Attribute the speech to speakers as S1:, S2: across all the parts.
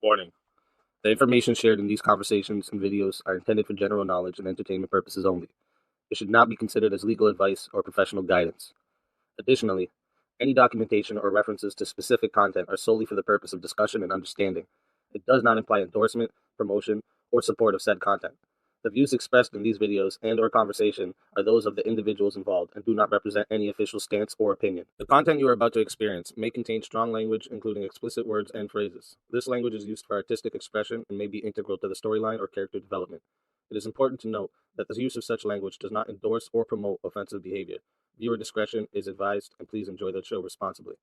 S1: Warning. The information shared in these conversations and videos are intended for general knowledge and entertainment purposes only. It should not be considered as legal advice or professional guidance. Additionally, any documentation or references to specific content are solely for the purpose of discussion and understanding. It does not imply endorsement, promotion, or support of said content. The views expressed in these videos and/or conversation are those of the individuals involved and do not represent any official stance or opinion. The content you are about to experience may contain strong language, including explicit words and phrases. This language is used for artistic expression and may be integral to the storyline or character development. It is important to note that the use of such language does not endorse or promote offensive behavior. Viewer discretion is advised, and please enjoy the show responsibly.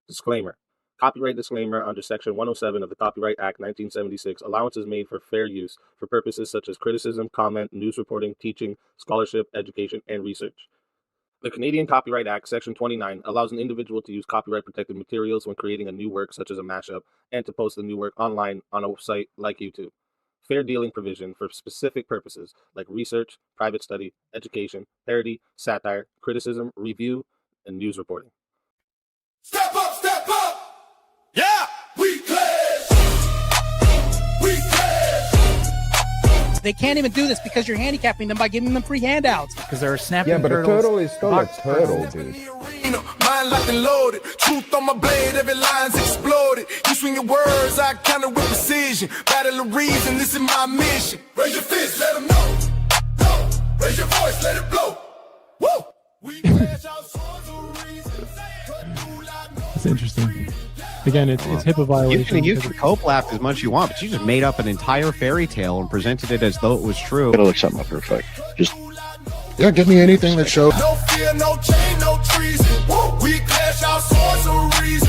S1: Disclaimer. Copyright disclaimer under Section 107 of the Copyright Act 1976. Allowance is made for fair use for purposes such as criticism, comment, news reporting, teaching, scholarship, education, and research. The Canadian Copyright Act, Section 29, allows an individual to use copyright-protected materials when creating a new work, such as a mashup, and to post the new work online on a website like YouTube. Fair dealing provision for specific purposes like research, private study, education, parody, satire, criticism, review, and news reporting.
S2: Step up, step up! Yeah! We pledge! We pledge!
S3: They can't even do this because you're handicapping them by giving them free handouts.
S4: Because they're snapping
S5: Yeah, but a
S4: turtles.
S5: turtle is still a turtle, dude.
S2: Mind locked and loaded. Truth on my blade, every line's exploded. You swing your words, I counter with precision. Battle of reason, this is my mission. Raise your fist, let them know. Go. Raise your voice, let it blow. Woo! We crash our swords of reason.
S6: It's interesting. Again, it's HIPAA violation.
S7: You can use the cope laugh as much as you want, but you just made up an entire fairy tale and presented it as though it was true.
S8: I'm gonna look something up real quick. Just
S5: Yeah, give me anything that shows.
S2: No fear, no chain, no treason. We clash our swords of reason.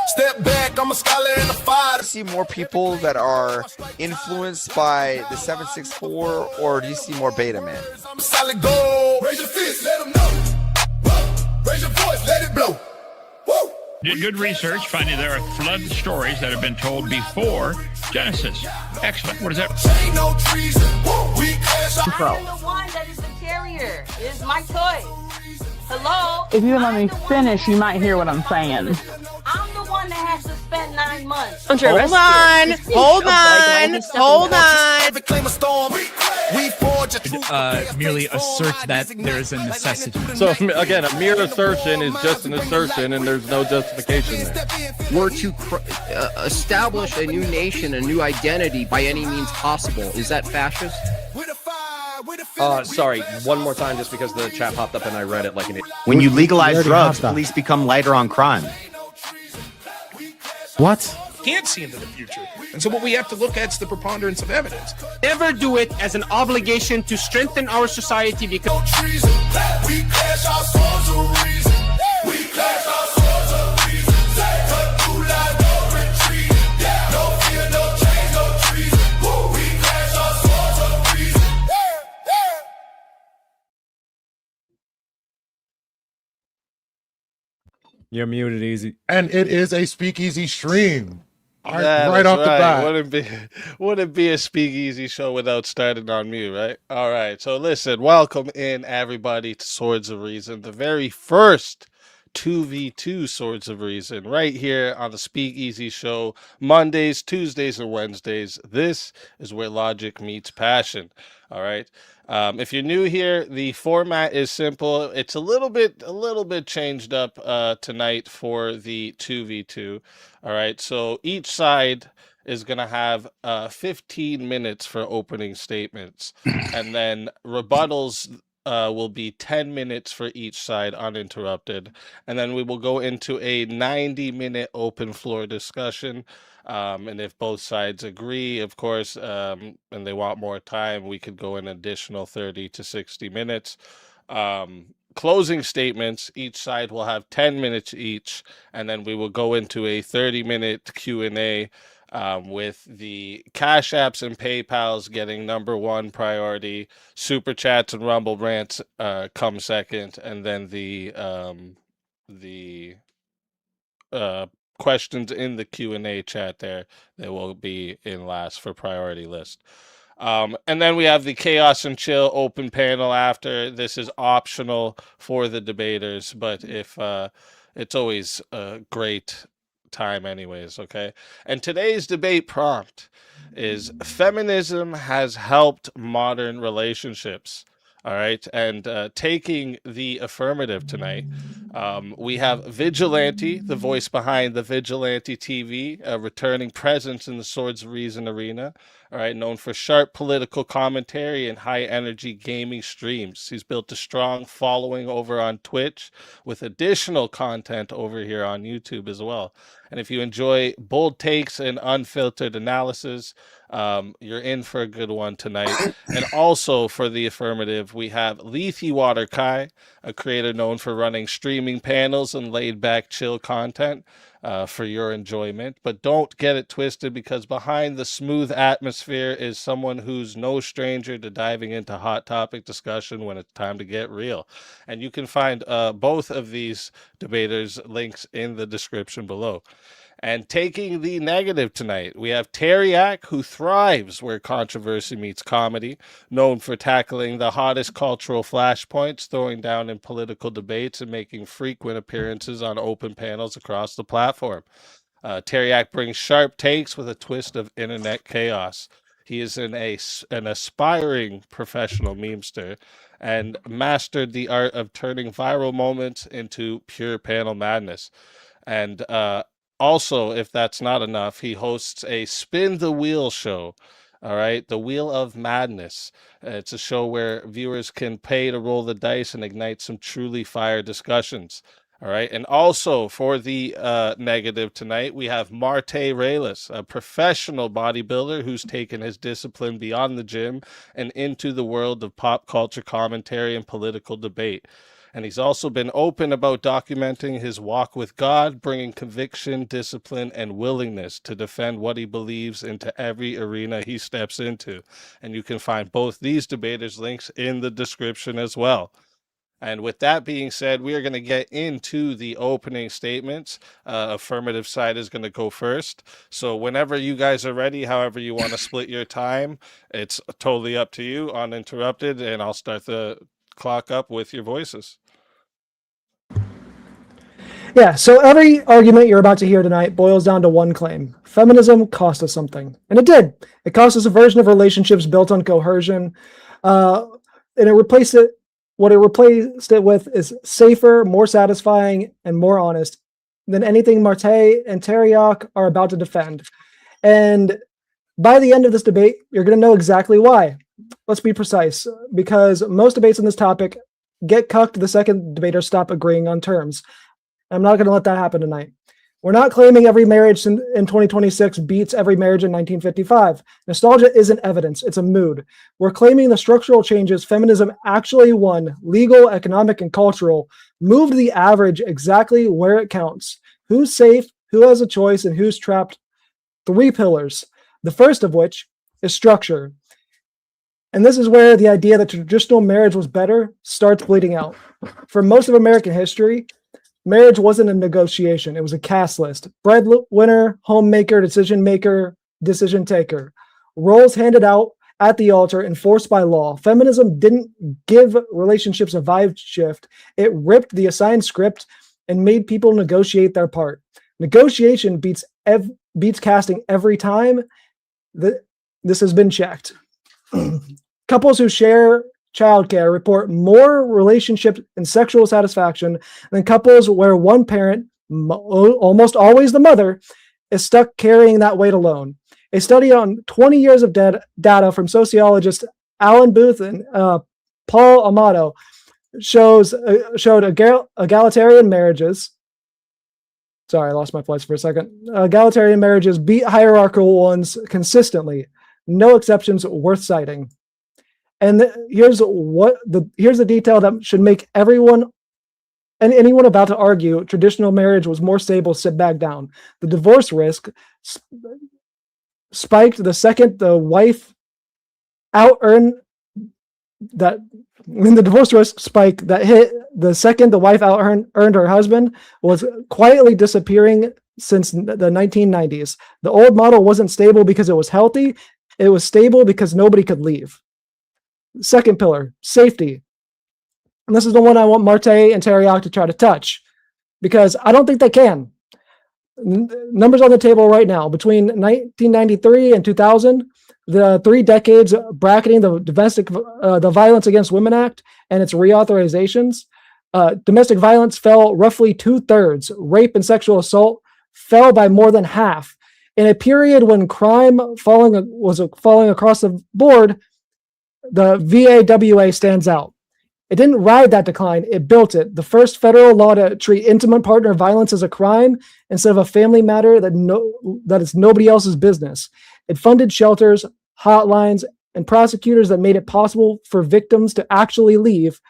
S2: Step back, I'm a scholar and a fighter.
S9: Do you see more people that are influenced by the 764, or do you see more beta man?
S2: I'm solid gold. Raise your fist, let them know. Raise your voice, let it blow. Woo!
S10: Did good research finding there are flood stories that have been told before Genesis. Excellent. What is that?
S2: Chain, no treason. We clash our
S11: I'm the one that is the carrier. It is my choice. Hello?
S12: If you let me finish, you might hear what I'm saying.
S11: I'm the one that has to spend 9 months.
S13: Hold on.
S2: Every claim a storm. We forge a truth.
S4: Merely assert that there is a necessity.
S14: So again, a mere assertion is just an assertion, and there's no justification there.
S15: Were to establish a new nation, a new identity by any means possible, is that fascist?
S16: Sorry, one more time, just because the chat popped up and I read it like an idiot.
S7: When you legalize drugs, police become lighter on crime.
S4: What?
S17: Can't see into the future. And so what we have to look at is the preponderance of evidence.
S15: Never do it as an obligation to strengthen our society because
S2: we clash our swords of reason. We clash our swords of reason. Cut through life, no retreat. No fear, no change, no treason. We clash our swords of reason.
S4: You're muted, Easy.
S5: And it is a speakeasy stream.
S14: Right
S5: off the bat.
S14: Wouldn't be a speakeasy show without starting on mute, right? All right. So listen, welcome in everybody to Swords of Reason, the very first 2v2 Swords of Reason, right here on the Speakeasy Show, Mondays, Tuesdays, and Wednesdays. This is where logic meets passion. All right. If you're new here, the format is simple. It's a little bit changed up tonight for the 2v2. All right. So each side is going to have 15 minutes for opening statements, and then rebuttals will be 10 minutes for each side uninterrupted, and then we will go into a 90-minute open floor discussion. And if both sides agree, of course, and they want more time, we could go an additional 30 to 60 minutes. Closing statements, each side will have 10 minutes each, and then we will go into a 30-minute Q&A with the Cash Apps and PayPals getting #1 priority. Super Chats and Rumble Rants come second, and then the questions in the Q&A chat they will be in last for priority list. And then we have the Chaos and Chill open panel after. This is optional for the debaters, but if it's always great time anyways, okay? And today's debate prompt is feminism has helped modern relationships. All right, and taking the affirmative tonight, we have Vigilante, the voice behind the Vigilante TV, a returning presence in the Swords of Reason arena. All right, known for sharp political commentary and high energy gaming streams. He's built a strong following over on Twitch with additional content over here on YouTube as well. And if you enjoy bold takes and unfiltered analysis, you're in for a good one tonight. And also for the affirmative, we have Lethy Water Kai, a creator known for running streaming panels and laid back chill content for your enjoyment. But don't get it twisted, because behind the smooth atmosphere is someone who's no stranger to diving into hot topic discussion when it's time to get real. And you can find both of these debaters' links in the description below. And taking the negative tonight, we have Teriak, who thrives where controversy meets comedy, known for tackling the hottest cultural flashpoints, throwing down in political debates, and making frequent appearances on open panels across the platform. Teriak brings sharp takes with a twist of internet chaos. He is an aspiring professional memester and mastered the art of turning viral moments into pure panel madness. And also, if that's not enough, he hosts a Spin the Wheel show. All right, the Wheel of Madness. It's a show where viewers can pay to roll the dice and ignite some truly fire discussions. All right, and also for the negative tonight, we have Marte Reyes, a professional bodybuilder who's taken his discipline beyond the gym and into the world of pop culture commentary and political debate. And he's also been open about documenting his walk with God, bringing conviction, discipline, and willingness to defend what he believes into every arena he steps into. And you can find both these debaters' links in the description as well. And with that being said, we are going to get into the opening statements. Affirmative side is going to go first. So whenever you guys are ready, however you want to split your time, it's totally up to you. Uninterrupted, and I'll start the clock up with your voices.
S13: Yeah, so every argument you're about to hear tonight boils down to one claim. Feminism cost us something. And it did. It cost us a version of relationships built on coercion. And it replaced it. What it replaced it with is safer, more satisfying, and more honest than anything Marte and Teriak are about to defend. And by the end of this debate, you're going to know exactly why. Let's be precise, because most debates on this topic get cucked the second debaters stop agreeing on terms. I'm not going to let that happen tonight. We're not claiming every marriage in 2026 beats every marriage in 1955. Nostalgia isn't evidence, it's a mood. We're claiming the structural changes feminism actually won, legal, economic, and cultural, moved the average exactly where it counts. Who's safe, who has a choice, and who's trapped? 3 pillars. The first of which is structure. And this is where the idea that traditional marriage was better starts bleeding out. For most of American history, marriage wasn't a negotiation. It was a caste list. Breadwinner, homemaker, decision maker, decision taker. Roles handed out at the altar, enforced by law. Feminism didn't give relationships a vibe shift. It ripped the assigned script and made people negotiate their part. Negotiation beats casting every time. This has been checked. Couples who share childcare report more relationship and sexual satisfaction than couples where one parent, almost always the mother, is stuck carrying that weight alone. A study on 20 years of data from sociologists Alan Booth and Paul Amato showed egalitarian marriages. Sorry, I lost my place for a second. Egalitarian marriages beat hierarchical ones consistently. No exceptions worth citing. And here's the detail that should make everyone and anyone about to argue traditional marriage was more stable sit back down. The divorce risk spiked the second the wife out-earned that. When the divorce risk spike that hit the second the wife out-earned her husband was quietly disappearing since the 1990s. The old model wasn't stable because it was healthy. It was stable because nobody could leave. Second pillar, safety. And this is the one I want Marte and Teriak to try to touch, because I don't think they can. numbers on the table right now. Between 1993 and 2000, the 3 decades bracketing the Violence Against Women Act and its reauthorizations, domestic violence fell roughly 2/3. Rape and sexual assault fell by more than half. In a period when crime was falling across the board, the VAWA stands out. It didn't ride that decline, it built it. The first federal law to treat intimate partner violence as a crime instead of a family matter that is nobody else's business. It funded shelters, hotlines, and prosecutors that made it possible for victims to actually leave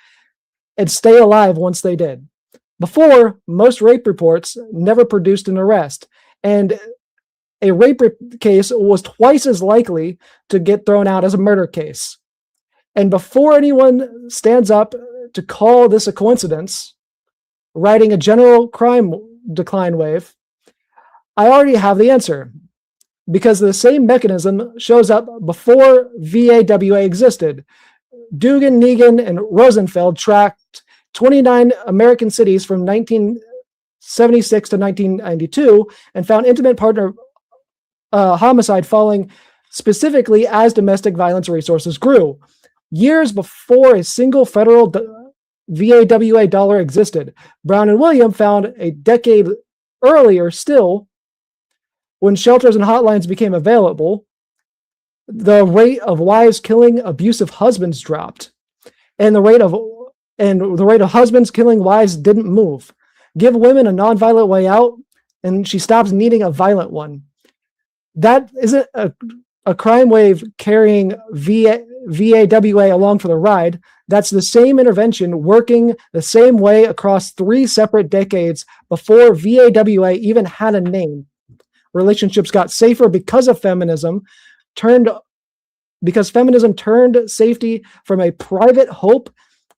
S13: and stay alive once they did. Before, most rape reports never produced an arrest, and a rape case was twice as likely to get thrown out as a murder case. And before anyone stands up to call this a coincidence, riding a general crime decline wave, I already have the answer. Because the same mechanism shows up before VAWA existed. Dugan, Negan, and Rosenfeld tracked 29 American cities from 1976 to 1992 and found intimate partner homicide falling specifically as domestic violence resources grew. Years before a single federal VAWA dollar existed, Brown and William found a decade earlier still, when shelters and hotlines became available, the rate of wives killing abusive husbands dropped, and the rate of husbands killing wives didn't move. Give women a nonviolent way out, and she stops needing a violent one. That isn't a crime wave carrying VAWA along for the ride. That's the same intervention working the same way across 3 separate decades before VAWA even had a name. Relationships got safer because feminism turned safety from a private hope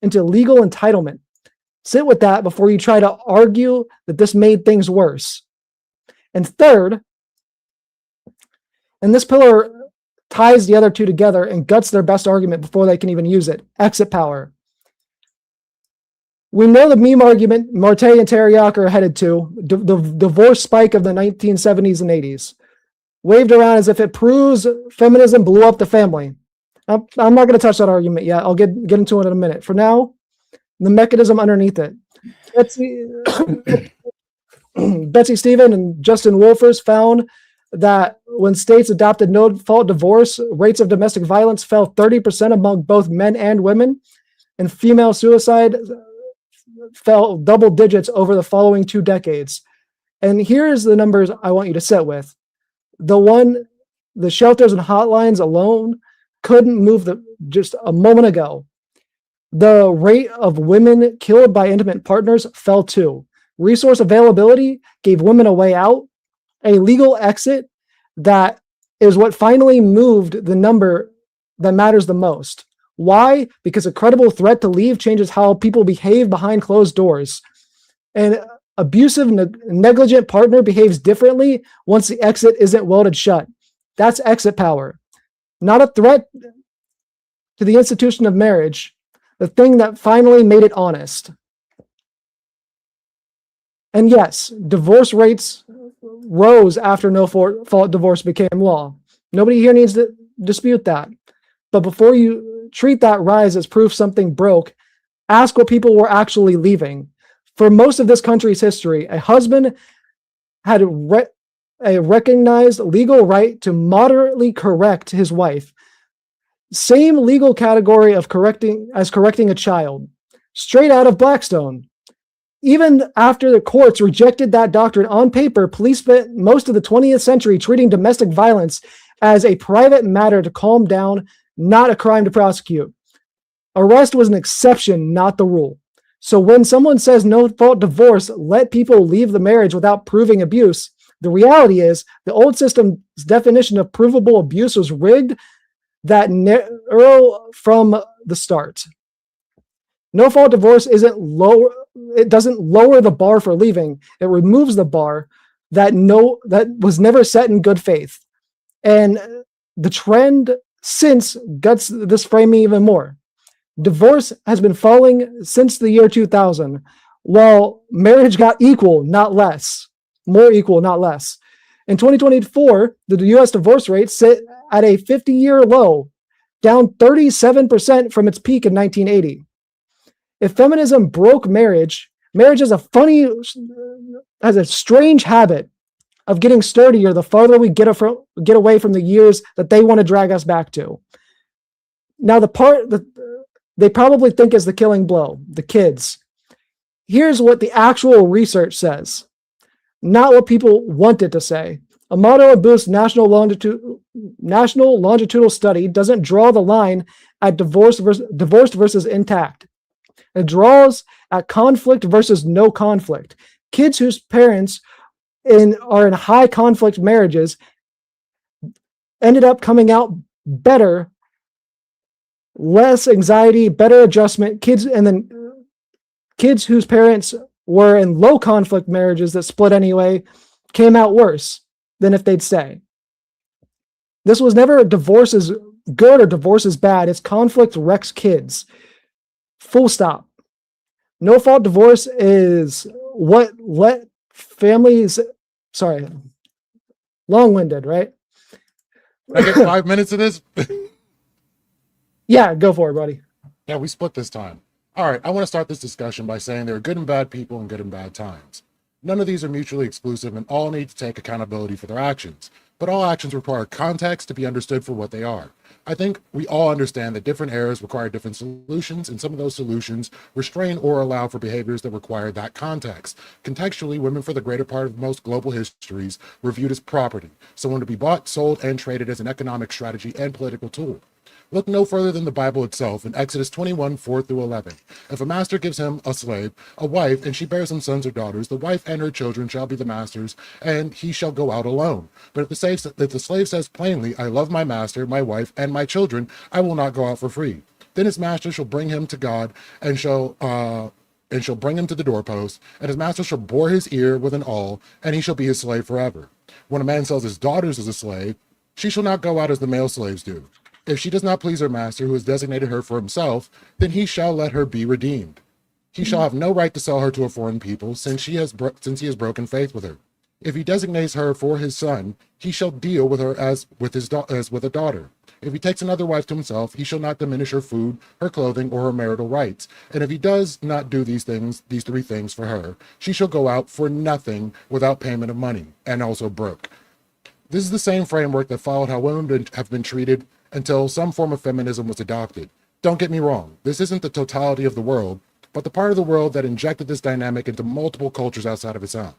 S13: into legal entitlement. Sit with that before you try to argue that this made things worse. And third, and this pillar ties the other two together and guts their best argument before they can even use it, exit power. We know the meme argument Marte and Teriak are headed to, the divorce spike of the 1970s and 80s, waved around as if it proves feminism blew up the family. I'm not going to touch that argument yet. I'll get into it in a minute. For now, the mechanism underneath it. Betsy Stephen and Justin Wolfers found that when states adopted no-fault divorce, rates of domestic violence fell 30% among both men and women, and female suicide fell double digits over the following 2 decades. And here's the numbers I want you to sit with. The shelters and hotlines alone couldn't move just a moment ago. The rate of women killed by intimate partners fell too. Resource availability gave women a way out, a legal exit that is what finally moved the number that matters the most. Why? Because a credible threat to leave changes how people behave behind closed doors. An abusive, negligent partner behaves differently once the exit isn't welded shut. That's exit power. Not a threat to the institution of marriage, the thing that finally made it honest. And yes, divorce rates rose after no-fault divorce became law. Nobody here needs to dispute that. But before you treat that rise as proof something broke, ask what people were actually leaving. For most of this country's history, a husband had a recognized legal right to moderately correct his wife. Same legal category of correcting a child. Straight out of Blackstone. Even after the courts rejected that doctrine on paper, police spent most of the 20th century treating domestic violence as a private matter to calm down, not a crime to prosecute. Arrest was an exception, not the rule. So when someone says no-fault divorce, let people leave the marriage without proving abuse, the reality is the old system's definition of provable abuse was rigged that narrow from the start. No-fault divorce isn't lower. It doesn't lower the bar for leaving. It removes the bar that was never set in good faith. And the trend since guts this framing even more. Divorce has been falling since the year 2000, while marriage got equal, not less. more equal, not less. In 2024, the US divorce rate sit at a 50-year low, down 37% from its peak in 1980. If feminism broke marriage, marriage has a strange habit of getting sturdier the farther we get away from the years that they want to drag us back to. Now, the part that they probably think is the killing blow, the kids. Here's what the actual research says, not what people want it to say. A Model and Boost national longitudinal study doesn't draw the line at divorced versus intact. It draws at conflict versus no conflict. Kids whose parents are in high conflict marriages ended up coming out better, less anxiety, better adjustment. Kids whose parents were in low conflict marriages that split anyway came out worse than if they'd stay. This was never divorce is good or divorce is bad. It's conflict wrecks kids. Full stop. No fault divorce is what let families, long-winded, right?
S5: I get 5 minutes of this?
S13: Yeah, go for it, buddy.
S5: Yeah, we split this time. All right, I want to start this discussion by saying there are good and bad people and good and bad times. None of these are mutually exclusive and all need to take accountability for their actions, but all actions require context to be understood for what they are. I think we all understand that different eras require different solutions, and some of those solutions restrain or allow for behaviors that require that context. Contextually, women for the greater part of most global histories were viewed as property, someone to be bought, sold, and traded as an economic strategy and political tool. Look no further than the Bible itself in Exodus 21, 4-11. If a master gives him a slave, a wife, and she bears him sons or daughters, the wife and her children shall be the master's, and he shall go out alone. But if the slave says plainly, I love my master, my wife, and my children, I will not go out for free. Then his master shall bring him to God, and shall bring him to the doorpost, and his master shall bore his ear with an awl, and he shall be his slave forever. When a man sells his daughters as a slave, she shall not go out as the male slaves do. If she does not please her master, who has designated her for himself, then he shall let her be redeemed. He shall have no right to sell her to a foreign people, since he has broken faith with her. If he designates her for his son, he shall deal with her as with a daughter. If he takes another wife to himself, he shall not diminish her food, her clothing, or her marital rights. And if he does not do these three things for her, she shall go out for nothing without payment of money, and also broke. This is the same framework that followed how women have been treated until some form of feminism was adopted. Don't get me wrong, this isn't the totality of the world, but the part of the world that injected this dynamic into multiple cultures outside of its own.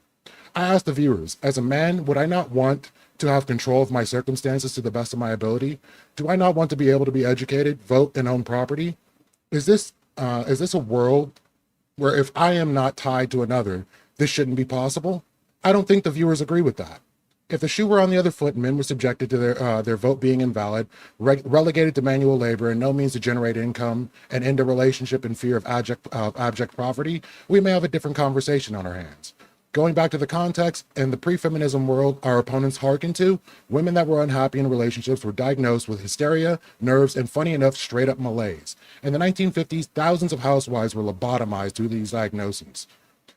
S5: I asked the viewers, as a man, would I not want to have control of my circumstances to the best of my ability? Do I not want to be able to be educated, vote, and own property? Is this a world where if I am not tied to another, this shouldn't be possible? I don't think the viewers agree with that. If the shoe were on the other foot and men were subjected to their vote being invalid, relegated to manual labor and no means to generate income, and end a relationship in fear of abject poverty, we may have a different conversation on our hands. Going back to the context, in the pre-feminism world our opponents hearken to, women that were unhappy in relationships were diagnosed with hysteria, nerves, and funny enough, straight up malaise. In the 1950s, thousands of housewives were lobotomized due to these diagnoses.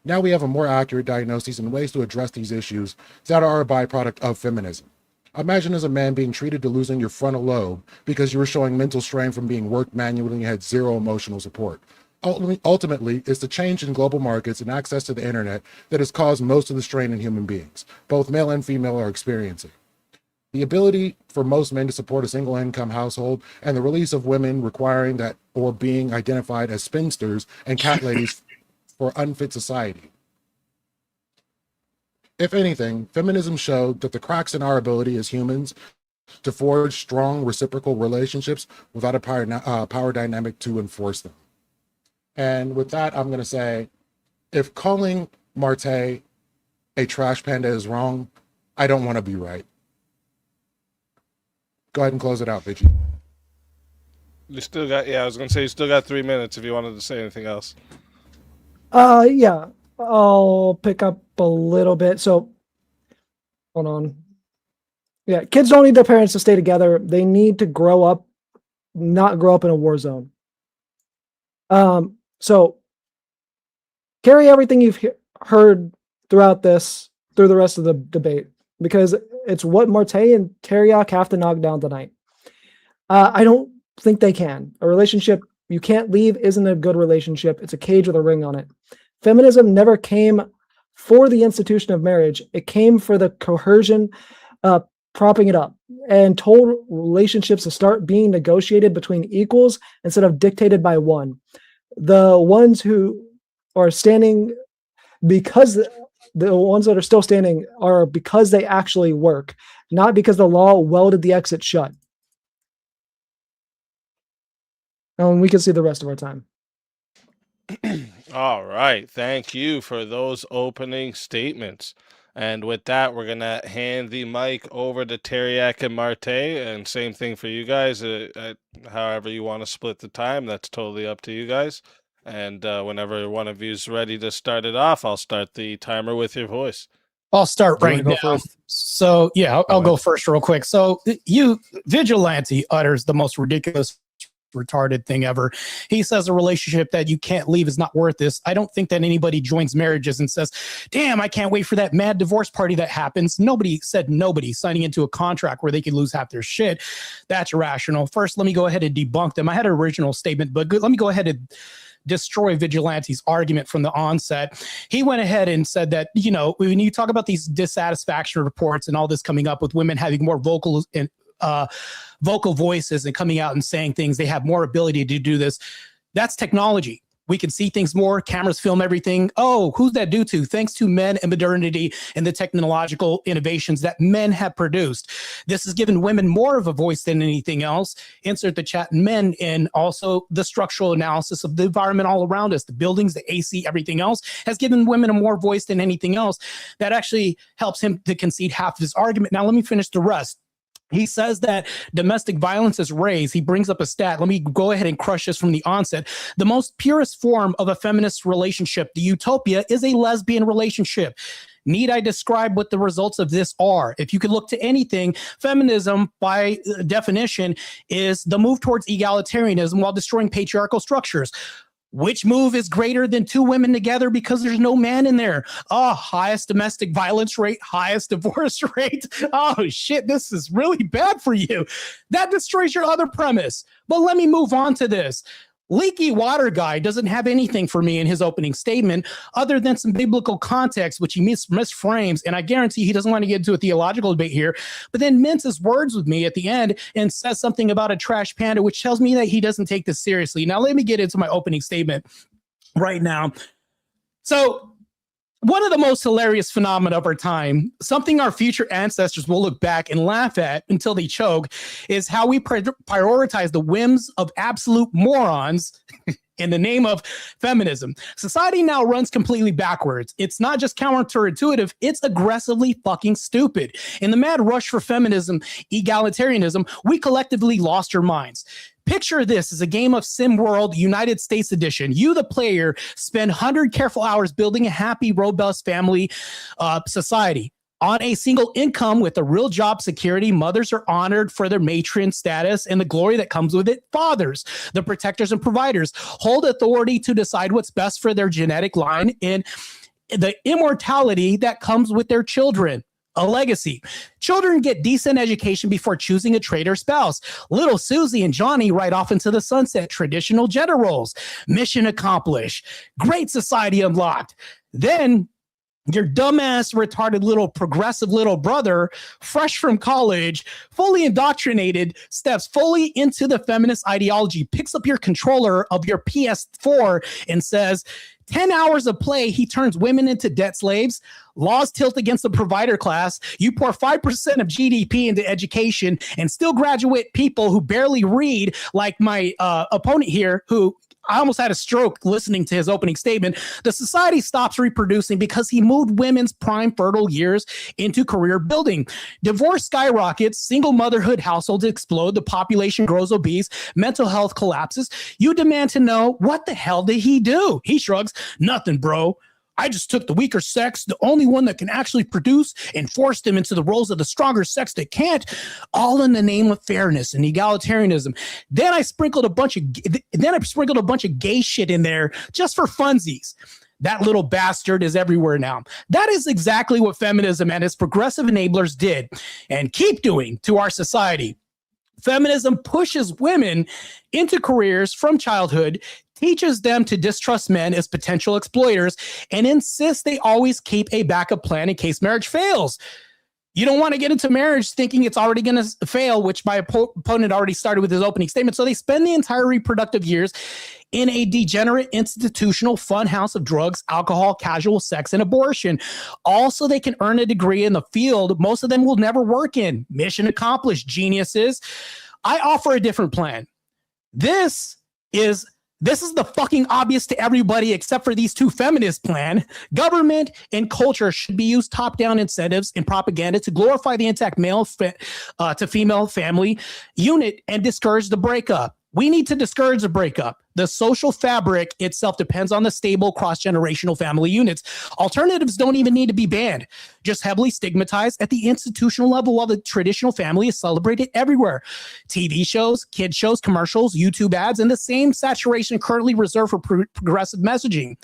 S5: Now we have a more accurate diagnosis and ways to address these issues that are a byproduct of feminism. Imagine as a man being treated to losing your frontal lobe because you were showing mental strain from being worked manually and had zero emotional support. Ultimately, it's the change in global markets and access to the internet that has caused most of the strain in human beings, both male and female are experiencing. The ability for most men to support a single income household and the release of women requiring that or being identified as spinsters and cat ladies for unfit society. If anything, feminism showed that the cracks in our ability as humans to forge strong reciprocal relationships without a power dynamic to enforce them. And with that, I'm going to say, if calling Marte a trash panda is wrong, I don't want to be right. Go ahead and close it out, Vici.
S14: You still got, I was going to say you still got 3 minutes if you wanted to say anything else.
S13: Yeah, I'll pick up a little bit. So, hold on. Yeah, kids don't need their parents to stay together. They need to grow up, not grow up in a war zone. So carry everything you've heard throughout this through the rest of the debate because it's what Marte and Teriak have to knock down tonight. I don't think they can. A relationship you can't leave isn't a good relationship. It's a cage with a ring on it. Feminism never came for the institution of marriage. It came for the coercion, propping it up, and told relationships to start being negotiated between equals instead of dictated by one. The ones who are standing because the ones that are still standing are because they actually work, not because the law welded the exit shut. And we can see the rest of our time.
S14: All right. Thank you for those opening statements. And with that, we're going to hand the mic over to Teriak and Marte. And same thing for you guys. However you want to split the time, that's totally up to you guys. And whenever one of you is ready to start it off, I'll start the timer with your voice.
S3: I'll start right now.
S5: First?
S3: So, yeah, I'll go first real quick. So, Vigilante utters the most ridiculous retarded thing ever. He says a relationship that you can't leave is not worth this. I don't think that anybody joins marriages and says, damn, I can't wait for that mad divorce party that happens. Nobody said nobody signing into a contract where they could lose half their shit. That's irrational. First, let me go ahead and debunk them. I had an original statement, but let me go ahead and destroy Vigilante's argument from the onset. He went ahead and said that, when you talk about these dissatisfaction reports and all this coming up with women having more vocal voices and coming out and saying things, they have more ability to do this. That's technology. We can see things more. Cameras film everything. Oh, who's that due to? Thanks to men and modernity and the technological innovations that men have produced. This has given women more of a voice than anything else. Insert the chat men, and also the structural analysis of the environment all around us, the buildings, the AC, everything else has given women a more voice than anything else. That actually helps him to concede half of his argument. Now let me finish the rest. He says that domestic violence is raised. He brings up a stat. Let me go ahead and crush this from the onset. The most purest form of a feminist relationship, the utopia, is a lesbian relationship. Need I describe what the results of this are? If you could look to anything, feminism, by definition, is the move towards egalitarianism while destroying patriarchal structures. Which move is greater than two women together because there's no man in there? Oh, highest domestic violence rate, highest divorce rate. Oh, shit, this is really bad for you. That destroys your other premise. But let me move on to this. Leaky Water Guy doesn't have anything for me in his opening statement other than some biblical context, which he misframes, and I guarantee he doesn't want to get into a theological debate here, but then minces words with me at the end and says something about a trash panda, which tells me that he doesn't take this seriously. Now, let me get into my opening statement right now. So, one of the most hilarious phenomena of our time, something our future ancestors will look back and laugh at until they choke, is how we prioritize the whims of absolute morons in the name of feminism. Society now runs completely backwards. It's not just counterintuitive, it's aggressively fucking stupid. In the mad rush for feminism, egalitarianism, we collectively lost our minds. Picture this as a game of SimWorld United States Edition. You, the player, spend 100 careful hours building a happy, robust family society. On a single income with a real job security, mothers are honored for their matron status and the glory that comes with it. Fathers, the protectors and providers, hold authority to decide what's best for their genetic line and the immortality that comes with their children. A legacy. Children get decent education before choosing a traitor spouse. Little Susie and Johnny ride off into the sunset. Traditional gender roles. Mission accomplished. Great society unlocked. Then your dumbass, retarded little progressive little brother, fresh from college, fully indoctrinated, steps fully into the feminist ideology, picks up your controller of your PS4 and says, 10 hours of play, he turns women into debt slaves. Laws tilt against the provider class. You pour 5% of GDP into education and still graduate people who barely read, like my opponent here, who I almost had a stroke listening to his opening statement. The society stops reproducing because he moved women's prime fertile years into career building. Divorce skyrockets, single motherhood households explode, the population grows obese, mental health collapses. You demand to know, what the hell did he do? He shrugs, nothing, bro. I just took the weaker sex, the only one that can actually produce, and forced them into the roles of the stronger sex that can't, all in the name of fairness and egalitarianism. Then I sprinkled a bunch of gay shit in there just for funsies. That little bastard is everywhere now. That is exactly what feminism and its progressive enablers did and keep doing to our society. Feminism pushes women into careers from childhood, teaches them to distrust men as potential exploiters, and insists they always keep a backup plan in case marriage fails. You don't want to get into marriage thinking it's already going to fail, which my opponent already started with his opening statement. So they spend the entire reproductive years in a degenerate institutional funhouse of drugs, alcohol, casual sex, and abortion. Also, they can earn a degree in the field most of them will never work in. Mission accomplished, geniuses. I offer a different plan. This is the fucking obvious to everybody except for these two feminist plan. Government and culture should be used top-down incentives and propaganda to glorify the intact male to female family unit and discourage the breakup. We need to discourage the breakup. The social fabric itself depends on the stable cross-generational family units. Alternatives don't even need to be banned, just heavily stigmatized at the institutional level while the traditional family is celebrated everywhere. TV shows, kid shows, commercials, YouTube ads, and the same saturation currently reserved for progressive messaging.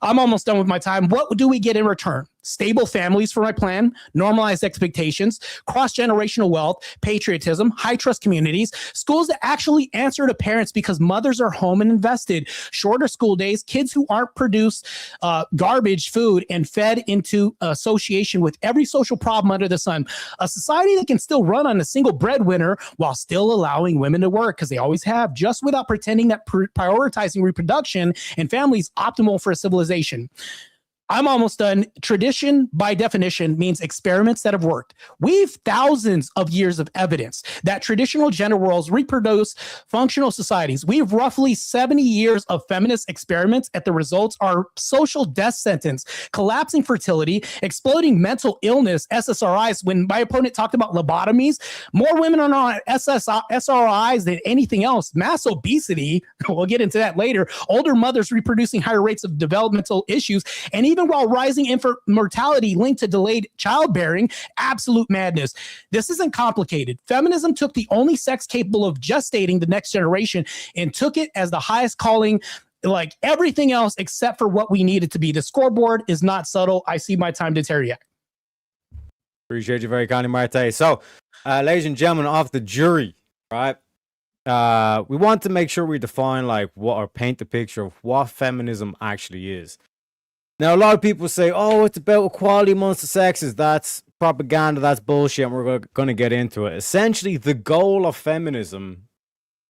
S3: I'm almost done with my time. What do we get in return? Stable families for my plan, normalized expectations, cross-generational wealth, patriotism, high-trust communities, schools that actually answer to parents because mothers are home and invested, shorter school days, kids who aren't produced garbage food and fed into association with every social problem under the sun, a society that can still run on a single breadwinner while still allowing women to work, because they always have, just without pretending that prioritizing reproduction and families optimal for a civilization. I'm almost done. Tradition, by definition, means experiments that have worked. We've thousands of years of evidence that traditional gender roles reproduce functional societies. We have roughly 70 years of feminist experiments, and the results are social death sentence, collapsing fertility, exploding mental illness, SSRIs. When my opponent talked about lobotomies, more women are on SSRIs than anything else. Mass obesity, we'll get into that later. Older mothers reproducing higher rates of developmental issues, and even while rising infant mortality linked to delayed childbearing, absolute madness. This isn't complicated. Feminism took the only sex capable of gestating the next generation and took it as the highest calling, like everything else except for what we needed to be. The scoreboard is not subtle. I see my time to Terriac.
S18: Appreciate you very kindly, Marte. So, ladies and gentlemen of the jury, right? We want to make sure we define or paint the picture of what feminism actually is. Now, a lot of people say, oh, it's about equality amongst the sexes. That's propaganda. That's bullshit. And we're going to get into it. Essentially, the goal of feminism,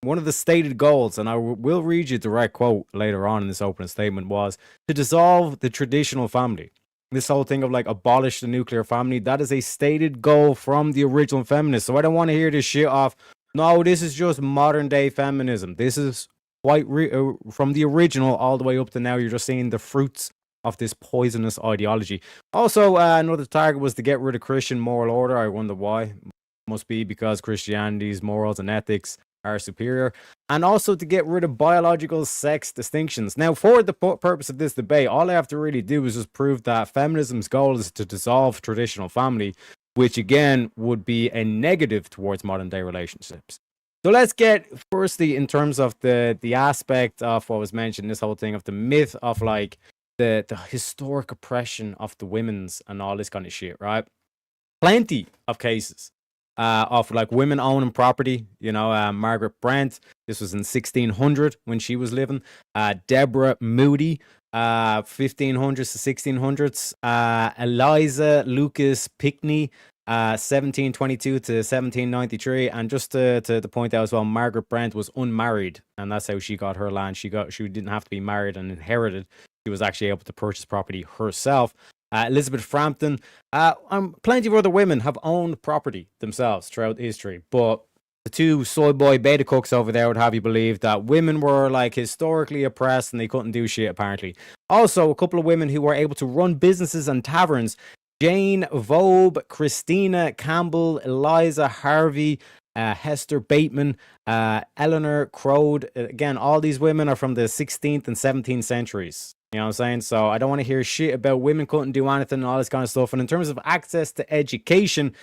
S18: one of the stated goals, and I will read you a direct quote later on in this opening statement, was to dissolve the traditional family. This whole thing of abolish the nuclear family, that is a stated goal from the original feminists. So I don't want to hear this shit off. No, this is just modern day feminism. This is quite from the original all the way up to now. You're just seeing the fruits of this poisonous ideology. Also, another target was to get rid of Christian moral order. I wonder why. Must be because Christianity's morals and ethics are superior. And also to get rid of biological sex distinctions. Now, for the purpose of this debate, all I have to really do is just prove that feminism's goal is to dissolve traditional family, which again would be a negative towards modern day relationships. So let's get firstly in terms of the aspect of what was mentioned, this whole thing of the myth of the historic oppression of the women's and all this kind of shit, right? Plenty of cases of women owning property. You know, Margaret Brent, this was in 1600 when she was living. Deborah Moody, 1500s to 1600s. Eliza Lucas Pinckney, 1722 to 1793. And just to point out as well, Margaret Brent was unmarried, and that's how she got her land. She didn't have to be married and inherited. She was actually able to purchase property herself. Elizabeth Frampton, plenty of other women have owned property themselves throughout history, but the two soy boy beta cooks over there would have you believe that women were historically oppressed and they couldn't do shit apparently. Also, a couple of women who were able to run businesses and taverns: Jane Vobe, Christina Campbell, Eliza Harvey, Hester Bateman, Eleanor Crode. Again, all these women are from the 16th and 17th centuries. You know what I'm saying? So I don't want to hear shit about women couldn't do anything and all this kind of stuff. And in terms of access to education,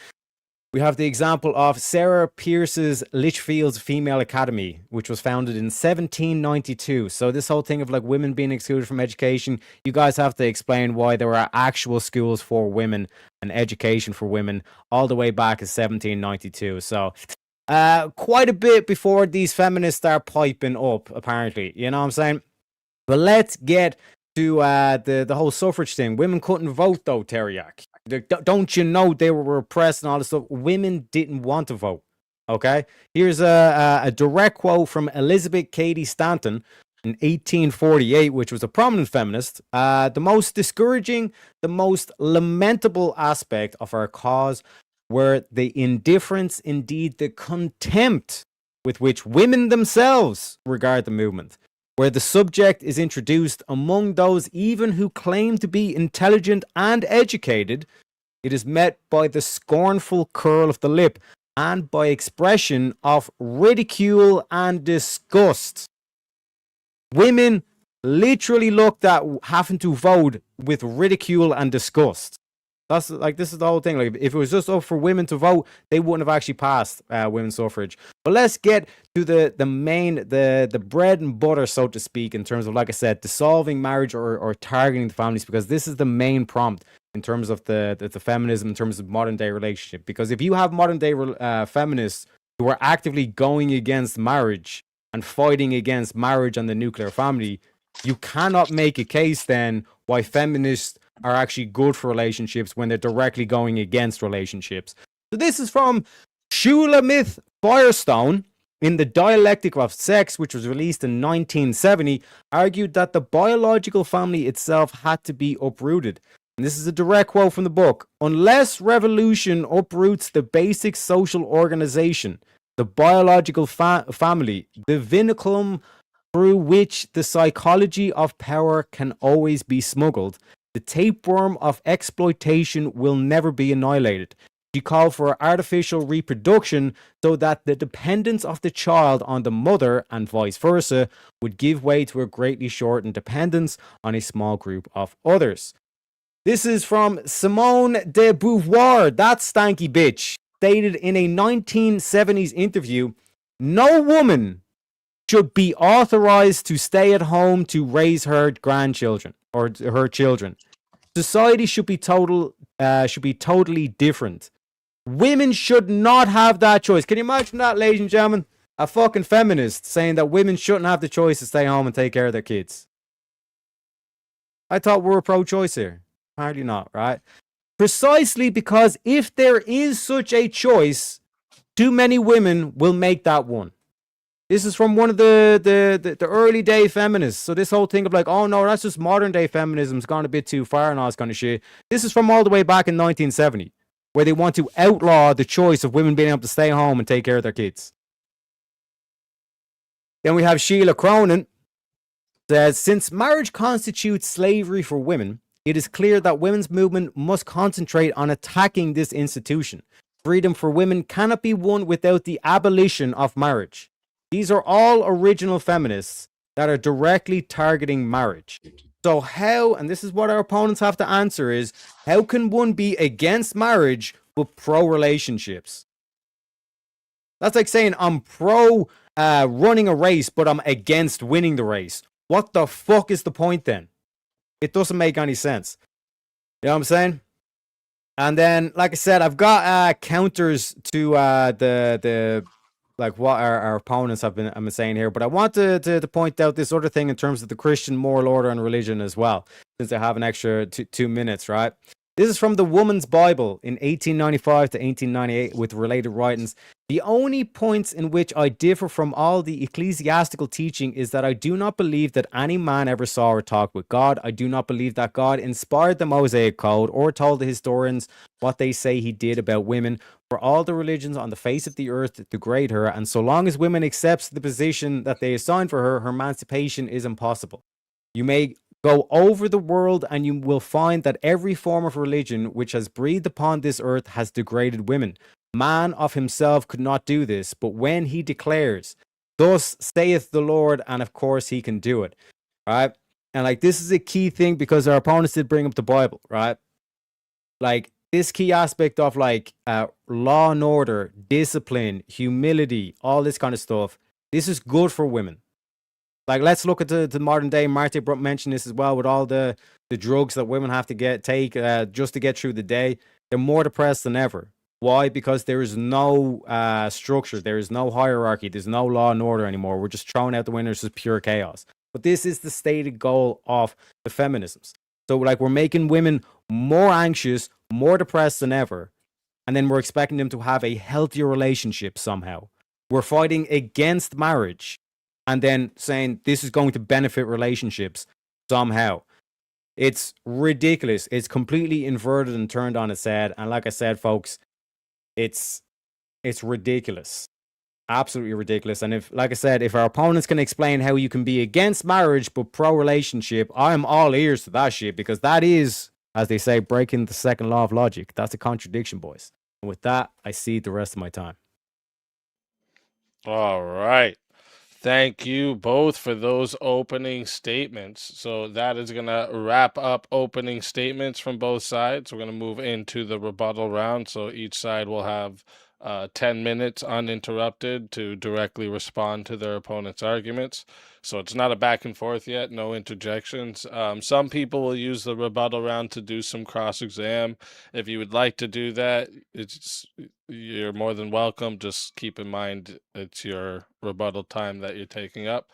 S18: We have the example of Sarah Pierce's Litchfield's Female Academy, which was founded in 1792. So this whole thing of like women being excluded from education, you guys have to explain why there are actual schools for women and education for women all the way back in 1792. So quite a bit before these feminists start piping up, apparently. You know what I'm saying? But let's get to the whole suffrage thing. Women couldn't vote, though, Teriak. Don't you know they were repressed and all this stuff? Women didn't want to vote. Okay? Here's a direct quote from Elizabeth Cady Stanton in 1848, which was a prominent feminist. The most discouraging, the most lamentable aspect of our cause were the indifference, indeed the contempt with which women themselves regard the movement. Where the subject is introduced among those even who claim to be intelligent and educated, it is met by the scornful curl of the lip and by expression of ridicule and disgust. Women literally looked at having to vote with ridicule and disgust. That's like, this is the whole thing. Like, if it was just up for women to vote, they wouldn't have actually passed women's suffrage. But let's get to the main, the bread and butter, so to speak, in terms of, like I said, dissolving marriage or targeting the families, because this is the main prompt in terms of the feminism, in terms of modern day relationship. Because if you have modern day feminists who are actively going against marriage and fighting against marriage and the nuclear family, you cannot make a case then why feminists are actually good for relationships when they're directly going against relationships. So this is from Shulamith Firestone in The Dialectic of Sex, which was released in 1970, argued that the biological family itself had to be uprooted. And this is a direct quote from the book. Unless revolution uproots the basic social organization, the biological family, the vinculum through which the psychology of power can always be smuggled, the tapeworm of exploitation will never be annihilated. She called for artificial reproduction so that the dependence of the child on the mother and vice versa would give way to a greatly shortened dependence on a small group of others. This is from Simone de Beauvoir, that stanky bitch, stated in a 1970s interview, no woman should be authorized to stay at home to raise her grandchildren or her children. Society should be totally different. Women should not have that choice. Can you imagine that, ladies and gentlemen? A fucking feminist saying that women shouldn't have the choice to stay home and take care of their kids. I thought we were pro-choice here. Apparently not, right? Precisely because if there is such a choice, too many women will make that one. This is from one of the early day feminists. So this whole thing of like, oh no, that's just modern day feminism's gone a bit too far and all this kind of shit. This is from all the way back in 1970, where they want to outlaw the choice of women being able to stay home and take care of their kids. Then we have Sheila Cronin, says, since marriage constitutes slavery for women, it is clear that women's movement must concentrate on attacking this institution. Freedom for women cannot be won without the abolition of marriage. These are all original feminists that are directly targeting marriage. So how, and this is what our opponents have to answer, is how can one be against marriage but pro-relationships? That's like saying I'm pro running a race, but I'm against winning the race. What the fuck is the point then? It doesn't make any sense. You know what I'm saying? And then, like I said, I've got counters to the like what our opponents have been saying here, but I want to point out this other thing in terms of the Christian moral order and religion as well, since I have an extra 2 minutes, right? This is from the Woman's Bible in 1895 to 1898 with related writings. The only points in which I differ from all the ecclesiastical teaching is that I do not believe that any man ever saw or talked with God. I do not believe that God inspired the Mosaic Code or told the historians what they say he did about women. For all the religions on the face of the earth degrade her, and so long as women accepts the position that they assign for her, her emancipation is impossible. You may go over the world and you will find that every form of religion which has breathed upon this earth has degraded women. Man of himself could not do this, but when he declares, thus saith the Lord, and of course he can do it, right? And like, this is a key thing because our opponents did bring up the Bible, right? Like, this key aspect of like law and order, discipline, humility, all this kind of stuff, this is good for women. Like, let's look at the modern day. Marte mentioned this as well, with all the drugs that women have to take just to get through the day. They're more depressed than ever. Why? Because there is no structure. There is no hierarchy. There's no law and order anymore. We're just throwing out the window. It's just pure chaos. But this is the stated goal of the feminisms. So, like, we're making women more anxious, more depressed than ever. And then we're expecting them to have a healthier relationship somehow. We're fighting against marriage and then saying this is going to benefit relationships somehow. It's ridiculous. It's completely inverted and turned on its head. And like I said, folks, it's ridiculous. Absolutely ridiculous. And if, like I said, if our opponents can explain how you can be against marriage but pro-relationship, I'm all ears to that shit, because that is, as they say, breaking the second law of logic. That's a contradiction, boys. And with that, I cede the rest of my time.
S14: All right. Thank you both for those opening statements. So that is going to wrap up opening statements from both sides. We're going to move into the rebuttal round. So each side will have 10 minutes uninterrupted to directly respond to their opponent's arguments. So it's not a back and forth yet, no interjections. Some people will use the rebuttal round to do some cross-exam. If you would like to do that, you're more than welcome. Just keep in mind it's your rebuttal time that you're taking up.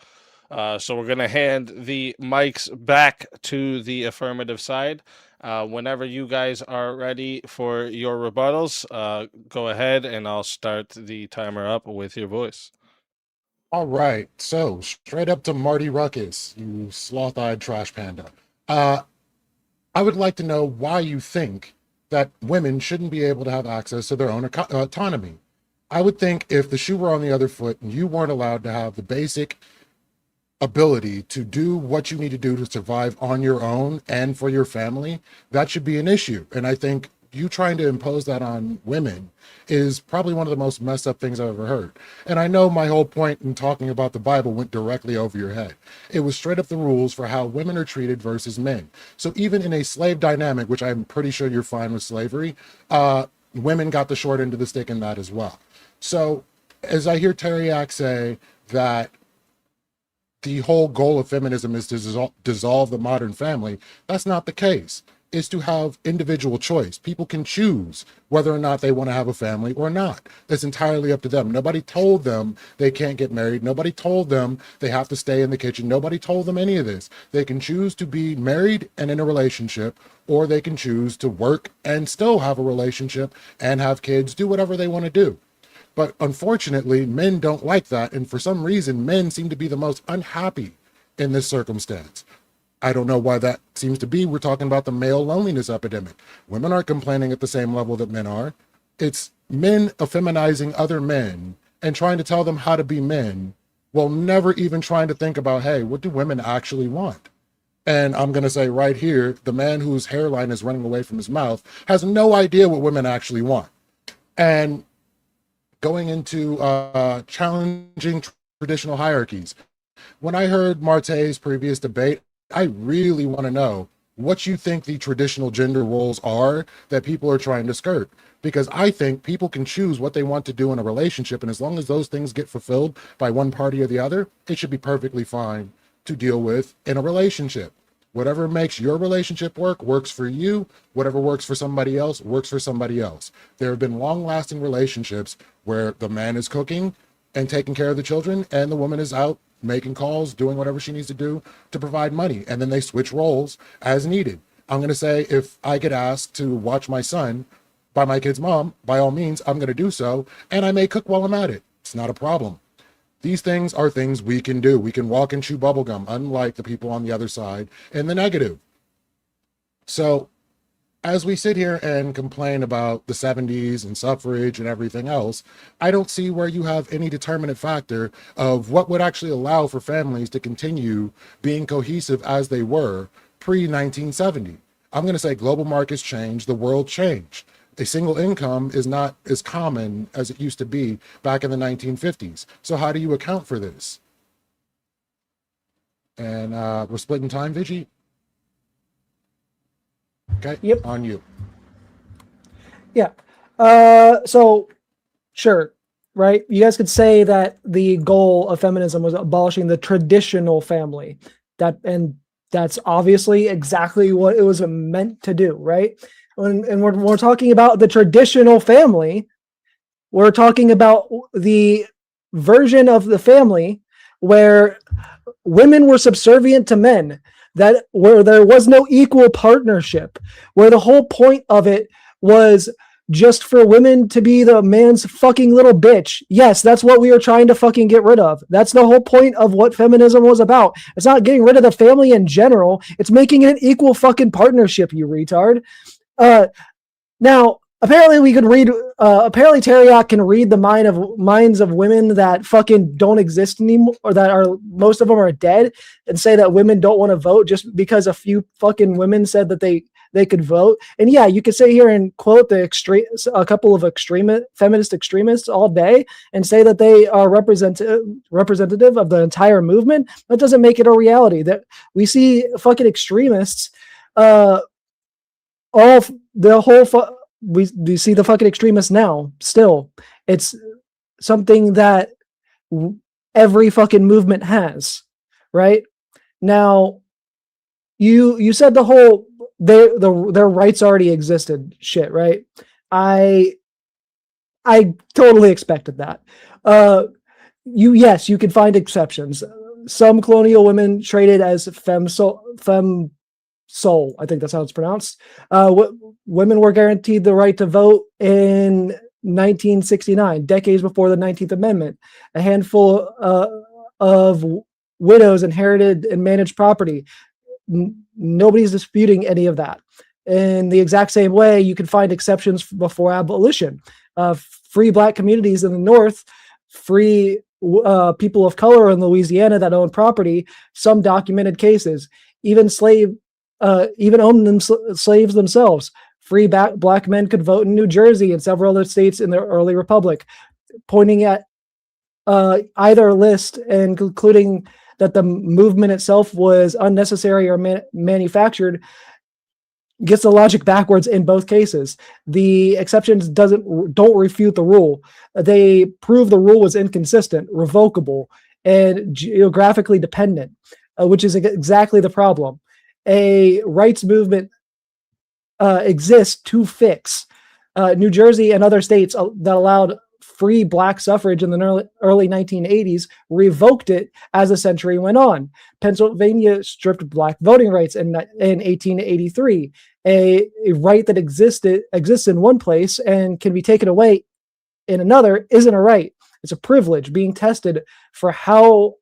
S14: So we're going to hand the mics back to the affirmative side. Whenever you guys are ready for your rebuttals, go ahead and I'll start the timer up with your voice.
S5: All right, so straight up to Marty Ruckus, you sloth-eyed trash panda. I would like to know why you think that women shouldn't be able to have access to their own autonomy. I would think if the shoe were on the other foot and you weren't allowed to have the basic ability to do what you need to do to survive on your own and for your family, that should be an issue. And I think you trying to impose that on women is probably one of the most messed up things I've ever heard. And I know my whole point in talking about the Bible went directly over your head. It was straight up the rules for how women are treated versus men. So even in a slave dynamic, which I'm pretty sure you're fine with slavery, women got the short end of the stick in that as well. So as I hear Teriak say that the whole goal of feminism is to dissolve the modern family, that's not the case. Is to have individual choice. People can choose whether or not they want to have a family or not. That's entirely up to them. Nobody told them they can't get married. Nobody told them they have to stay in the kitchen. Nobody told them any of this. They can choose to be married and in a relationship, or they can choose to work and still have a relationship and have kids, do whatever they want to do. But unfortunately, men don't like that. And for some reason, men seem to be the most unhappy in this circumstance. I don't know why that seems to be. We're talking about the male loneliness epidemic. Women aren't complaining at the same level that men are. It's men effeminizing other men and trying to tell them how to be men, while never even trying to think about, hey, what do women actually want? And I'm going to say right here, the man whose hairline is running away from his mouth has no idea what women actually want. And going into challenging traditional hierarchies. When I heard Marte's previous debate, I really want to know what you think the traditional gender roles are that people are trying to skirt. Because I think people can choose what they want to do in a relationship, and as long as those things get fulfilled by one party or the other, it should be perfectly fine to deal with in a relationship. Whatever makes your relationship work works for you. Whatever works for somebody else works for somebody else. There have been long-lasting relationships where the man is cooking and taking care of the children, and the woman is out making calls, doing whatever she needs to do to provide money. And then they switch roles as needed. I'm going to say, if I get asked to watch my son by my kid's mom, by all means, I'm going to do so. And I may cook while I'm at it. It's not a problem. These things are things we can do. We can walk and chew bubblegum, unlike the people on the other side in the negative. So as we sit here and complain about the 70s and suffrage and everything else, I don't see where you have any determinate factor of what would actually allow for families to continue being cohesive as they were pre-1970. I'm going to say global markets changed, the world changed. A single income is not as common as it used to be back in the 1950s. So how do you account for this? And we're splitting time, Vigi? Okay,
S13: yep.
S5: On you.
S13: Yeah. So, sure, right? You guys could say that the goal of feminism was abolishing the traditional family. That's obviously exactly what it was meant to do, right? And we're talking about the traditional family. We're talking about the version of the family where women were subservient to men, that where there was no equal partnership, where the whole point of it was just for women to be the man's fucking little bitch. Yes, that's what we are trying to fucking get rid of. That's the whole point of what feminism was about. It's not getting rid of the family in general. It's making it an equal fucking partnership, you retard. Now, apparently we could read, apparently Teriak can read the minds of women that fucking don't exist anymore, or that are, most of them are dead, and say that women don't want to vote just because a few fucking women said that they could vote. And yeah, you could sit here and quote a couple of feminist extremists all day and say that they are representative of the entire movement. That doesn't make it a reality. That we see fucking extremists, we see the fucking extremists now. Still, it's something that every fucking movement has, right? Now, you said the whole their rights already existed shit, right? I totally expected that. Yes, you can find exceptions. Some colonial women traded as femme soul, I think that's how it's pronounced. Women were guaranteed the right to vote in 1969, decades before the 19th Amendment. A handful of widows inherited and managed property. Nobody's disputing any of that. In the exact same way, you can find exceptions before abolition. Free Black communities in the North, free people of color in Louisiana that own property, some documented cases, even owned slaves themselves. Free Black men could vote in New Jersey and several other states in the early republic, pointing at either list and concluding that the movement itself was unnecessary or manufactured gets the logic backwards in both cases. The exceptions don't refute the rule. They prove the rule was inconsistent, revocable, and geographically dependent, which is exactly the problem. A rights movement exists to fix. New Jersey and other states that allowed free Black suffrage in the early 1980s revoked it as the century went on. Pennsylvania stripped Black voting rights in 1883. A right that exists in one place and can be taken away in another isn't a right. It's a privilege being tested for how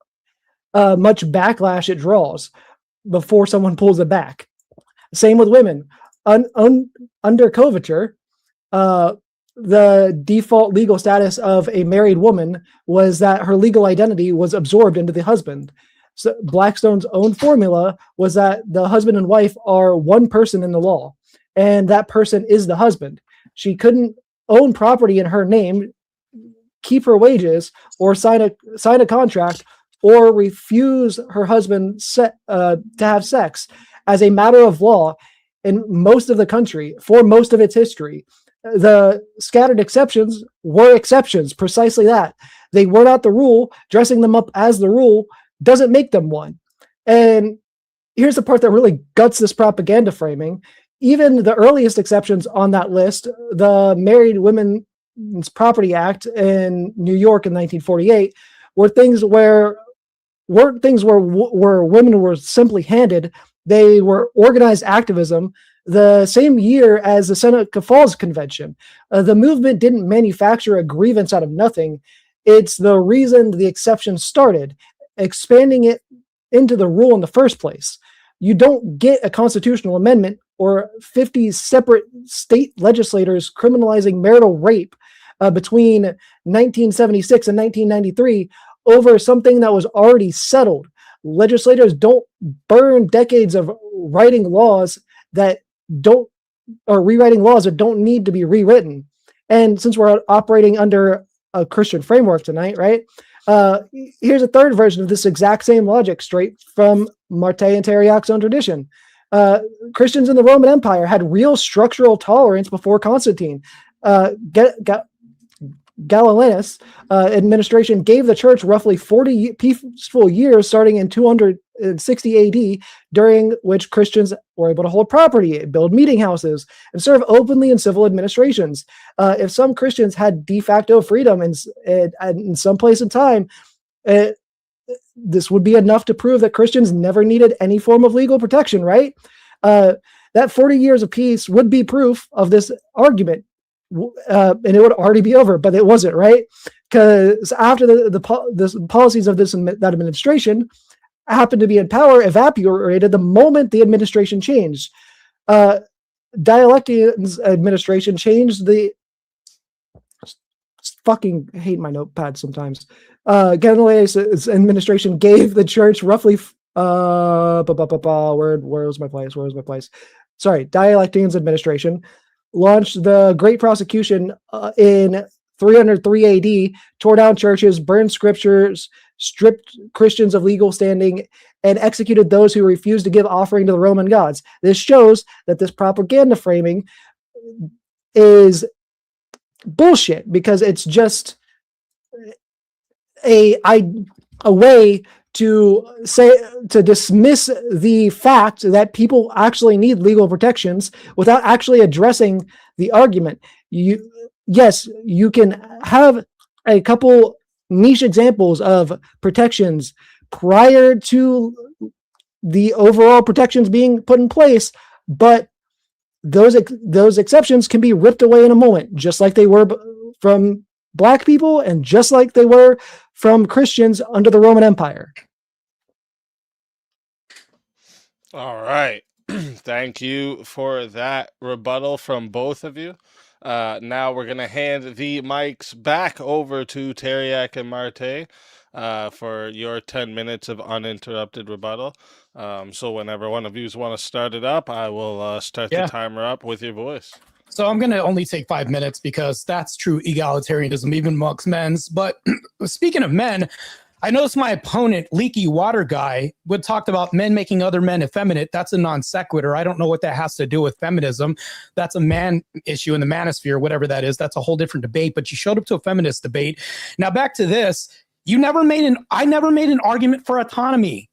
S13: much backlash it draws before someone pulls it back. Same with women. Under coverture, the default legal status of a married woman was that her legal identity was absorbed into the husband. So Blackstone's own formula was that the husband and wife are one person in the law, and that person is the husband. She couldn't own property in her name, keep her wages, or sign a contract, or refuse her husband to have sex as a matter of law in most of the country for most of its history. The scattered exceptions were exceptions, precisely that. They were not the rule. Dressing them up as the rule doesn't make them one. And here's the part that really guts this propaganda framing. Even the earliest exceptions on that list, the Married Women's Property Act in New York in 1948, were things where women were simply handed. They were organized activism the same year as the Seneca Falls Convention. The movement didn't manufacture a grievance out of nothing. It's the reason the exception started, expanding it into the rule in the first place. You don't get a constitutional amendment or 50 separate state legislators criminalizing marital rape between 1976 and 1993 over something that was already settled. Legislators don't burn decades of rewriting laws that don't need to be rewritten. And since we're operating under a Christian framework tonight, right? Here's a third version of this exact same logic, straight from Marte and Teriak's own tradition. Christians in the Roman Empire had real structural tolerance before Constantine. Gallienus administration gave the church roughly 40 peaceful years starting in 260 AD, during which Christians were able to hold property, build meeting houses, and serve openly in civil administrations. If some Christians had de facto freedom in some place and time, this would be enough to prove that Christians never needed any form of legal protection, right? That 40 years of peace would be proof of this argument. And it would already be over, but it wasn't, right? Because after the policies of that administration happened to be in power, evaporated the moment the administration changed. Dialectian's administration changed the fucking hate my notepad sometimes. Gallienus' administration gave the church roughly where was my place? Sorry, Dialectian's administration launched the Great Prosecution in 303 AD, tore down churches, burned scriptures, stripped Christians of legal standing, and executed those who refused to give offering to the Roman gods. This shows that this propaganda framing is bullshit, because it's just a way to dismiss the fact that people actually need legal protections without actually addressing the argument. Yes, you can have a couple niche examples of protections prior to the overall protections being put in place, but those exceptions can be ripped away in a moment, just like they were from Black people and just like they were from Christians under the Roman Empire.
S14: All right. Thank you for that rebuttal from both of you. Now we're going to hand the mics back over to Teriak and Marte for your 10 minutes of uninterrupted rebuttal. So whenever one of you want to start it up, I will start the timer up with your voice.
S3: So I'm going to only take 5 minutes because that's true egalitarianism, even amongst men's. But speaking of men, I noticed my opponent, Leaky Water Guy, would talk about men making other men effeminate. That's a non sequitur. I don't know what that has to do with feminism. That's a man issue in the manosphere, whatever that is. That's a whole different debate. But you showed up to a feminist debate. Now back to this. I never made an argument for autonomy.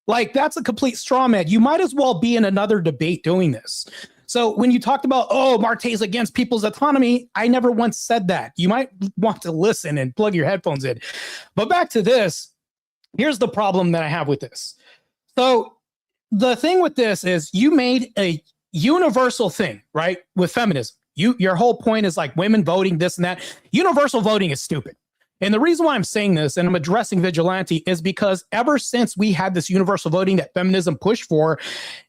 S3: Like, that's a complete straw man. You might as well be in another debate doing this. So when you talked about, Marte's against people's autonomy, I never once said that. You might want to listen and plug your headphones in. But back to this, here's the problem that I have with this. So the thing with this is you made a universal thing, right, with feminism. Your whole point is like women voting, this and that. Universal voting is stupid. And the reason why I'm saying this, and I'm addressing vigilante, is because ever since we had this universal voting that feminism pushed for,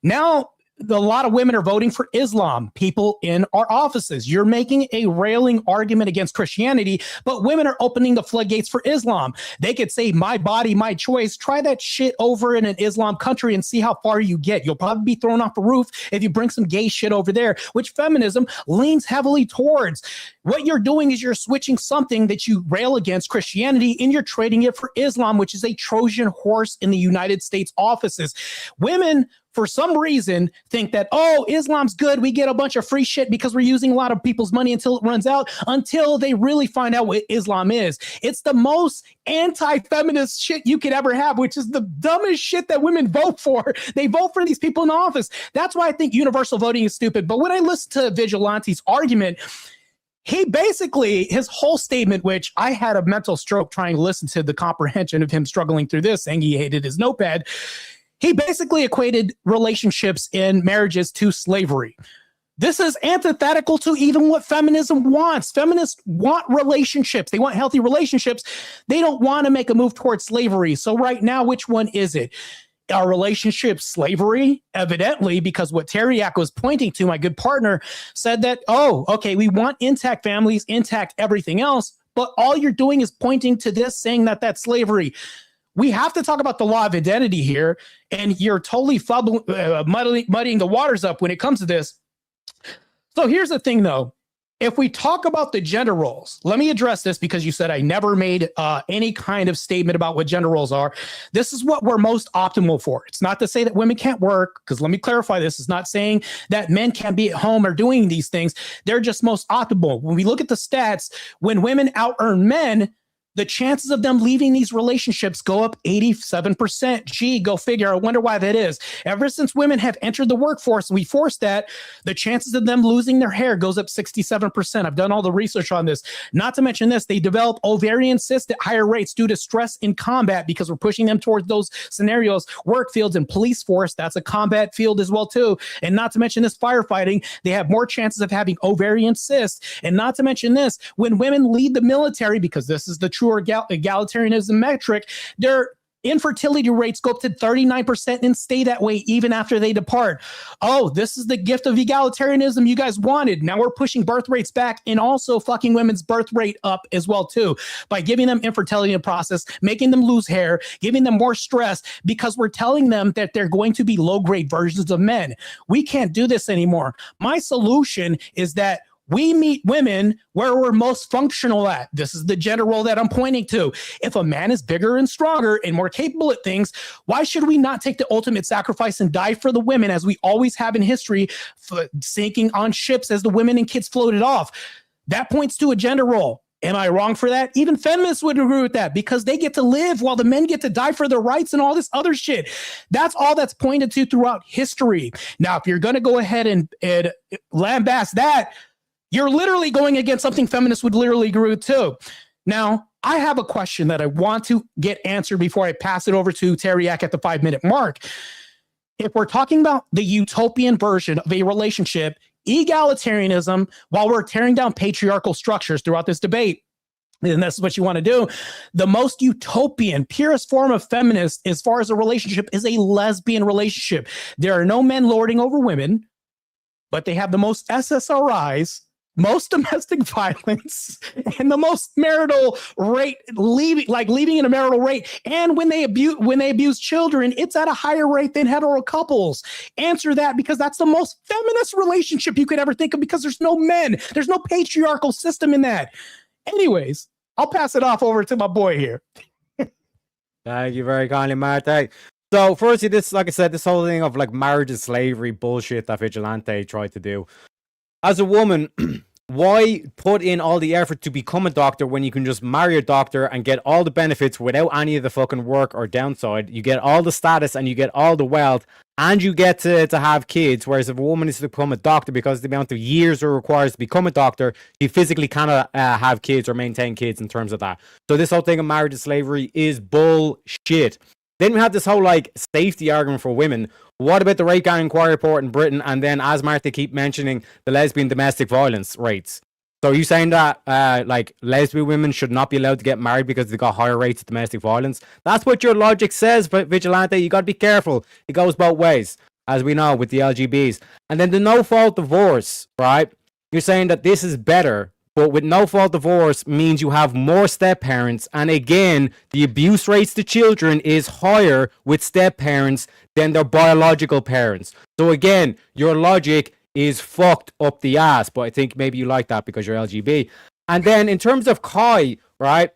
S3: now a lot of women are voting for Islam, people in our offices. You're making a railing argument against Christianity, but women are opening the floodgates for Islam. They could say, my body, my choice. Try that shit over in an Islam country and see how far you get. You'll probably be thrown off the roof if you bring some gay shit over there, which feminism leans heavily towards. What you're doing is you're switching something that you rail against Christianity and you're trading it for Islam, which is a Trojan horse in the United States offices. Women, for some reason, think that, Islam's good. We get a bunch of free shit because we're using a lot of people's money until it runs out, until they really find out what Islam is. It's the most anti-feminist shit you could ever have, which is the dumbest shit that women vote for. They vote for these people in the office. That's why I think universal voting is stupid. But when I listen to Vigilante's argument, he basically, his whole statement, which I had a mental stroke trying to listen to the comprehension of him struggling through this, saying he hated his notepad. He basically equated relationships in marriages to slavery. This is antithetical to even what feminism wants. Feminists want relationships. They want healthy relationships. They don't want to make a move towards slavery. So right now, which one is it? Are relationships slavery? Evidently, because what Teriak was pointing to, my good partner, said that, we want intact families, intact everything else, but all you're doing is pointing to this, saying that that's slavery. We have to talk about the law of identity here, and you're totally muddying the waters up when it comes to this. So here's the thing, though. if we talk about the gender roles, let me address this because you said I never made any kind of statement about what gender roles are. This is what we're most optimal for. It's not to say that women can't work, because let me clarify this. It's not saying that men can't be at home or doing these things. They're just most optimal. When we look at the stats, when women out earn men, the chances of them leaving these relationships go up 87%. Gee, go figure. I wonder why that is. Ever since women have entered the workforce, we forced that, the chances of them losing their hair goes up 67%. I've done all the research on this. Not to mention this, they develop ovarian cysts at higher rates due to stress in combat because we're pushing them towards those scenarios. Work fields and police force, that's a combat field as well too. And not to mention this, firefighting, they have more chances of having ovarian cysts. And not to mention this, when women leave the military, because this is the true egalitarianism metric, their infertility rates go up to 39% and stay that way even after they depart. Oh, this is the gift of egalitarianism you guys wanted. Now we're pushing birth rates back and also fucking women's birth rate up as well too, by giving them infertility in the process, making them lose hair, giving them more stress, because we're telling them that they're going to be low-grade versions of men. We can't do this anymore. My solution is that we meet women where we're most functional at. This is the gender role that I'm pointing to. If a man is bigger and stronger and more capable at things, why should we not take the ultimate sacrifice and die for the women, as we always have in history, sinking on ships as the women and kids floated off? That points to a gender role. Am I wrong for that? Even feminists would agree with that, because they get to live while the men get to die for their rights and all this other shit. That's all that's pointed to throughout history. Now, if you're going to go ahead and lambast that, you're literally going against something feminists would literally agree with too. Now, I have a question that I want to get answered before I pass it over to Teriak at the 5-minute mark. If we're talking about the utopian version of a relationship, egalitarianism, while we're tearing down patriarchal structures throughout this debate, and that's what you want to do, the most utopian, purest form of feminist as far as a relationship is a lesbian relationship. There are no men lording over women, but they have the most SSRIs, most domestic violence, and the most marital rate, leaving in a marital rate. And when they abuse children, it's at a higher rate than hetero couples. Answer that, because that's the most feminist relationship you could ever think of, because there's no men. There's no patriarchal system in that. Anyways, I'll pass it off over to my boy here.
S18: Thank you very kindly, Marta. So firstly, this, like I said, this whole thing of like marriage is slavery bullshit that Vigilante tried to do. As a woman, why put in all the effort to become a doctor when you can just marry a doctor and get all the benefits without any of the fucking work or downside? You get all the status and you get all the wealth and you get to have kids. Whereas if a woman is to become a doctor, because of the amount of years it requires to become a doctor, you physically cannot have kids or maintain kids in terms of that. So this whole thing of marriage is slavery is bullshit. Then we have this whole like safety argument for women. What about the Rape Gang Inquiry report in Britain? And then, as Martha keep mentioning, the lesbian domestic violence rates. So are you saying that like lesbian women should not be allowed to get married because they got higher rates of domestic violence? That's what your logic says, but Vigilante, you got to be careful. It goes both ways, as we know with the LGBs. And then the no-fault divorce, right? You're saying that this is better. But with no-fault divorce means you have more step-parents. And again, the abuse rates to children is higher with step-parents than their biological parents. So again, your logic is fucked up the ass. But I think maybe you like that because you're LGB. And then in terms of Kai, right?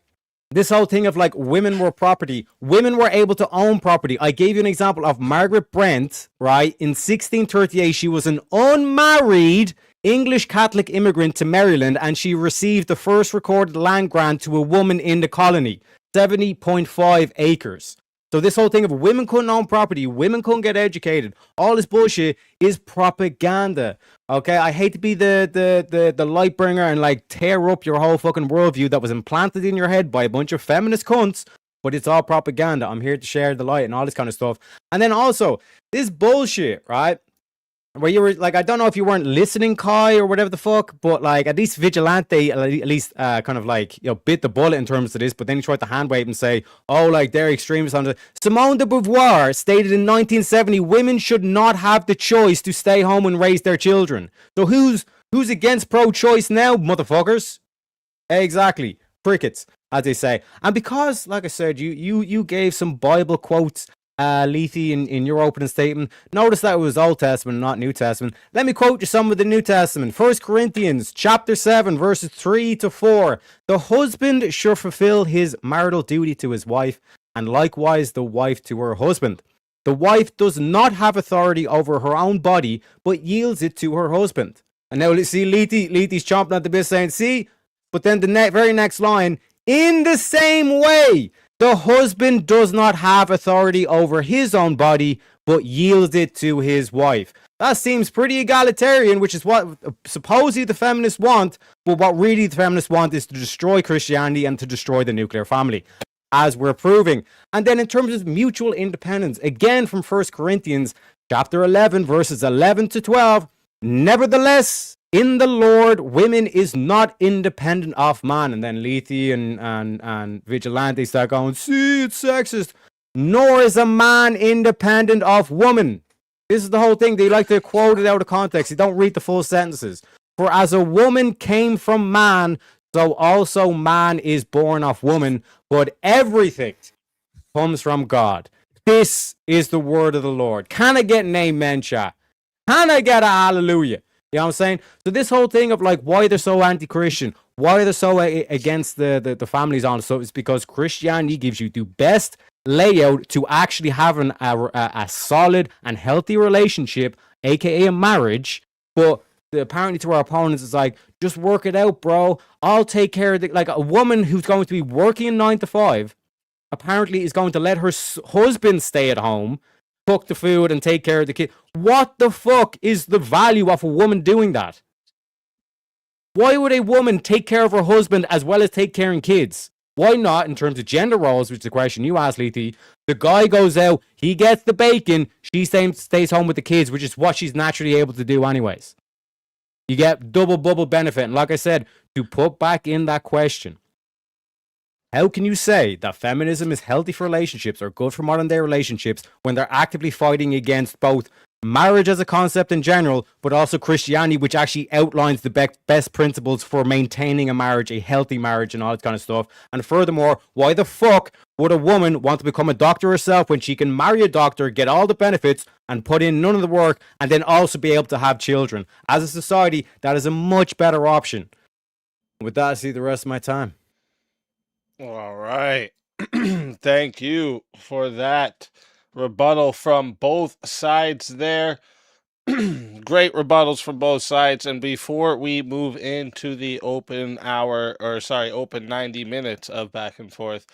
S18: This whole thing of like women were property. Women were able to own property. I gave you an example of Margaret Brent, right? In 1638, she was an unmarried English Catholic immigrant to Maryland, and she received the first recorded land grant to a woman in the colony, 70.5 acres. So this whole thing of women couldn't own property, women couldn't get educated, all this bullshit is propaganda. Okay, I hate to be the light bringer and like tear up your whole fucking worldview that was implanted in your head by a bunch of feminist cunts, but it's all propaganda. I'm here to share the light and all this kind of stuff. And then also, this bullshit, right? Where you were like, I don't know if you weren't listening, Kai, or whatever the fuck, but like at least Vigilante, at least kind of like, you know, bit the bullet in terms of this, but then he tried to hand wave and say, oh, like they're extremists on the. Simone de Beauvoir stated in 1970, women should not have the choice to stay home and raise their children. So who's against pro-choice now, motherfuckers? Exactly. Crickets, as they say. And because, like I said, you gave some Bible quotes Lethe, in your opening statement. Notice that it was Old Testament, not New Testament. Let me quote you some of the New Testament. 1 Corinthians chapter 7, verses 3 to 4. The husband shall fulfill his marital duty to his wife, and likewise the wife to her husband. The wife does not have authority over her own body, but yields it to her husband. And now see, Lethe's chomping at the bit saying, see, but then the very next line, in the same way, the husband does not have authority over his own body, but yields it to his wife. That seems pretty egalitarian, which is what supposedly the feminists want, but what really the feminists want is to destroy Christianity and to destroy the nuclear family, as we're proving. And then in terms of mutual independence, again from 1 Corinthians chapter 11, verses 11 to 12, nevertheless, in the Lord, women is not independent of man. And then Lethe and Vigilante start going, see, it's sexist. Nor is a man independent of woman. This is the whole thing. They like to quote it out of context. They don't read the full sentences. For as a woman came from man, so also man is born of woman. But everything comes from God. This is the word of the Lord. Can I get an amen, chat? Can I get a hallelujah? You know what I'm saying? So this whole thing of like why they're so anti-Christian, why they're so against the families on, so it's because Christianity gives you the best layout to actually having a solid and healthy relationship, aka a marriage. But apparently to our opponents, it's like, just work it out, bro. I'll take care of it. Like a woman who's going to be working 9 to 5, apparently is going to let her husband stay at home, cook the food and take care of the kid. What the fuck is the value of a woman doing that? Why would a woman take care of her husband as well as take care of kids? Why not, in terms of gender roles, which is the question you asked, Lethe, the guy goes out, he gets the bacon, she stays home with the kids, which is what she's naturally able to do anyways. You get double bubble benefit. And like I said, to put back in that question, how can you say that feminism is healthy for relationships or good for modern day relationships when they're actively fighting against both marriage as a concept in general, but also Christianity, which actually outlines the best principles for maintaining a marriage, a healthy marriage and all that kind of stuff? And furthermore, why the fuck would a woman want to become a doctor herself when she can marry a doctor, get all the benefits and put in none of the work and then also be able to have children? As a society, that is a much better option. With that, I see the rest of my time.
S14: All right. Thank you for that rebuttal from both sides there. Great rebuttals from both sides. And before we move into the open 90 minutes of back and forth,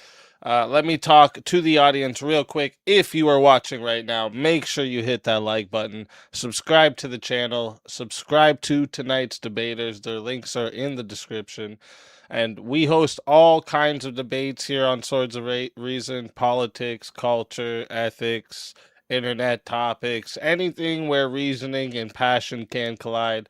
S14: let me talk to the audience real quick. If you are watching right now, make sure you hit that like button, subscribe to the channel, subscribe to tonight's debaters. Their links are in the description. And we host all kinds of debates here on Swords of Reason, politics, culture, ethics, internet topics, anything where reasoning and passion can collide.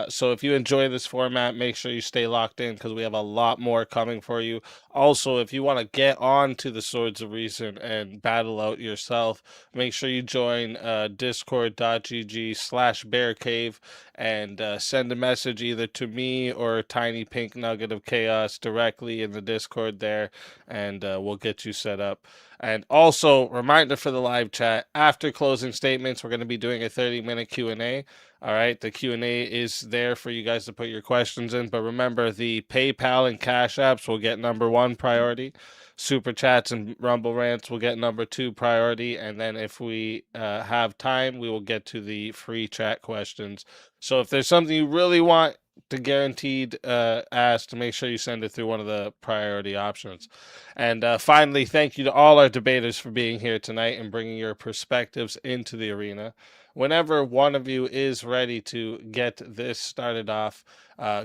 S14: So if you enjoy this format, make sure you stay locked in because we have a lot more coming for you. Also, if you want to get on to the Swords of Reason and battle out yourself, make sure you join discord.gg/bearcave and send a message either to me or Tiny Pink Nugget of Chaos directly in the Discord there, and we'll get you set up. And also, reminder for the live chat, after closing statements, we're going to be doing a 30-minute Q&A. All right, the Q&A is there for you guys to put your questions in. But remember, the PayPal and Cash Apps will get number 1 priority. Super Chats and Rumble Rants will get number 2 priority. And then if we have time, we will get to the free chat questions. So if there's something you really want to guaranteed ask, to make sure you send it through one of the priority options. And finally, thank you to all our debaters for being here tonight and bringing your perspectives into the arena. Whenever one of you is ready to get this started off,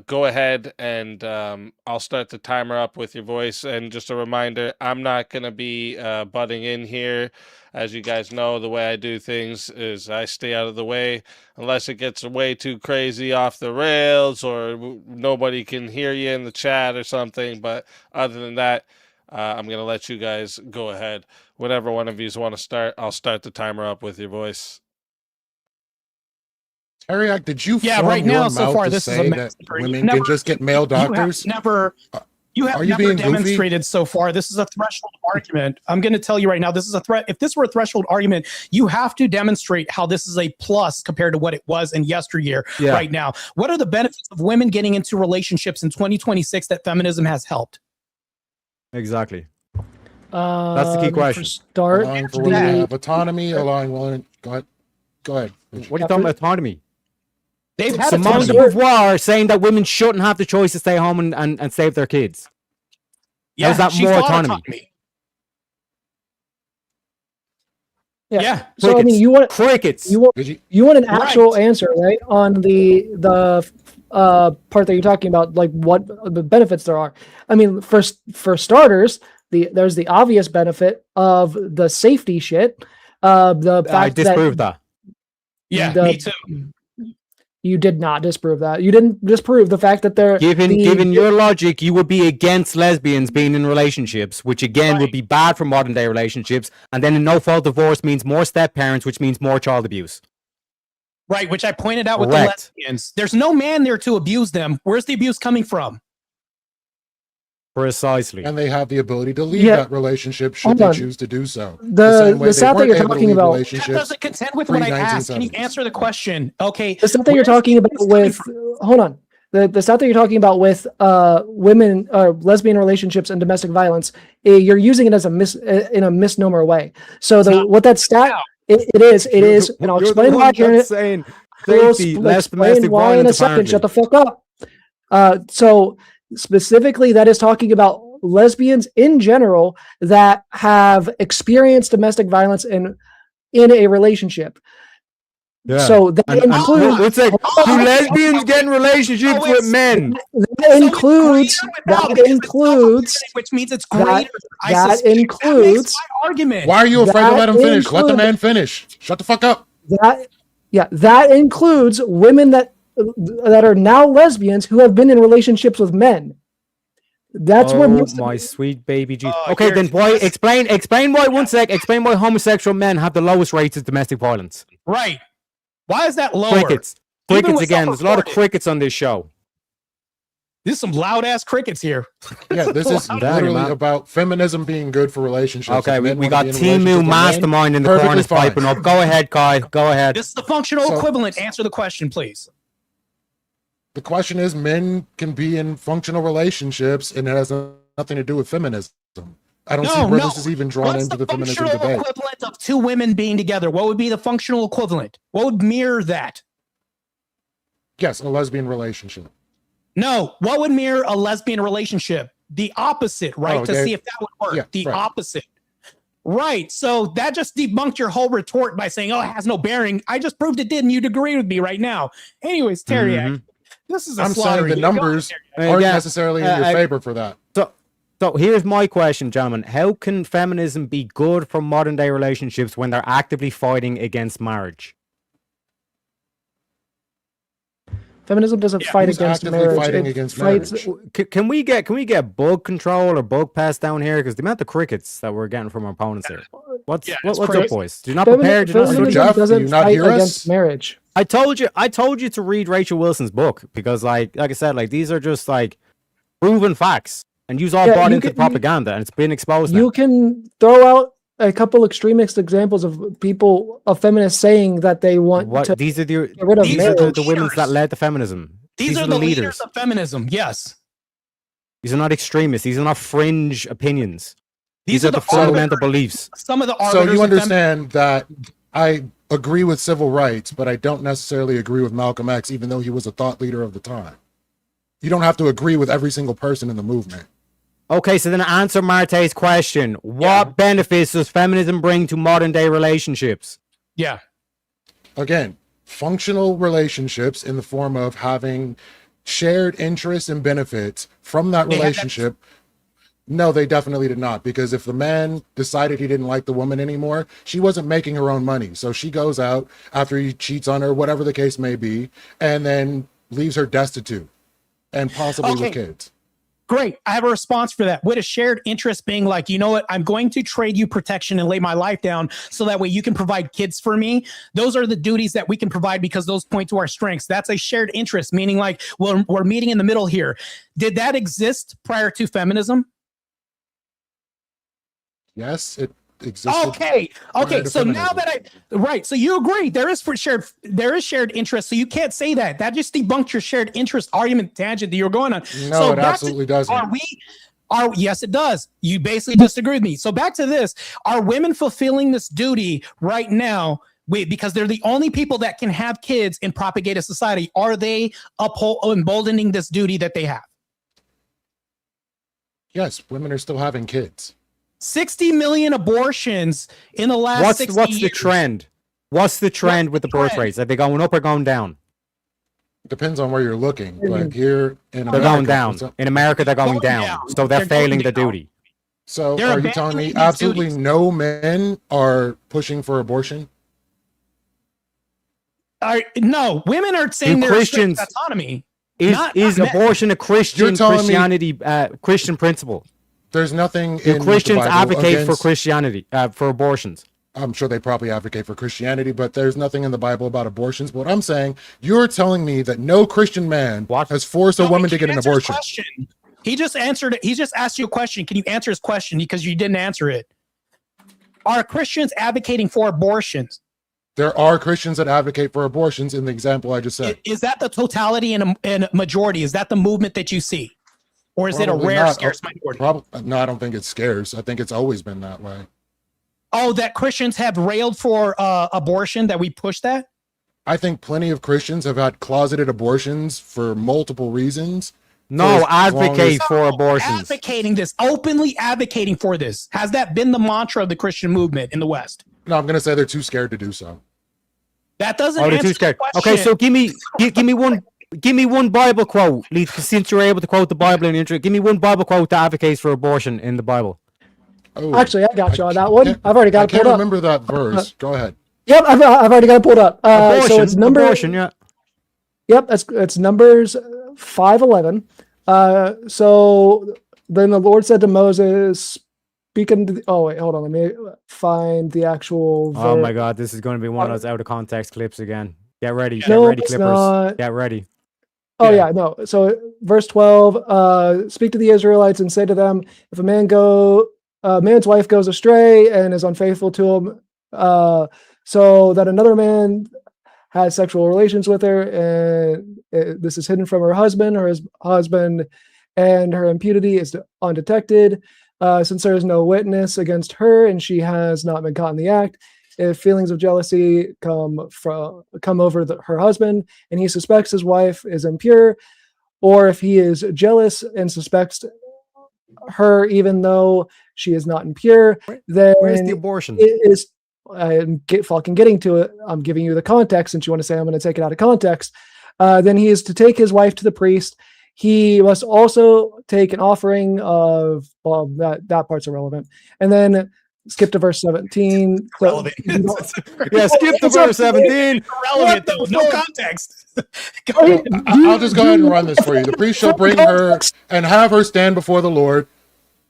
S14: go ahead and I'll start the timer up with your voice. And just a reminder, I'm not going to be butting in here. As you guys know, the way I do things is I stay out of the way unless it gets way too crazy off the rails or nobody can hear you in the chat or something. But other than that, I'm going to let you guys go ahead. Whenever one of you want to start, I'll start the timer up with your voice.
S5: Ariak, did you
S3: right now, so far,
S5: to
S3: this is
S5: say
S3: a
S5: that women can just get male doctors?
S3: You have never demonstrated so far. This is a threshold argument. I'm going to tell you right now, this is a threat. If this were a threshold argument, you have to demonstrate how this is a plus compared to what it was in yesteryear right now. What are the benefits of women getting into relationships in 2026 that feminism has helped?
S18: Exactly. That's the key question.
S13: Start
S5: allowing for women to have autonomy, allowing women. Go ahead.
S18: What are you talking about autonomy?
S3: They've had
S18: Simone de Beauvoir saying that women shouldn't have the choice to stay home and save their kids.
S3: Yeah,
S18: how's that
S3: she
S18: more
S3: fought
S18: autonomy?
S13: Yeah. So I mean, you want
S18: crickets.
S13: You want an actual answer, right, on the part that you're talking about, like what the benefits there are. I mean, for starters, there's the obvious benefit of the safety shit. The fact
S18: I disprove that.
S3: Yeah, me too.
S13: You did not disprove that. You didn't disprove the fact that they're
S18: given your logic, you would be against lesbians being in relationships, which again would be bad for modern day relationships. And then a no-fault divorce means more step parents, which means more child abuse.
S3: Right, which I pointed out with the lesbians. There's no man there to abuse them. Where's the abuse coming from?
S18: Precisely.
S5: And they have the ability to leave that relationship should they choose to do so.
S13: The stat that you're talking about
S3: that doesn't contend with what I asked. Can you answer the question? Okay.
S13: The stat that you're talking about with hold on. The stat that you're talking about with women, lesbian relationships and domestic violence, you're using it as in a misnomer way. So what that stat it is, and I'll explain why here.
S18: Saying safety, less domestic
S13: why in a second. Shut the fuck up. So specifically, that is talking about lesbians in general that have experienced domestic violence in a relationship.
S18: Yeah.
S13: So that includes.
S18: Do lesbians get in relationships with men?
S13: That includes.
S3: Which means it's greater.
S13: That includes.
S3: Argument.
S5: Why are you afraid to let him finish? Let the man finish. Shut the fuck up.
S13: That includes women that are now lesbians who have been in relationships with men. That's where
S18: my sweet baby Jesus. Okay, then why explain why explain why homosexual men have the lowest rates of domestic violence.
S3: Right. Why is that lower?
S18: Crickets again. There's a lot of crickets on this show.
S3: There's some loud ass crickets here.
S5: Yeah, this is literally about feminism being good for relationships.
S18: Okay, we got Timu Mastermind in the corner piping up. Go ahead, Kai. Go ahead.
S3: This is the functional equivalent. Answer the question, please.
S5: The question is, men can be in functional relationships, and it has nothing to do with feminism. I don't see where this is even drawn into the feminism debate.
S3: What's the functional equivalent of two women being together? What would be the functional equivalent? What would mirror that?
S5: Yes, a lesbian relationship.
S3: No, what would mirror a lesbian relationship? The opposite, right? To see if that would work.
S5: Yeah,
S3: the opposite. Right. So that just debunked your whole retort by saying, oh, it has no bearing. I just proved it did, and you'd agree with me right now. Anyways, Terry, this is
S5: I'm saying the numbers aren't necessarily in your favor for that.
S18: So here's my question, gentlemen. How can feminism be good for modern day relationships when they're actively fighting against marriage?
S13: Feminism doesn't fight against marriage.
S18: Can we get bug control or bug pest down here? Because the amount of crickets that we're getting from our opponents here. What's up, boys? Do you not prepare?
S13: Doesn't fight against marriage.
S18: I told you to read Rachel Wilson's book because, like I said, like these are just like proven facts, and you've all bought into the propaganda, and it's been exposed.
S13: You can throw out a couple extremist examples of feminists saying that they want to
S18: these are the
S13: get rid of marriage.
S18: The women that led the feminism.
S3: These are the leaders of feminism. Yes.
S18: These are not extremists. These are not fringe opinions. These are the fundamental beliefs.
S3: Some of the
S5: so you understand that I agree with civil rights, but I don't necessarily agree with Malcolm X, even though he was a thought leader of the time. You don't have to agree with every single person in the movement.
S18: Okay, so then answer Marte's question. What benefits does feminism bring to modern day relationships?
S3: Yeah.
S5: Again, functional relationships in the form of having shared interests and benefits from that relationship. No, they definitely did not, because if the man decided he didn't like the woman anymore, she wasn't making her own money. So she goes out after he cheats on her, whatever the case may be, and then leaves her destitute and possibly with kids.
S3: Great. I have a response for that. With a shared interest being like, you know what? I'm going to trade you protection and lay my life down so that way you can provide kids for me. Those are the duties that we can provide because those point to our strengths. That's a shared interest, meaning like, well, we're meeting in the middle here. Did that exist prior to feminism?
S5: Yes, it existed.
S3: Okay. So now that so you agree there is shared interest. So you can't say that. That just debunked your shared interest argument tangent that you're going on.
S5: No,
S3: so
S5: it absolutely doesn't.
S3: Yes, it does. You basically disagree with me. So back to this: are women fulfilling this duty right now? Because they're the only people that can have kids and propagate a society. Are they emboldening this duty that they have?
S5: Yes, women are still having kids.
S3: 60 million abortions in the last 60
S18: What's
S3: years.
S18: the trend? What's the trend with the birth rates? Are they going up or going down?
S5: Depends on where you're looking. But here in America,
S18: they're going down. In America, they're going down. So they're failing the duty.
S5: So are you telling me absolutely no men are pushing for abortion?
S3: No, women are saying they're
S18: Christians
S3: autonomy.
S18: Is abortion a Christian Christian principle?
S5: There's nothing.
S18: Do Christians advocate for Christianity for abortions?
S5: I'm sure they probably advocate for Christianity, but there's nothing in the Bible about abortions. But what I'm saying, you're telling me that no Christian man has forced a woman to get an abortion.
S3: He just answered it. He just asked you a question. Can you answer his question because you didn't answer it? Are Christians advocating for abortions?
S5: There are Christians that advocate for abortions in the example I just said.
S3: Is that the totality and a majority? Is that the movement that you see? Or is it a rare, scarce minority?
S5: No, I don't think it's scarce. I think it's always been that way.
S3: Oh, that Christians have railed for abortion, that we push that?
S5: I think plenty of Christians have had closeted abortions for multiple reasons.
S18: No, advocate for abortions.
S3: Advocating this, openly advocating for this. Has that been the mantra of the Christian movement in the West?
S5: No, I'm going to say they're too scared to do so.
S3: That doesn't
S18: they're
S3: answer
S18: too scared.
S3: the question.
S18: Okay, so give me one Bible quote, since you're able to quote the Bible in the intro. Give me one Bible quote that advocates for abortion in the Bible.
S13: Oh, actually, I got you on that one. I've already got it pulled up.
S5: I can't remember that verse. Go ahead.
S13: Yep, I've already got it pulled up. So it's
S18: abortion, yeah.
S13: Yep, it's Numbers 5:11. So then the Lord said to Moses, "Speak unto the..." Oh wait, hold on. Let me find the actual.
S18: Oh my God, this is going to be one of those out of context clips again. Get ready, Clippers.
S13: Not.
S18: Get ready.
S13: Oh yeah, no. So verse 12, speak to the Israelites and say to them, if a man's wife goes astray and is unfaithful to him, so that another man has sexual relations with her, and this is hidden from her husband, or his husband, and her impurity is undetected, since there is no witness against her and she has not been caught in the act. If feelings of jealousy come over her husband and he suspects his wife is impure, or if he is jealous and suspects her even though she is not impure, then
S18: where's the abortion?
S13: It is fucking getting to it. I'm giving you the context since you want to say I'm going to take it out of context. Then he is to take his wife to the priest. He must also take an offering of, well, that part's irrelevant. And then skip to verse 17.
S3: Relevant.
S18: Yeah, skip to verse 17.
S3: Relevant though, no context.
S5: I'll just go ahead and run this for you. The priest shall bring her and have her stand before the Lord.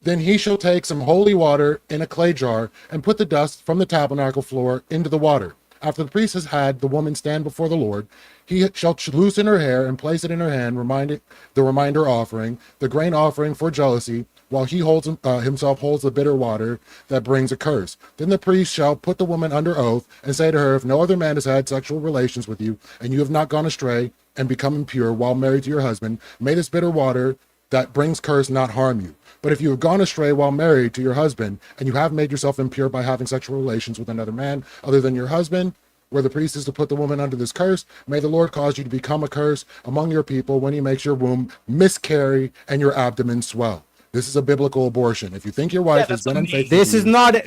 S5: Then he shall take some holy water in a clay jar and put the dust from the tabernacle floor into the water. After the priest has had the woman stand before the Lord, he shall loosen her hair and place it in her hand, the reminder offering, the grain offering for jealousy, while he himself holds the bitter water that brings a curse. Then the priest shall put the woman under oath and say to her, if no other man has had sexual relations with you, and you have not gone astray and become impure while married to your husband, may this bitter water that brings curse not harm you. But if you have gone astray while married to your husband, and you have made yourself impure by having sexual relations with another man other than your husband, where the priest is to put the woman under this curse, may the Lord cause you to become a curse among your people when he makes your womb miscarry and your abdomen swell. This is a biblical abortion. If you think your wife has been unfaithful,
S18: this is not a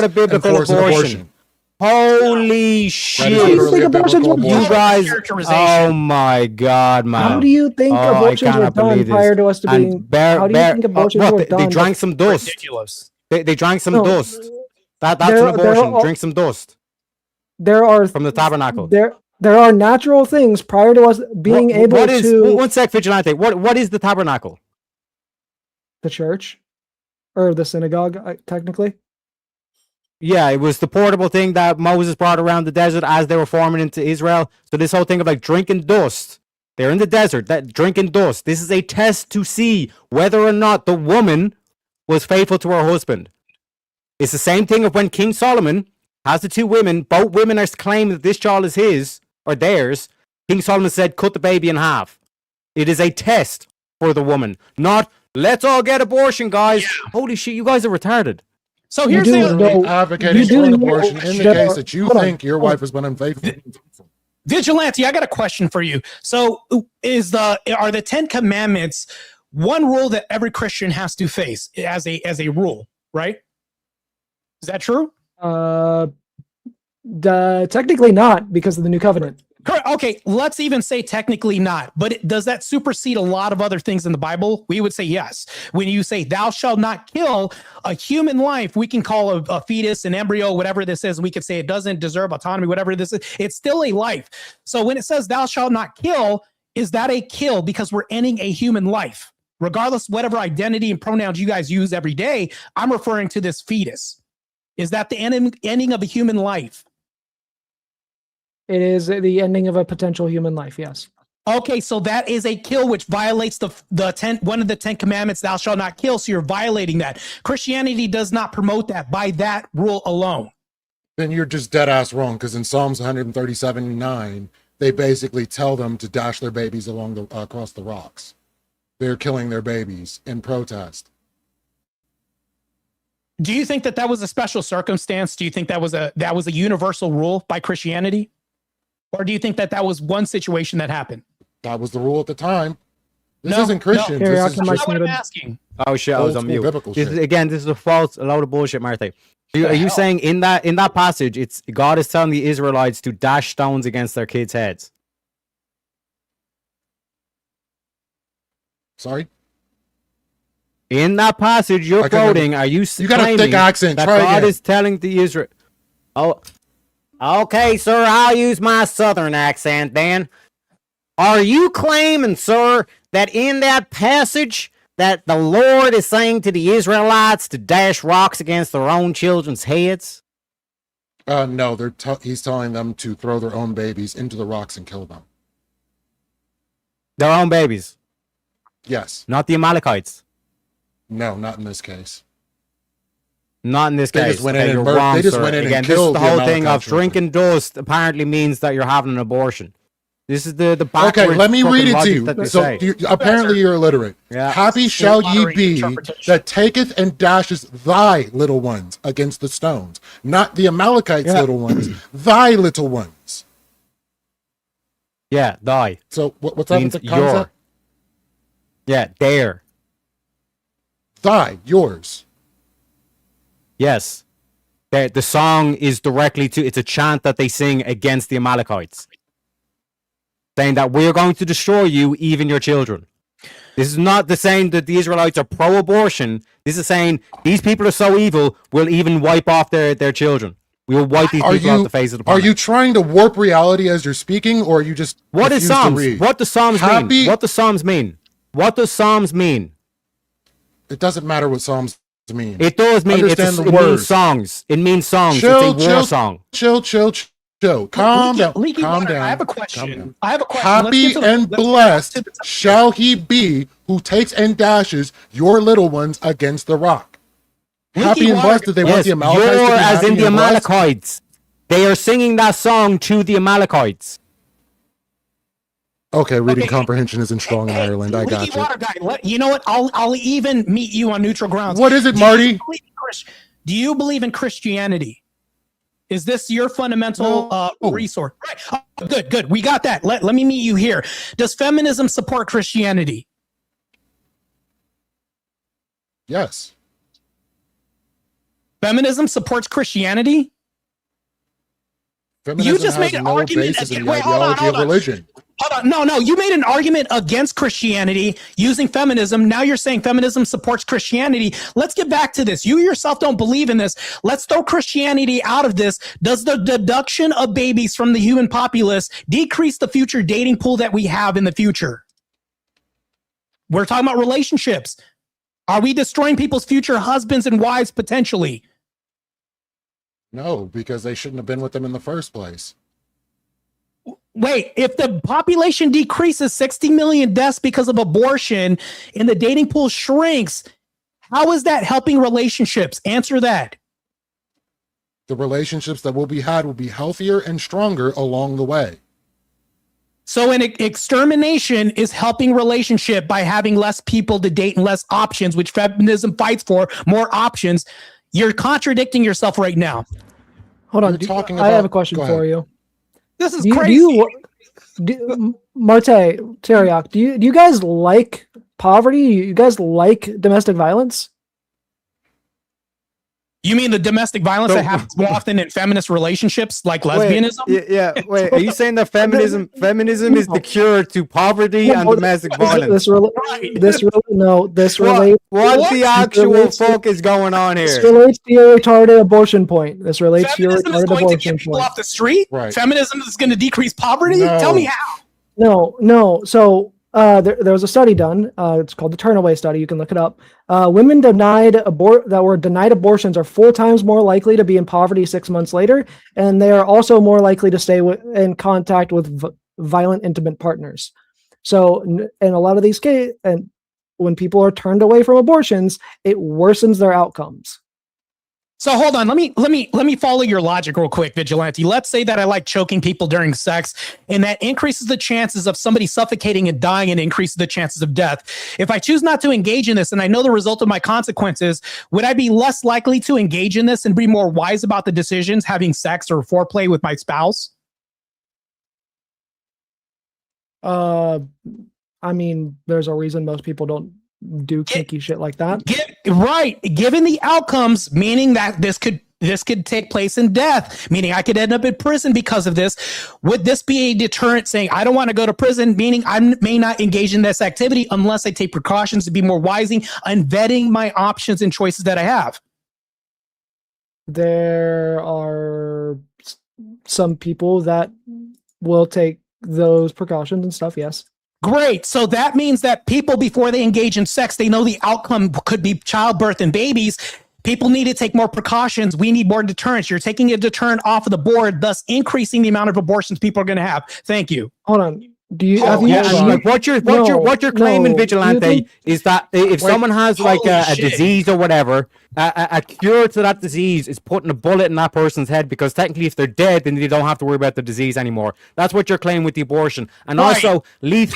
S18: biblical abortion. Holy shit!
S13: You
S18: guys, oh my God, man!
S13: How do you think abortions were done prior to us to being? How do you think abortions were done?
S18: They drank some dust.
S3: Ridiculous.
S18: They drank some dust. That's an abortion. Drink some dust.
S13: There are
S18: from the tabernacle.
S13: There are natural things prior to us being able to.
S18: One sec, Vigilante. What is the tabernacle?
S13: The church or the synagogue, technically.
S18: Yeah, it was the portable thing that Moses brought around the desert as they were forming into Israel. So this whole thing of like drinking dust, they're in the desert, that drinking dust. This is a test to see whether or not the woman was faithful to her husband. It's the same thing of when King Solomon has the two women. Both women are claiming that this child is his or theirs. King Solomon said, cut the baby in half. It is a test for the woman, not let's all get abortion, guys. Yeah. Holy shit, you guys are retarded.
S3: So here's the
S5: advocating for an abortion in the case that you think your wife has been unfaithful.
S3: Vigilante, I got a question for you. So are the 10 Commandments one rule that every Christian has to face as a rule, right? Is that true?
S13: Technically not, because of the new covenant.
S3: Correct. Okay, let's even say technically not, but does that supersede a lot of other things in the Bible? We would say yes. When you say thou shalt not kill a human life, we can call a fetus, an embryo, whatever this is. We could say it doesn't deserve autonomy, whatever this is. It's still a life. So when it says thou shalt not kill, is that a kill because we're ending a human life? Regardless of whatever identity and pronouns you guys use every day, I'm referring to this fetus. Is that the ending of a human life?
S13: It is the ending of a potential human life, yes.
S3: Okay, so that is a kill, which violates one of the 10 Commandments, thou shalt not kill, so you're violating that. Christianity does not promote that by that rule alone.
S5: Then you're just dead ass wrong, because in Psalms 137:9, they basically tell them to dash their babies across the rocks. They're killing their babies in protest.
S3: Do you think that was a special circumstance? Do you think that was a universal rule by Christianity? Or do you think that was one situation that happened?
S5: That was the rule at the time. This isn't Christians.
S3: No. This is just what I'm asking.
S18: Oh shit, I was on mute. This is a false, a load of bullshit, Martha. Are you saying in that passage, it's God is telling the Israelites to dash stones against their kids' heads?
S5: Sorry?
S18: In that passage you're quoting, are you
S5: got a thick accent.
S18: That
S5: Try
S18: God
S5: again.
S18: is telling the Israel? Oh, okay, sir. I'll use my southern accent then. Are you claiming, sir, that in that passage that the Lord is saying to the Israelites to dash rocks against their own children's heads?
S5: No, he's telling them to throw their own babies into the rocks and kill them.
S18: Their own babies?
S5: Yes.
S18: Not the Amalekites?
S5: No, not in this case.
S18: Not in this
S5: They
S18: case.
S5: just went
S18: Okay,
S5: in
S18: you're
S5: and
S18: wrong,
S5: they just
S18: sir.
S5: went in and
S18: Again, this is
S5: killed
S18: the
S5: the
S18: whole thing
S5: Amalekite
S18: of drinking dust apparently means that you're having an abortion. This is the
S5: Okay, let me read it to
S18: logic
S5: you.
S18: that they
S5: So
S18: say.
S5: apparently you're illiterate.
S18: Yeah.
S5: Happy shall ye be that taketh and dashes thy little ones against the stones, not the Amalekites' little ones, thy little ones.
S18: Yeah, thy.
S5: So what's that
S18: Means
S5: with the concept?
S18: Yeah, there.
S5: Thy, yours.
S18: Yes. The song is directly it's a chant that they sing against the Amalekites, saying that we're going to destroy you, even your children. This is not the saying that the Israelites are pro-abortion. This is saying these people are so evil, we'll even wipe off their children. We will wipe these people off the face of the planet.
S5: Are you trying to warp reality as you're speaking, or are you just
S18: What is Psalms? What does Psalms mean? What does Psalms mean? What does Psalms mean?
S5: It doesn't matter what Psalms mean.
S18: It does mean it means songs. It means songs.
S5: Chill,
S18: it's a war song.
S5: Chill. Calm down. Calm down.
S3: I have a question. I have a question.
S5: Happy and blessed shall he be who takes and dashes your little ones against the rock. Happy and blessed that they want the Amalekites to be
S18: as
S5: happy
S18: in the
S5: and blessed?
S18: Amalekites. They are singing that song to the Amalekites.
S5: Okay, reading comprehension isn't strong in Ireland. I got you.
S3: Water guy. You know what? I'll even meet you on neutral grounds.
S5: What is it, Marty?
S3: Do you believe in Christianity? Is this your fundamental resource? Right. Oh, good. We got that. Let me meet you here. Does feminism support Christianity?
S5: Yes.
S3: Feminism supports Christianity?
S5: Feminism
S3: you just
S5: has
S3: made an
S5: no
S3: argument
S5: basis in
S3: against,
S5: the ideology of religion.
S3: Hold on. No. You made an argument against Christianity using feminism. Now you're saying feminism supports Christianity. Let's get back to this. You yourself don't believe in this. Let's throw Christianity out of this. Does the deduction of babies from the human populace decrease the future dating pool that we have in the future? We're talking about relationships. Are we destroying people's future husbands and wives potentially?
S5: No, because they shouldn't have been with them in the first place.
S3: Wait, if the population decreases 60 million deaths because of abortion and the dating pool shrinks, how is that helping relationships? Answer that.
S5: The relationships that will be had will be healthier and stronger along the way.
S3: So an extermination is helping relationship by having less people to date and less options, which feminism fights for, more options. You're contradicting yourself right now.
S13: Hold on. I have a question for you.
S3: This is crazy.
S13: Marte, Teriak, do you guys like poverty? You guys like domestic violence?
S3: You mean the domestic violence that happens more often in feminist relationships, like lesbianism?
S18: Wait. Are you saying that feminism is the cure to poverty and domestic violence?
S13: This relates.
S18: What the actual fuck is going on here?
S13: This relates to your retarded abortion point. This relates to your
S3: Feminism is
S13: retarded
S3: going to
S13: abortion
S3: get people
S13: point.
S3: off the street?
S5: Right.
S3: Feminism is going to decrease poverty?
S5: No.
S3: Tell me how.
S13: No. So there was a study done. It's called the Turnaway Study. You can look it up. Women that were denied abortions are 4 times more likely to be in poverty 6 months later, and they are also more likely to stay in contact with violent intimate partners. So, in a lot of these cases, and when people are turned away from abortions, it worsens their outcomes.
S3: So hold on, let me follow your logic real quick, Vigilante. Let's say that I like choking people during sex, and that increases the chances of somebody suffocating and dying and increases the chances of death. If I choose not to engage in this and I know the result of my consequences, would I be less likely to engage in this and be more wise about the decisions, having sex or foreplay with my spouse?
S13: I mean, there's a reason most people don't do kinky shit like that.
S3: Right. Given the outcomes, meaning that this could take place in death, meaning I could end up in prison because of this. Would this be a deterrent saying I don't want to go to prison, meaning I may not engage in this activity unless I take precautions to be more wising and vetting my options and choices that I have?
S13: There are some people that will take those precautions and stuff. Yes.
S3: Great. So that means that people, before they engage in sex, they know the outcome could be childbirth and babies. People need to take more precautions. We need more deterrence. You're taking a deterrent off of the board, thus increasing the amount of abortions people are going to have. Thank you.
S13: Hold on. Do you?
S18: What you're claiming, Vigilante, is that if someone has like a disease or whatever, a cure to that disease is putting a bullet in that person's head, because technically, if they're dead, then they don't have to worry about the disease anymore. That's what you're claiming with the abortion, and also Lethe.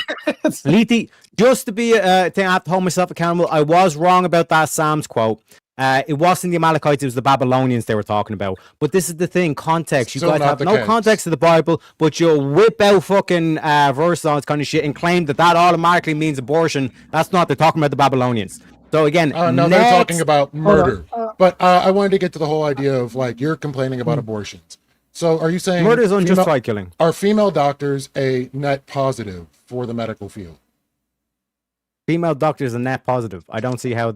S18: Just to be I have to hold myself accountable. I was wrong about that Sam's quote. It wasn't the Amalekites, it was the Babylonians they were talking about. But this is the thing, context. You guys have no context to the Bible, but you'll whip out fucking verse on this kind of shit and claim that automatically means abortion. That's not, they're talking about the Babylonians. So again,
S5: no, they're talking about murder. But I wanted to get to the whole idea of like, you're complaining about abortions. So are you saying
S18: murder is unjustified killing?
S5: Are female doctors a net positive for the medical field?
S18: Female doctors are net positive. I don't see how,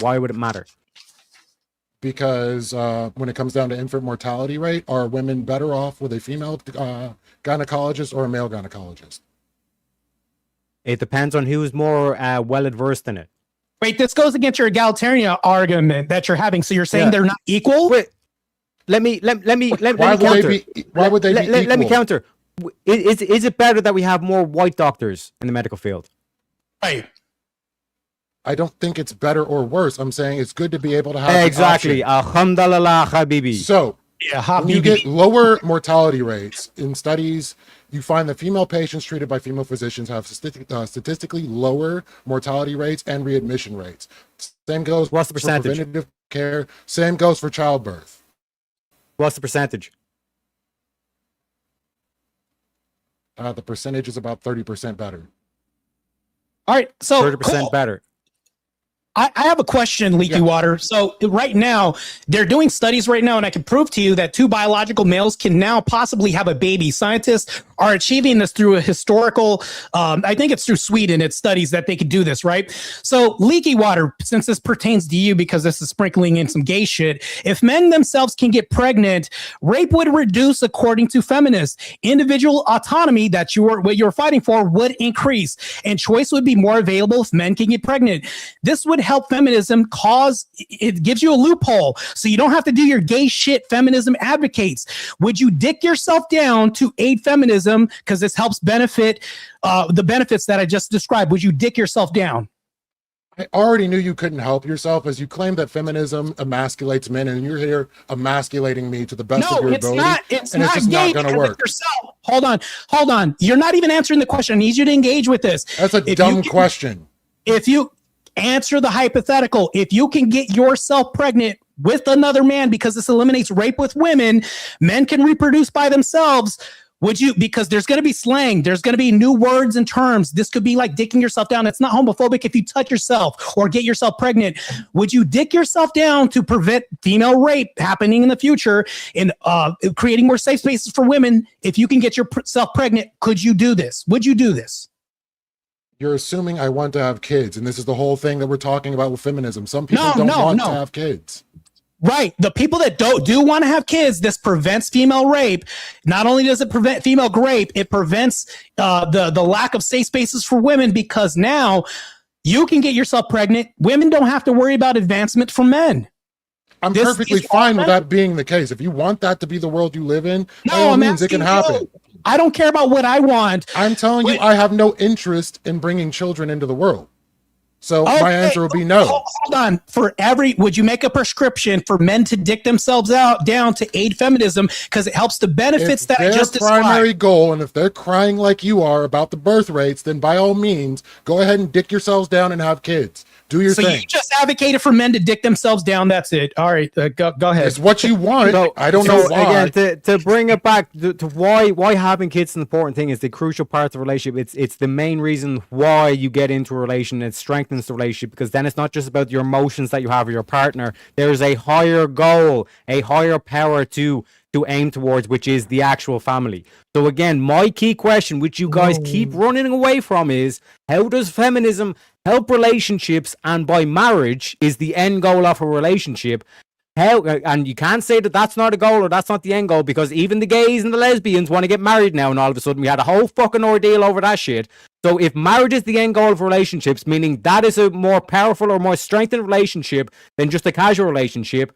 S18: why would it matter?
S5: Because when it comes down to infant mortality rate, are women better off with a female gynecologist or a male gynecologist?
S18: It depends on who's more well-adversed in it.
S3: Wait, this goes against your egalitarian argument that you're having. So you're saying they're not equal?
S18: Wait, let me counter.
S5: Why would they be equal?
S18: Let me counter. Is it better that we have more white doctors in the medical field?
S3: Right.
S5: I don't think it's better or worse. I'm saying it's good to be able to have
S18: exactly. Alhamdulillah, habibi.
S5: So when you get lower mortality rates in studies, you find that female patients treated by female physicians have statistically lower mortality rates and readmission rates. Same goes
S18: for
S5: preventative care. Same goes for childbirth.
S18: What's the percentage?
S5: The percentage is about 30% better.
S3: All right, so
S18: 30% better.
S3: I have a question, Leaky Water. So right now, they're doing studies right now, and I can prove to you that 2 biological males can now possibly have a baby. Scientists are achieving this through a historical, I think it's through Sweden, it studies that they could do this, right? So leaky water, since this pertains to you because this is sprinkling in some gay shit, if men themselves can get pregnant, rape would reduce according to feminists. Individual autonomy that what you're fighting for would increase, and choice would be more available if men can get pregnant. This would help feminism cause, it gives you a loophole, so you don't have to do your gay shit feminism advocates. Would you dick yourself down to aid feminism because this helps benefit the benefits that I just described? Would you dick yourself down?
S5: I already knew you couldn't help yourself, as you claim that feminism emasculates men, and you're here emasculating me to the best of your ability.
S3: It's
S5: and
S3: not
S5: it's just
S3: gay
S5: not going to work.
S3: Yourself. Hold on. You're not even answering the question. I need you to engage with this.
S5: That's a dumb question.
S3: If you answer the hypothetical, if you can get yourself pregnant with another man, because this eliminates rape with women, men can reproduce by themselves. Would you, because there's going to be slang, there's going to be new words and terms. This could be like dicking yourself down. It's not homophobic if you touch yourself or get yourself pregnant. Would you dick yourself down to prevent female rape happening in the future and creating more safe spaces for women? If you can get yourself pregnant, could you do this? Would you do this?
S5: You're assuming I want to have kids, and this is the whole thing that we're talking about with feminism. Some people don't want to have kids.
S3: Right. The people that do want to have kids, this prevents female rape. Not only does it prevent female rape, it prevents the lack of safe spaces for women, because now you can get yourself pregnant. Women don't have to worry about advancement from men.
S5: I'm perfectly fine with that being the case. If you want that to be the world you live in, by all means, it can happen.
S3: I don't care about what I want.
S5: I'm telling you, I have no interest in bringing children into the world. So my answer would be no.
S3: Hold on. Would you make a prescription for men to dick themselves down to aid feminism because it helps the benefits that I just described?
S5: Their primary goal, and if they're crying like you are about the birth rates, then by all means, go ahead and dick yourselves down and have kids. Do your thing.
S3: So you just advocated for men to dick themselves down. That's it. All right, go ahead.
S5: It's what you want. I don't know why.
S18: Again, to bring it back to why having kids is an important thing, is the crucial part of the relationship. It's the main reason why you get into a relation. It strengthens the relationship, because then it's not just about your emotions that you have with your partner. There's a higher goal, a higher power to aim towards, which is the actual family. So again, my key question, which you guys keep running away from, is how does feminism help relationships? And by marriage is the end goal of a relationship. How? And you can't say that that's not a goal or that's not the end goal, because even the gays and the lesbians want to get married now, and all of a sudden we had a whole fucking ordeal over that shit. So if marriage is the end goal of relationships, meaning that is a more powerful or more strengthened relationship than just a casual relationship,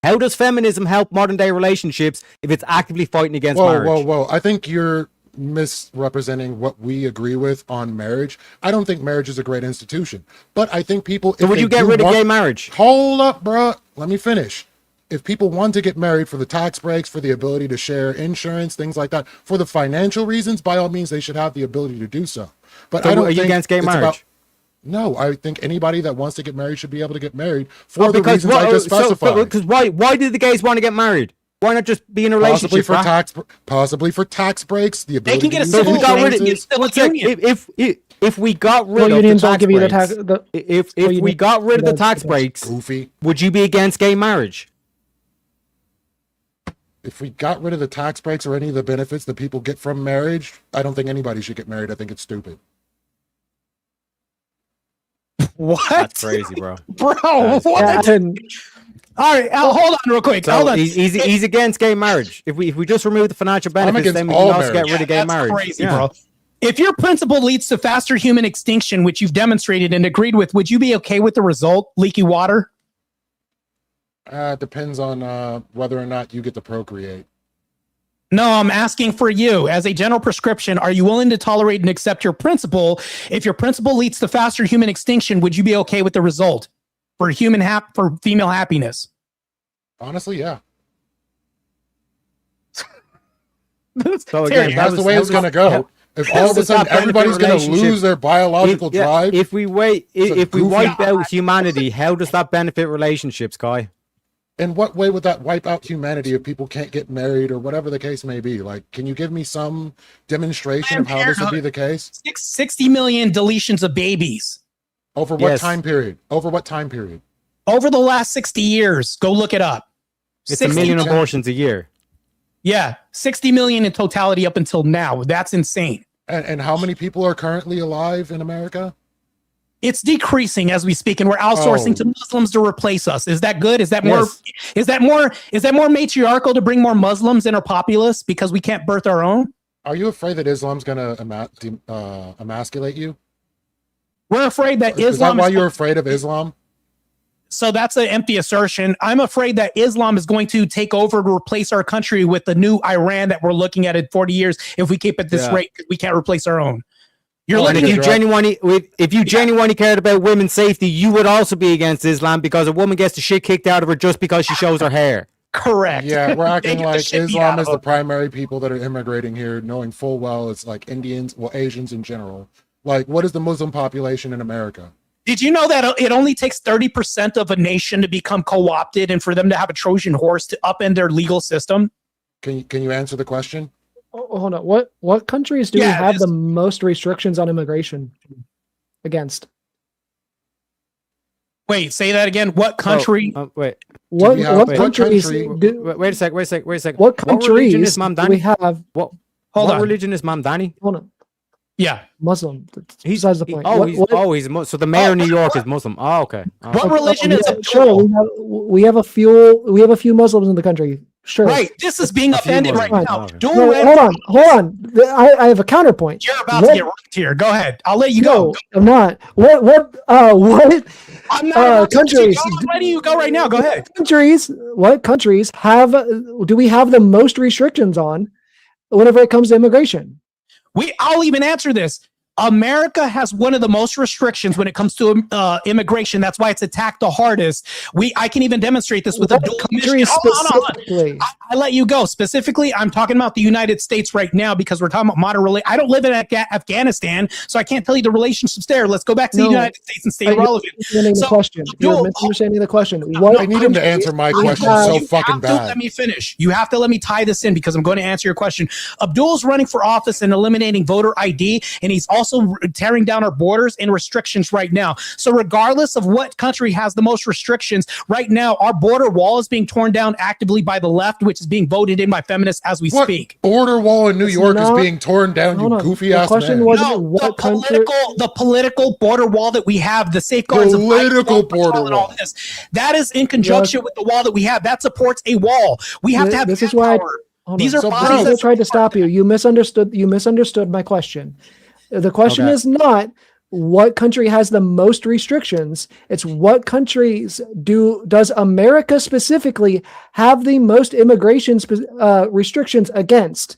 S18: how does feminism help modern day relationships if it's actively fighting against marriage?
S5: Whoa. I think you're misrepresenting what we agree with on marriage. I don't think marriage is a great institution, but I think people...
S18: So would you get rid of gay marriage?
S5: Hold up, bro. Let me finish. If people want to get married for the tax breaks, for the ability to share insurance, things like that, for the financial reasons, by all means, they should have the ability to do so. But
S18: so
S5: I don't
S18: are you against gay marriage?
S5: No, I think anybody that wants to get married should be able to get married for the reasons I just specified.
S18: Because why did the gays want to get married? Why not just be in a relationship?
S5: Possibly for tax breaks, the ability.
S3: They can get a civil
S18: if we got rid of the tax breaks, would you be against gay marriage?
S5: If we got rid of the tax breaks or any of the benefits that people get from marriage, I don't think anybody should get married. I think it's stupid.
S3: What?
S18: That's crazy, bro.
S3: What? All right, hold on real quick.
S18: So
S3: hold on.
S18: He's against gay marriage. If we just remove the financial benefits, then we can also get rid of gay marriage.
S3: Crazy, bro. If your principle leads to faster human extinction, which you've demonstrated and agreed with, would you be okay with the result, leaky water?
S5: Depends on whether or not you get to procreate.
S3: No, I'm asking for you. As a general prescription, are you willing to tolerate and accept your principle? If your principle leads to faster human extinction, would you be okay with the result for female happiness?
S5: Honestly, yeah.
S18: So again,
S5: that's the way it's going to go. If all of a sudden everybody's going to lose their biological drive.
S18: If we wipe out humanity, how does that benefit relationships, Kai?
S5: In what way would that wipe out humanity if people can't get married or whatever the case may be? Like, can you give me some demonstration of how this would be the case?
S3: 60 million deletions of babies.
S5: Over what time period? Over what time period?
S3: Over the last 60 years. Go look it up.
S18: It's 1 million abortions a year.
S3: Yeah, 60 million in totality up until now. That's insane.
S5: And how many people are currently alive in America?
S3: It's decreasing as we speak, and we're outsourcing to Muslims to replace us. Is that good? Is that more? Is that more matriarchal to bring more Muslims in our populace because we can't birth our own?
S5: Are you afraid that Islam's going to emasculate you?
S3: We're afraid that Islam.
S5: Is that why you're afraid of Islam?
S3: So that's an empty assertion. I'm afraid that Islam is going to take over to replace our country with the new Iran that we're looking at in 40 years if we keep at this rate, because we can't replace our own.
S18: And if you genuinely cared about women's safety, you would also be against Islam because a woman gets the shit kicked out of her just because she shows her hair.
S3: Correct.
S5: Yeah, we're acting like Islam is the primary people that are immigrating here, knowing full well it's like Indians, well, Asians in general. Like, what is the Muslim population in America?
S3: Did you know that it only takes 30% of a nation to become co-opted and for them to have a Trojan horse to upend their legal system?
S5: Can you answer the question?
S13: Oh, hold on. What countries do we have the most restrictions on immigration against?
S3: Wait, say that again. What country?
S18: Wait.
S13: What countries?
S18: Wait a sec.
S13: What countries
S18: religion is Mam
S13: do
S18: Dani?
S13: we have?
S18: What religion is Mam Dani?
S13: Hold on.
S3: Yeah,
S13: Muslim. He's besides the point.
S18: He's so the mayor of New York is Muslim. Oh, okay.
S3: What religion is it?
S13: Sure, we have a few Muslims in the country. Sure.
S3: Right. This is being offended right now.
S13: Hold on. I have a counterpoint.
S3: You're about to get wrecked here. Go ahead. I'll let you go.
S13: I'm not. What
S3: I'm not
S13: countries?
S3: I'm letting you go right now. Go ahead.
S13: What countries do we have the most restrictions on whenever it comes to immigration?
S3: I'll even answer this. America has one of the most restrictions when it comes to immigration. That's why it's attacked the hardest. I can even demonstrate this with a dual commission. Hold on. I let you go. Specifically, I'm talking about the United States right now because we're talking about modern relations. I don't live in Afghanistan, so I can't tell you the relationships there. Let's go back to the United States and stay relevant.
S13: You're misunderstanding the question.
S5: I need him to answer my question so fucking bad.
S3: Let me finish. You have to let me tie this in because I'm going to answer your question. Abdul's running for office and eliminating voter ID, and he's also tearing down our borders and restrictions right now. So regardless of what country has the most restrictions, right now our border wall is being torn down actively by the left, which is being voted in by feminists as we speak.
S5: Border wall in New York is being torn down, you goofy ass man.
S3: The political border wall that we have, the safeguards of
S5: political border wall.
S3: All this, that is in conjunction with the wall that we have. That supports a wall. We have to have
S13: this is why
S3: these are
S13: bodies that tried to stop you. You misunderstood my question. The question is not what country has the most restrictions. It's what countries does America specifically have the most immigration restrictions against?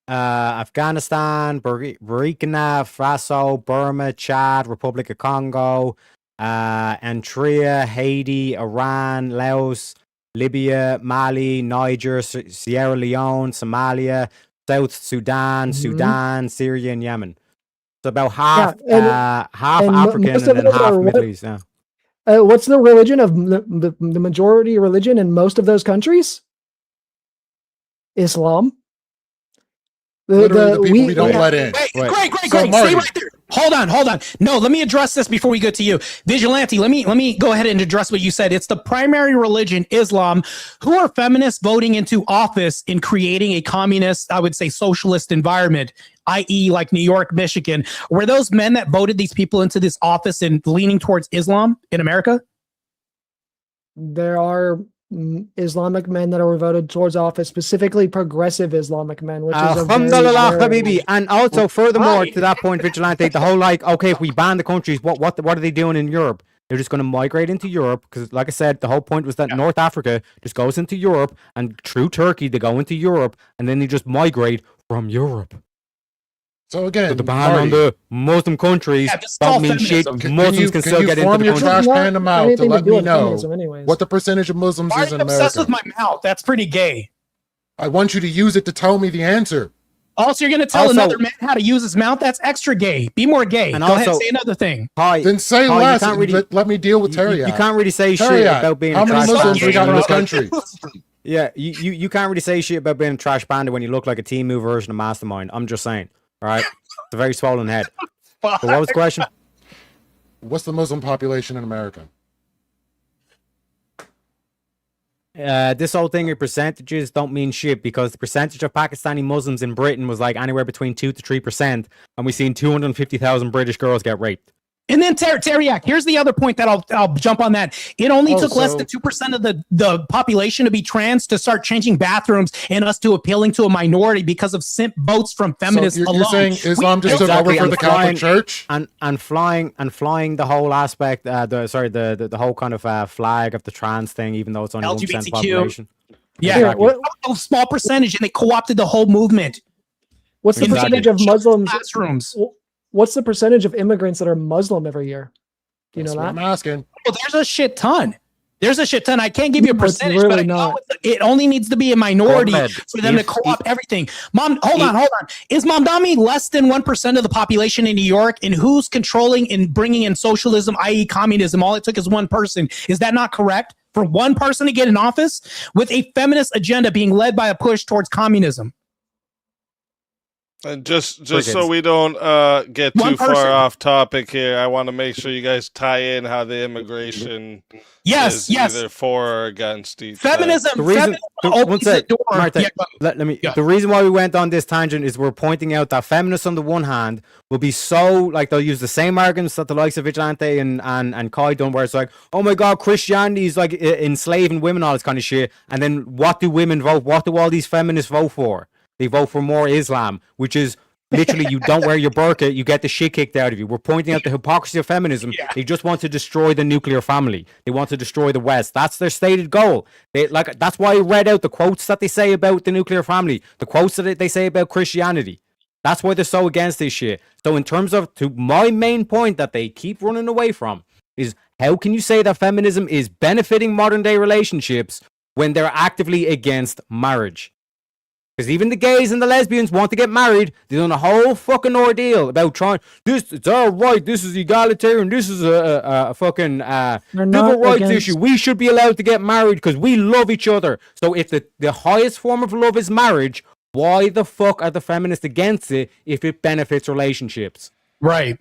S18: Afghanistan, Burkina Faso, Burma, Chad, Republic of Congo, Eritrea, Haiti, Iran, Laos, Libya, Mali, Niger, Sierra Leone, Somalia, South Sudan, Syria, and Yemen. So about half African and then half Middle East. Yeah.
S13: What's the religion of the majority religion in most of those countries? Islam.
S5: The people we don't let in.
S3: Great. Stay right there. Hold on. No, let me address this before we go to you. Vigilante, let me go ahead and address what you said. It's the primary religion, Islam. Who are feminists voting into office in creating a communist, I would say socialist environment, i.e. like New York, Michigan? Were those men that voted these people into this office and leaning towards Islam in America?
S13: There are Islamic men that are voted towards office, specifically progressive Islamic men, which is
S18: Alhamdulillah, Habibi. And also, furthermore, to that point, Vigilante, the whole okay, if we ban the countries, what are they doing in Europe? They're just going to migrate into Europe because, like I said, the whole point was that North Africa just goes into Europe, and through Turkey they go into Europe, and then they just migrate from Europe.
S5: So again,
S18: the ban on the Muslim countries don't mean shit. Muslims can still get into the country.
S5: Trash panda mouth to let me know what the percentage of Muslims is in America.
S3: Obsessed with my mouth. That's pretty gay.
S5: I want you to use it to tell me the answer.
S3: Also, you're going to tell another man how to use his mouth? That's extra gay. Be more gay.
S18: And
S3: Go ahead and say another thing.
S5: Then say less. Let me deal with Terry.
S18: You can't really say shit about being
S5: how many Muslims we got in this country?
S18: Yeah, you can't really say shit about being a trash panda when you look like a Team Move version of Mastermind. I'm just saying. All right? It's a very swollen head. So what was the question?
S5: What's the Muslim population in America?
S18: this whole thing of percentages don't mean shit because the percentage of Pakistani Muslims in Britain was like anywhere between 2 to 3%, and we've seen 250,000 British girls get raped.
S3: And then Teriak, here's the other point that I'll jump on that. It only took less than 2% of the population to be trans to start changing bathrooms and us to appealing to a minority because of simp votes from feminists alone.
S5: You're saying Islam just took over for the Catholic Church?
S18: And flying the whole aspect, the whole kind of flag of the trans thing, even though it's only 1% of the population.
S3: Yeah, exactly. A small percentage, and they co-opted the whole movement.
S13: What's the percentage of Muslims?
S3: Classrooms.
S13: What's the percentage of immigrants that are Muslim every year? Do you know that?
S5: I'm asking.
S3: Well, there's a shit ton. I can't give you a percentage,
S13: really
S3: but I know it only needs to be a minority for them to co-opt everything. Hold on. Is Mamdani less than 1% of the population in New York? And who's controlling and bringing in socialism, i.e. communism? All it took is one person. Is that not correct? For one person to get in office with a feminist agenda being led by a push towards communism.
S14: And just so we don't get too far off topic here, I want to make sure you guys tie in how the immigration is either for or against each
S3: feminism.
S14: side.
S18: The reason why we went on this tangent is we're pointing out that feminists on the one hand will be so like they'll use the same arguments that the likes of Vigilante and Kai done, where it's like, oh my god, Christianity is like enslaving women, all this kind of shit. And then what do women vote? What do all these feminists vote for? They vote for more Islam, which is literally you don't wear your burqa, you get the shit kicked out of you. We're pointing out the hypocrisy of feminism. Yeah. They just want to destroy the nuclear family. They want to destroy the West. That's their stated goal. That's why I read out the quotes that they say about the nuclear family, the quotes that they say about Christianity. That's why they're so against this shit. So in terms of, to my main point that they keep running away from, is how can you say that feminism is benefiting modern day relationships when they're actively against marriage? Because even the gays and the lesbians want to get married. They've done a whole fucking ordeal about trying this. It's our right. This is egalitarian. This is a fucking civil rights issue. We should be allowed to get married because we love each other. So if the highest form of love is marriage, why the fuck are the feminists against it if it benefits relationships?
S3: Right.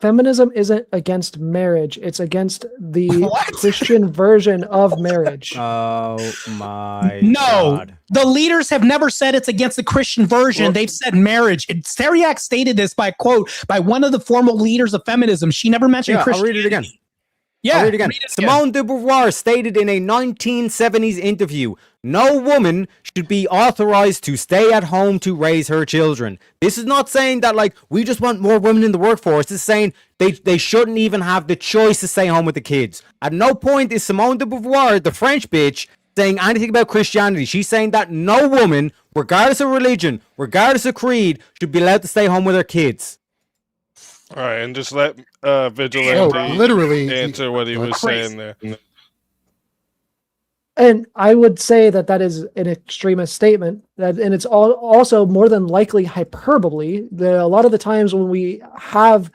S13: Feminism isn't against marriage. It's against the Christian version of marriage.
S18: Oh my
S3: God. The leaders have never said it's against the Christian version. They've said marriage. Teriak stated this by quote by one of the formal leaders of feminism. She never mentioned Christian.
S18: I'll read it again.
S3: Yeah,
S18: I'll read it again. Simone de Beauvoir stated in a 1970s interview, no woman should be authorized to stay at home to raise her children. This is not saying that, like, we just want more women in the workforce. This is saying they shouldn't even have the choice to stay home with the kids. At no point is Simone de Beauvoir, the French bitch, saying anything about Christianity. She's saying that no woman, regardless of religion, regardless of creed, should be allowed to stay home with her kids.
S14: All right, and just let Vigilante
S5: literally
S14: answer what he was saying there.
S13: And I would say that is an extremist statement. And it's also more than likely hyperbole. A lot of the times when we have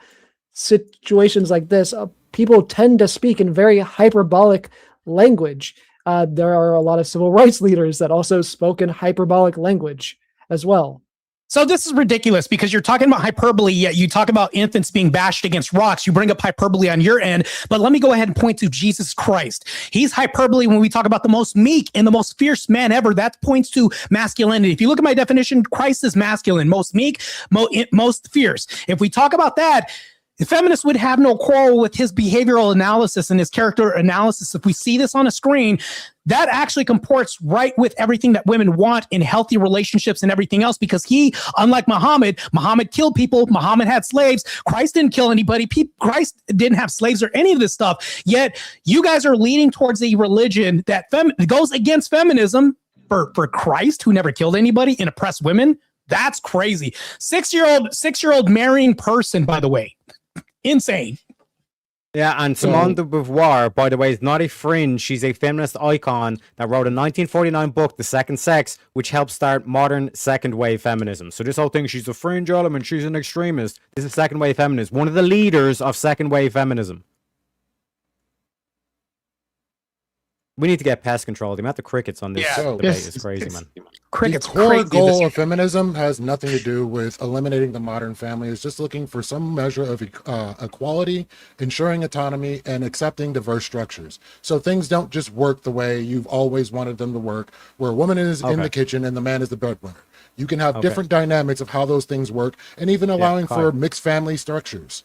S13: situations like this, people tend to speak in very hyperbolic language. There are a lot of civil rights leaders that also spoke in hyperbolic language as well.
S3: So this is ridiculous because you're talking about hyperbole, yet you talk about infants being bashed against rocks. You bring up hyperbole on your end, but let me go ahead and point to Jesus Christ. He's hyperbole when we talk about the most meek and the most fierce man ever. That points to masculinity. If you look at my definition, Christ is masculine, most meek, most fierce. If we talk about that, the feminists would have no quarrel with his behavioral analysis and his character analysis. If we see this on a screen, that actually comports right with everything that women want in healthy relationships and everything else, because he, unlike Muhammad killed people. Muhammad had slaves. Christ didn't kill anybody. Christ didn't have slaves or any of this stuff. Yet you guys are leading towards a religion that goes against feminism for Christ, who never killed anybody and oppressed women. That's crazy. Six-year-old marrying person, by the way. Insane.
S18: Yeah, and Simone de Beauvoir, by the way, is not a fringe. She's a feminist icon that wrote a 1949 book, The Second Sex, which helped start modern second-wave feminism. So this whole thing, she's a fringe element, she's an extremist. This is second-wave feminism, one of the leaders of second-wave feminism. We need to get pest control. The amount of crickets on this debate is crazy, man.
S3: Cricket's
S5: the core
S3: crazy.
S5: goal of feminism has nothing to do with eliminating the modern family. It's just looking for some measure of equality, ensuring autonomy, and accepting diverse structures. So things don't just work the way you've always wanted them to work, where a woman is in the kitchen and the man is the breadwinner. You can have different dynamics of how those things work, and even allowing for mixed family structures.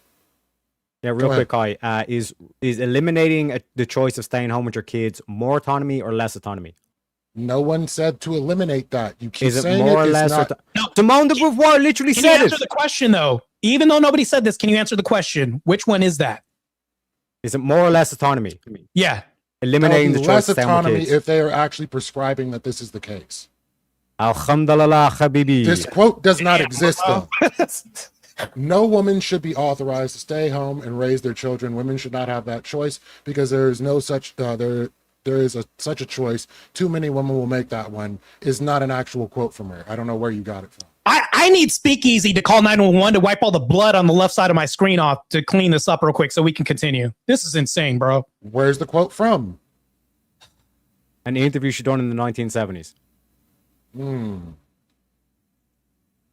S18: Yeah, real quick, Kai. Is eliminating the choice of staying home with your kids more autonomy or less autonomy?
S5: No one said to eliminate that. You keep
S18: Is it
S5: saying
S18: more or
S5: it's
S18: less?
S5: not.
S18: Simone de Beauvoir literally
S3: Can you
S18: said
S3: answer
S18: it.
S3: the question though? Even though nobody said this, can you answer the question? Which one is that?
S18: Is it more or less autonomy?
S3: Yeah.
S18: Eliminating the choice
S5: less
S18: of staying with
S5: autonomy
S18: kids.
S5: if they are actually prescribing that this is the case.
S18: Alhamdulillah, habibi.
S5: This quote does not exist though. No woman should be authorized to stay home and raise their children. Women should not have that choice because there is no such there is such a choice. Too many women will make that one. Is not an actual quote from her. I don't know where you got it from.
S3: I need SpeakeaZy to call 911 to wipe all the blood on the left side of my screen off to clean this up real quick so we can continue. This is insane, bro.
S5: Where's the quote from?
S18: An interview she done in the 1970s.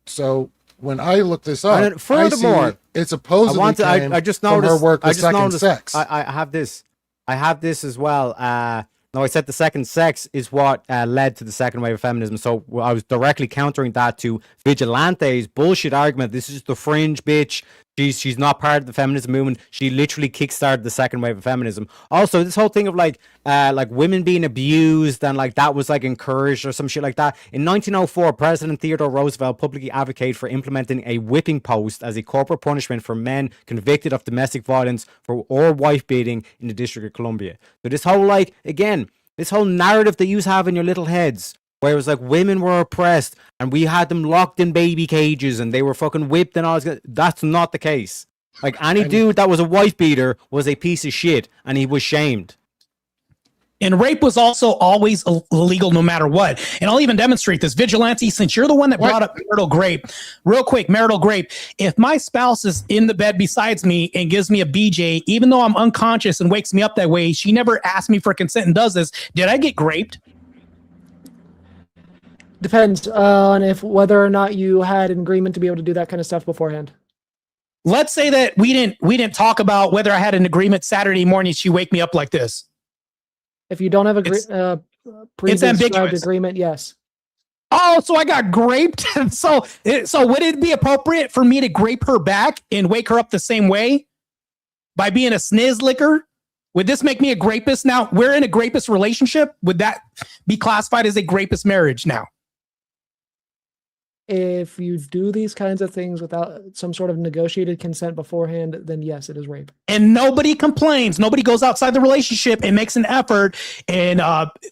S5: So when I look this up,
S18: And furthermore,
S5: I see it supposedly came
S18: I just
S5: from
S18: noticed
S5: her work
S18: I
S5: with
S18: just
S5: second
S18: noticed,
S5: sex.
S18: I have this. I have this as well. No, I said the second sex is what led to the second wave of feminism. So I was directly countering that to Vigilante's bullshit argument. This is the fringe bitch. She's not part of the feminism movement. She literally kickstarted the second wave of feminism. Also, this whole thing of like women being abused and like that was like encouraged or some shit like that. In 1904, President Theodore Roosevelt publicly advocated for implementing a whipping post as a corporal punishment for men convicted of domestic violence or wife beating in the District of Columbia. So this whole like again, this whole narrative that you have in your little heads, where it was like women were oppressed and we had them locked in baby cages and they were fucking whipped and all this. That's not the case. Like any dude that was a wife beater was a piece of shit and he was shamed.
S3: And rape was also always illegal no matter what. And I'll even demonstrate this. Vigilante, since you're the one that brought up marital grape, real quick, marital grape. If my spouse is in the bed besides me and gives me a BJ, even though I'm unconscious and wakes me up that way, she never asked me for consent and does this. Did I get graped?
S13: Depends on whether or not you had an agreement to be able to do that kind of stuff beforehand.
S3: Let's say that we didn't talk about whether I had an agreement Saturday morning. She wake me up like this.
S13: If you don't have a pre-described agreement, yes.
S3: Oh, so I got graped. so would it be appropriate for me to grape her back and wake her up the same way by being a sniz licker? Would this make me a grapist? Now we're in a grapist relationship. Would that be classified as a grapist marriage now?
S13: If you do these kinds of things without some sort of negotiated consent beforehand, then yes, it is rape.
S3: And nobody complains. Nobody goes outside the relationship and makes an effort. And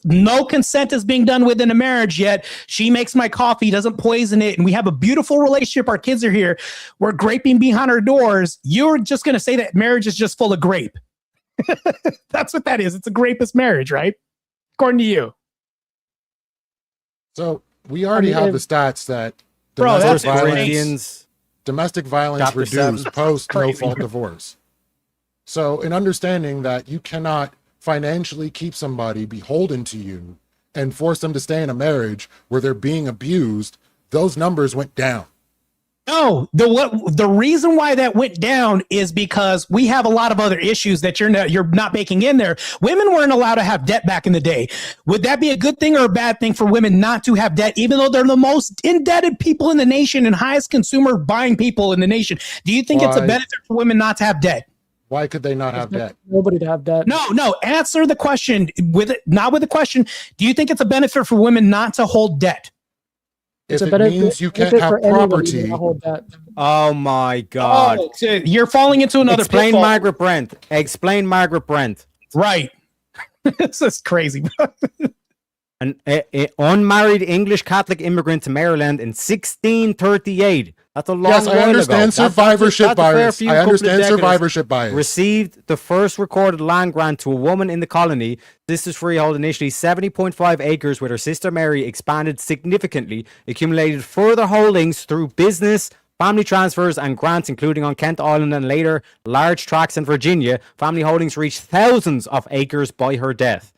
S3: no consent is being done within a marriage yet. She makes my coffee, doesn't poison it. And we have a beautiful relationship. Our kids are here. We're graping behind our doors. You're just going to say that marriage is just full of grape. That's what that is. It's a grapist marriage, right? According to you.
S5: So we already have the stats that domestic violence reduced post no fault divorce. So in understanding that you cannot financially keep somebody beholden to you and force them to stay in a marriage where they're being abused, those numbers went down.
S3: No, the reason why that went down is because we have a lot of other issues that you're not baking in there. Women weren't allowed to have debt back in the day. Would that be a good thing or a bad thing for women not to have debt, even though they're the most indebted people in the nation and highest consumer buying people in the nation? Do you think it's a benefit for women not to have debt?
S5: Why could they not have debt?
S13: Nobody to have debt.
S3: No. Answer the question not with the question. Do you think it's a benefit for women not to hold debt?
S5: If it means you can't have property.
S18: Oh my God.
S3: Oh, you're falling into another
S18: Explain
S3: pitfall.
S18: Margaret Brent. Explain Margaret Brent.
S3: Right. This is crazy.
S18: An unmarried English Catholic immigrant to Maryland in 1638. That's a long
S5: Yes, I understand survivorship bias. I understand survivorship bias.
S18: Received the first recorded land grant to a woman in the colony. This is freehold initially 70.5 acres, with her sister Mary expanded significantly, accumulated further holdings through business, family transfers and grants, including on Kent Island and later large tracts in Virginia. Family holdings reached thousands of acres by her death.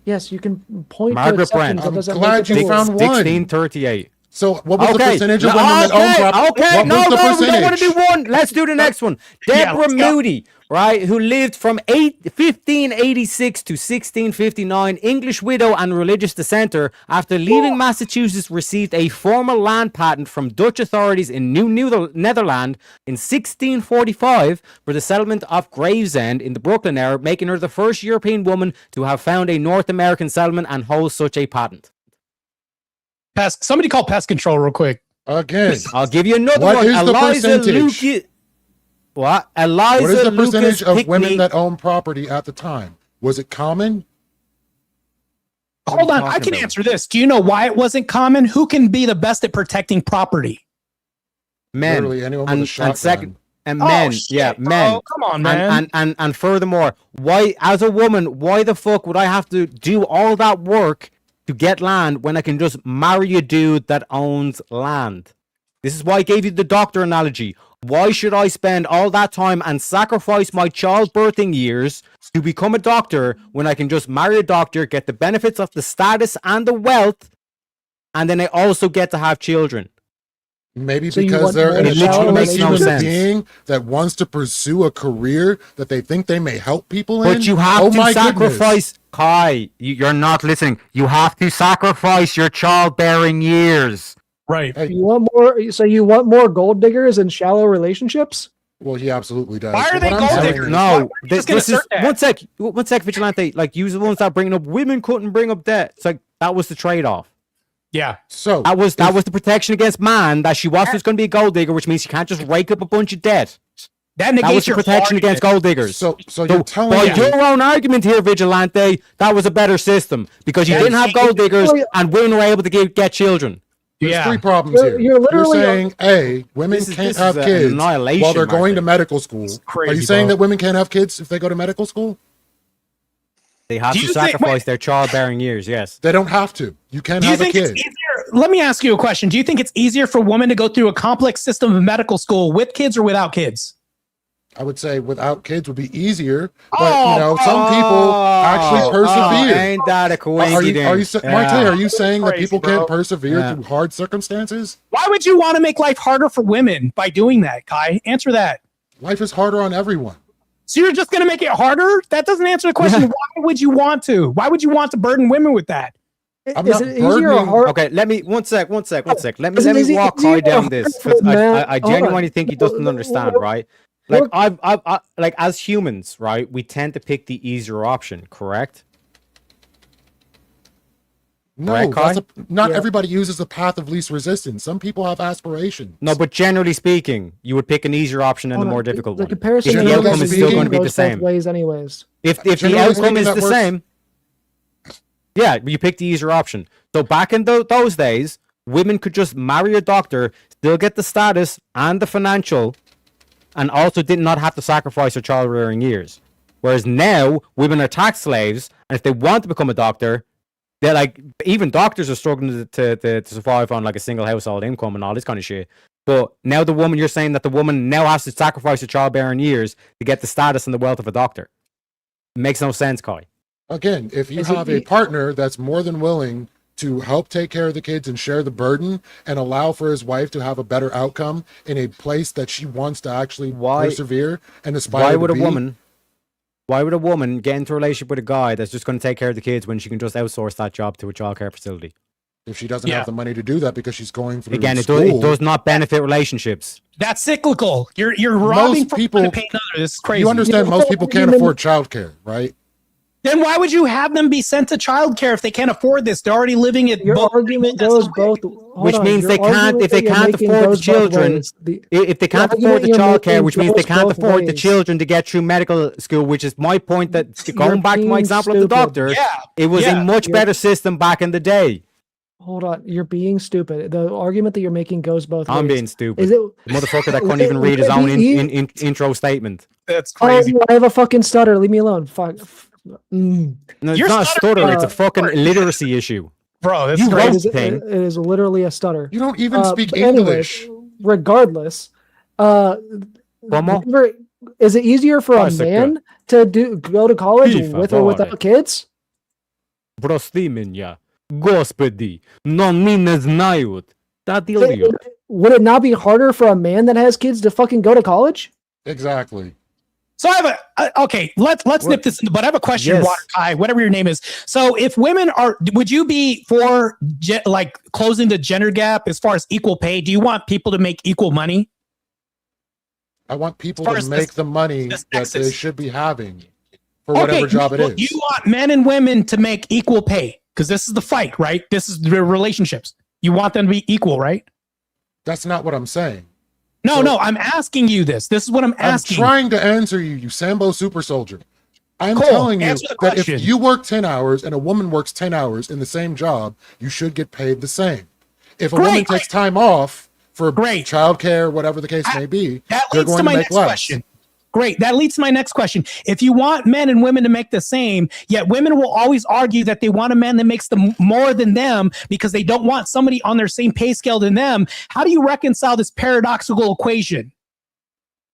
S13: Yes, you can point to
S18: Margaret
S13: exceptions.
S18: Brent.
S13: That doesn't
S5: glad
S13: make it
S5: you
S13: a
S5: found
S13: rule.
S5: one.
S18: 1638.
S5: So what was the percentage of
S18: No,
S5: women that own property?
S18: Okay,
S5: What
S18: no,
S5: was the
S18: no, we don't want to
S5: percentage?
S18: do one. Let's do the next one. Deborah
S3: let's go.
S18: Moody, right, who lived from 1586 to 1659, English widow and religious dissenter. After leaving Massachusetts, received a formal land patent from Dutch authorities in New Netherland in 1645 for the settlement of Gravesend in the Brooklyn area, making her the first European woman to have found a North American settlement and hold such a patent.
S3: Somebody call pest control real quick.
S5: Again,
S18: I'll give you another
S5: what
S18: one.
S5: is the
S18: Eliza
S5: percentage?
S18: Lucas. What? Eliza
S5: What is the percentage
S18: Lucas
S5: of women
S18: Pickney.
S5: that own property at the time? Was it common?
S3: Hold on, I can answer this. Do you know why it wasn't common? Who can be the best at protecting property?
S18: Men.
S5: Literally anyone with a
S18: And
S5: shotgun.
S18: second, and
S3: Oh,
S18: men.
S3: shit,
S18: Yeah,
S3: bro.
S18: men.
S3: Come on, man.
S18: And furthermore, why, as a woman, why the fuck would I have to do all that work to get land when I can just marry a dude that owns land? This is why I gave you the doctor analogy. Why should I spend all that time and sacrifice my childbirthing years to become a doctor when I can just marry a doctor, get the benefits of the status and the wealth, and then I also get to have children?
S5: Maybe
S13: So you
S5: because
S13: want
S5: they're
S13: more
S5: an
S18: It literally
S5: autonomous
S18: makes no
S5: human
S18: sense.
S5: being that wants to pursue a career that they think they may help people in.
S18: But you have
S5: Oh
S18: to
S5: my goodness.
S18: sacrifice, Kai. You're not listening. You have to sacrifice your childbearing years.
S3: Right.
S5: Hey,
S13: You want more? So you want more gold diggers and shallow relationships?
S5: well, he absolutely does.
S3: Why are
S5: But
S3: they
S5: what I'm
S3: gold
S5: saying
S3: diggers?
S5: is-
S3: Why are
S18: No,
S3: you just gonna
S18: this is
S3: assert that?
S18: one sec, Vigilante. Like, you the ones that bringing up women couldn't bring up debt. It's like that was the trade-off.
S3: Yeah.
S5: So
S18: That was the protection against man, that she was just going to be a gold digger, which means she can't just rake up a bunch of debt.
S3: That
S18: That was
S3: negates
S18: the
S3: your
S18: protection against gold diggers.
S5: So you're telling
S18: by
S5: me
S18: your own argument here, Vigilante, that was a better system because you didn't have gold diggers and women were able to get children.
S5: there's three problems
S13: You're-
S5: here.
S13: you're literally-
S5: saying A, women
S18: This is-
S5: can't
S18: this
S5: have
S18: is an
S5: kids
S18: annihilation
S5: while they're going
S18: right
S5: to
S18: there.
S5: medical school. Are you
S3: crazy,
S5: saying
S3: bro.
S5: that women can't have kids if they go to medical school?
S18: They have
S3: Do
S18: to
S3: you think-
S18: sacrifice
S3: wait.
S18: their childbearing years, yes.
S5: They don't have to. You can
S3: Do you
S5: have a
S3: think it's
S5: kid.
S3: easier? Let me ask you a question. Do you think it's easier for women to go through a complex system of medical school with kids or without kids?
S5: I would say without kids would be easier, but you know, some people actually persevere.
S18: Ain't that a coincidence?
S5: Marte, are you saying that
S3: Crazy,
S5: people
S3: bro.
S5: can't persevere
S18: Yeah.
S5: through hard circumstances?
S3: Why would you want to make life harder for women by doing that, Kai? Answer that.
S5: Life is harder on everyone.
S3: So you're just going to make it harder? That doesn't answer the question. Why would you want to? Why would you want to burden women with that?
S5: I'm
S13: Is
S5: not
S13: it easier or
S5: burdening-
S13: hard?
S18: Okay, let me one sec. Let
S13: Is
S18: me
S13: it easy-
S18: walk
S13: easier
S18: Kai
S13: or
S18: down
S13: harder
S18: this
S13: for
S18: because
S13: a man-
S18: I
S13: hold
S18: genuinely
S13: on.
S18: think he doesn't understand, right? Like I like as humans, right? We tend to pick the easier option, correct?
S5: No,
S18: Right, Kai?
S5: not
S13: Yeah.
S5: everybody uses the path of least resistance. Some people have aspirations.
S18: No, but generally speaking, you would pick an easier option than the more difficult
S13: The
S18: one.
S13: comparison
S18: If the
S5: Generally
S18: outcome is still
S5: speaking,
S18: going to be the
S13: goes both
S18: same.
S13: ways, anyways.
S18: If the
S5: Generally
S18: outcome
S5: speaking,
S18: is
S5: that
S18: the
S5: works.
S18: same, yeah, you pick the easier option. So back in those days, women could just marry a doctor, still get the status and the financial, and also did not have to sacrifice their child rearing years. Whereas now, women are tax slaves, and if they want to become a doctor, they're like, even doctors are struggling to survive on like a single household income and all this kind of shit. But now the woman, you're saying that the woman now has to sacrifice her childbearing years to get the status and the wealth of a doctor. Makes no sense, Kai.
S5: Again, if you
S13: Is it
S5: have a
S13: the-
S5: partner that's more than willing to help take care of the kids and share the burden and allow for his wife to have a better outcome in a place that she wants to actually persevere and aspire
S18: Why
S5: to
S18: would a
S5: be,
S18: woman get into a relationship with a guy that's just going to take care of the kids when she can just outsource that job to a childcare facility?
S5: if she doesn't have the money to do that because she's going through
S18: Again,
S5: school.
S18: it does not benefit relationships.
S3: That's cyclical. You're robbing
S5: Most
S3: from
S5: people,
S3: one to pay another. This is crazy.
S5: you understand most people can't afford childcare, right?
S3: Then why would you have them be sent to childcare if they can't afford this? They're already living it.
S13: Your argument goes both.
S18: Which means they can't, if they can't afford the children, if they can't afford the childcare, which means they can't afford the children to get through medical school, which is my point that, going back to my
S13: being
S18: example of the
S13: stupid.
S18: doctor, it was a much better system back in the day.
S13: Hold on, you're being stupid. The argument that you're making goes both ways.
S18: I'm being stupid.
S13: Is it
S18: The motherfucker that couldn't even read his own intro statement.
S3: That's
S13: crazy. I have a fucking stutter. Leave me alone. Fuck.
S18: No, it's not a stutter, it's a fucking illiteracy issue.
S3: Bro, that's
S18: you
S3: crazy.
S18: wrote
S13: It
S18: the
S13: is,
S18: thing.
S13: it is literally a stutter.
S5: You don't even speak
S13: but anyways,
S5: English.
S13: Regardless, remember, is it easier for a
S18: Bicycle.
S13: man to go to college
S18: FIFA,
S13: with or without
S18: boy.
S13: kids?
S18: Прости меня, Господи, но они не знают.
S13: Would it not be harder for a man that has kids to fucking go to college?
S5: Exactly.
S3: So I have okay. Let's nip this. But I have a question,
S18: Yes.
S3: Water Kai, whatever your name is. So if women are, would you be for like closing the gender gap as far as equal pay? Do you want people to make equal money?
S5: I want people
S3: As far
S5: to
S3: as
S5: make the money
S3: this
S5: that
S3: nexus.
S5: they should be having for whatever job it
S3: well,
S5: is.
S3: You want men and women to make equal pay because this is the fight, right? This is the relationships. You want them to be equal, right?
S5: That's not what I'm saying.
S3: No, no, I'm asking you this. This is what I'm asking.
S5: I'm trying to answer you, you Sambo super soldier. I'm
S3: Cool.
S5: telling you
S3: Answer the
S5: that if
S3: question.
S5: you work 10 hours and a woman works 10 hours in the same job, you should get paid the same. If a woman takes time off for childcare, whatever the case may be,
S3: That
S5: they're
S3: leads
S5: going
S3: to
S5: to
S3: my
S5: make
S3: next
S5: less.
S3: question. Great. That leads to my next question. If you want men and women to make the same, yet women will always argue that they want a man that makes them more than them because they don't want somebody on their same pay scale than them, how do you reconcile this paradoxical equation?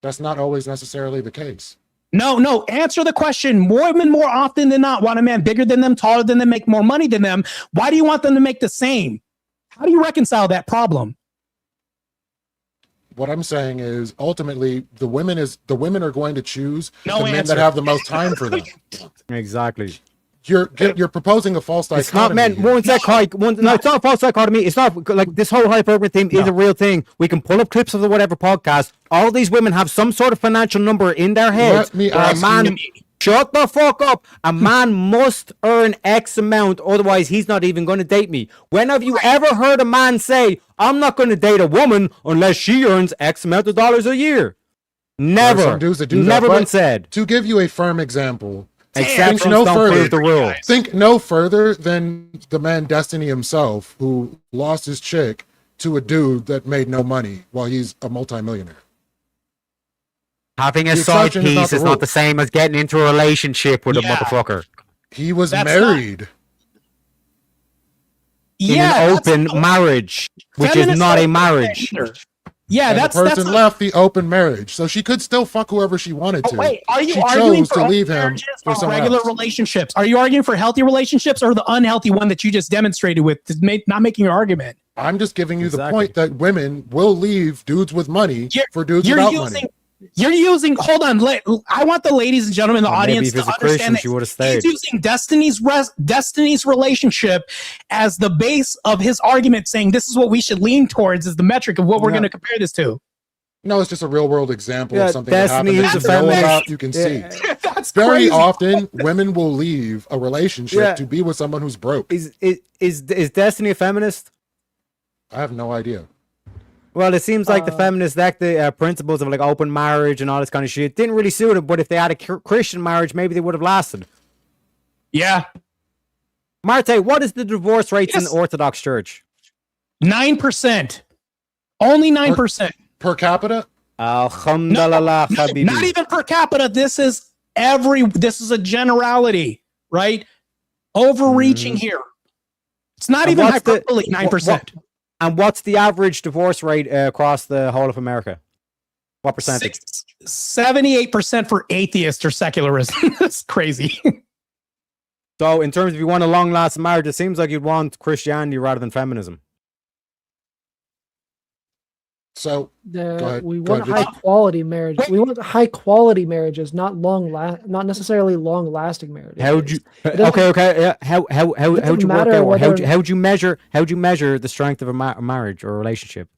S5: That's not always necessarily the case.
S3: No. Answer the question. Women more often than not want a man bigger than them, taller than them, make more money than them. Why do you want them to make the same? How do you reconcile that problem?
S5: What I'm saying is ultimately the women are going to choose
S3: No
S5: the men
S3: answer.
S5: that have the most time for them.
S18: Exactly.
S5: You're proposing a false dichotomy.
S18: It's not meant
S5: here.
S18: no, it's not a false dichotomy. It's not like this whole hyperbole thing is a real thing. We can pull up clips of the whatever podcast. All these women have some sort of financial number in their heads.
S5: Let me
S18: where a
S5: ask
S18: man,
S5: you-
S18: shut the fuck up. A man must earn X amount, otherwise he's not even going to date me. When have you ever heard a man say, "I'm not going to date a woman unless she earns X amount of dollars a year"?
S5: There are
S18: Never.
S5: some dudes that do that,
S18: Never
S5: but
S18: been said.
S5: To give you a firm example,
S18: Exceptions
S5: think no
S18: don't
S5: further.
S18: prove the rule.
S5: Think no further than the man Destiny himself, who lost his chick to a dude that made no money while he's a multimillionaire.
S18: Having a
S5: The
S18: side
S5: exception is not
S18: piece
S5: the
S18: is
S5: rule.
S18: not the same as getting into a relationship with a
S3: Yeah.
S18: motherfucker.
S5: He was
S3: That's
S5: married.
S18: In an open marriage, which is
S3: Feminists
S18: not a
S3: don't
S18: marriage.
S3: either. Yeah,
S5: And
S3: that's
S5: the person
S3: not-
S5: left the open marriage, so she could still fuck whoever she wanted to.
S3: Wait, are you
S5: she
S3: arguing
S5: chose
S3: for
S5: to
S3: open
S5: leave him
S3: marriages
S5: for
S3: or
S5: someone
S3: regular
S5: else.
S3: relationships? Are you arguing for healthy relationships or the unhealthy one that you just demonstrated with? Not making your argument.
S5: I'm just giving you the point that women will leave dudes with money for dudes without money.
S3: You're using. Hold on. I want the ladies and gentlemen in the
S18: Well, maybe
S3: audience
S18: if
S3: to
S18: he's a Christian,
S3: understand
S18: she
S3: that
S18: would've stayed.
S3: he's using Destiny's relationship as the base of his argument, saying this is what we should lean towards as the metric of what we're
S5: No.
S3: going to compare this to.
S5: No, it's just a real world example
S18: Yeah,
S5: of something
S18: Destiny
S5: that
S18: is
S5: happened.
S18: a
S5: That you know
S18: feminist.
S5: about, you can see.
S3: That's
S5: Very
S3: crazy.
S5: often, women will leave a relationship
S18: Yeah.
S5: to be with someone who's broke.
S18: Is Destiny a feminist?
S5: I have no idea.
S18: Well, it seems like the feminist principles of like open marriage and all this kind of shit didn't really suit them. But if they had a Christian marriage, maybe they would have lasted.
S3: Yeah.
S18: Marte, what is the divorce rates in the Orthodox Church?
S3: 9%. Only 9%.
S5: Per capita?
S18: Alhamdulillah, habibi.
S3: Not even per capita. This is a generality, right? Overreaching here. It's not
S18: And
S3: even
S18: what's the-
S3: hyperbole, 9%.
S18: And what's the average divorce rate across the whole of America? What percentage?
S3: 78% for atheists or secularism. That's crazy.
S18: So, in terms of you want a long-lasting marriage, it seems like you'd want Christianity rather than feminism.
S5: So, go ahead.
S13: We
S5: Go
S13: want
S5: ahead.
S13: high quality marriage. We want high quality marriages, not not necessarily long lasting marriages.
S18: How'd you?
S13: It doesn't-
S18: Okay. Yeah. How'd you work
S13: matter
S18: out?
S13: whether-
S18: How'd you measure the strength of a marriage or a relationship?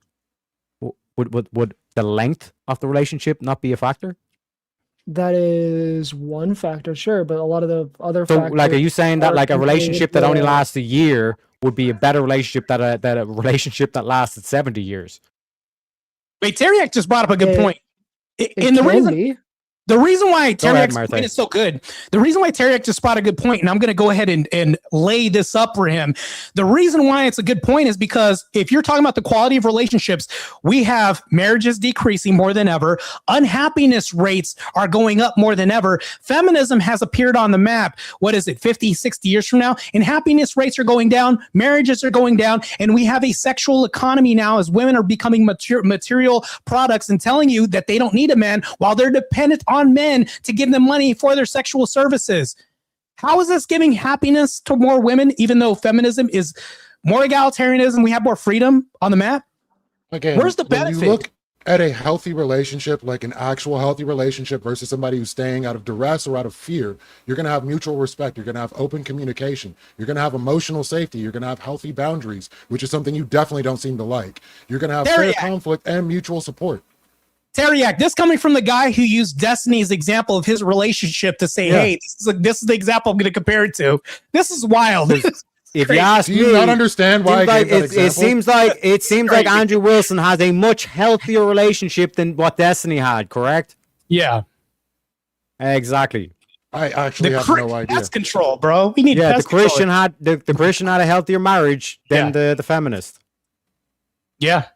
S18: Would the length of the relationship not be a factor?
S13: That is one factor, sure, but a lot of the other
S18: So,
S13: factors.
S18: like, are you saying that
S13: are
S18: like a
S13: contributed
S18: relationship
S13: to
S18: that only
S13: the-
S18: lasts a year would be a better relationship than a relationship that lasted 70 years?
S3: Wait, Teriak just brought up a good point.
S13: It
S3: And the
S13: can
S3: reason,
S13: be.
S3: the reason why
S18: Go ahead,
S3: Teriak's
S18: Marte.
S3: point is so good, the reason why Teriak just brought a good point, and I'm going to go ahead and lay this up for him. The reason why it's a good point is because if you're talking about the quality of relationships, we have marriages decreasing more than ever. Unhappiness rates are going up more than ever. Feminism has appeared on the map. What is it, 50, 60 years from now? And happiness rates are going down. Marriages are going down. And we have a sexual economy now as women are becoming material products and telling you that they don't need a man while they're dependent on men to give them money for their sexual services. How is this giving happiness to more women, even though feminism is more egalitarianism? We have more freedom on the map.
S5: Again,
S3: where's the
S5: when
S3: benefit?
S5: you look at a healthy relationship, like an actual healthy relationship versus somebody who's staying out of duress or out of fear, you're going to have mutual respect. You're going to have open communication. You're going to have emotional safety. You're going to have healthy boundaries, which is something you definitely don't seem to like. You're going to have fair conflict and mutual support.
S3: Teriak, this coming from the guy who used Destiny's example of his relationship to say, hey, this is the example I'm going to compare it to. This is wild.
S18: If you ask
S5: Do you
S18: me,
S5: not understand why I gave that example?
S18: It seems like Andrew Wilson has a much healthier relationship than what Destiny had, correct?
S3: Yeah.
S18: Exactly.
S5: I actually have no idea.
S3: Pest control, bro. We need
S18: the Christian had the Christian had a healthier marriage than the feminist.
S3: Yeah.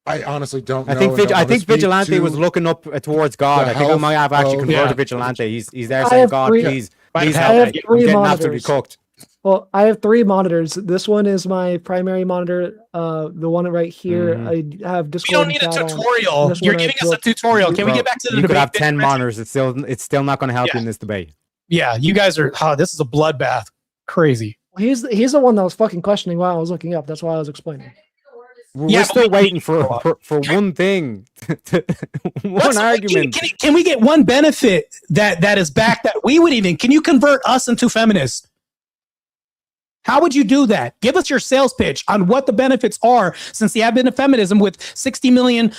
S5: I honestly don't know.
S18: I think Vigilante was looking up towards God. I think I might have actually converted Vigilante. He's there saying, God, please help me. I'm getting absolutely cooked.
S13: Well, I have 3 monitors. This one is my primary monitor. The one right here, I have Discord.
S3: You don't need a tutorial. You're giving us a tutorial. Can we get back to the debate?
S18: You could have 10 monitors. It's still not going to help you in this debate.
S3: Yeah, you guys are. Oh, this is a bloodbath. Crazy.
S13: He's the one that was fucking questioning while I was looking up. That's why I was explaining.
S18: We're still waiting for one thing, one argument.
S3: Can we get one benefit that is back that we would even? Can you convert us into feminists? How would you do that? Give us your sales pitch on what the benefits are since the advent of feminism with 60 million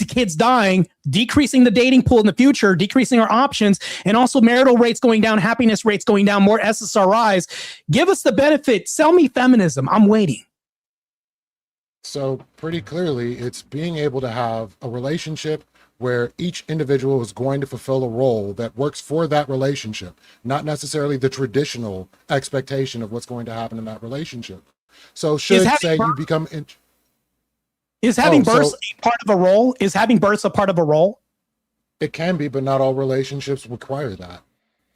S3: kids dying, decreasing the dating pool in the future, decreasing our options, and also marital rates going down, happiness rates going down, more SSRIs. Give us the benefit. Sell me feminism. I'm waiting.
S5: So pretty clearly, it's being able to have a relationship where each individual is going to fulfill a role that works for that relationship, not necessarily the traditional expectation of what's going to happen in that relationship. So should say you become...
S3: Is having births a part of a role? Is having births a part of a role?
S5: It can be, but not all relationships require that.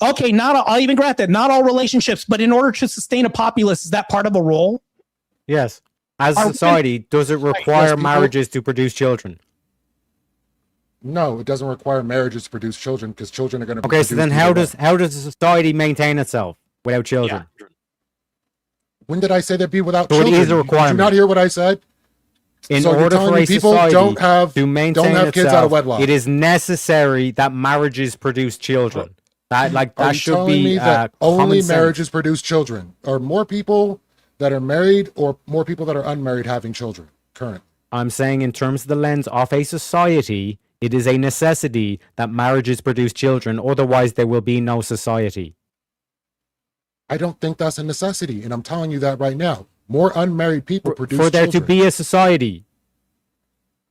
S3: Okay, I'll even grant that. Not all relationships, but in order to sustain a populace, is that part of a role?
S18: Yes. As a society, does it require marriages to produce children?
S5: No, it doesn't require marriages to produce children because children are going to.
S18: Okay, so then how does a society maintain itself without children?
S5: Yeah. When did I say that be without
S18: children? It is a requirement.
S5: Did you not hear what I said?
S18: In order for a society to maintain
S5: kids
S18: itself,
S5: out of wedlock,
S18: it is necessary that marriages produce children. That should be
S5: that only marriages produce children. Are more people that are married or more people that are unmarried having children current?
S18: I'm saying in terms of the lens of a society, it is a necessity that marriages produce children, otherwise there will be no society.
S5: I don't think that's a necessity, and I'm telling you that right now. More unmarried people produce
S18: for there
S5: children.
S18: To be a society.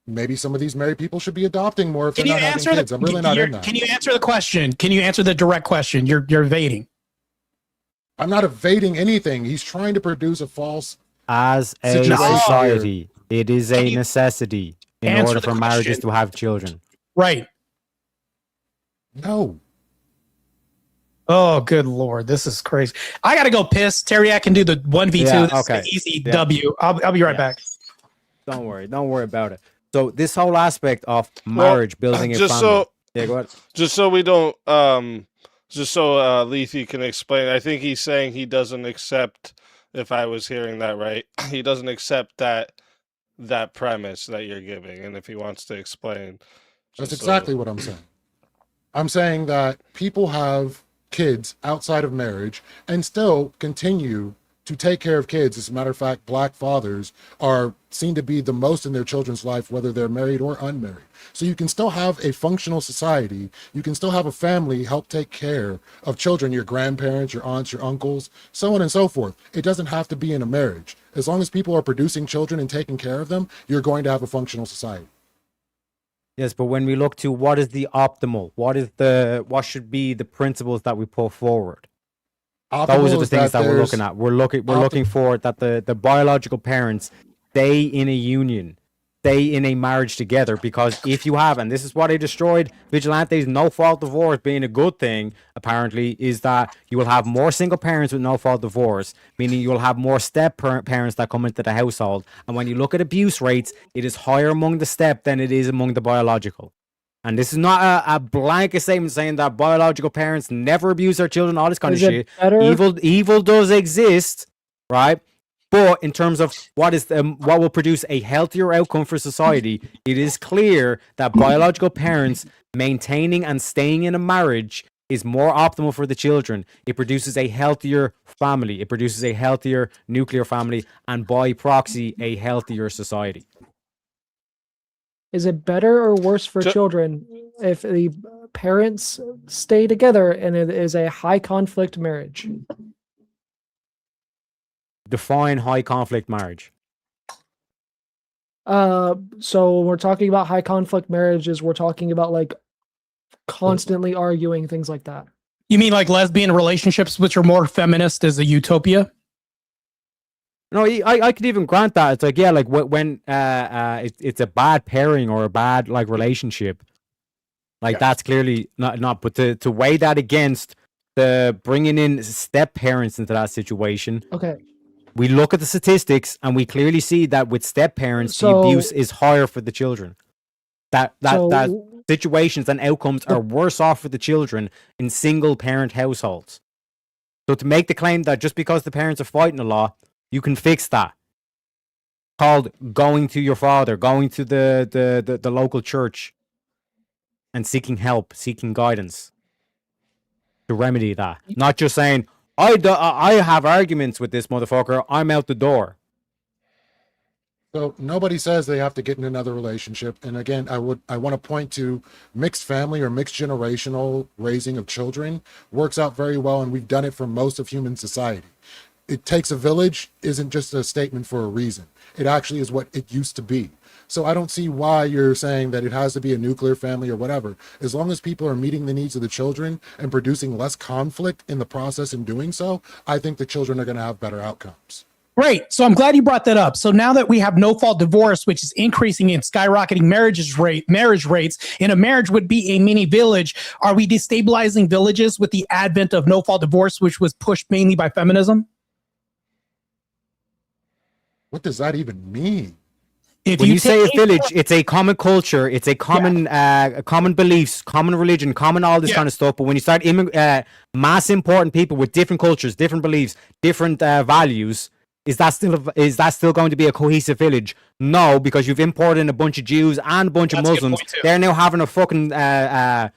S5: Maybe some of these married people should be adopting more if they're not having kids. I'm really not in that.
S3: Can you answer the question? Can you answer the direct question? You're evading.
S5: I'm not evading anything. He's trying to produce a false
S18: as a society. It is a necessity in order for marriages to have children.
S3: Right.
S5: No.
S3: Oh, good Lord. This is crazy. I got to go piss. Terry, I can do the 1v2.
S18: Yeah,
S3: this is an easy W. I'll be right back.
S18: Don't worry about it. So this whole aspect of marriage, building a family. Go ahead.
S14: Just so we don't, just so Lethe can explain, I think he's saying he doesn't accept, if I was hearing that right, he doesn't accept that premise that you're giving. And if he wants to explain.
S5: That's exactly what I'm saying. I'm saying that people have kids outside of marriage and still continue to take care of kids. As a matter of fact, black fathers are seen to be the most in their children's life, whether they're married or unmarried. So you can still have a functional society. You can still have a family help take care of children, your grandparents, your aunts, your uncles, so on and so forth. It doesn't have to be in a marriage. As long as people are producing children and taking care of them, you're going to have a functional society.
S18: Yes, but when we look to what is the optimal, what should be the principles that we put forward? Those are the things that we're looking at. We're looking for that the biological parents stay in a union, stay in a marriage together, because if you have, and this is what they destroyed Vigilante's no-fault divorce being a good thing, apparently, is that you will have more single parents with no-fault divorce, meaning you will have more step-parents that come into the household. And when you look at abuse rates, it is higher among the step than it is among the biological. and this is not a blanket statement saying that biological parents never abuse their children, all this kind of shit. Evil does exist, right? But in terms of what will produce a healthier outcome for society, it is clear that biological parents maintaining and staying in a marriage is more optimal for the children. It produces a healthier family. It produces a healthier nuclear family, and by proxy, a healthier society.
S13: Is it better or worse for children if the parents stay together and it is a high conflict marriage?
S18: Define high conflict marriage.
S13: So when we're talking about high conflict marriages, we're talking about like constantly arguing, things like that.
S3: You mean like lesbian relationships, which are more feminist, as a utopia?
S18: No, I could even grant that. It's like, yeah, like when it's a bad pairing or a bad like relationship, like that's clearly not. But to weigh that against the bringing in step parents into that situation,
S13: okay,
S18: we look at the statistics and we clearly see that with step parents, the abuse is higher for the children. That situations and outcomes are worse off for the children in single parent households. So to make the claim that just because the parents are fighting a lot, you can fix that, called going to your father, going to the local church and seeking help, seeking guidance to remedy that. Not just saying, I have arguments with this motherfucker, I'm out the door.
S5: So nobody says they have to get in another relationship. And again, I want to point to mixed family or mixed generational raising of children works out very well, and we've done it for most of human society. It takes a village isn't just a statement for a reason. It actually is what it used to be. So I don't see why you're saying that it has to be a nuclear family or whatever. As long as people are meeting the needs of the children and producing less conflict in the process in doing so, I think the children are going to have better outcomes.
S3: Great. So I'm glad you brought that up. So now that we have no-fault divorce, which is increasing and skyrocketing marriage rates, and a marriage would be a mini village, are we destabilizing villages with the advent of no-fault divorce, which was pushed mainly by feminism?
S5: What does that even mean?
S18: When you say a village, it's a common culture, it's a common common beliefs, common religion, common all this kind of stuff. But when you start mass important people with different cultures, different beliefs, different values, is that still going to be a cohesive village? No, because you've imported in a bunch of Jews and a bunch of Muslims. They're now having a fucking a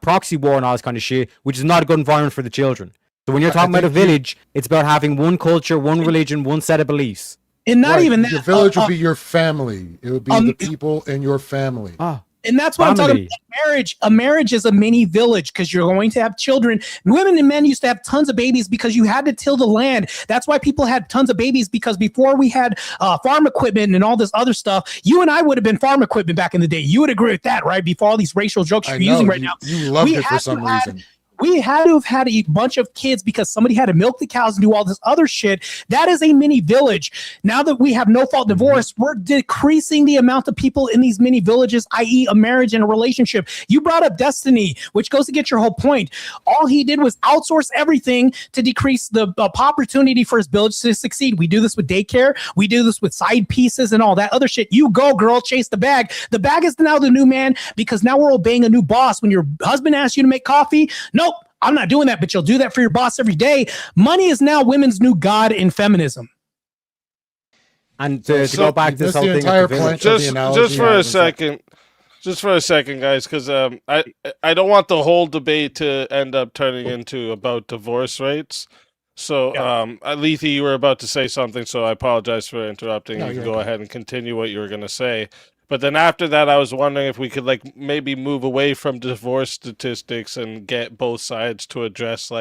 S18: proxy war and all this kind of shit, which is not a good environment for the children. So when you're talking about a village, it's about having one culture, one religion, one set of beliefs.
S3: And not even that.
S5: Your village would be your family. It would be the people in your family.
S3: And that's what I'm talking about. Marriage. A marriage is a mini village because you're going to have children. Women and men used to have tons of babies because you had to till the land. That's why people had tons of babies, because before we had farm equipment and all this other stuff, you and I would have been farm equipment back in the day. You would agree with that, right? Before all these racial jokes you're using right now.
S5: You loved it for some reason.
S3: We had to have had a bunch of kids because somebody had to milk the cows and do all this other shit. That is a mini village. Now that we have no-fault divorce, we're decreasing the amount of people in these mini villages, i.e. a marriage and a relationship. You brought up Destiny, which goes to get your whole point. All he did was outsource everything to decrease the opportunity for his village to succeed. We do this with daycare. We do this with side pieces and all that other shit. You go, girl, chase the bag. The bag is now the new man because now we're obeying a new boss. When your husband asks you to make coffee, nope, I'm not doing that, but you'll do that for your boss every day. Money is now women's new god in feminism.
S18: And to go back to something,
S14: just for a second, guys, because I don't want the whole debate to end up turning into about divorce rates. So, Lethe, you were about to say something, so I apologize for interrupting. You can go ahead and continue what you were going to say. But then after that, I was wondering if we could maybe move away from divorce statistics and get both sides to address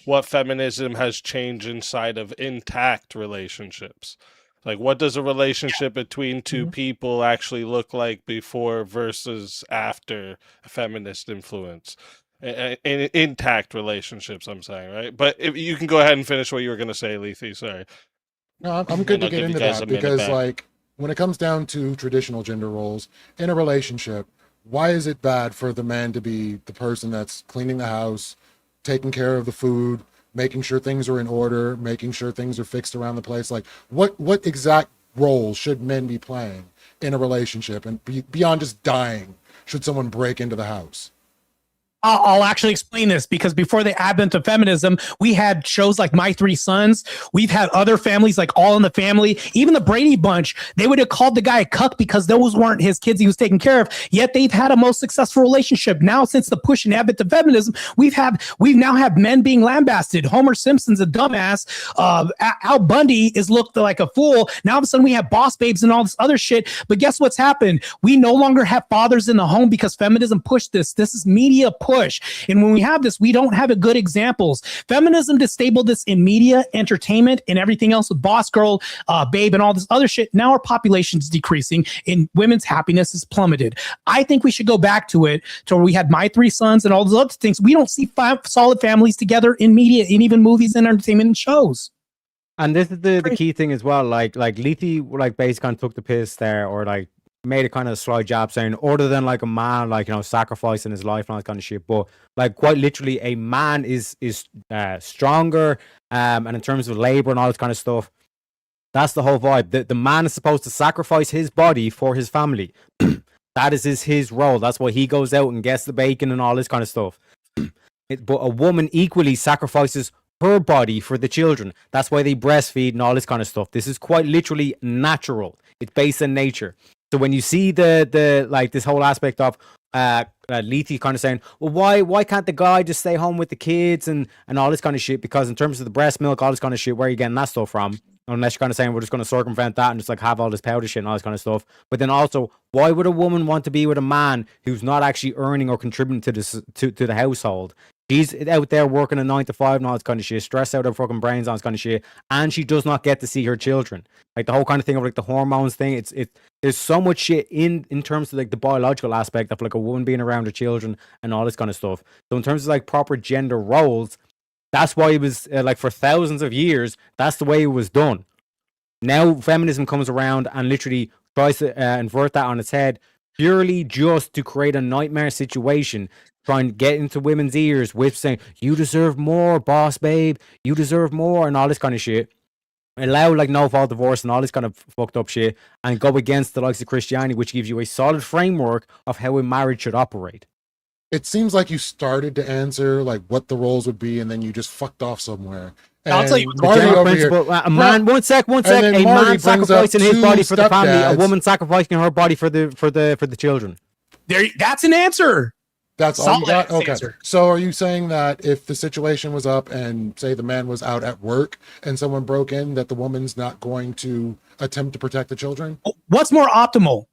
S14: what feminism has changed inside of intact relationships. Like, what does a relationship between two people actually look like before versus after a feminist influence? In intact relationships, I'm saying, right? But if you can go ahead and finish what you were going to say, Lethe. Sorry.
S5: No, I'm good to get into that because, when it comes down to traditional gender roles in a relationship, why is it bad for the man to be the person that's cleaning the house, taking care of the food, making sure things are in order, making sure things are fixed around the place? Like, what exact role should men be playing in a relationship and beyond just dying should someone break into the house?
S3: I'll actually explain this, because before the advent of feminism, we had shows like My Three Sons. We've had other families like All in the Family. Even the Brady Bunch, they would have called the guy a cuck because those weren't his kids he was taking care of. Yet they've had a most successful relationship. Now, since the push and advent of feminism, we've now have men being lambasted. Homer Simpson's a dumbass. Al Bundy is looked like a fool. Now all of a sudden we have boss babes and all this other shit. But guess what's happened? We no longer have fathers in the home because feminism pushed this. This is media push. And when we have this, we don't have good examples. Feminism disabled this in media, entertainment, and everything else with Boss Girl, Babe, and all this other shit. Now our population is decreasing and women's happiness is plummeted. I think we should go back to it to where we had My Three Sons and all those other things. We don't see solid families together in media, in even movies and entertainment and shows.
S18: And this is the key thing as well. Like Lethe, like basically kind of took the piss there, or like made a kind of sly jab saying, other than like a man, like, you know, sacrificing his life and all that kind of shit. But like quite literally, a man is stronger, and in terms of labor and all this kind of stuff, that's the whole vibe. The man is supposed to sacrifice his body for his family. That is his role. That's why he goes out and gets the bacon and all this kind of stuff. But a woman equally sacrifices her body for the children. That's why they breastfeed and all this kind of stuff. This is quite literally natural. It's based in nature. So when you see the like this whole aspect of Lethe kind of saying, well, why can't the guy just stay home with the kids and all this kind of shit? Because in terms of the breast milk, all this kind of shit, where are you getting that stuff from? Unless you're kind of saying we're just going to circumvent that and just like have all this powder shit and all this kind of stuff. But then also, why would a woman want to be with a man who's not actually earning or contributing to this to the household? She's out there working a 9 to 5 and all this kind of shit, stressed out her fucking brains on this kind of shit, and she does not get to see her children. Like the whole kind of thing of like the hormones thing. There's so much shit in terms of like the biological aspect of like a woman being around her children and all this kind of stuff. So in terms of like proper gender roles, that's why it was like for thousands of years, that's the way it was done. Now feminism comes around and literally tries to invert that on its head, purely just to create a nightmare situation, trying to get into women's ears with saying, you deserve more, boss babe, you deserve more, and all this kind of shit. Allow like no fault divorce and all this kind of fucked up shit, and go against the likes of Christianity, which gives you a solid framework of how a marriage should operate.
S5: It seems like you started to answer like what the roles would be, and then you just fucked off somewhere.
S3: I'll tell you
S5: what Marty over
S18: principle,
S5: here,
S18: a man, one sec. A man sacrificing his body for the family, a woman sacrificing her body for the children.
S3: That's an answer.
S5: That's all you got? Okay. So are you saying that if the situation was up and say the man was out at work and someone broke in, that the woman's not going to attempt to protect the children?
S3: What's more optimal?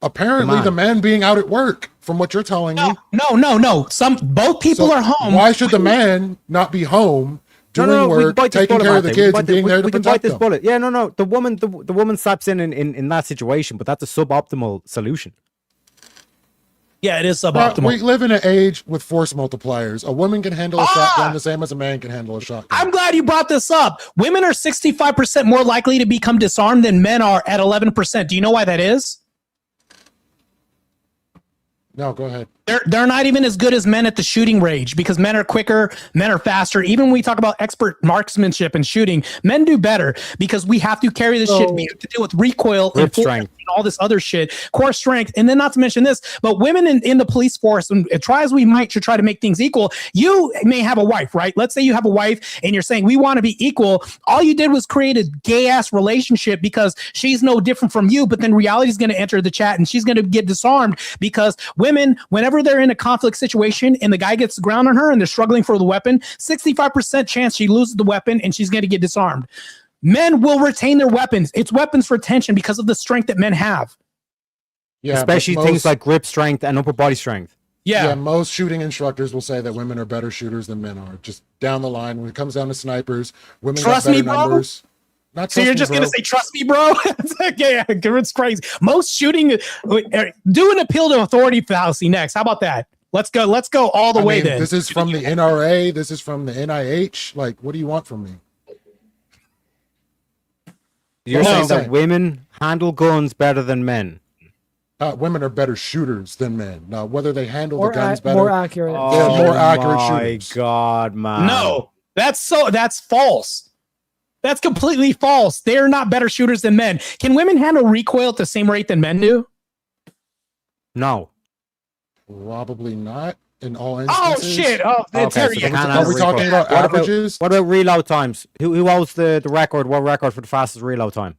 S5: Apparently the man being out at work, from what you're telling me.
S3: No. Both people are home.
S5: Why should the man not be home doing work, taking care of the kids, and being there to protect them?
S18: Bullet. Yeah, no. The woman steps in that situation, but that's a suboptimal solution.
S3: Yeah, it is suboptimal.
S5: We live in an age with force multipliers. A woman can handle a shotgun the same as a man can handle a shotgun.
S3: I'm glad you brought this up. Women are 65% more likely to become disarmed than men are at 11%. Do you know why that is?
S5: No, go ahead.
S3: They're not even as good as men at the shooting range, because men are quicker, men are faster. Even when we talk about expert marksmanship and shooting, men do better because we have to carry this shit. We have to deal with recoil and strength and all this other shit, core strength. And then not to mention this, but women in the police force, and try as we might to try to make things equal, you may have a wife, right? Let's say you have a wife and you're saying we want to be equal. All you did was create a gay ass relationship because she's no different from you. But then reality is going to enter the chat and she's going to get disarmed because women, whenever they're in a conflict situation and the guy gets the ground on her and they're struggling for the weapon, 65% chance she loses the weapon and she's going to get disarmed. Men will retain their weapons. It's weapons retention because of the strength that men have.
S5: Yeah,
S18: especially things like grip strength and upper body strength.
S5: Yeah, most shooting instructors will say that women are better shooters than men are. Just down the line, when it comes down to snipers, women got better numbers.
S3: So you're just going to say, trust me, bro? Yeah, it's crazy. Most shooting, do an appeal to authority fallacy next. How about that? Let's go all the way then.
S5: This is from the NRA. This is from the NIH. Like, what do you want from me?
S18: You're saying that women handle guns better than men?
S5: Women are better shooters than men. Now, whether they handle the guns better,
S13: more accurate.
S5: They're more accurate shooters.
S18: My God, man.
S3: No, that's false. That's completely false. They're not better shooters than men. Can women handle recoil at the same rate than men do?
S18: No.
S5: Probably not in all
S3: Oh
S5: instances.
S3: shit! Oh,
S18: Okay,
S3: Terry,
S18: so
S3: yeah.
S18: they can't
S5: Are
S18: have
S5: we
S18: a
S5: talking
S18: recall.
S5: about averages?
S18: What about reload times? Who holds the record? What record for the fastest reload time?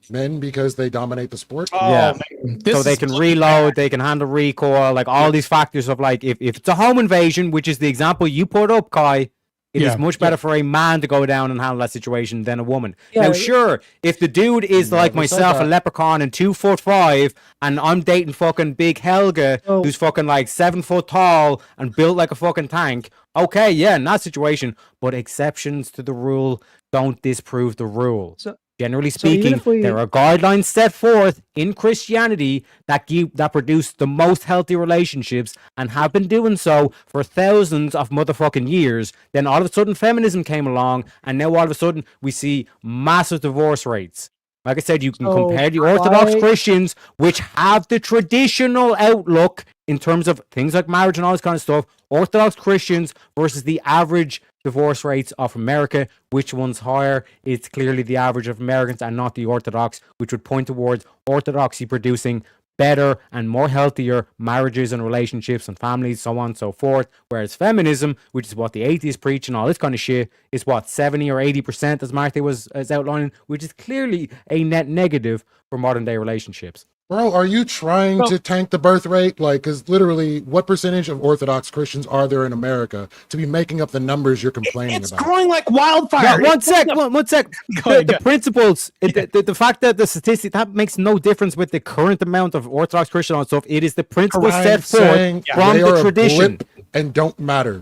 S5: Men, because they dominate the sport.
S18: Yeah.
S3: man.
S18: So they can reload, they can handle recoil, like all these factors of like if it's a home invasion, which is the example you put up, Kai, it is much better for a man to go down and handle that situation than a woman. Now, sure, if the dude is like myself, a leprechaun and 2'5", and I'm dating fucking big Helga, who's fucking like 7 foot tall and built like a fucking tank, okay, yeah, in that situation, but exceptions to the rule don't disprove the rule. Generally speaking, there are guidelines set forth in Christianity that produce the most healthy relationships and have been doing so for thousands of motherfucking years. Then all of a sudden feminism came along, and now all of a sudden we see massive divorce rates. Like I said, you can compare the Orthodox Christians, which have the traditional outlook in terms of things like marriage and all this kind of stuff, Orthodox Christians versus the average divorce rates of America. Which one's higher? It's clearly the average of Americans and not the Orthodox, which would point towards Orthodoxy producing better and more healthier marriages and relationships and families, so on and so forth. Whereas feminism, which is what the atheists preach and all this kind of shit, is what, 70 or 80%, as Martha was outlining, which is clearly a net negative for modern day relationships.
S5: Bro, are you trying to tank the birth rate? Like, because literally, what percentage of Orthodox Christians are there in America to be making up the numbers you're complaining about?
S3: It's growing like wildfire.
S18: Yeah, one sec. The principles, the fact that the statistic, that makes no difference with the current amount of Orthodox Christian and stuff. It is the principles set forth from the tradition.
S5: And don't matter.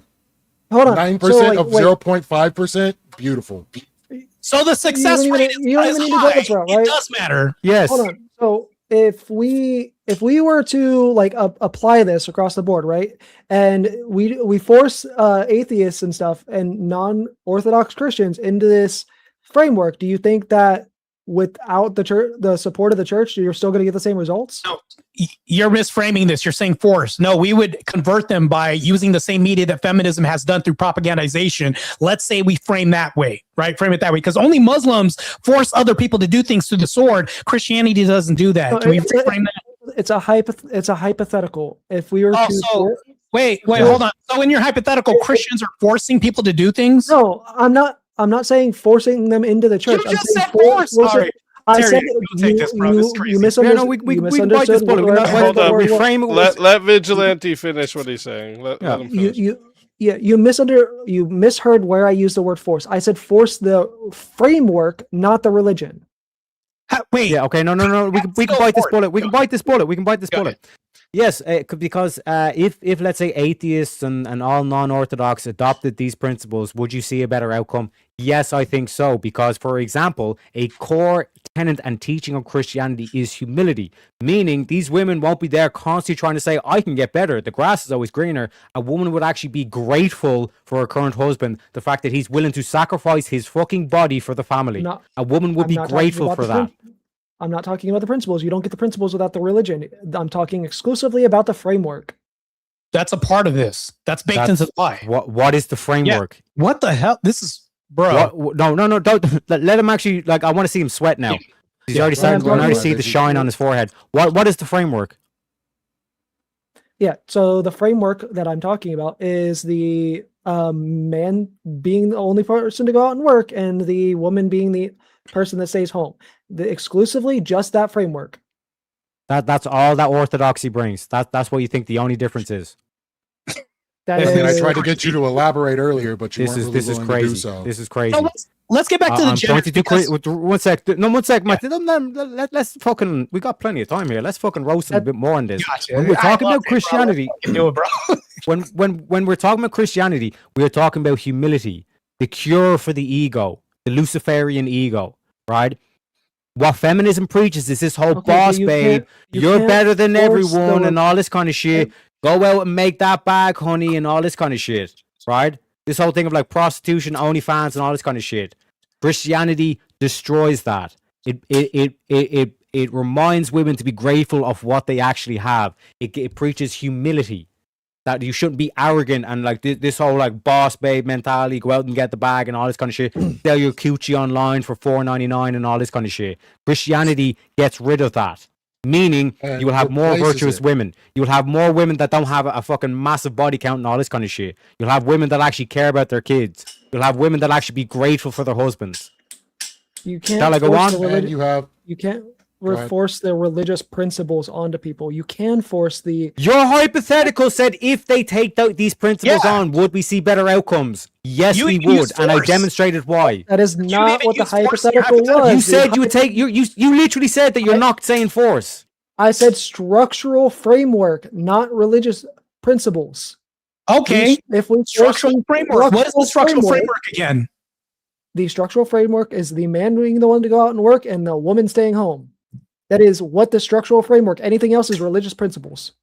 S13: Hold on.
S5: 9% of 0.5%, beautiful.
S3: So the success rate is high. It does matter.
S18: Yes.
S13: Hold on. So if we were to like apply this across the board, right, and we force atheists and stuff and non-Orthodox Christians into this framework, do you think that without the support of the church, you're still going to get the same results?
S3: No, you're misframing this. You're saying force. No, we would convert them by using the same media that feminism has done through propagandization. Let's say we frame that way, right? Frame it that way, because only Muslims force other people to do things through the sword. Christianity doesn't do that.
S13: No,
S3: Can we frame that?
S13: It's a hypothetical. If we were
S3: wait, hold on. So in your hypothetical, Christians are forcing people to do things?
S13: No, I'm not saying forcing them into the church.
S3: You just said force. Sorry.
S13: I
S3: Terry,
S13: said
S3: take this, bro. This is crazy.
S13: you misunderstood.
S18: Yeah, no, we can bite this bullet.
S14: Hold on.
S18: We frame it.
S14: Let Vigilante finish what he's saying. Let him finish.
S13: You misheard where I used the word force. I said force the framework, not the religion.
S3: Wait.
S18: Yeah. Okay. No. We can bite this bullet. We can bite this bullet. Yes, because if let's say atheists and all non-Orthodox adopted these principles, would you see a better outcome? Yes, I think so. Because, for example, a core tenet and teaching of Christianity is humility, meaning these women won't be there constantly trying to say, I can get better. The grass is always greener. A woman would actually be grateful for her current husband, the fact that he's willing to sacrifice his fucking body for the family. A woman would be grateful for that.
S13: I'm not talking about the principles. You don't get the principles without the religion. I'm talking exclusively about the framework.
S3: That's a part of this. That's baked into the pie.
S18: What is the framework?
S3: Yeah. What the hell? This is, bro.
S18: No. Don't let him actually, like, I want to see him sweat now. He's already starting to already see the shine on his forehead. What is the framework?
S13: Yeah. So the framework that I'm talking about is the man being the only person to go out and work, and the woman being the person that stays home. Exclusively just that framework.
S18: That's all that orthodoxy brings. That's what you think the only difference is.
S5: I tried to get you to elaborate earlier, but you weren't really willing to do so.
S18: This is crazy.
S3: No, let's get back to the gender.
S18: One sec. Let's fucking. We got plenty of time here. Let's fucking roast him a bit more on this.
S3: Gotcha.
S18: When we're talking about Christianity,
S3: do it, bro.
S18: when we're talking about Christianity, we're talking about humility, the cure for the ego, the Luciferian ego, right? What feminism preaches is this whole boss babe, you're better than everyone and all this kind of shit. Go out and make that bag, honey, and all this kind of shit, right? This whole thing of like prostitution, OnlyFans, and all this kind of shit. Christianity destroys that. It reminds women to be grateful of what they actually have. It preaches humility, that you shouldn't be arrogant and like this whole like boss babe mentality, go out and get the bag and all this kind of shit, sell your coochie online for $4.99 and all this kind of shit. Christianity gets rid of that, Meaning
S5: And
S18: you will have more
S5: replaces
S18: virtuous
S5: it.
S18: women. You will have more women that don't have a fucking massive body count and all this kind of shit. You'll have women that actually care about their kids. You'll have women that actually be grateful for their husbands.
S13: You can't
S18: Shall I go
S13: force
S18: on?
S13: the
S5: And you have
S13: you can't
S5: Go ahead.
S13: force the religious principles onto people. You can force the
S18: Your hypothetical said if they take these principles on, would we see better outcomes? Yes, we would, and I demonstrated why.
S13: that is not what the hypothetical was.
S18: You said you would take you literally said that you're not saying force.
S13: I said structural framework, not religious principles.
S3: Okay.
S13: If we
S3: Structural framework. What is the structural framework again?
S13: The structural framework is the man being the one to go out and work and the woman staying home. That is what the structural framework. Anything else is religious principles.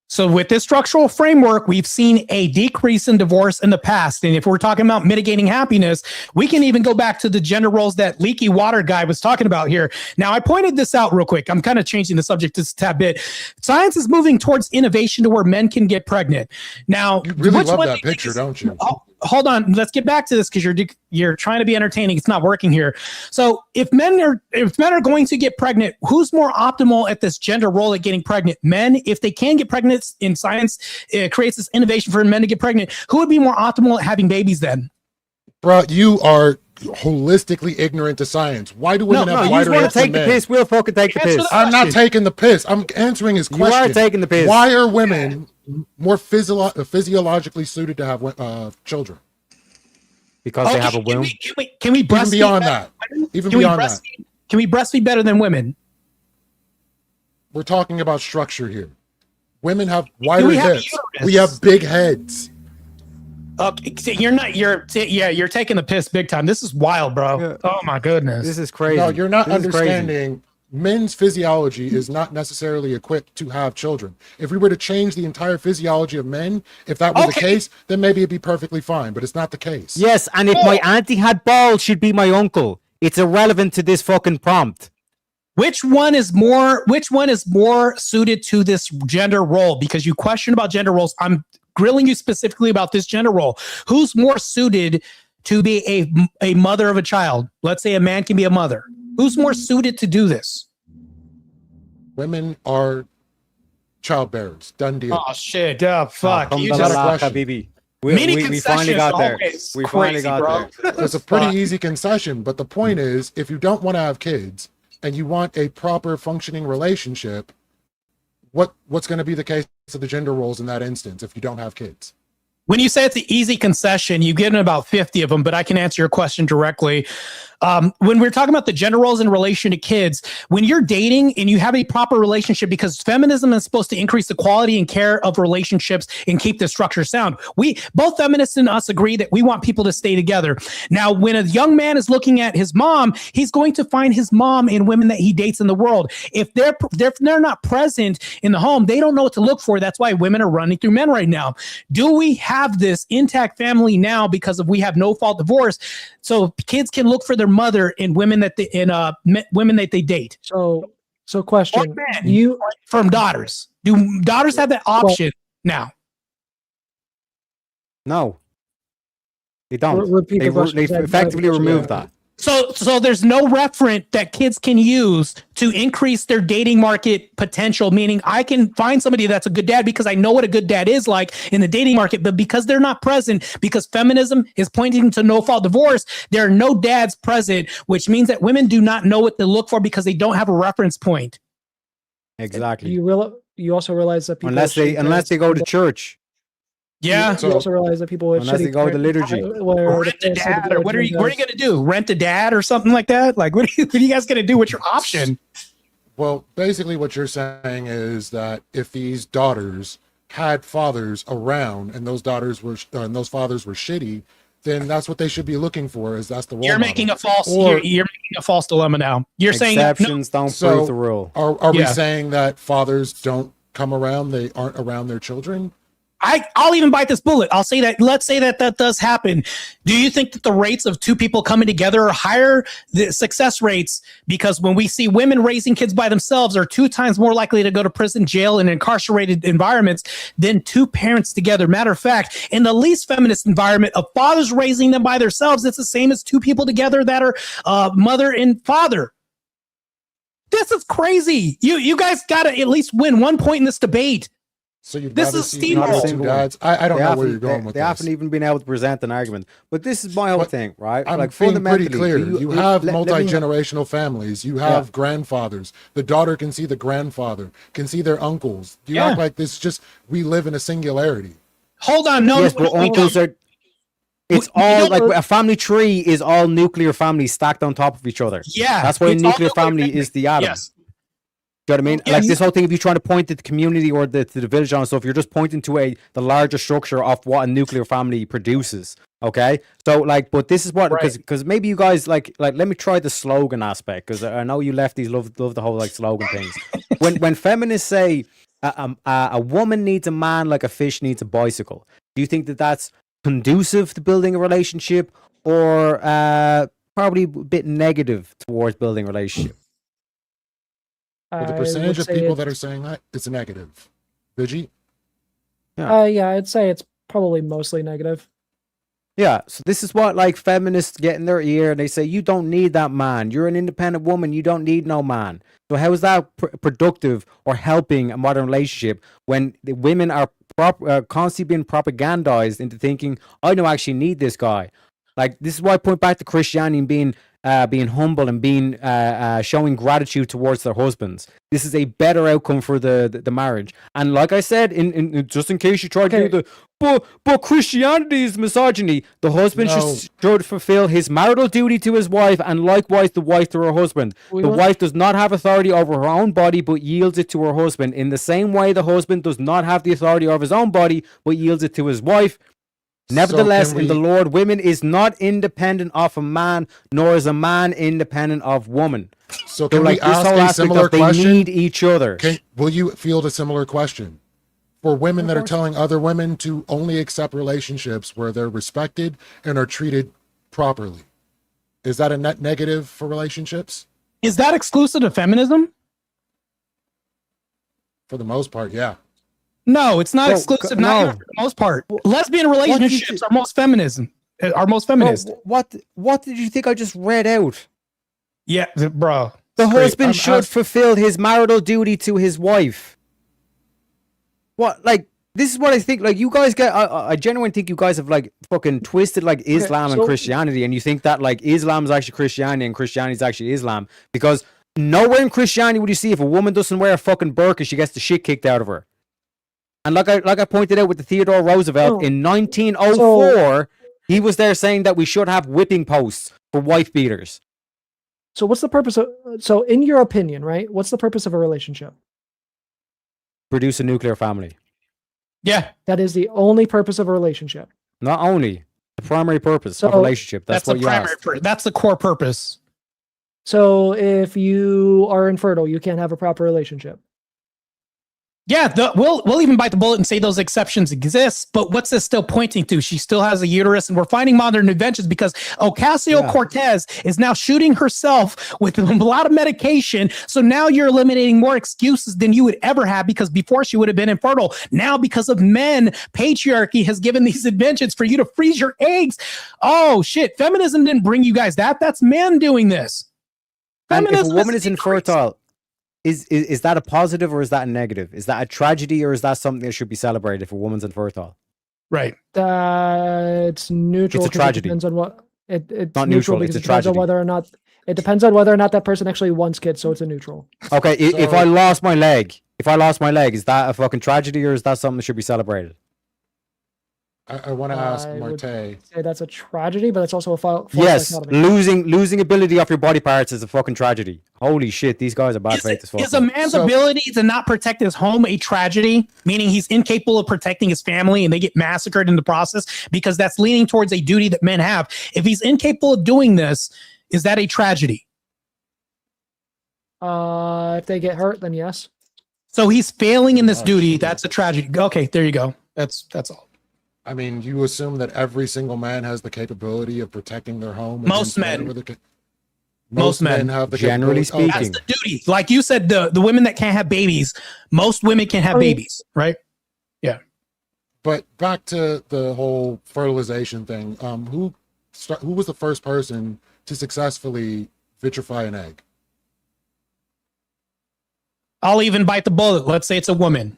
S3: So with this structural framework, we've seen a decrease in divorce in the past. And if we're talking about mitigating happiness, we can even go back to the gender roles that Leaky Water guy was talking about here. Now, I pointed this out real quick. I'm kind of changing the subject just a tad bit. Science is moving towards innovation to where men can get pregnant. Now,
S5: You really
S3: which
S5: love
S3: one
S5: that
S3: do you think
S5: picture,
S3: is-
S5: don't you?
S3: Hold on, let's get back to this because you're trying to be entertaining. It's not working here. So if men are going to get pregnant, who's more optimal at this gender role at getting pregnant? Men, if they can get pregnant in science, it creates this innovation for men to get pregnant. Who would be more optimal at having babies then?
S5: Bro, you are holistically ignorant to science. Why do women have
S18: you
S5: wider
S18: want
S5: hips
S18: to take
S5: than
S18: the
S5: men?
S18: piss. We'll fucking take the piss.
S5: I'm not taking the piss. I'm answering his
S18: You
S5: question.
S18: are taking the piss.
S5: Why are women more physiologically suited to have children?
S18: Because they have a womb.
S3: Can we
S5: Even
S3: breastfeed
S5: beyond
S3: better
S5: that.
S3: than women?
S5: Even
S3: Can we
S5: beyond that.
S3: breastfeed- Can we breastfeed better than women?
S5: We're talking about structure here. Women have wider
S3: we have
S5: hips.
S3: uterus?
S5: We have big heads.
S3: Okay, see, you're taking the piss big time. This is wild, bro.
S18: Yeah.
S3: Oh my goodness.
S18: This is crazy.
S5: No, you're not
S18: This is crazy.
S5: understanding. Men's physiology is not necessarily equipped to have children. If we were to change the entire physiology of men, if that was the case, then maybe it'd be perfectly fine, but it's not the case.
S18: Yes, and if my auntie had balls, she'd be my uncle. It's irrelevant to this fucking prompt.
S3: Which one is more suited to this gender role? Because you question about gender roles. I'm grilling you specifically about this gender role. Who's more suited to be a mother of a child? Let's say a man can be a mother. Who's more suited to do this?
S5: Women are childbearers. Done deal.
S3: Oh shit! Fuck! You
S5: Alhamdulillah,
S3: just
S5: Habibi.
S18: We finally got there.
S3: always
S18: We finally
S3: crazy,
S18: got
S3: bro.
S18: there.
S5: It's a pretty easy concession, but the point is, if you don't want to have kids and you want a proper functioning relationship, what's going to be the case of the gender roles in that instance if you don't have kids?
S3: When you say it's an easy concession, you get in about 50 of them, but I can answer your question directly. When we're talking about the gender roles in relation to kids, when you're dating and you have a proper relationship, because feminism is supposed to increase the quality and care of relationships and keep the structure sound. We both feminists and us agree that we want people to stay together. Now, when a young man is looking at his mom, he's going to find his mom in women that he dates in the world. If they're not present in the home, they don't know what to look for. That's why women are running through men right now. Do we have this intact family now because we have no fault divorce? So kids can look for their mother in women that they date.
S13: So question:
S3: you from daughters? Do daughters have that option now?
S18: No, they don't.
S13: Repeat the
S18: They
S13: question.
S18: effectively removed that.
S3: So there's no referent that kids can use to increase their dating market potential, meaning I can find somebody that's a good dad because I know what a good dad is like in the dating market, but because they're not present, because feminism is pointing to no-fault divorce, there are no dads present, which means that women do not know what to look for because they don't have a reference point.
S18: Exactly.
S13: You also realize that people
S18: Unless they go to church.
S3: Yeah.
S13: You also realize that people with
S18: Unless they go to liturgy.
S3: Rent a dad, or what are you going to do? Rent a dad or something like that? Like, what are you guys going to do? What's your option?
S5: Well, basically what you're saying is that if these daughters had fathers around and those fathers were shitty, then that's what they should be looking for. That's the role
S3: You're
S5: model.
S3: making a false.
S5: Or-
S3: You're making a false dilemma now. You're saying
S18: Exceptions don't prove the rule.
S5: Are we
S3: Yeah.
S5: saying that fathers don't come around? They aren't around their children?
S3: I'll even bite this bullet. I'll say that. Let's say that does happen. Do you think that the rates of two people coming together are higher? The success rates, because when we see women raising kids by themselves, are 2 times more likely to go to prison, jail, and incarcerated environments than two parents together. Matter of fact, in the least feminist environment of fathers raising them by themselves, it's the same as two people together that are mother and father. This is crazy. You guys got to at least win 1 point in this debate.
S5: So you've
S3: This
S5: never
S3: is
S5: seen not a
S3: steamroll.
S5: single dads. I don't know where you're going with
S18: They
S5: this.
S18: haven't even been able to present an argument. But this is my whole thing, right?
S5: I'm
S18: like
S5: being
S18: fundamentally,
S5: pretty clear. You have
S18: let me-
S5: multi-generational families. You have grandfathers. The daughter can see the grandfather, can see their uncles. You act like this just we live in a singularity.
S3: Hold on, no.
S18: Yes, but uncles are. It's all like a family tree is all nuclear families stacked on top of each other.
S3: Yeah,
S18: that's why a
S3: it's all
S18: nuclear
S3: nuclear
S18: family is the atom.
S3: Yes.
S18: Do you know what I mean?
S3: Yeah,
S18: Like this whole thing, if you're trying to point at the community or the village on stuff, you're just pointing to the larger structure of what a nuclear family produces. Okay, so like, but this is what because maybe you guys like let me try the slogan aspect because I know you lefties love the whole like slogan things. when feminists say a woman needs a man like a fish needs a bicycle, do you think that that's conducive to building a relationship or probably a bit negative towards building a relationship?
S5: But the percentage of people that are saying that, it's a negative. Vigi?
S13: Yeah, I'd say it's probably mostly negative.
S18: Yeah, so this is what like feminists get in their ear and they say you don't need that man. You're an independent woman. You don't need no man. So how is that productive or helping a modern relationship when the women are constantly being propagandized into thinking I don't actually need this guy? Like this is why I point back to Christianity and being humble and being showing gratitude towards their husbands. This is a better outcome for the marriage. And like I said, in just in case you try to do the but Christianity is misogyny. The husband should fulfill his marital duty to his wife, and likewise the wife to her husband. The wife does not have authority over her own body, but yields it to her husband. In the same way, the husband does not have the authority over his own body, but yields it to his wife. Nevertheless, in the Lord, women is not independent of a man, nor is a man independent of woman.
S5: So can we ask a similar question?
S18: They need each other.
S5: Will you field a similar question? For women that are telling other women to only accept relationships where they're respected and are treated properly. Is that a net negative for relationships?
S3: Is that exclusive to feminism?
S5: For the most part, yeah.
S3: No, it's not exclusive. Not even for the most part. Lesbian relationships are most feminism. Are most feminist.
S18: What did you think I just read out?
S3: Yeah, bro.
S18: The husband should fulfill his marital duty to his wife. What, like, this is what I think. Like, you guys get, I genuinely think you guys have, like, fucking twisted, like, Islam and Christianity, and you think that, like, Islam is actually Christianity and Christianity is actually Islam. Because nowhere in Christianity would you see if a woman doesn't wear a fucking burqa, she gets the shit kicked out of her. And like I pointed out with the Theodore Roosevelt in 1904, he was there saying that we should have whipping posts for wife beaters.
S13: So what's the purpose of? So in your opinion, right? What's the purpose of a relationship?
S18: Produce a nuclear family.
S3: Yeah,
S13: that is the only purpose of a relationship.
S18: Not only the primary purpose of a relationship. That's what you asked.
S3: That's the core purpose.
S13: So if you are infertile, you can't have a proper relationship.
S3: Yeah, we'll even bite the bullet and say those exceptions exist, but what's this still pointing to? She still has a uterus, and we're finding modern inventions because Ocasio-Cortez is now shooting herself with a lot of medication. So now you're eliminating more excuses than you would ever have because before she would have been infertile. Now because of men, patriarchy has given these inventions for you to freeze your eggs. Oh shit, feminism didn't bring you guys that. That's men doing this.
S18: And if a woman is infertile, is that a positive or is that a negative? Is that a tragedy or is that something that should be celebrated if a woman's infertile?
S3: Right.
S13: It's neutral.
S18: It's a tragedy.
S13: It depends on what it's
S18: not
S13: neutral.
S18: It's a
S13: It depends on
S18: tragedy.
S13: whether or not that person actually wants kids. So it's a neutral.
S18: Okay, if I lost my leg, is that a fucking tragedy or is that something that should be celebrated?
S5: I want to ask
S13: I would
S5: Marte.
S13: say that's a tragedy, but it's also a false
S18: Yes,
S13: dichotomy.
S18: losing ability off your body parts is a fucking tragedy. Holy shit, these guys are bad faith as fuck.
S3: Is a man's ability to not protect his home a tragedy, meaning he's incapable of protecting his family and they get massacred in the process because that's leaning towards a duty that men have? If he's incapable of doing this, is that a tragedy?
S13: If they get hurt, then yes.
S3: So he's failing in this duty. That's a tragedy. Okay, there you go. That's all.
S5: I mean, you assume that every single man has the capability of protecting their home.
S3: Most men.
S5: Most men have the
S18: generally
S5: capability.
S3: That's the duty. Like you said, the women that can't have babies, most women can have babies, right? Yeah.
S5: But back to the whole fertilization thing. Who was the first person to successfully vitrify an egg?
S3: I'll even bite the bullet. Let's say it's a woman.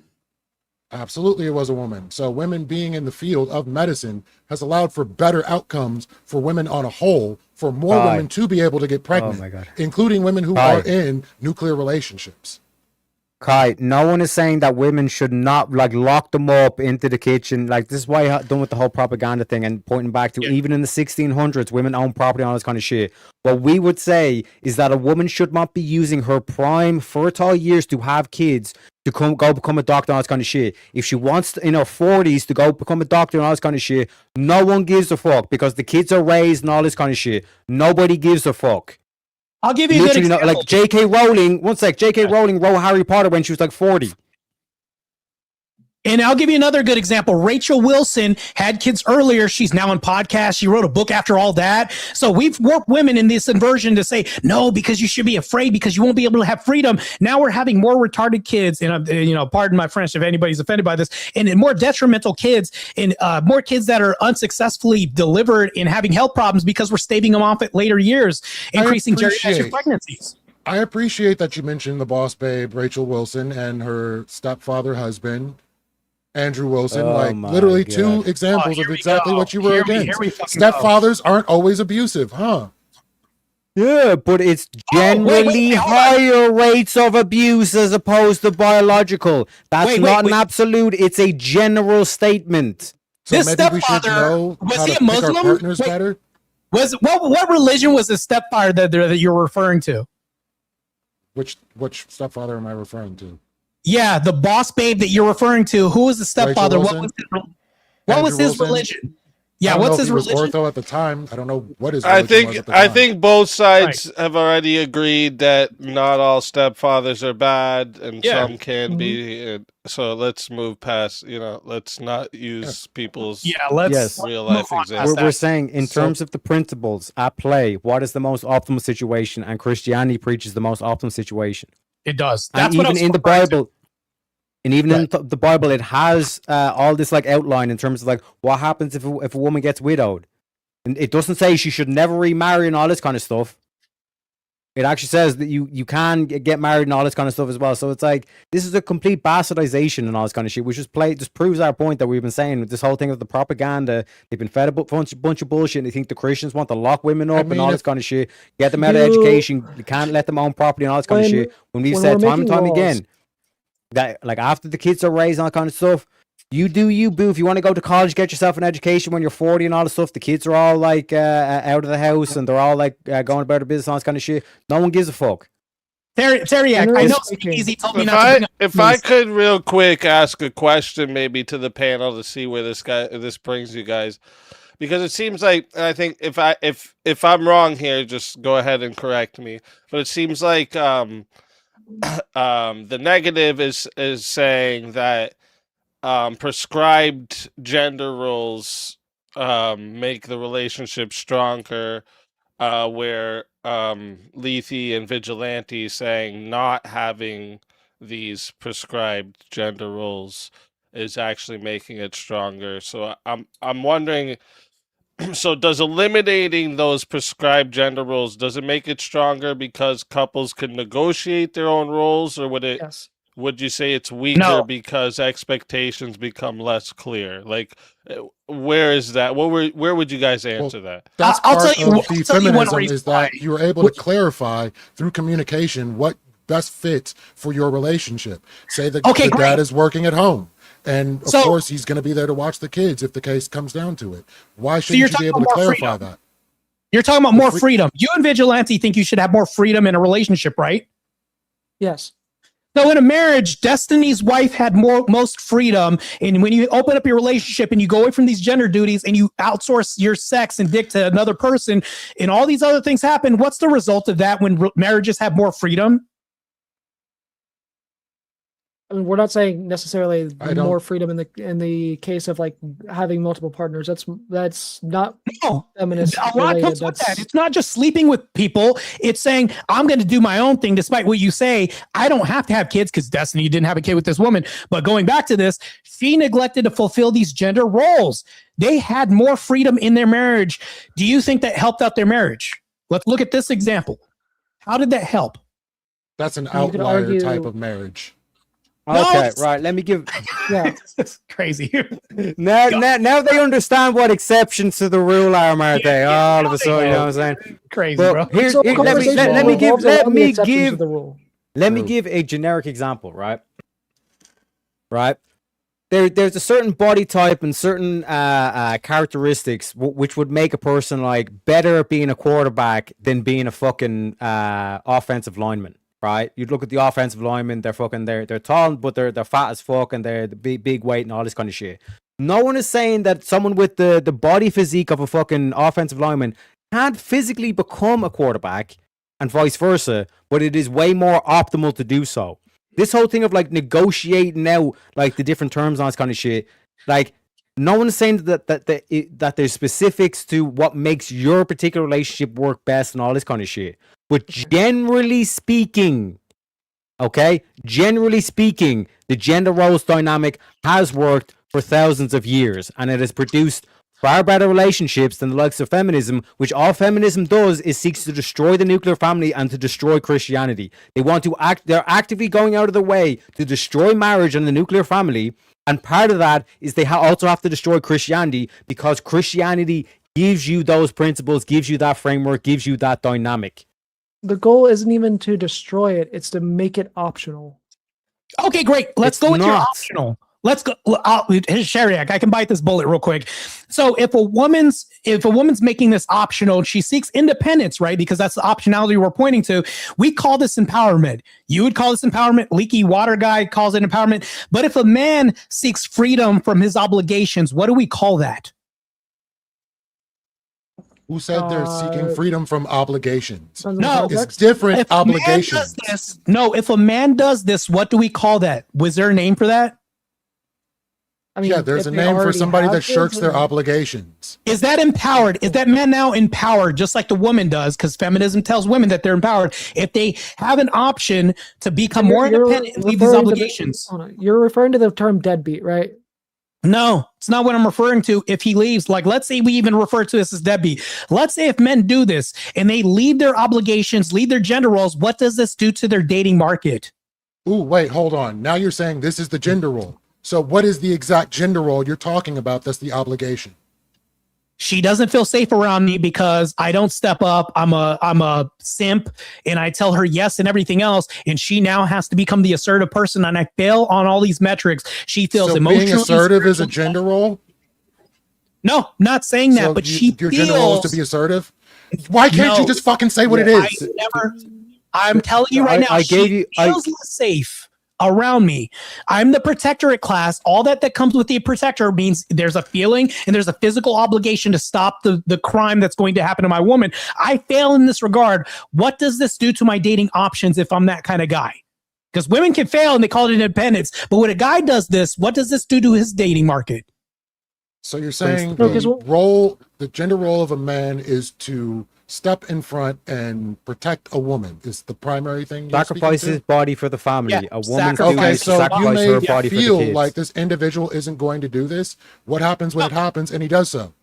S5: Absolutely, it was a woman. So women being in the field of medicine has allowed for better outcomes for women on a whole, for more women to be able to get pregnant, including women who are in nuclear relationships.
S18: Kai, no one is saying that women should not lock them up into the kitchen. Like, this is why I done with the whole propaganda thing and pointing back to even in the 1600s, women own property and all this kind of shit. What we would say is that a woman should not be using her prime fertile years to have kids to go become a doctor and all this kind of shit. If she wants in her 40s to go become a doctor and all this kind of shit, no one gives a fuck because the kids are raised and all this kind of shit. Nobody gives a fuck.
S3: I'll give you a good example.
S18: Like J.K. Rowling, J.K. Rowling wrote Harry Potter when she was like 40.
S3: And I'll give you another good example. Rachel Wilson had kids earlier. She's now on podcasts. She wrote a book after all that. So we've worked women in this inversion to say, no, because you should be afraid because you won't be able to have freedom. Now we're having more retarded kids. And, pardon my French if anybody's offended by this. And more detrimental kids and more kids that are unsuccessfully delivered and having health problems because we're staving them off at later years, increasing geriatric pregnancies.
S5: I appreciate that you mentioned the boss babe, Rachel Wilson, and her stepfather husband, Andrew Wilson, literally two examples of exactly what you were against. Stepfathers aren't always abusive, huh?
S18: Yeah, but it's generally higher rates of abuse as opposed to biological. That's not an absolute, it's a general statement.
S5: So this maybe we should know how to pick our partners better?
S3: What religion was the stepfather that you're referring to?
S5: Which stepfather am I referring to?
S3: Yeah, the boss babe that you're referring to. Who was the stepfather? What was his religion? Yeah, what's his religion?
S5: Ortho at the time. I don't know what his
S14: religion was at the time. I think both sides have already agreed that not all stepfathers are bad and some can be. So let's move past, let's not use people's real life examples.
S18: We're saying in terms of the principles at play, what is the most optimal situation? And Christianity preaches the most optimal situation.
S3: It does.
S18: That's and even in the Bible, and even in the Bible, it has all this outline in terms of what happens if a woman gets widowed, and it doesn't say she should never remarry and all this kind of stuff. It actually says that you can get married and all this kind of stuff as well. So it's this is a complete bastardization and all this kind of shit, which just proves our point that we've been saying with this whole thing of the propaganda. They've been fed a bunch of bullshit, and they think the Christians want to lock women up and all this kind of shit, get them out of education, you can't let them own property and all this kind of shit. When we've said time and time again that after the kids are raised and all that kind of stuff, you do you, boo. If you want to go to college, get yourself an education when you're 40 and all this stuff. The kids are all out of the house and they're all going about their business and all this kind of shit. No one gives a fuck.
S3: Teriak, I know SpeakeaZy told me not to
S14: if I could real quick ask a question maybe to the panel to see where this brings you guys, because it seems like, I think if I'm wrong here, just go ahead and correct me. But it seems like the negative is saying that prescribed gender roles make the relationship stronger, where Lethe and Vigilante saying not having these prescribed gender roles is actually making it stronger. So I'm wondering, so does eliminating those prescribed gender roles, does it make it stronger because couples can negotiate their own roles, or would it?
S13: Yes.
S14: Would you say it's weaker because expectations become less clear? Where is that? Where would you guys answer that?
S5: That's part of the feminism, is that you were able to clarify through communication what best fits for your relationship. Say that the dad is working at home, and of course he's going to be there to watch the kids if the case comes down to it. Why shouldn't you be able to clarify that?
S3: You're talking about more freedom. You and Vigilante think you should have more freedom in a relationship, right?
S13: Yes.
S3: So in a marriage, Destiny's wife had most freedom. And when you open up your relationship and you go away from these gender duties and you outsource your sex and dick to another person and all these other things happen, what's the result of that when marriages have more freedom?
S13: I mean, we're not saying necessarily more freedom in the case of having multiple partners. That's not feminist.
S3: A lot comes with that. It's not just sleeping with people. It's saying I'm going to do my own thing, despite what you say. I don't have to have kids because Destiny didn't have a kid with this woman. But going back to this, she neglected to fulfill these gender roles. They had more freedom in their marriage. Do you think that helped out their marriage? Let's look at this example. How did that help?
S5: That's an
S13: You could
S5: outlier
S13: argue-
S5: type of marriage.
S18: Okay, right. Let me give.
S13: Yeah.
S3: It's crazy.
S18: Now they understand what exceptions to the rule are, Marte. All of a sudden, you know what I'm saying?
S3: Crazy,
S18: But
S3: bro.
S18: here's,
S13: So
S18: here-
S13: conversation
S18: let me give
S13: revolves around the exceptions to
S18: give
S13: the rule.
S18: let me give a generic example, right? Right. There's a certain body type and certain characteristics which would make a person like better at being a quarterback than being a fucking offensive lineman, right? You'd look at the offensive linemen; they're tall, but they're fat as fuck, and they're the big weight and all this kind of shit. No one is saying that someone with the body physique of a fucking offensive lineman can't physically become a quarterback, and vice versa. But it is way more optimal to do so. This whole thing of like negotiating out like the different terms on this kind of shit, like no one's saying that there's specifics to what makes your particular relationship work best and all this kind of shit. But generally speaking, okay, the gender roles dynamic has worked for thousands of years, and it has produced far better relationships than the likes of feminism, which all feminism does is seeks to destroy the nuclear family and to destroy Christianity. They're actively going out of their way to destroy marriage and the nuclear family, and part of that is they also have to destroy Christianity, because Christianity gives you those principles, gives you that framework, gives you that dynamic.
S13: The goal isn't even to destroy it; it's to make it optional.
S3: Okay, great. Let's go with your optional. Let's go. Shariak, I can bite this bullet real quick. So if a woman's making this optional, she seeks independence, right? Because that's the optionality we're pointing to. We call this empowerment. You would call this empowerment. Leaky Water Guy calls it empowerment. But if a man seeks freedom from his obligations, what do we call that?
S5: Who said they're seeking freedom from obligations?
S3: No,
S5: it's different
S3: if a man
S5: obligations.
S3: does this, if a man does this, what do we call that? Was there a name for that?
S13: I mean,
S5: yeah, there's a name for somebody that shirks their obligations.
S3: Is that empowered? Is that man now empowered, just like the woman does? Because feminism tells women that they're empowered if they have an option to become more independent and leave these obligations.
S13: You're referring to the term deadbeat, right?
S3: No, it's not what I'm referring to. If he leaves, like, let's say we even refer to this as deadbeat. Let's say if men do this and they leave their obligations, leave their gender roles, what does this do to their dating market?
S5: Ooh, wait, hold on. Now you're saying this is the gender role. So what is the exact gender role you're talking about that's the obligation?
S3: She doesn't feel safe around me because I don't step up. I'm a simp, and I tell her yes and everything else, and she now has to become the assertive person, and I fail on all these metrics. She feels
S5: so
S3: emotionally.
S5: Being assertive is a gender role?
S3: No, not saying that, but
S5: your gender role is to be assertive? Why can't you just fucking say what it is?
S3: I'm telling you right now, she feels less safe around me. I'm the protectorate class. All that comes with the protector means there's a feeling and there's a physical obligation to stop the crime that's going to happen to my woman. I fail in this regard. What does this do to my dating options if I'm that kind of guy? Because women can fail and they call it independence. But when a guy does this, what does this do to his dating market?
S5: So you're saying the gender role of a man is to step in front and protect a woman is the primary thing.
S18: Sacrifice his body for the family.
S3: Yeah,
S18: a woman's
S5: okay,
S18: duty is to
S5: so
S18: sacrifice
S5: you
S18: her
S5: may
S18: body for the
S5: feel
S18: kids.
S5: like this individual isn't going to do this. What happens when it happens and he does so?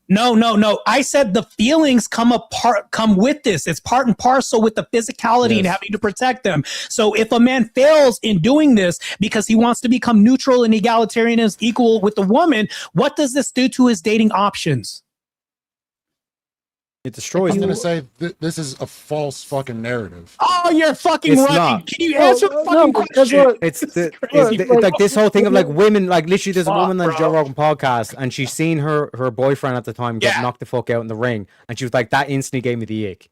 S3: No. I said the feelings come with this. It's part and parcel with the physicality and having to protect them. So if a man fails in doing this because he wants to become neutral and egalitarian and is equal with the woman, what does this do to his dating options?
S18: It destroys.
S5: I'm going to say this is a false fucking narrative.
S3: Oh, you're fucking
S18: It's
S3: right.
S18: not.
S3: Can you answer the fucking question?
S18: It's like this whole thing of like women, like literally there's a woman on the Joe Rogan podcast and she's seen her boyfriend at the time get knocked the fuck out in the ring. And she was like, that instantly gave me the ick.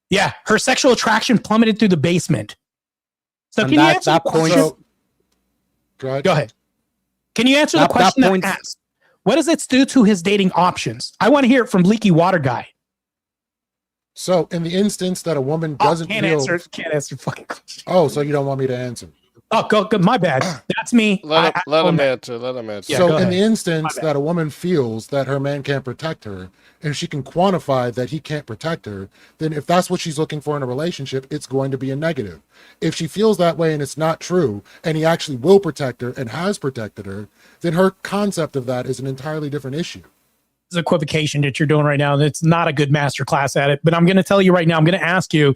S3: Yeah, her sexual attraction plummeted through the basement. So
S18: And
S3: can you answer the question? Go ahead. Can you answer the question that asked? What does it do to his dating options? I want to hear it from Leaky Water Guy.
S5: So in the instance that a woman doesn't
S3: can't answer fucking question.
S5: Oh, so you don't want me to answer?
S3: Oh, go, my bad. That's me.
S14: Let him answer. Let him answer.
S5: So in the instance that a woman feels that her man can't protect her, and she can quantify that he can't protect her, then if that's what she's looking for in a relationship, it's going to be a negative. If she feels that way and it's not true, and he actually will protect her and has protected her, then her concept of that is an entirely different issue.
S3: This is equivocation that you're doing right now. It's not a good master class at it, but I'm going to tell you right now, I'm going to ask you,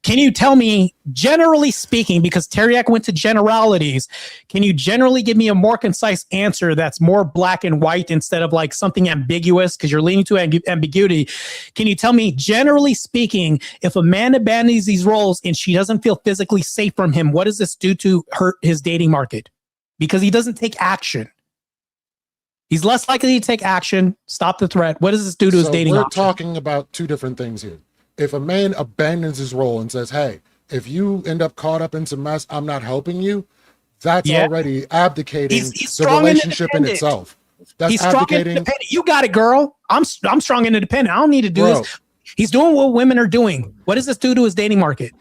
S3: Can you tell me, generally speaking, because Teriak went to generalities, can you generally give me a more concise answer that's more black and white instead of like something ambiguous because you're leaning to ambiguity? Can you tell me, generally speaking, if a man abandons these roles and she doesn't feel physically safe from him, what does this do to his dating market? Because he doesn't take action. He's less likely to take action, stop the threat. What does this do to his dating
S5: We're
S3: option?
S5: talking about two different things here. If a man abandons his role and says, hey, if you end up caught up in some mess, I'm not helping you, that's already abdicating the relationship in itself. That's
S3: He's strong and independent. You got it, girl. I'm strong and independent. I don't need to do this. He's doing what women are doing. What does this do to his dating market?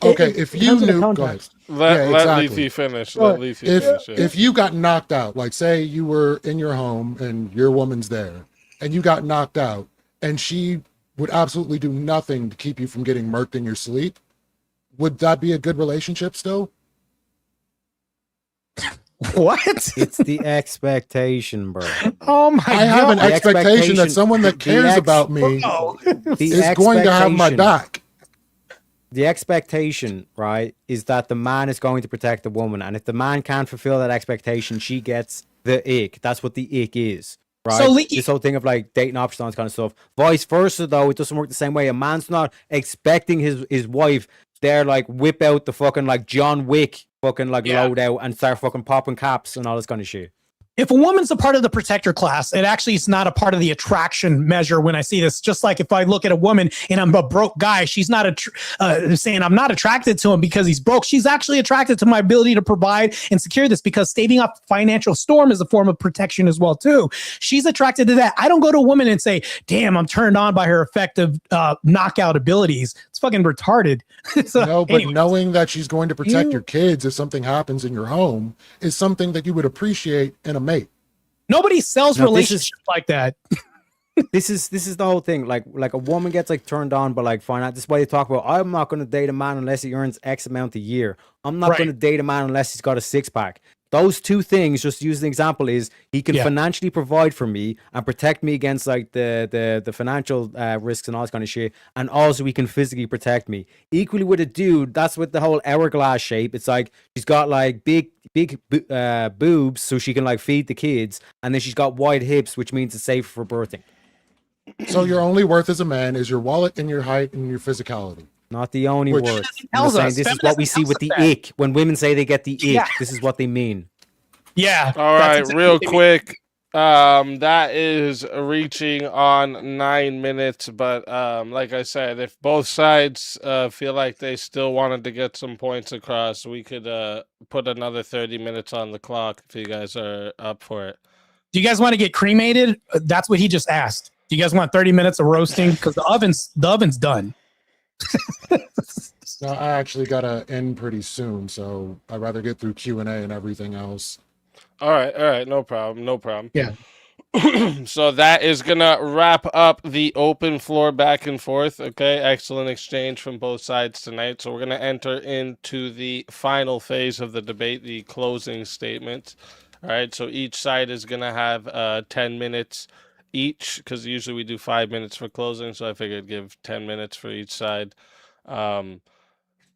S5: Okay, if you knew, go ahead.
S14: Let Leafy finish. Let Leafy finish.
S5: If you got knocked out, like say you were in your home and your woman's there, and you got knocked out, and she would absolutely do nothing to keep you from getting murked in your sleep, would that be a good relationship still?
S3: What?
S18: It's the expectation, bro.
S3: Oh my God.
S5: I have an expectation that someone that cares about me is going to have my back.
S18: The expectation, right, is that the man is going to protect the woman. And if the man can't fulfill that expectation, she gets the ick. That's what the ick is. Right. So this whole thing of like dating options kind of stuff. Vice versa, though, it doesn't work the same way. A man's not expecting his wife there like whip out the fucking like John Wick fucking like load out and start fucking popping caps and all this kind of shit.
S3: If a woman's a part of the protector class, it actually is not a part of the attraction measure when I see this. Just like if I look at a woman and I'm a broke guy, she's not saying I'm not attracted to him because he's broke. She's actually attracted to my ability to provide and secure this because staving off financial storm is a form of protection as well, too. She's attracted to that. I don't go to a woman and say, damn, I'm turned on by her effective knockout abilities. It's fucking retarded. So,
S5: no, but knowing that she's going to protect your kids if something happens in your home is something that you would appreciate in a mate.
S3: Nobody sells relationships like that.
S18: This is the whole thing. Like a woman gets like turned on by like finance. This is why they talk about I'm not going to date a man unless he earns X amount a year. I'm not going to date a man unless he's got a six pack. Those two things, just to use an example, is he can financially provide for me and protect me against like the financial risks and all this kind of shit, and also he can physically protect me. Equally with a dude, that's with the whole hourglass shape. It's like she's got like big boobs so she can like feed the kids, and then she's got wide hips, which means it's safe for birthing.
S5: So your only worth as a man is your wallet and your height and your physicality.
S18: Not the only word. This is what we see with the ick. When women say they get the ick, this is what they mean.
S3: Yeah.
S14: All right, real quick. That is reaching on 9 minutes, but like I said, if both sides feel like they still wanted to get some points across, we could put another 30 minutes on the clock if you guys are up for it.
S3: Do you guys want to get cremated? That's what he just asked. Do you guys want 30 minutes of roasting? Because the oven's done.
S5: No, I actually gotta end pretty soon, so I'd rather get through Q&A and everything else.
S14: All right, no problem.
S3: Yeah.
S14: So that is gonna wrap up the open floor back and forth. Okay, excellent exchange from both sides tonight. So we're gonna enter into the final phase of the debate, the closing statement. All right, so each side is gonna have 10 minutes each, because usually we do 5 minutes for closing, so I figured I'd give 10 minutes for each side.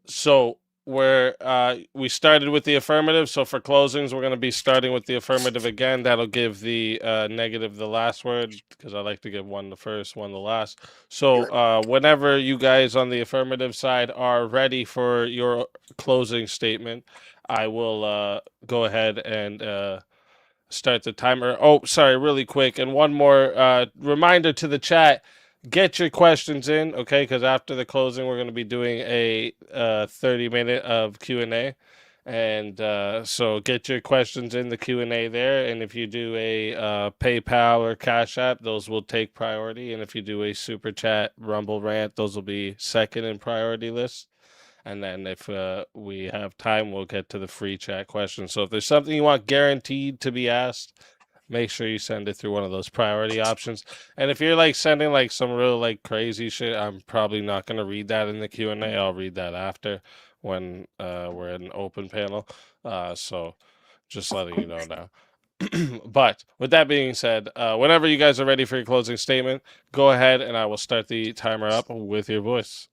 S14: So we started with the affirmative, so for closings we're going to be starting with the affirmative again. That'll give the negative the last word, because I like to give one the first, one the last. So whenever you guys on the affirmative side are ready for your closing statement, I will go ahead and start the timer. Oh, sorry, really quick. And one more reminder to the chat, get your questions in, okay? Because after the closing, we're going to be doing a 30-minute of Q&A. And so get your questions in the Q&A there. And if you do a PayPal or Cash App, those will take priority. And if you do a Super Chat, Rumble Rant, those will be second in priority list. And then if we have time, we'll get to the free chat questions. So if there's something you want guaranteed to be asked, make sure you send it through one of those priority options. And if you're like sending like some real like crazy shit, I'm probably not going to read that in the Q&A. I'll read that after when we're in an open panel. So just letting you know now. But with that being said, whenever you guys are ready for your closing statement, go ahead and I will start the timer up with your voice.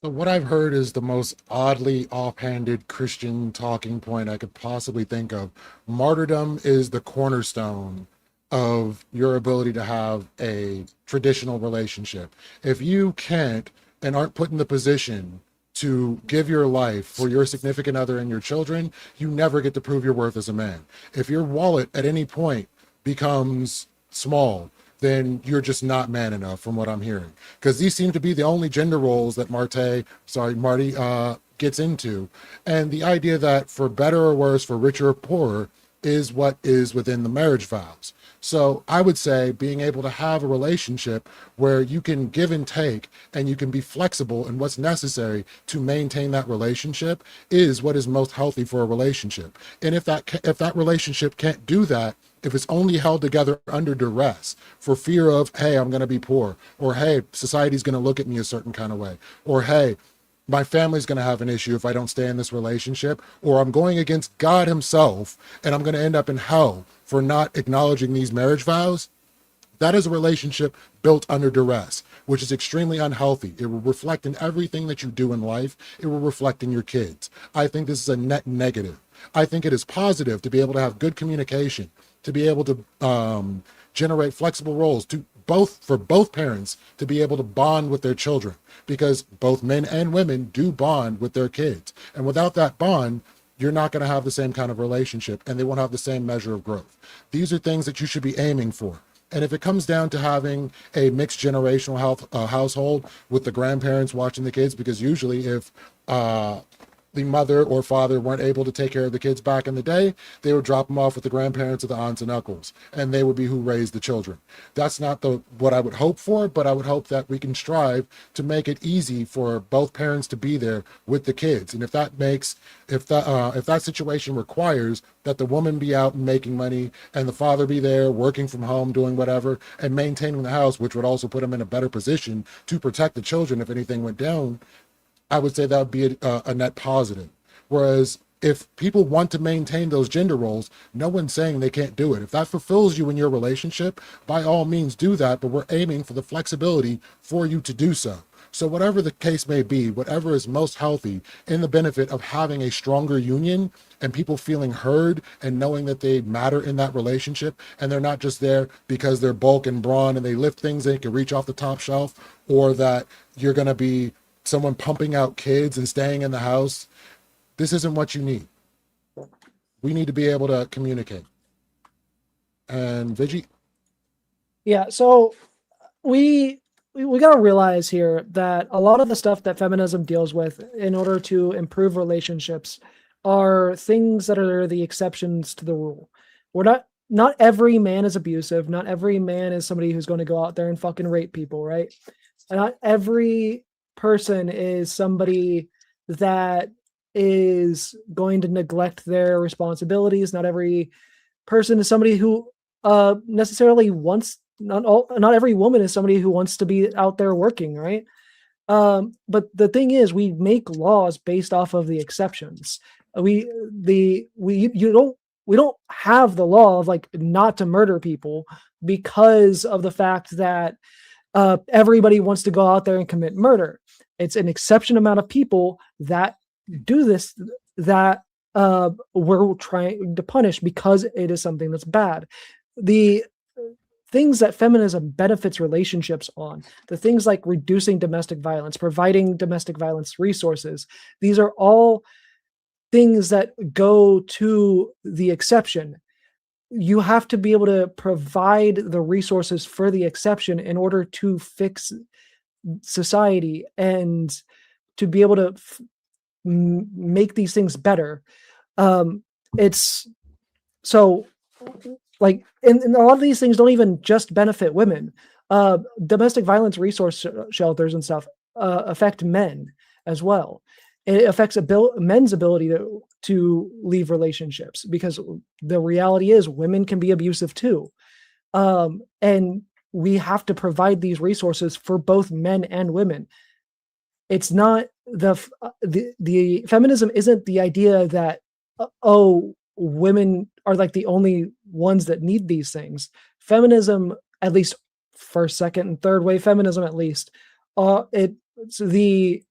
S5: So what I've heard is the most oddly offhanded Christian talking point I could possibly think of. Martyrdom is the cornerstone of your ability to have a traditional relationship. If you can't and aren't put in the position to give your life for your significant other and your children, you never get to prove your worth as a man. If your wallet at any point becomes small, then you're just not man enough from what I'm hearing. Because these seem to be the only gender roles that Marty gets into. And the idea that for better or worse, for richer or poorer, is what is within the marriage vows. So I would say being able to have a relationship where you can give and take and you can be flexible in what's necessary to maintain that relationship is what is most healthy for a relationship. And if that relationship can't do that, if it's only held together under duress for fear of, hey, I'm going to be poor, or hey, society's going to look at me a certain kind of way, or hey, my family's going to have an issue if I don't stay in this relationship, or I'm going against God himself and I'm going to end up in hell for not acknowledging these marriage vows, that is a relationship built under duress, which is extremely unhealthy. It will reflect in everything that you do in life. It will reflect in your kids. I think this is a net negative. I think it is positive to be able to have good communication, to be able to generate flexible roles, for both parents to be able to bond with their children, because both men and women do bond with their kids. And without that bond, you're not going to have the same kind of relationship and they won't have the same measure of growth. These are things that you should be aiming for. And if it comes down to having a mixed generational household with the grandparents watching the kids, because usually if the mother or father weren't able to take care of the kids back in the day, they would drop them off with the grandparents or the aunts and uncles, and they would be who raised the children. That's not what I would hope for, but I would hope that we can strive to make it easy for both parents to be there with the kids. And if that situation requires that the woman be out and making money and the father be there working from home, doing whatever, and maintaining the house, which would also put him in a better position to protect the children if anything went down, I would say that would be a net positive. Whereas if people want to maintain those gender roles, no one's saying they can't do it. If that fulfills you in your relationship, by all means do that, but we're aiming for the flexibility for you to do so. So whatever the case may be, whatever is most healthy in the benefit of having a stronger union and people feeling heard and knowing that they matter in that relationship and they're not just there because they're bulk and brawn and they lift things they can reach off the top shelf, or that you're going to be someone pumping out kids and staying in the house. This isn't what you need. We need to be able to communicate. And Vigi?
S13: Yeah, so we got to realize here that a lot of the stuff that feminism deals with in order to improve relationships are things that are the exceptions to the rule. Not every man is abusive. Not every man is somebody who's going to go out there and fucking rape people, right? And not every person is somebody that is going to neglect their responsibilities. Not every person is somebody who necessarily wants, not every woman is somebody who wants to be out there working, right? But the thing is, we make laws based off of the exceptions. We don't have the law of like not to murder people because of the fact that everybody wants to go out there and commit murder. It's an exception amount of people that do this that we're trying to punish because it is something that's bad. The things that feminism benefits relationships on, the things like reducing domestic violence, providing domestic violence resources, these are all things that go to the exception. You have to be able to provide the resources for the exception in order to fix society and to be able to make these things better. It's so like, and a lot of these things don't even just benefit women. Domestic violence resource shelters and stuff affect men as well. It affects men's ability to leave relationships, because the reality is women can be abusive too. And we have to provide these resources for both men and women. It's not the feminism isn't the idea that, women are like the only ones that need these things. Feminism, at least first, second, and third wave feminism, at least, it's the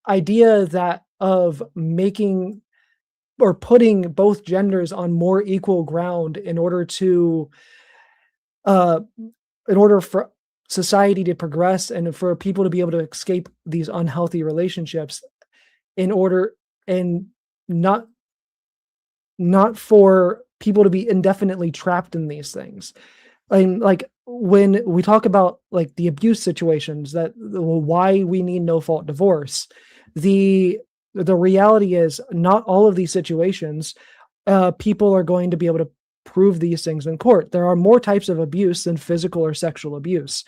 S13: idea that of making or putting both genders on more equal ground in order for society to progress and for people to be able to escape these unhealthy relationships and not for people to be indefinitely trapped in these things. And like when we talk about like the abuse situations why we need no fault divorce, the reality is not all of these situations people are going to be able to prove these things in court. There are more types of abuse than physical or sexual abuse.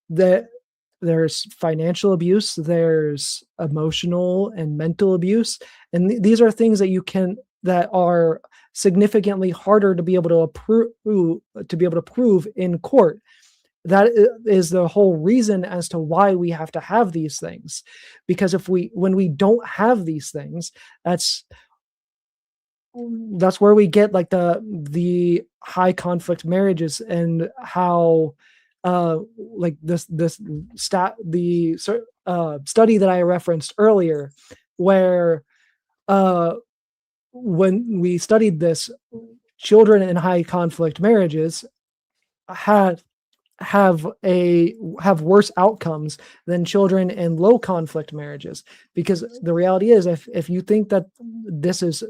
S13: There's financial abuse, there's emotional and mental abuse, and these are things that are significantly harder to be able to prove in court. That is the whole reason as to why we have to have these things, because when we don't have these things, that's where we get like the high conflict marriages and how like the study that I referenced earlier, where when we studied this, children in high conflict marriages have worse outcomes than children in low conflict marriages, because the reality is if you think that this is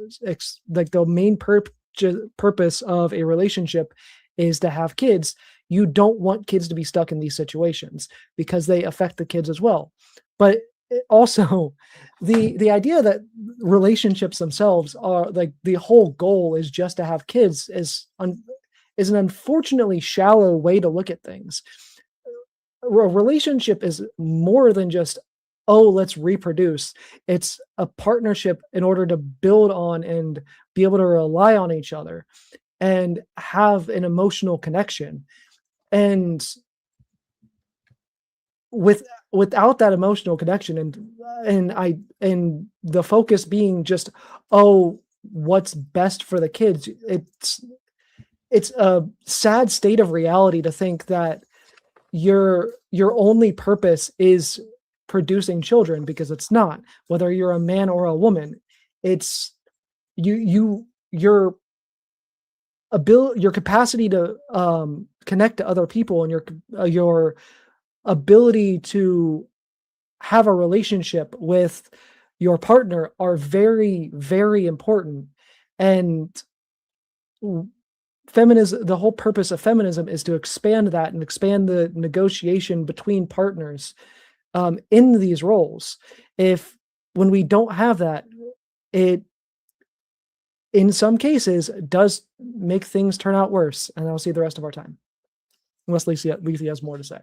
S13: like the main purpose of a relationship is to have kids, you don't want kids to be stuck in these situations because they affect the kids as well. But also the idea that relationships themselves are like the whole goal is just to have kids is an unfortunately shallow way to look at things. A relationship is more than just, oh, let's reproduce. It's a partnership in order to build on and be able to rely on each other and have an emotional connection. And without that emotional connection and the focus being just, oh, what's best for the kids, it's a sad state of reality to think that your only purpose is producing children, because it's not. Whether you're a man or a woman, it's your capacity to connect to other people and your ability to have a relationship with your partner are very, very important. And feminism, the whole purpose of feminism is to expand that and expand the negotiation between partners in these roles. When we don't have that, it in some cases does make things turn out worse. And I'll see the rest of our time, unless Lisa has more to say.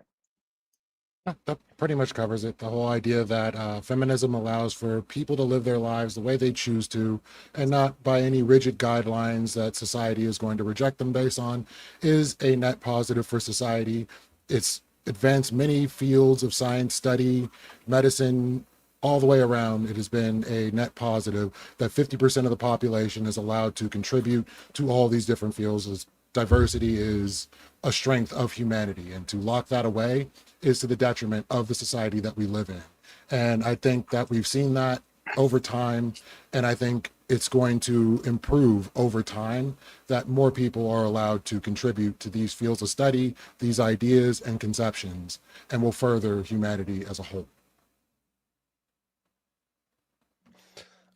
S5: That pretty much covers it. The whole idea that feminism allows for people to live their lives the way they choose to, and not by any rigid guidelines that society is going to reject them based on, is a net positive for society. It's advanced many fields of science study, medicine, all the way around. It has been a net positive that 50% of the population is allowed to contribute to all these different fields, as diversity is a strength of humanity, and to lock that away is to the detriment of the society that we live in. And I think that we've seen that over time, and I think it's going to improve over time that more people are allowed to contribute to these fields of study, these ideas and conceptions, and will further humanity as a whole.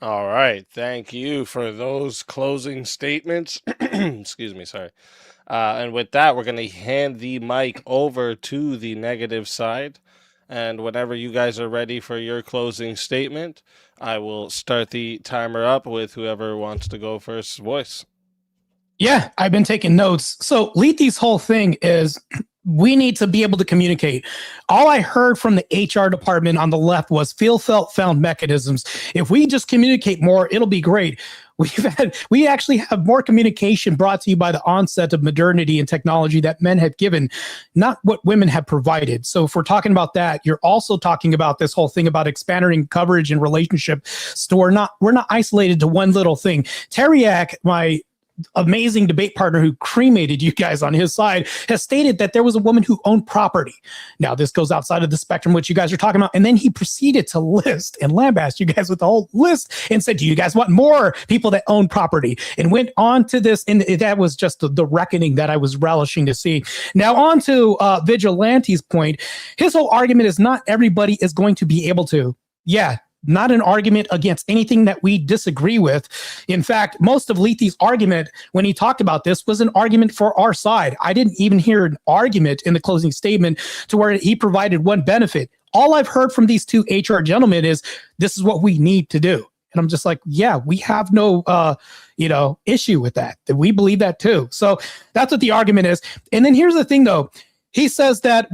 S14: All right. Thank you for those closing statements. Excuse me. Sorry. And with that, we're going to hand the mic over to the negative side. And whenever you guys are ready for your closing statement, I will start the timer up with whoever wants to go first voice.
S3: Yeah, I've been taking notes. So Leethy's whole thing is we need to be able to communicate. All I heard from the HR department on the left was feel, felt, found mechanisms. If we just communicate more, it'll be great. We actually have more communication brought to you by the onset of modernity and technology that men have given, not what women have provided. So if we're talking about that, you're also talking about this whole thing about expanding coverage and relationship. So we're not isolated to one little thing. Teriak, my amazing debate partner who cremated you guys on his side, has stated that there was a woman who owned property. Now, this goes outside of the spectrum which you guys are talking about. And then he proceeded to list and lambast you guys with the whole list and said, do you guys want more people that own property? And went on to this. And that was just the reckoning that I was relishing to see. Now, on to Vigilante's point. His whole argument is not everybody is going to be able to. Yeah, not an argument against anything that we disagree with. In fact, most of Lethe's argument when he talked about this was an argument for our side. I didn't even hear an argument in the closing statement to where he provided one benefit. All I've heard from these two HR gentlemen is this is what we need to do. And I'm just like, yeah, we have no, issue with that. That we believe that too. So that's what the argument is. And then here's the thing, though. He says that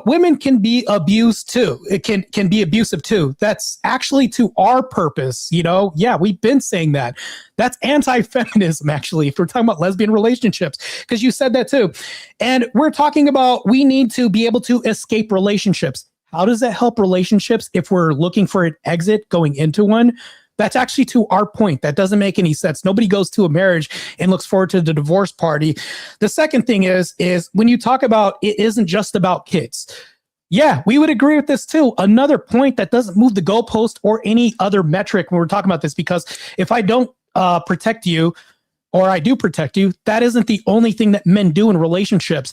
S3: women can be abused too. It can be abusive too. That's actually to our purpose. Yeah, we've been saying that. That's anti-feminism, actually, if we're talking about lesbian relationships, because you said that too. And we're talking about we need to be able to escape relationships. How does that help relationships if we're looking for an exit going into one? That's actually to our point. That doesn't make any sense. Nobody goes to a marriage and looks forward to the divorce party. The second thing is when you talk about it isn't just about kids. Yeah, we would agree with this too. Another point that doesn't move the goalpost or any other metric when we're talking about this, because if I don't protect you or I do protect you, that isn't the only thing that men do in relationships.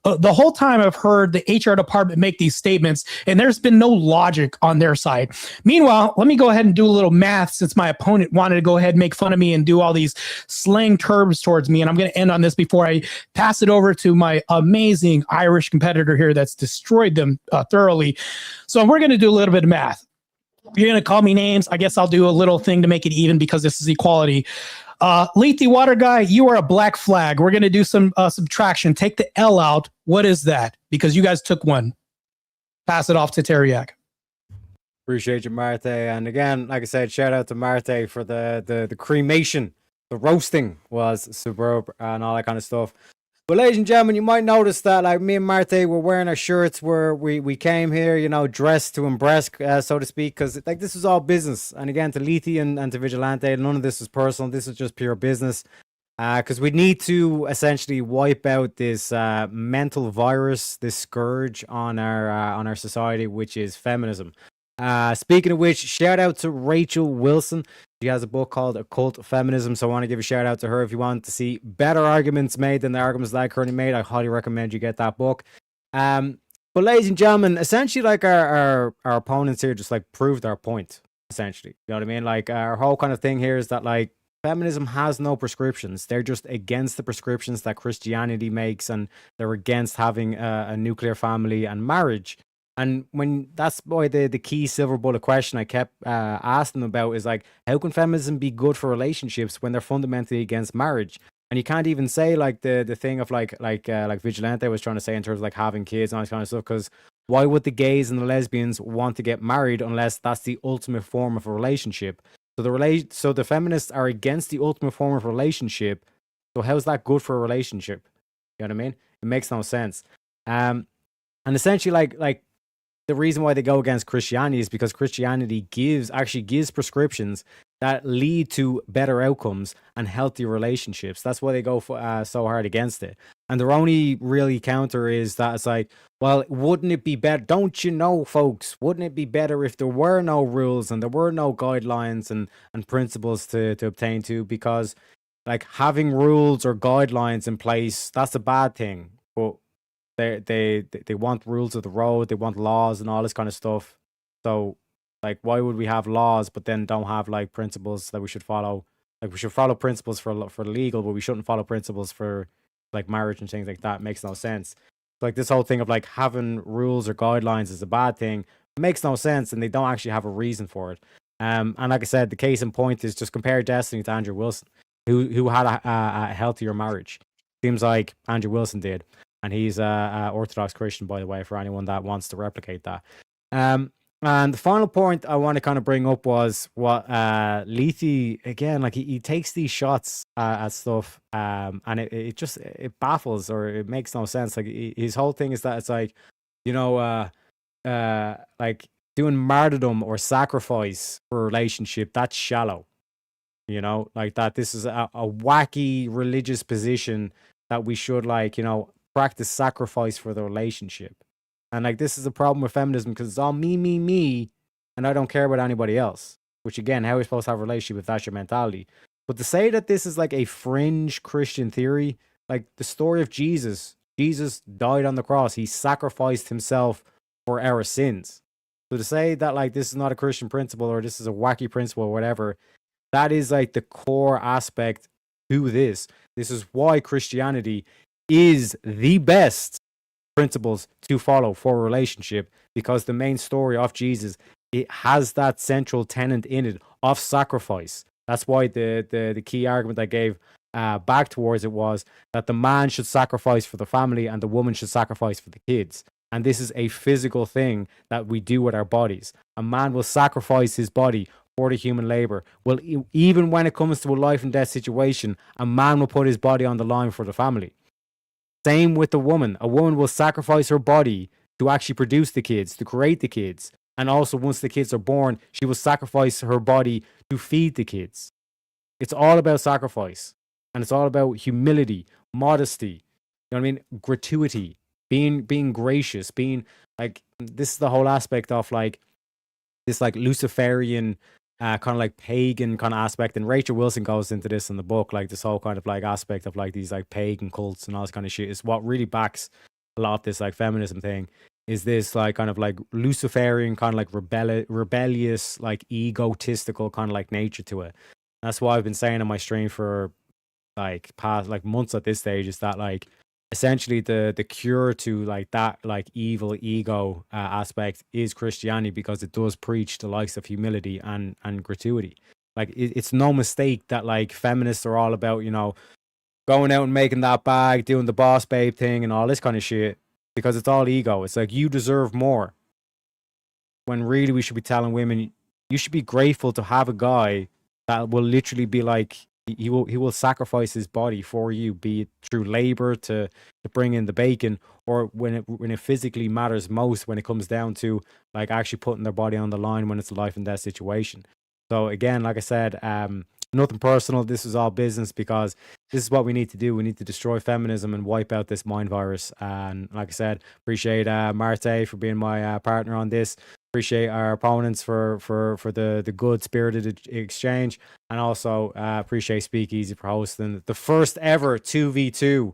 S3: The whole time I've heard the HR department make these statements, and there's been no logic on their side. Meanwhile, let me go ahead and do a little math since my opponent wanted to go ahead and make fun of me and do all these slang terms towards me. And I'm going to end on this before I pass it over to my amazing Irish competitor here that's destroyed them thoroughly. So we're going to do a little bit of math. You're going to call me names. I guess I'll do a little thing to make it even because this is equality. Lethe Water Guy, you are a black flag. We're going to do some subtraction. Take the L out. What is that? Because you guys took one. Pass it off to Teriak.
S18: Appreciate you, Marte. And again, like I said, shout out to Marte for the cremation. The roasting was superb and all that kind of stuff. But ladies and gentlemen, you might notice that like me and Marte were wearing our shirts where we came here, dressed to impress, so to speak, because like this was all business. And again, to Lethe and to Vigilante, none of this was personal. This was just pure business. Because we need to essentially wipe out this mental virus, this scourge on our society, which is feminism. Speaking of which, shout out to Rachel Wilson. She has a book called Occult Feminism, so I want to give a shout out to her. If you want to see better arguments made than the arguments that I currently made, I highly recommend you get that book. But ladies and gentlemen, essentially like our opponents here just like proved our point, essentially. You know what I mean? Like our whole kind of thing here is that like feminism has no prescriptions. They're just against the prescriptions that Christianity makes, and they're against having a nuclear family and marriage. And when that's why the key silver bullet question I kept asking them about is like, how can feminism be good for relationships when they're fundamentally against marriage? And you can't even say like the thing of like Vigilante was trying to say in terms of like having kids and all this kind of stuff, because why would the gays and the lesbians want to get married unless that's the ultimate form of a relationship? So the feminists are against the ultimate form of relationship. So how's that good for a relationship? You know what I mean? It makes no sense. And essentially like the reason why they go against Christianity is because Christianity actually gives prescriptions that lead to better outcomes and healthy relationships. That's why they go so hard against it. And their only really counter is that it's like, well, wouldn't it be better? Don't you know, folks, wouldn't it be better if there were no rules and there were no guidelines and principles to obtain to? Because like having rules or guidelines in place, that's a bad thing. But they want rules of the road, they want laws and all this kind of stuff. So like why would we have laws but then don't have like principles that we should follow? Like we should follow principles for legal, but we shouldn't follow principles for like marriage and things like that. It makes no sense. Like this whole thing of like having rules or guidelines is a bad thing. It makes no sense, and they don't actually have a reason for it. And like I said, the case in point is just compare Destiny to Andrew Wilson, who had a healthier marriage. Seems like Andrew Wilson did. And he's a Orthodox Christian, by the way, for anyone that wants to replicate that. And the final point I want to kind of bring up was what Lethe, again, like he takes these shots at stuff, and it just baffles, or it makes no sense. Like his whole thing is that it's like, like doing martyrdom or sacrifice for a relationship, that's shallow. You know, like that this is a wacky religious position that we should, like, you know, practice sacrifice for the relationship. And like this is the problem with feminism, because it's all me, and I don't care about anybody else. Which again, how are we supposed to have a relationship if that's your mentality? But to say that this is like a fringe Christian theory, like the story of Jesus died on the cross. He sacrificed himself for our sins. So to say that like this is not a Christian principle or this is a wacky principle or whatever, that is like the core aspect to this. This is why Christianity is the best principles to follow for a relationship, because the main story of Jesus, it has that central tenet in it of sacrifice. That's why the key argument I gave back towards it was that the man should sacrifice for the family and the woman should sacrifice for the kids. And this is a physical thing that we do with our bodies. A man will sacrifice his body for the human labor. Well, even when it comes to a life and death situation, a man will put his body on the line for the family. Same with the woman. A woman will sacrifice her body to actually produce the kids, to create the kids. And also, once the kids are born, she will sacrifice her body to feed the kids. It's all about sacrifice. And it's all about humility, modesty, you know what I mean? Gratuity, being gracious, being like, this is the whole aspect of like this like Luciferian kind of like pagan kind of aspect. And Rachel Wilson goes into this in the book, like this whole kind of like aspect of like these like pagan cults and all this kind of shit is what really backs a lot of this like feminism thing. Is this like kind of like Luciferian kind of like rebellious, like egotistical kind of like nature to it. That's why I've been saying on my stream for like past like months at this stage, is that like essentially the cure to like that like evil ego aspect is Christianity, because it does preach the likes of humility and gratuity. Like it's no mistake that like feminists are all about, you know, going out and making that bag, doing the boss babe thing and all this kind of shit, because it's all ego. It's like you deserve more, when really we should be telling women you should be grateful to have a guy that will literally be like, he will sacrifice his body for you, be it through labor to bring in the bacon, or when it physically matters most, when it comes down to like actually putting their body on the line when it's a life and death situation. So again, like I said, nothing personal. This is all business, because this is what we need to do. We need to destroy feminism and wipe out this mind virus. And like I said, appreciate Marte for being my partner on this. Appreciate our opponents for the good spirited exchange, and also appreciate SpeakeaZy for hosting the first ever 2v2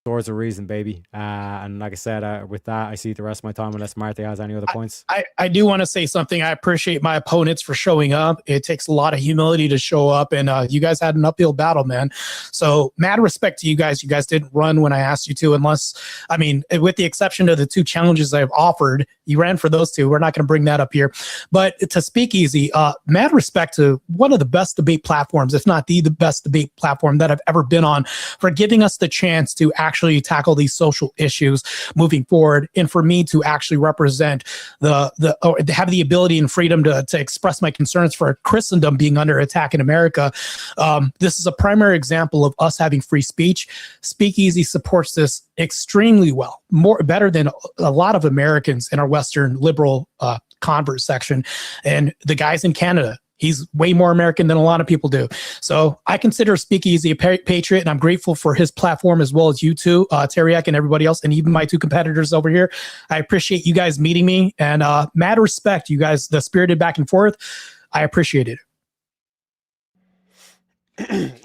S18: Swords of Reason, baby. And like I said, with that, I see the rest of my time, unless Marte has any other points.
S3: I do want to say something. I appreciate my opponents for showing up. It takes a lot of humility to show up, and you guys had an uphill battle, man. So mad respect to you guys. You guys didn't run when I asked you to, unless, I mean, with the exception of the two challenges I've offered, you ran for those two. We're not going to bring that up here. But to SpeakeaZy, mad respect to one of the best debate platforms, if not the best debate platform that I've ever been on, for giving us the chance to actually tackle these social issues moving forward, and for me to actually represent or to have the ability and freedom to express my concerns for Christendom being under attack in America. This is a primary example of us having free speech. SpeakeaZy supports this extremely well, better than a lot of Americans in our Western liberal convert section, and the guys in Canada. He's way more American than a lot of people do. So I consider SpeakeaZy a patriot, and I'm grateful for his platform, as well as you two, Teriak and everybody else, and even my two competitors over here. I appreciate you guys meeting me, and mad respect, you guys, the spirited back and forth. I appreciate
S14: it.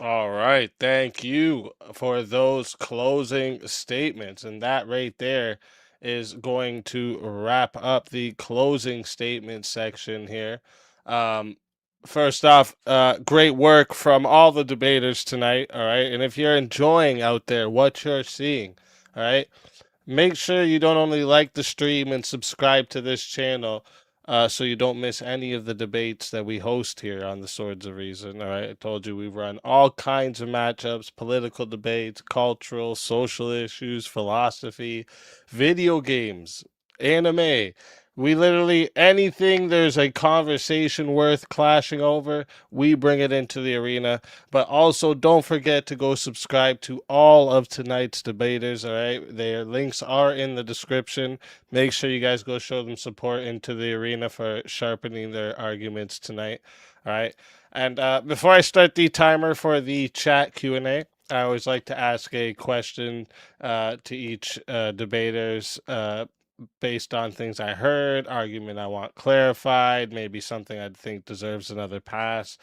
S14: All right. Thank you for those closing statements. And that right there is going to wrap up the closing statement section here. First off, great work from all the debaters tonight, all right? And if you're enjoying out there what you're seeing, all right, make sure you don't only like the stream and subscribe to this channel so you don't miss any of the debates that we host here on the Swords of Reason, all right? I told you we run all kinds of matchups, political debates, cultural, social issues, philosophy, video games, anime, We literally, anything there's a conversation worth clashing over, we bring it into the arena. But also, don't forget to go subscribe to all of tonight's debaters, all right? Their links are in the description. Make sure you guys go show them support into the arena for sharpening their arguments tonight, all right? And before I start the timer for the chat Q&A, I always like to ask a question to each debaters based on things I heard, argument I want clarified, maybe something I think deserves another pass,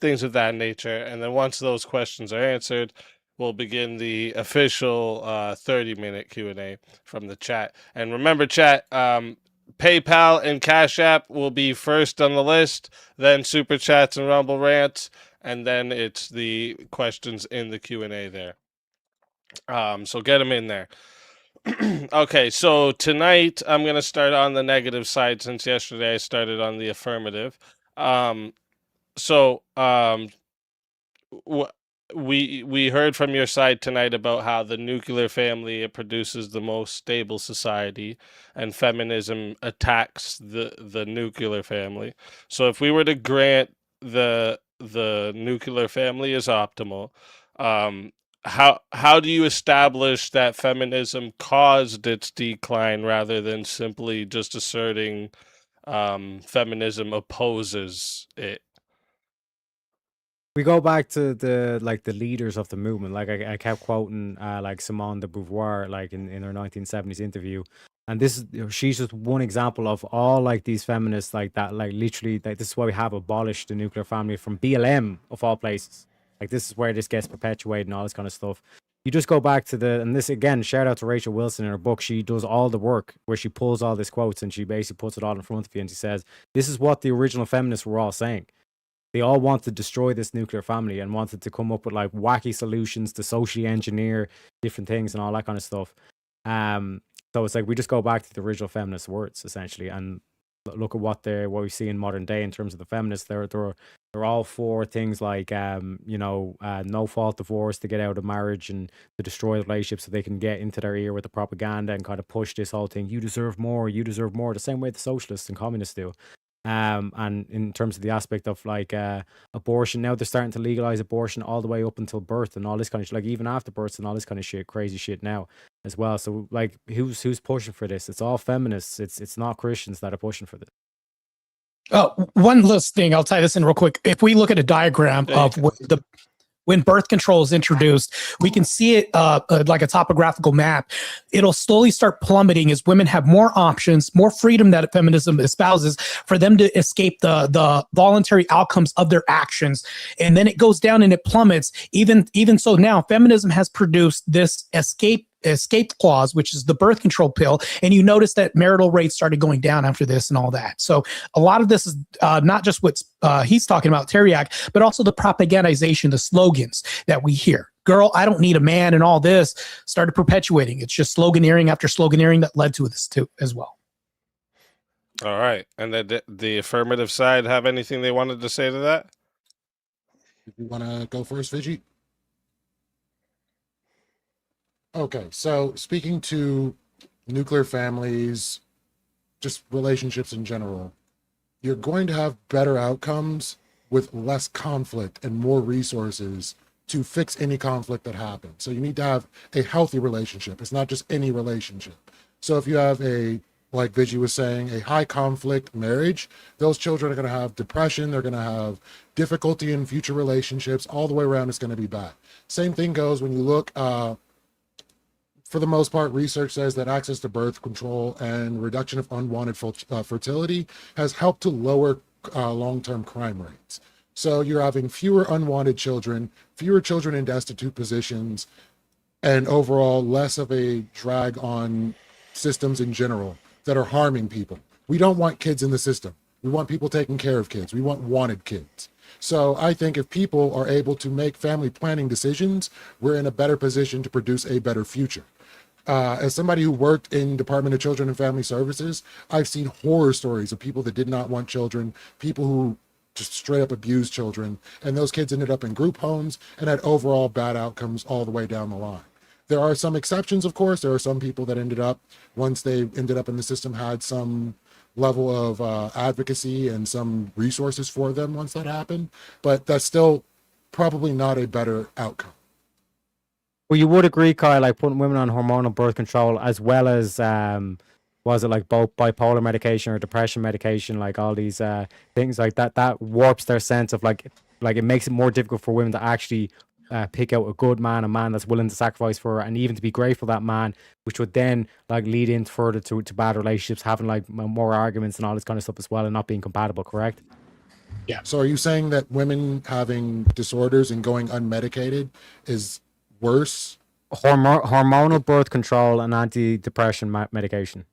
S14: things of that nature. And then once those questions are answered, we'll begin the official 30-minute Q&A from the chat. And remember, chat, PayPal and Cash App will be first on the list, then Super Chats and Rumble Rants, and then it's the questions in the Q&A there. So get them in there. Okay, so tonight I'm going to start on the negative side since yesterday I started on the affirmative. We heard from your side tonight about how the nuclear family, it produces the most stable society, and feminism attacks the nuclear family. So if we were to grant the nuclear family is optimal, how do you establish that feminism caused its decline rather than simply just asserting feminism opposes it?
S18: We go back to the leaders of the movement. Like I kept quoting like Simone de Beauvoir, like in her 1970s interview, and this is, she's just one example of all like these feminists like that. Like literally, like this is why we have abolished the nuclear family from BLM of all places. Like this is where this gets perpetuated and all this kind of stuff. You just go back to and this again, shout out to Rachel Wilson in her book. She does all the work where she pulls all these quotes and she basically puts it all in front of you and she says, this is what the original feminists were all saying. They all wanted to destroy this nuclear family and wanted to come up with like wacky solutions to socially engineer different things and all that kind of stuff. So it's like we just go back to the original feminist words essentially and look at what we see in modern day in terms of the feminists. They're all for things like no fault divorce to get out of marriage and to destroy the relationship so they can get into their ear with the propaganda and kind of push this whole thing. You deserve more. You deserve more. The same way the socialists and communists do. And in terms of the aspect of like abortion, now they're starting to legalize abortion all the way up until birth and all this kind of shit, like even after birth and all this kind of shit, crazy shit now as well. So like who's pushing for this? It's all feminists. It's not Christians that are pushing for this.
S3: Oh, one last thing, I'll tie this in real quick. If we look at a diagram of when birth control is introduced, we can see it like a topographical map. It'll slowly start plummeting as women have more options, more freedom that feminism espouses for them to escape the voluntary outcomes of their actions. And then it goes down and it plummets. Even so now, feminism has produced this escape clause, which is the birth control pill. And you notice that marital rates started going down after this and all that. So a lot of this is not just what he's talking about, Teriak, but also the propagandization, the slogans that we hear. Girl, I don't need a man and all this started perpetuating. It's just sloganeering after sloganeering that led to this too as well.
S14: All right. And the affirmative side have anything they wanted to say to that?
S5: If you want to go first, Vigi? Okay, so speaking to nuclear families, just relationships in general, you're going to have better outcomes with less conflict and more resources to fix any conflict that happens. So you need to have a healthy relationship. It's not just any relationship. So if you have like Vigi was saying, a high conflict marriage, those children are going to have depression. They're going to have difficulty in future relationships. All the way around, it's going to be bad. Same thing goes when you look, for the most part, research says that access to birth control and reduction of unwanted fertility has helped to lower long-term crime rates. So you're having fewer unwanted children, fewer children in destitute positions, and overall less of a drag on systems in general that are harming people. We don't want kids in the system. We want people taking care of kids. We want wanted kids. So I think if people are able to make family planning decisions, we're in a better position to produce a better future. As somebody who worked in Department of Children and Family Services, I've seen horror stories of people that did not want children, people who just straight up abused children, and those kids ended up in group homes and had overall bad outcomes all the way down the line. There are some exceptions, of course. There are some people that ended up, once they ended up in the system, had some level of advocacy and some resources for them once that happened. But that's still probably not a better outcome.
S18: Well, you would agree, Kyle, like putting women on hormonal birth control as well as was it like both bipolar medication or depression medication, like all these things like that, that warps their sense of like it makes it more difficult for women to actually pick out a good man, a man that's willing to sacrifice for her, and even to be grateful for that man, which would then like lead in further to bad relationships, having like more arguments and all this kind of stuff as well, and not being compatible, correct?
S5: Yeah. So are you saying that women having disorders and going unmedicated is worse?
S18: Hormonal birth control and antidepressant medication.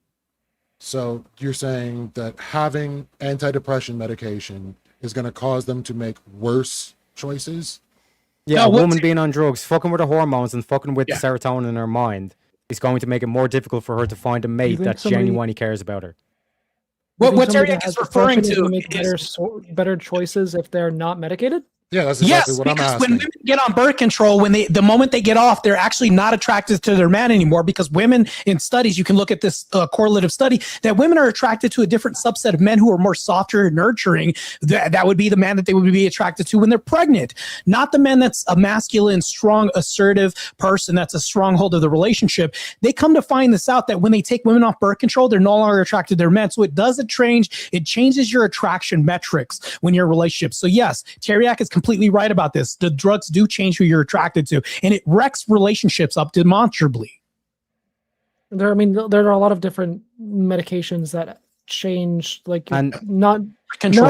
S5: So you're saying that having antidepressant medication is going to cause them to make worse choices?
S18: Yeah, a woman being on drugs, fucking with her hormones and fucking with the serotonin in her mind is going to make it more difficult for her to find a mate that genuinely cares about her.
S13: What Teriak is referring to make better choices if they're not medicated?
S5: Yeah, that's exactly what I'm
S3: because
S5: asking.
S3: when women get on birth control, the moment they get off, they're actually not attracted to their man anymore, because women in studies, you can look at this correlative study, that women are attracted to a different subset of men who are more softer and nurturing. That would be the man that they would be attracted to when they're pregnant, not the man that's a masculine, strong, assertive person that's a stronghold of the relationship. They come to find this out, that when they take women off birth control, they're no longer attracted to their men. So it doesn't change. It changes your attraction metrics when you're in a relationship. So yes, Teriak is completely right about this. The drugs do change who you're attracted to, and it wrecks relationships up demonstrably.
S13: There are a lot of different medications that change, like not just control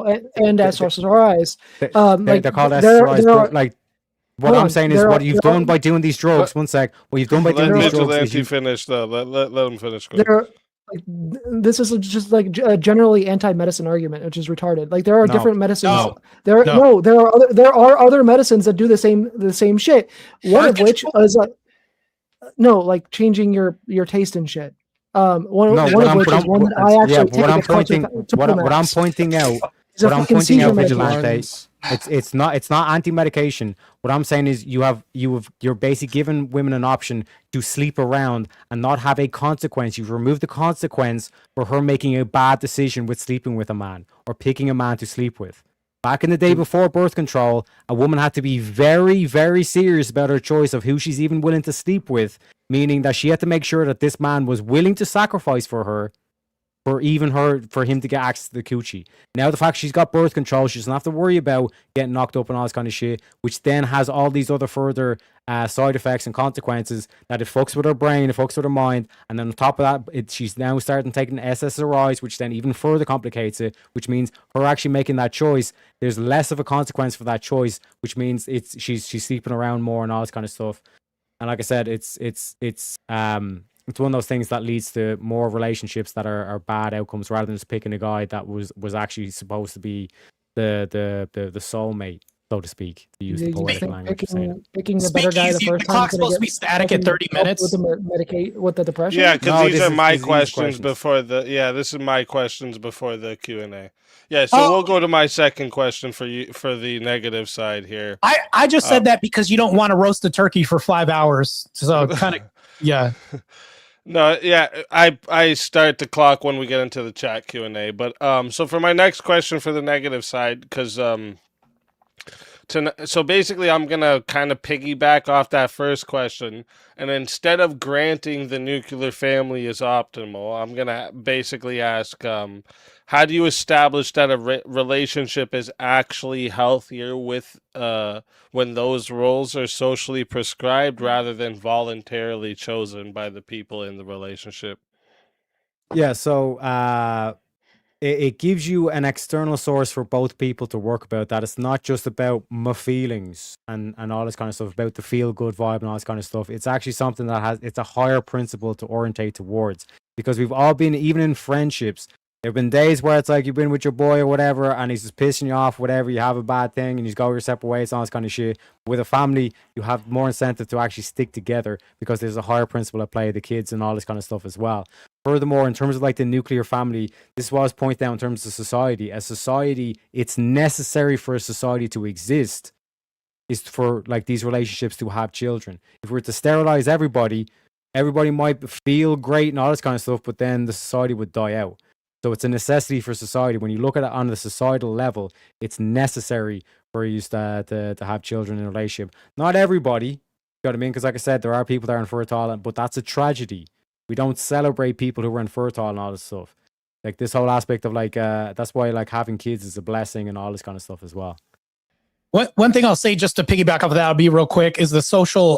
S13: and SRIs.
S18: They're called SRIs. Like what I'm saying is what you've done by doing these drugs. One sec. What you've done by doing these drugs is you
S14: finish though. Let him finish.
S13: This is just like a generally anti-medicine argument, which is retarded. Like there are different medicines. There are other medicines that do the same shit. One of which is like changing your taste and shit. What
S18: I'm pointing out, Vigilante, it's not anti-medication. What I'm saying is you're basically giving women an option to sleep around and not have a consequence. You've removed the consequence for her making a bad decision with sleeping with a man or picking a man to sleep with. Back in the day before birth control, a woman had to be very, very serious about her choice of who she's even willing to sleep with, meaning that she had to make sure that this man was willing to sacrifice for her, for him to get access to the coochie. Now the fact she's got birth control, she doesn't have to worry about getting knocked up and all this kind of shit, which then has all these other further side effects and consequences that it fucks with her brain, it fucks with her mind, and then on top of that, she's now starting taking SSRIs, which then even further complicates it, which means her actually making that choice, there's less of a consequence for that choice, which means she's sleeping around more and all this kind of stuff. And like I said, it's one of those things that leads to more relationships that are bad outcomes, rather than just picking a guy that was actually supposed to be the soulmate, so to speak, to use the poetic language.
S13: Picking the better guy the first time.
S3: The clock's supposed to be static at 30 minutes.
S13: With the depression?
S14: Yeah, because these are my questions before the... Yeah, this is my questions before the Q&A. Yeah, so we'll go to my second question for you for the negative side here.
S3: I just said that because you don't want to roast a turkey for 5 hours. So kind of... Yeah.
S14: No, yeah, I start the clock when we get into the chat Q&A. But so for my next question for the negative side, because so basically I'm gonna kind of piggyback off that first question, and instead of granting the nuclear family is optimal, I'm gonna basically ask, how do you establish that a relationship is actually healthier with when those roles are socially prescribed rather than voluntarily chosen by the people in the relationship?
S18: Yeah, so it gives you an external source for both people to work about that. It's not just about my feelings and all this kind of stuff, about the feel good vibe and all this kind of stuff. It's actually something that it's a higher principle to orientate towards, because we've all been, even in friendships, there have been days where it's like you've been with your boy or whatever, and he's just pissing you off, whatever, you have a bad thing, and you go your separate ways, all this kind of shit. With a family, you have more incentive to actually stick together because there's a higher principle at play, the kids and all this kind of stuff as well. Furthermore, in terms of like the nuclear family, this was pointed out in terms of society. As society, it's necessary for a society to exist is for like these relationships to have children. If we were to sterilize everybody, everybody might feel great and all this kind of stuff, but then the society would die out. So it's a necessity for society. When you look at it on the societal level, it's necessary for you to have children in a relationship. Not everybody, you know what I mean? Because like I said, there are people that are infertile, but that's a tragedy. We don't celebrate people who are infertile and all this stuff. Like this whole aspect of like, that's why like having kids is a blessing and all this kind of stuff as well.
S3: One thing I'll say just to piggyback off of that, I'll be real quick, is the social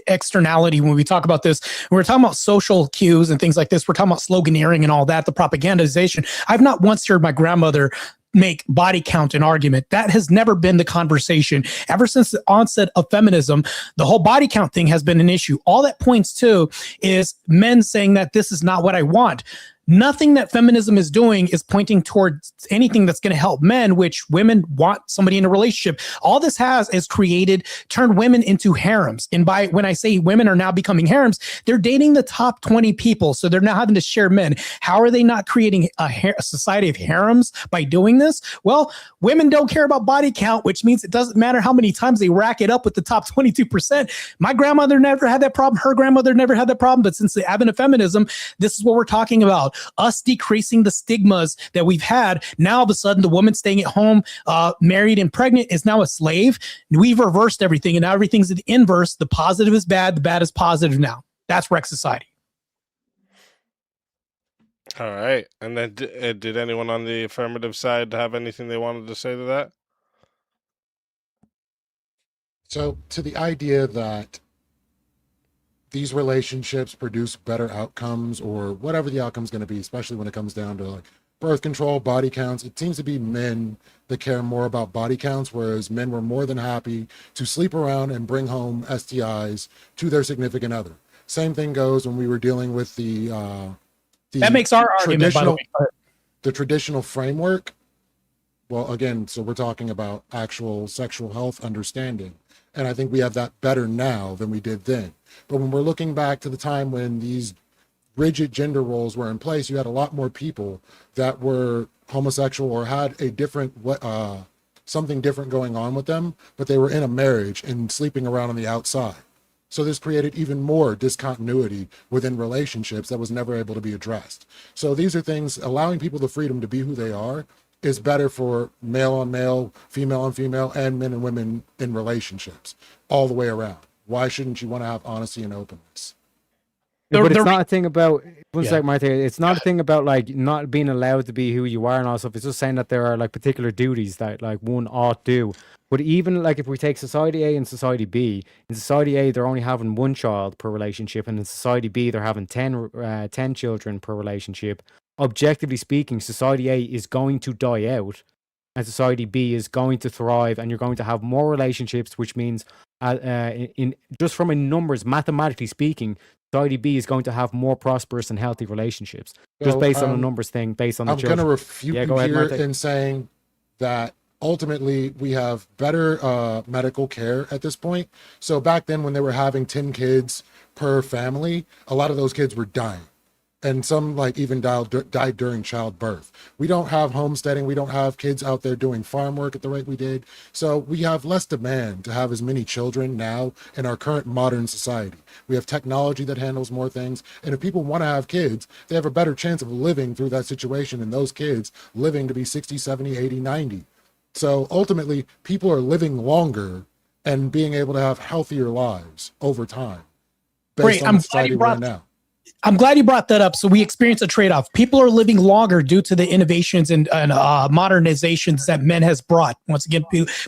S3: externality. When we talk about this, when we're talking about social cues and things like this, we're talking about sloganeering and all that, the propagandization. I've not once heard my grandmother make body count an argument. That has never been the conversation. Ever since the onset of feminism, the whole body count thing has been an issue. All that points to is men saying that this is not what I want. Nothing that feminism is doing is pointing towards anything that's going to help men, which women want somebody in a relationship. All this has is turned women into harems. And when I say women are now becoming harems, they're dating the top 20 people. So they're now having to share men. How are they not creating a society of harems by doing this? Well, women don't care about body count, which means it doesn't matter how many times they rack it up with the top 22%. My grandmother never had that problem. Her grandmother never had that problem. But since the advent of feminism, this is what we're talking about. Us decreasing the stigmas that we've had. Now, all of a sudden, the woman staying at home, married and pregnant, is now a slave. We've reversed everything, and now everything's the inverse. The positive is bad, the bad is positive now. That's wreck society.
S14: All right. And then did anyone on the affirmative side have anything they wanted to say to that?
S5: So, to the idea that these relationships produce better outcomes, or whatever the outcome's going to be, especially when it comes down to like birth control, body counts, it seems to be men that care more about body counts, whereas men were more than happy to sleep around and bring home STIs to their significant other. Same thing goes when we were dealing with the
S3: that makes our argument, by the way.
S5: The traditional framework. Well, again, so we're talking about actual sexual health understanding. And I think we have that better now than we did then. But when we're looking back to the time when these rigid gender roles were in place, you had a lot more people that were homosexual or had a different, something different going on with them, but they were in a marriage and sleeping around on the outside. So this created even more discontinuity within relationships that was never able to be addressed. So these are things, allowing people the freedom to be who they are is better for male on male, female on female, and men and women in relationships all the way around. Why shouldn't you want to have honesty and openness?
S18: Yeah, but it's not a thing about, it's not a thing about like not being allowed to be who you are and all stuff. It's just saying that there are like particular duties that like one ought do. But even like if we take society A and society B, in society A, they're only having one child per relationship, and in society B, they're having 10 children per relationship. Objectively speaking, society A is going to die out and society B is going to thrive, and you're going to have more relationships, which means in just from a numbers, mathematically speaking, society B is going to have more prosperous and healthy relationships. Just based on the numbers thing, based on the children.
S5: I'm going to refute you here in saying that ultimately we have better medical care at this point. So back then when they were having 10 kids per family, a lot of those kids were dying. And some like even died during childbirth. We don't have homesteading. We don't have kids out there doing farm work at the rate we did. So we have less demand to have as many children now in our current modern society. We have technology that handles more things. And if people want to have kids, they have a better chance of living through that situation and those kids living to be 60, 70, 80, 90. So ultimately, people are living longer and being able to have healthier lives over time. Based on the society we're in now.
S3: I'm glad you brought that up. So we experience a trade-off. People are living longer due to the innovations and modernizations that men has brought. Once again,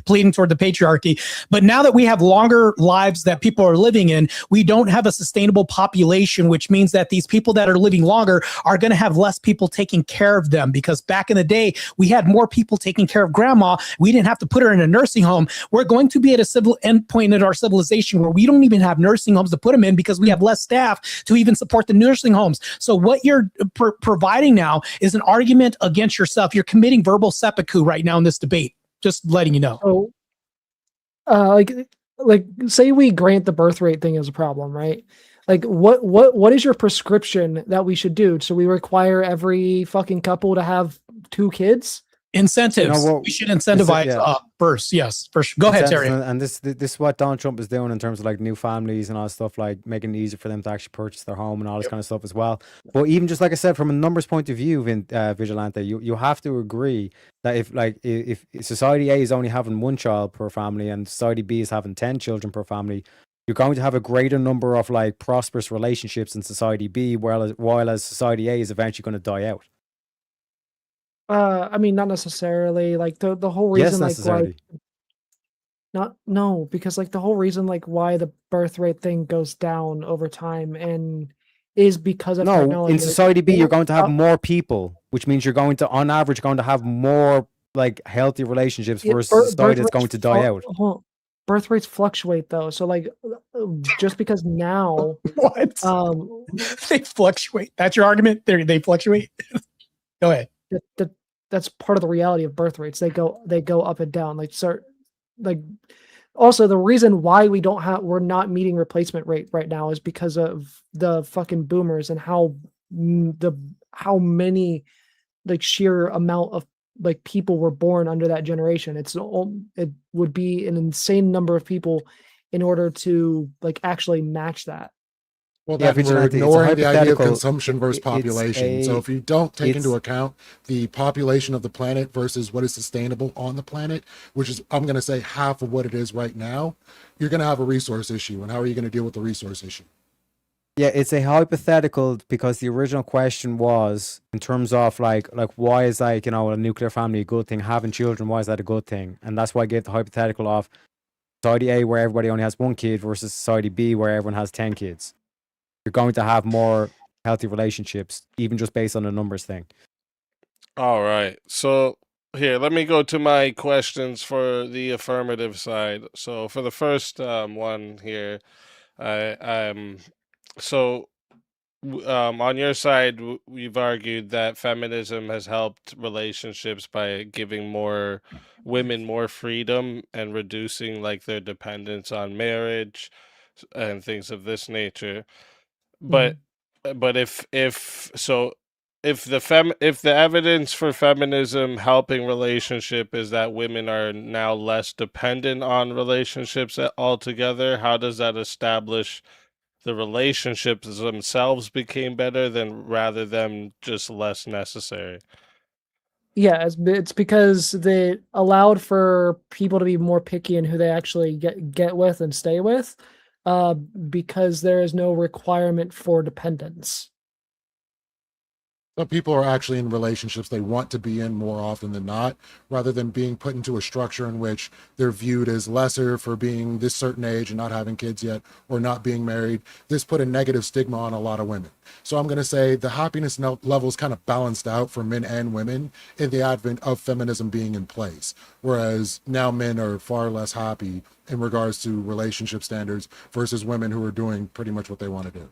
S3: pleading toward the patriarchy. But now that we have longer lives that people are living in, we don't have a sustainable population, which means that these people that are living longer are going to have less people taking care of them. Because back in the day, we had more people taking care of grandma. We didn't have to put her in a nursing home. We're going to be at a civil endpoint in our civilization where we don't even have nursing homes to put them in because we have less staff to even support the nursing homes. So what you're providing now is an argument against yourself. You're committing verbal seppuku right now in this debate. Just letting you know.
S13: So, like, say we grant the birth rate thing as a problem, right? Like, what is your prescription that we should do? So we require every fucking couple to have 2 kids?
S3: Incentives. We should incentivize first. Yes, first. Go ahead, Terry.
S18: And this is what Donald Trump is doing in terms of like new families and all that stuff, like making it easier for them to actually purchase their home and all this kind of stuff as well. But even just like I said, from a numbers point of view, Vigilante, you have to agree that if society A is only having 1 child per family and society B is having 10 children per family, you're going to have a greater number of like prosperous relationships in society B, while as society A is eventually going to die out.
S13: I mean, not necessarily. Like the whole reason,
S18: Yes,
S13: like
S18: necessarily.
S13: no, because like the whole reason, like why the birth rate thing goes down over time, and is because of
S18: No,
S13: technology.
S18: in
S13: Like,
S18: society B,
S13: yeah,
S18: you're going to have more people, which means you're going to, on average, going to have more like healthy relationships
S13: yeah,
S18: versus
S13: birth
S18: society that's going
S13: rates
S18: to die out.
S13: birth rates fluctuate though. So like, just because now,
S3: What? They fluctuate. That's your argument? They fluctuate? Go ahead.
S13: that's part of the reality of birth rates. They go up and down. Also the reason why we're not meeting replacement rate right now is because of the fucking boomers and how many like sheer amount of like people were born under that generation. It would be an insane number of people in order to like actually match that.
S5: Well,
S18: Yeah,
S5: then we're
S18: Vigilante, it's a
S5: ignoring the idea of
S18: hypothetical.
S5: consumption versus
S18: It's
S5: population. So
S18: a-
S5: if you don't take into
S18: it's-
S5: account the population of the planet versus what is sustainable on the planet, which is, I'm going to say, half of what it is right now, you're going to have a resource issue. And how are you going to deal with the resource issue?
S18: Yeah, it's a hypothetical because the original question was in terms of like why is like, you know, a nuclear family a good thing? Having children, why is that a good thing? And that's why I gave the hypothetical of society A where everybody only has 1 kid versus society B where everyone has 10 kids. You're going to have more healthy relationships, even just based on the numbers thing.
S14: All right. So here, let me go to my questions for the affirmative side. So for the first one here, so on your side, we've argued that feminism has helped relationships by giving more women more freedom and reducing like their dependence on marriage and things of this nature. But if the evidence for feminism helping relationship is that women are now less dependent on relationships altogether, how does that establish the relationships themselves became better than rather than just less necessary?
S13: Yeah, it's because they allowed for people to be more picky in who they actually get with and stay with, because there is no requirement for dependence.
S5: Some people are actually in relationships they want to be in more often than not, rather than being put into a structure in which they're viewed as lesser for being this certain age and not having kids yet or not being married. This put a negative stigma on a lot of women. So I'm going to say the happiness levels kind of balanced out for men and women in the advent of feminism being in place, whereas now men are far less happy in regards to relationship standards versus women who are doing pretty much what they want to do.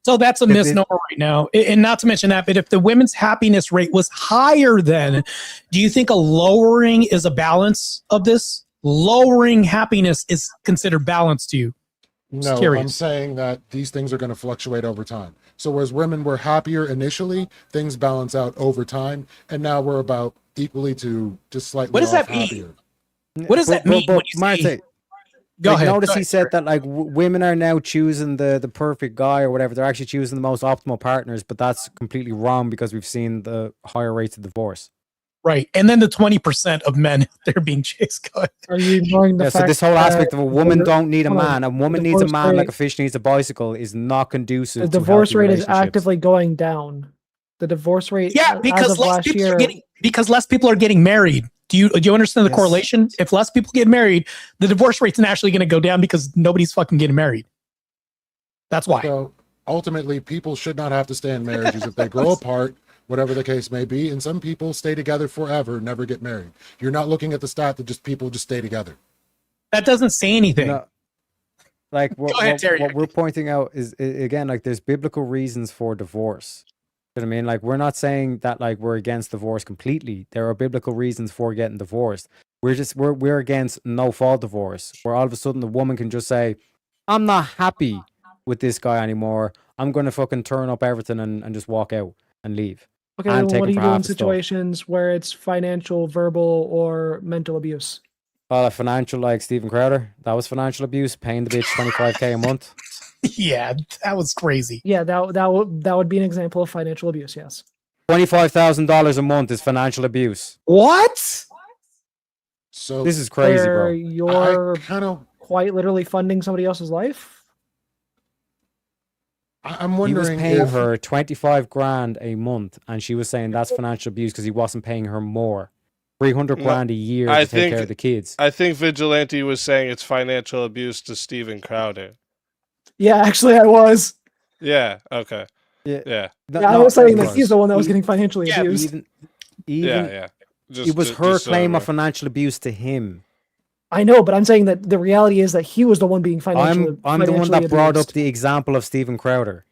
S3: So that's a misnomer right now. And not to mention that, but if the women's happiness rate was higher then, do you think a lowering is a balance of this? Lowering happiness is considered balance to you?
S5: No, I'm saying that these things are going to fluctuate over time. So whereas women were happier initially, things balance out over time. And now we're about equally to just slightly
S3: What does that
S5: happier.
S3: mean? What does that mean when you
S18: Marte,
S3: say... Go ahead.
S18: Notice
S3: Go
S18: he
S3: ahead,
S18: said that like women are now choosing the perfect guy or whatever. They're actually choosing the most optimal partners, but that's completely wrong because we've seen the higher rates of divorce.
S3: Right. And then the 20% of men they're being chased.
S13: Are you ignoring the fact
S18: so this whole aspect of a woman
S13: the-
S18: don't need a
S13: hold on.
S18: man. A woman
S13: The
S18: needs a
S13: divorce
S18: man like a
S13: rate-
S18: fish needs a bicycle is not conducive
S13: the
S18: to
S13: divorce
S18: healthy
S13: rate is
S18: relationships.
S13: actively going down. The divorce rate,
S3: Yeah,
S13: as
S3: because
S13: of
S3: less
S13: last
S3: people
S13: year,
S3: are getting less people are getting married. Do you understand the
S18: Yes.
S3: correlation? If less people get married, the divorce rate's naturally going to go down because nobody's fucking getting married. That's why.
S5: So ultimately, people should not have to stay in marriages if they grow apart, whatever the case may be. And some people stay together forever, never get married. You're not looking at the stat that just people just stay together.
S3: That doesn't say anything.
S18: No, like
S3: Go ahead, Terry.
S18: what we're pointing out is again like there's biblical reasons for divorce. You know what I mean? Like we're not saying that like we're against divorce completely. There are biblical reasons for getting divorced. We're against no fault divorce, where all of a sudden the woman can just say, "I'm not happy with this guy anymore. I'm going to fucking turn up everything and just walk out and leave."
S13: okay,
S18: and
S13: well,
S18: take
S13: what
S18: him
S13: do you
S18: for
S13: do
S18: half
S13: in
S18: the stuff.
S13: situations where it's financial, verbal, or mental abuse?
S18: Financial, like Steven Crowder. That was financial abuse, paying the bitch $25K a month.
S3: Yeah, that was crazy.
S13: Yeah, that would be an example of financial abuse. Yes.
S18: $25,000 a month is financial abuse.
S3: What?
S5: So
S18: this is crazy, bro.
S13: You're quite literally funding somebody else's life.
S5: I'm
S18: He was
S5: wondering
S18: paying
S5: if
S18: her 25 grand a month, and she was saying that's financial abuse because he wasn't paying her more. 300 grand a year to take care of the kids.
S14: I think Vigilante was saying it's financial abuse to Steven Crowder.
S13: Yeah, actually, I was.
S14: Yeah. Okay.
S18: Yeah.
S14: Yeah.
S13: I was saying that he's the one that was getting financially abused.
S14: Yeah.
S18: It was her claim of financial abuse to him.
S13: I know, but I'm saying that the reality is that he was the one being financially.
S18: I'm the one that brought
S13: abused.
S18: up the example of Steven Crowder.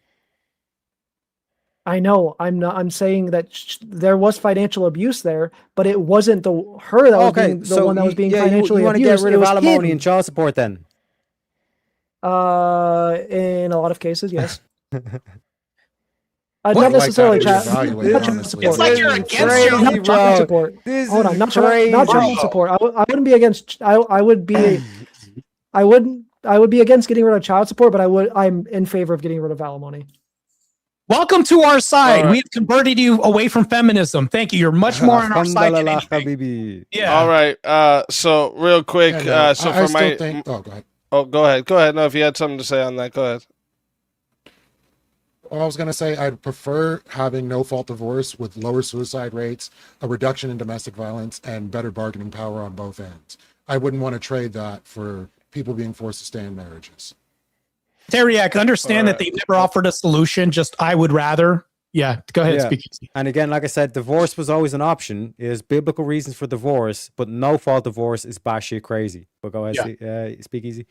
S13: I know. I'm not. I'm saying that there was financial abuse there, but it wasn't her that was being the one that was being financially
S18: you want to
S13: abused.
S18: get rid
S13: It
S18: of
S13: was
S18: alimony
S13: him.
S18: and child support then?
S13: In a lot of cases, yes. Not
S5: What?
S13: necessarily
S5: Like
S13: child
S5: that to be evaluated, honestly.
S3: It's like you're against
S18: crazy,
S3: your
S13: not child support. Hold on, not child support. I wouldn't be against. I would be. I wouldn't. I would be against getting rid of child support, but I'm in favor of getting rid of alimony.
S3: Welcome to our side.
S14: right.
S3: We have converted you away from feminism. Thank you. You're much more on our side than anything. Yeah.
S14: All right. So real quick.
S5: Yeah, no,
S14: So
S5: I
S14: for my.
S5: still think. Oh, go ahead.
S14: Oh, go ahead. Go ahead. No, if you had something to say on that, go ahead.
S5: Well, I was going to say I'd prefer having no-fault divorce with lower suicide rates, a reduction in domestic violence, and better bargaining power on both ends. I wouldn't want to trade that for people being forced to stay in marriages.
S3: Terry, I can understand that they never offered a solution. Just I would rather. Yeah, go ahead. Speak.
S18: And again, like I said, divorce was always an option. There's biblical reasons for divorce, but no fault divorce is batshit crazy. But go ahead, speak easy.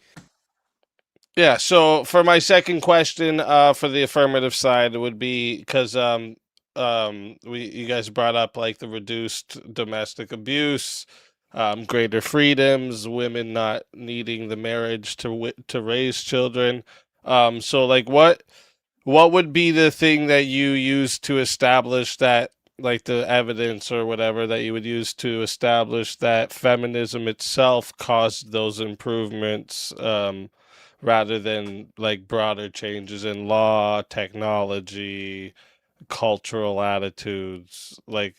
S14: Yeah. So for my second question, for the affirmative side, it would be because you guys brought up like the reduced domestic abuse, greater freedoms, women not needing the marriage to raise children. So like what would be the thing that you use to establish that, like the evidence or whatever that you would use to establish that feminism itself caused those improvements, rather than like broader changes in law, technology, cultural attitudes? Like,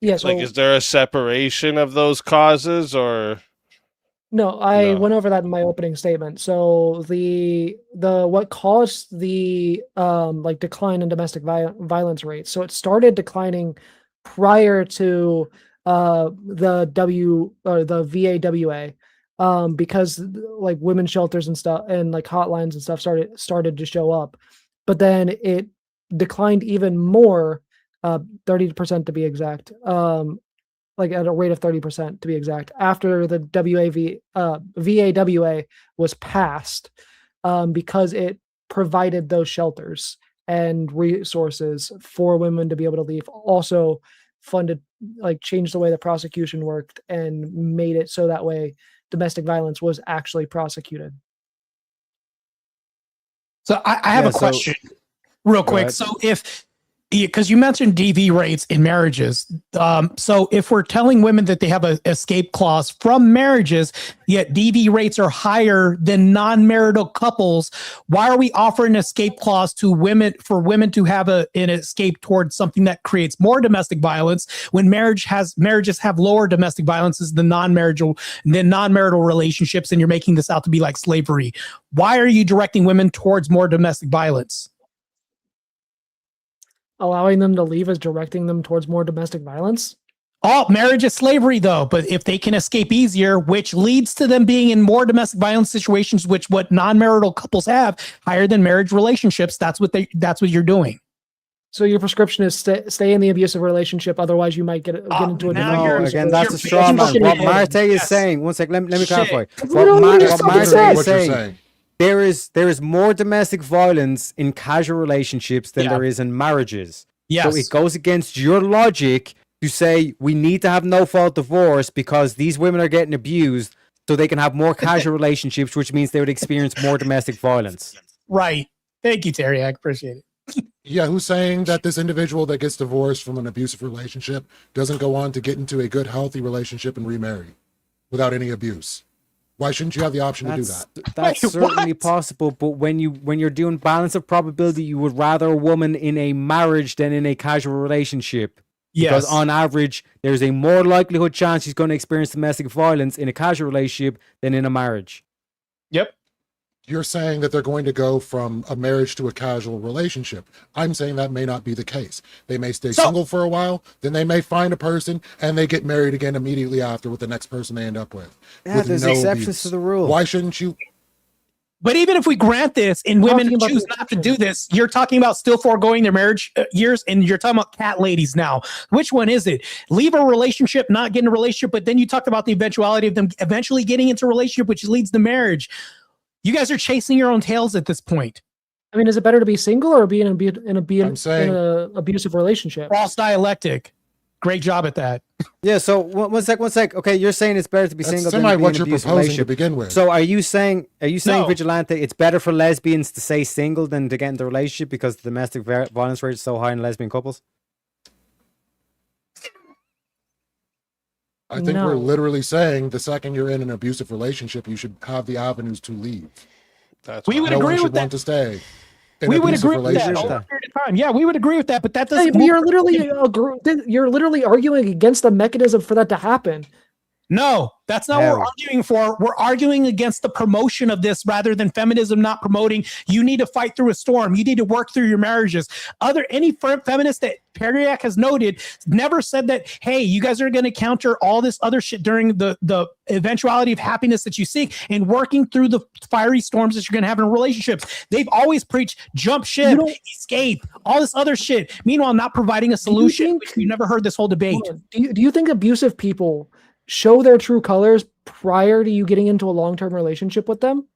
S14: is there a separation of those causes, or?
S13: No, I went over that in my opening statement. So the what caused the like decline in domestic violence rates. So it started declining prior to the VAWA, because like women's shelters and stuff and like hotlines and stuff started to show up, but then it declined even more, 30% to be exact. Like at a rate of 30% to be exact, after the VAWA was passed, because it provided those shelters and resources for women to be able to leave. Also funded, like changed the way the prosecution worked and made it so that way domestic violence was actually prosecuted.
S3: So I have a question real quick. So because you mentioned DV rates in marriages. So if we're telling women that they have an escape clause from marriages, yet DV rates are higher than non-marital couples, why are we offering an escape clause to women for women to have an escape towards something that creates more domestic violence when marriages have lower domestic violences than non-marital relationships, and you're making this out to be like slavery? Why are you directing women towards more domestic violence?
S13: Allowing them to leave is directing them towards more domestic violence?
S3: Oh, marriage is slavery, though. But if they can escape easier, which leads to them being in more domestic violence situations, which what non-marital couples have, higher than marriage relationships, that's what you're doing.
S13: So your prescription is stay in the abusive relationship, otherwise you might get into a divorce.
S18: Again, that's a straw man. What Marte is saying, one sec, let me clarify.
S13: What
S18: Marte is saying, there is more domestic violence in casual relationships than there is in marriages.
S3: Yes.
S18: So it goes against your logic to say we need to have no-fault divorce because these women are getting abused so they can have more casual relationships, which means they would experience more domestic violence.
S3: Right. Thank you, Terry. I appreciate it.
S5: Yeah, who's saying that this individual that gets divorced from an abusive relationship doesn't go on to get into a good, healthy relationship and remarry? without any abuse? Why shouldn't you have the option to do that?
S18: That's
S3: Wait,
S18: certainly
S3: what?
S18: possible, but when you're doing balance of probability, you would rather a woman in a marriage than in a casual relationship. Because
S3: Yes.
S18: on average, there's a more likelihood chance she's going to experience domestic violence in a casual relationship than in a marriage.
S3: Yep.
S5: You're saying that they're going to go from a marriage to a casual relationship. I'm saying that may not be the case. They may stay single for a while, then they may find a person, and they get married again immediately after with the next person they end up with.
S18: Yeah, there's exceptions to the rule.
S5: Why shouldn't you?
S3: But even if we grant this and women choose not to do this, you're talking about still foregoing their marriage years, and you're talking about cat ladies now. Which one is it? Leave a relationship, not get in a relationship, but then you talked about the eventuality of them eventually getting into a relationship, which leads to marriage. You guys are chasing your own tails at this point.
S13: I mean, is it better to be single or be in an abusive relationship?
S3: False dialectic. Great job at that.
S18: Yeah, so one sec. Okay, you're saying it's better to be single than
S5: semi
S18: to be
S5: what
S18: in
S5: you're
S18: an abusive
S5: proposing to
S18: relationship.
S5: begin with.
S18: So are you saying
S3: No.
S18: Vigilante, it's better for lesbians to stay single than to get into a relationship because the domestic violence rate is so high in lesbian couples?
S5: I think we're literally saying the second you're in an abusive relationship, you should have the avenues to leave.
S3: We would
S5: no
S3: agree
S5: one should
S3: with that.
S5: want to stay. In
S3: We would
S5: abusive
S3: agree with that
S5: relationship.
S3: over a period of time. Yeah, we would agree with that, but that
S13: Hey,
S3: doesn't.
S13: but you're literally arguing against the mechanism for that to happen.
S3: No, that's not what we're arguing for. We're arguing against the promotion of this rather than feminism not promoting. You need to fight through a storm. You need to work through your marriages. Any feminist that Periak has noted never said that, hey, you guys are going to counter all this other shit during the eventuality of happiness that you seek and working through the fiery storms that you're going to have in relationships. They've always preached jump ship, escape, all this other shit. Meanwhile, not providing a solution, which we never heard this whole debate.
S13: Do you think abusive people show their true colors prior to you getting into a long-term relationship with them?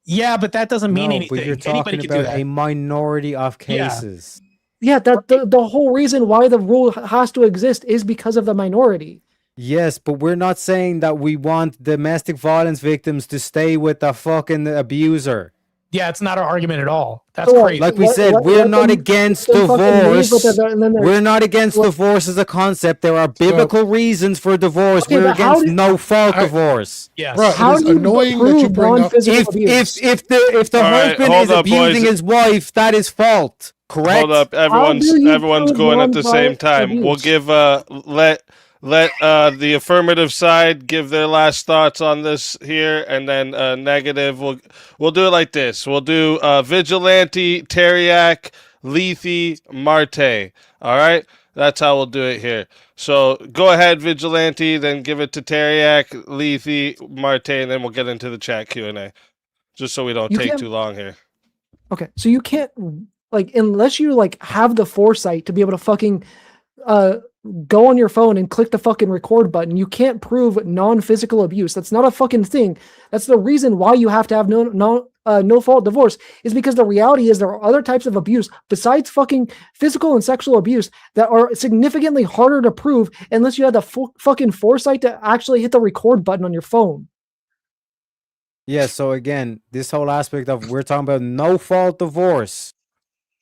S3: Yeah, but that doesn't mean
S18: No,
S3: anything.
S18: but you're
S3: Anybody
S18: talking
S3: can do
S18: about
S3: that.
S18: a minority of cases.
S13: Yeah, that the whole reason why the rule has to exist is because of the minority.
S18: Yes, but we're not saying that we want domestic violence victims to stay with the fucking abuser.
S3: Yeah, it's not an argument at all. That's
S13: So,
S3: crazy.
S18: Like we said, we're not against divorce. We're not against divorce as a concept. There are biblical reasons for divorce.
S13: Okay,
S18: We're
S13: but how
S18: against
S13: do-
S18: no-fault divorce.
S3: Yes.
S5: Bro,
S13: How
S5: it is
S13: do you
S5: annoying that you
S13: prove
S5: bring up.
S13: non-physical abuse?
S18: If the
S14: All right,
S18: husband
S14: hold
S18: is
S14: up,
S18: abusing
S14: boys.
S18: his wife, that is fault. Correct?
S14: Hold up, everyone's
S13: do you
S14: everyone's
S13: prove
S14: going at the same
S13: non-violent
S14: time. We'll
S13: abuse?
S14: give let the affirmative side give their last thoughts on this here, and then negative. We'll do it like this. We'll do Vigilante, Teriak, Lethe, Marte. All right, that's how we'll do it here. So go ahead, Vigilante, then give it to Teriak, Lethe, Marte, and then we'll get into the chat Q&A, just so we don't
S13: You
S14: take
S13: can't-
S14: too long here.
S13: Okay, so you can't unless you have the foresight to be able to fucking go on your phone and click the fucking record button. You can't prove non-physical abuse. That's not a fucking thing. That's the reason why you have to have no fault divorce, is because the reality is there are other types of abuse besides fucking physical and sexual abuse that are significantly harder to prove unless you have the fucking foresight to actually hit the record button on your phone.
S18: Yeah, so again, this whole aspect of we're talking about no-fault divorce.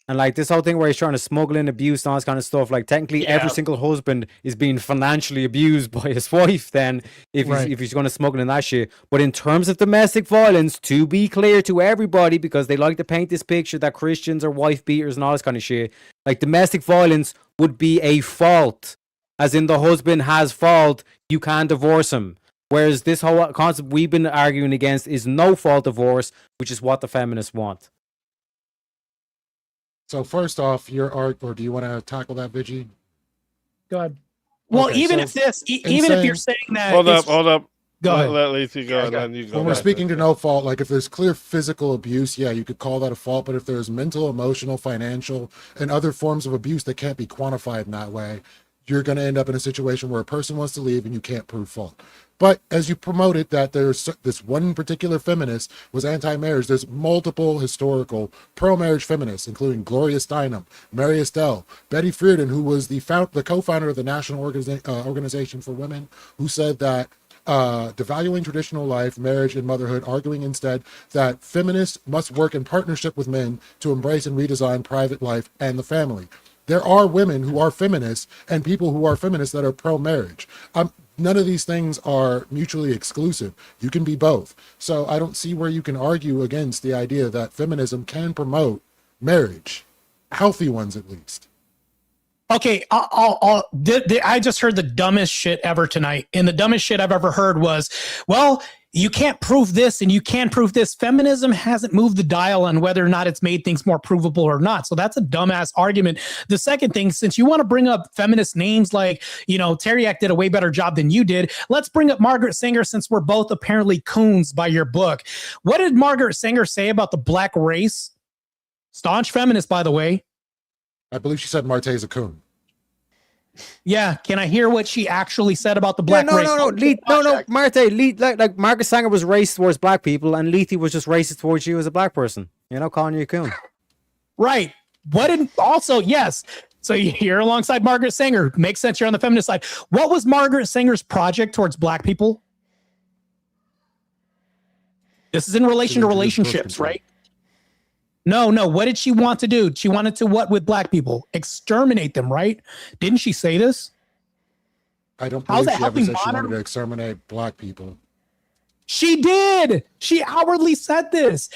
S18: And this whole thing where he's trying to smuggle in abuse and all this kind of stuff, technically every single husband is being financially abused by his wife then, if he's going to smuggle in that shit. But in terms of domestic violence, to be clear to everybody, because they like to paint this picture that Christians are wife beaters and all this kind of shit, domestic violence would be a fault. As in the husband has fault, you can't divorce him. Whereas this whole concept we've been arguing against is no fault divorce, which is what the feminists want.
S5: So first off, your art, or do you want to tackle that, Vigi?
S13: Go ahead.
S3: Well,
S5: Okay,
S3: even
S5: so
S3: if this,
S5: in
S3: even if
S5: saying-
S3: you're saying that,
S14: Hold
S3: it's-
S14: up, hold up.
S3: Go ahead.
S14: Let Lethe go, and then you go.
S5: When we're
S14: back.
S5: speaking to no fault, if there's clear physical abuse, yeah, you could call that a fault. But if there's mental, emotional, financial, and other forms of abuse that can't be quantified in that way, you're going to end up in a situation where a person wants to leave and you can't prove fault. But as you promoted that there's this one particular feminist was anti-marriage, there's multiple historical pro-marriage feminists, including Gloria Steinem, Mary Estelle, Betty Friedan, who was the co-founder of the National Organization for Women, who said that devaluing traditional life, marriage, and motherhood, arguing instead that feminists must work in partnership with men to embrace and redesign private life and the family. There are women who are feminists and people who are feminists that are pro-marriage. None of these things are mutually exclusive. You can be both. So I don't see where you can argue against the idea that feminism can promote marriage, healthy ones at least.
S3: Okay, I just heard the dumbest shit ever tonight. And the dumbest shit I've ever heard was, well, you can't prove this and you can't prove this. Feminism hasn't moved the dial on whether or not it's made things more provable or not. So that's a dumbass argument. The second thing, since you want to bring up feminist names like, Teriak did a way better job than you did, let's bring up Margaret Sanger since we're both apparently coons by your book. What did Margaret Sanger say about the black race? Staunch feminist, by the way.
S5: I believe she said Marte is a coon.
S3: Yeah, can I hear what she actually said about the black race?
S18: No, Marte, like Margaret Sanger was racist towards black people, and Lethe was just racist towards you as a black person. Calling you a coon.
S3: Right. Yes. So you're alongside Margaret Sanger. Makes sense. You're on the feminist side. What was Margaret Sanger's project towards black people? This is in relation to relationships, right? No. What did she want to do? She wanted to what with black people? Exterminate them, right? Didn't she say this?
S5: I don't believe she ever said she wanted to exterminate black people.
S3: She did. She outwardly said this.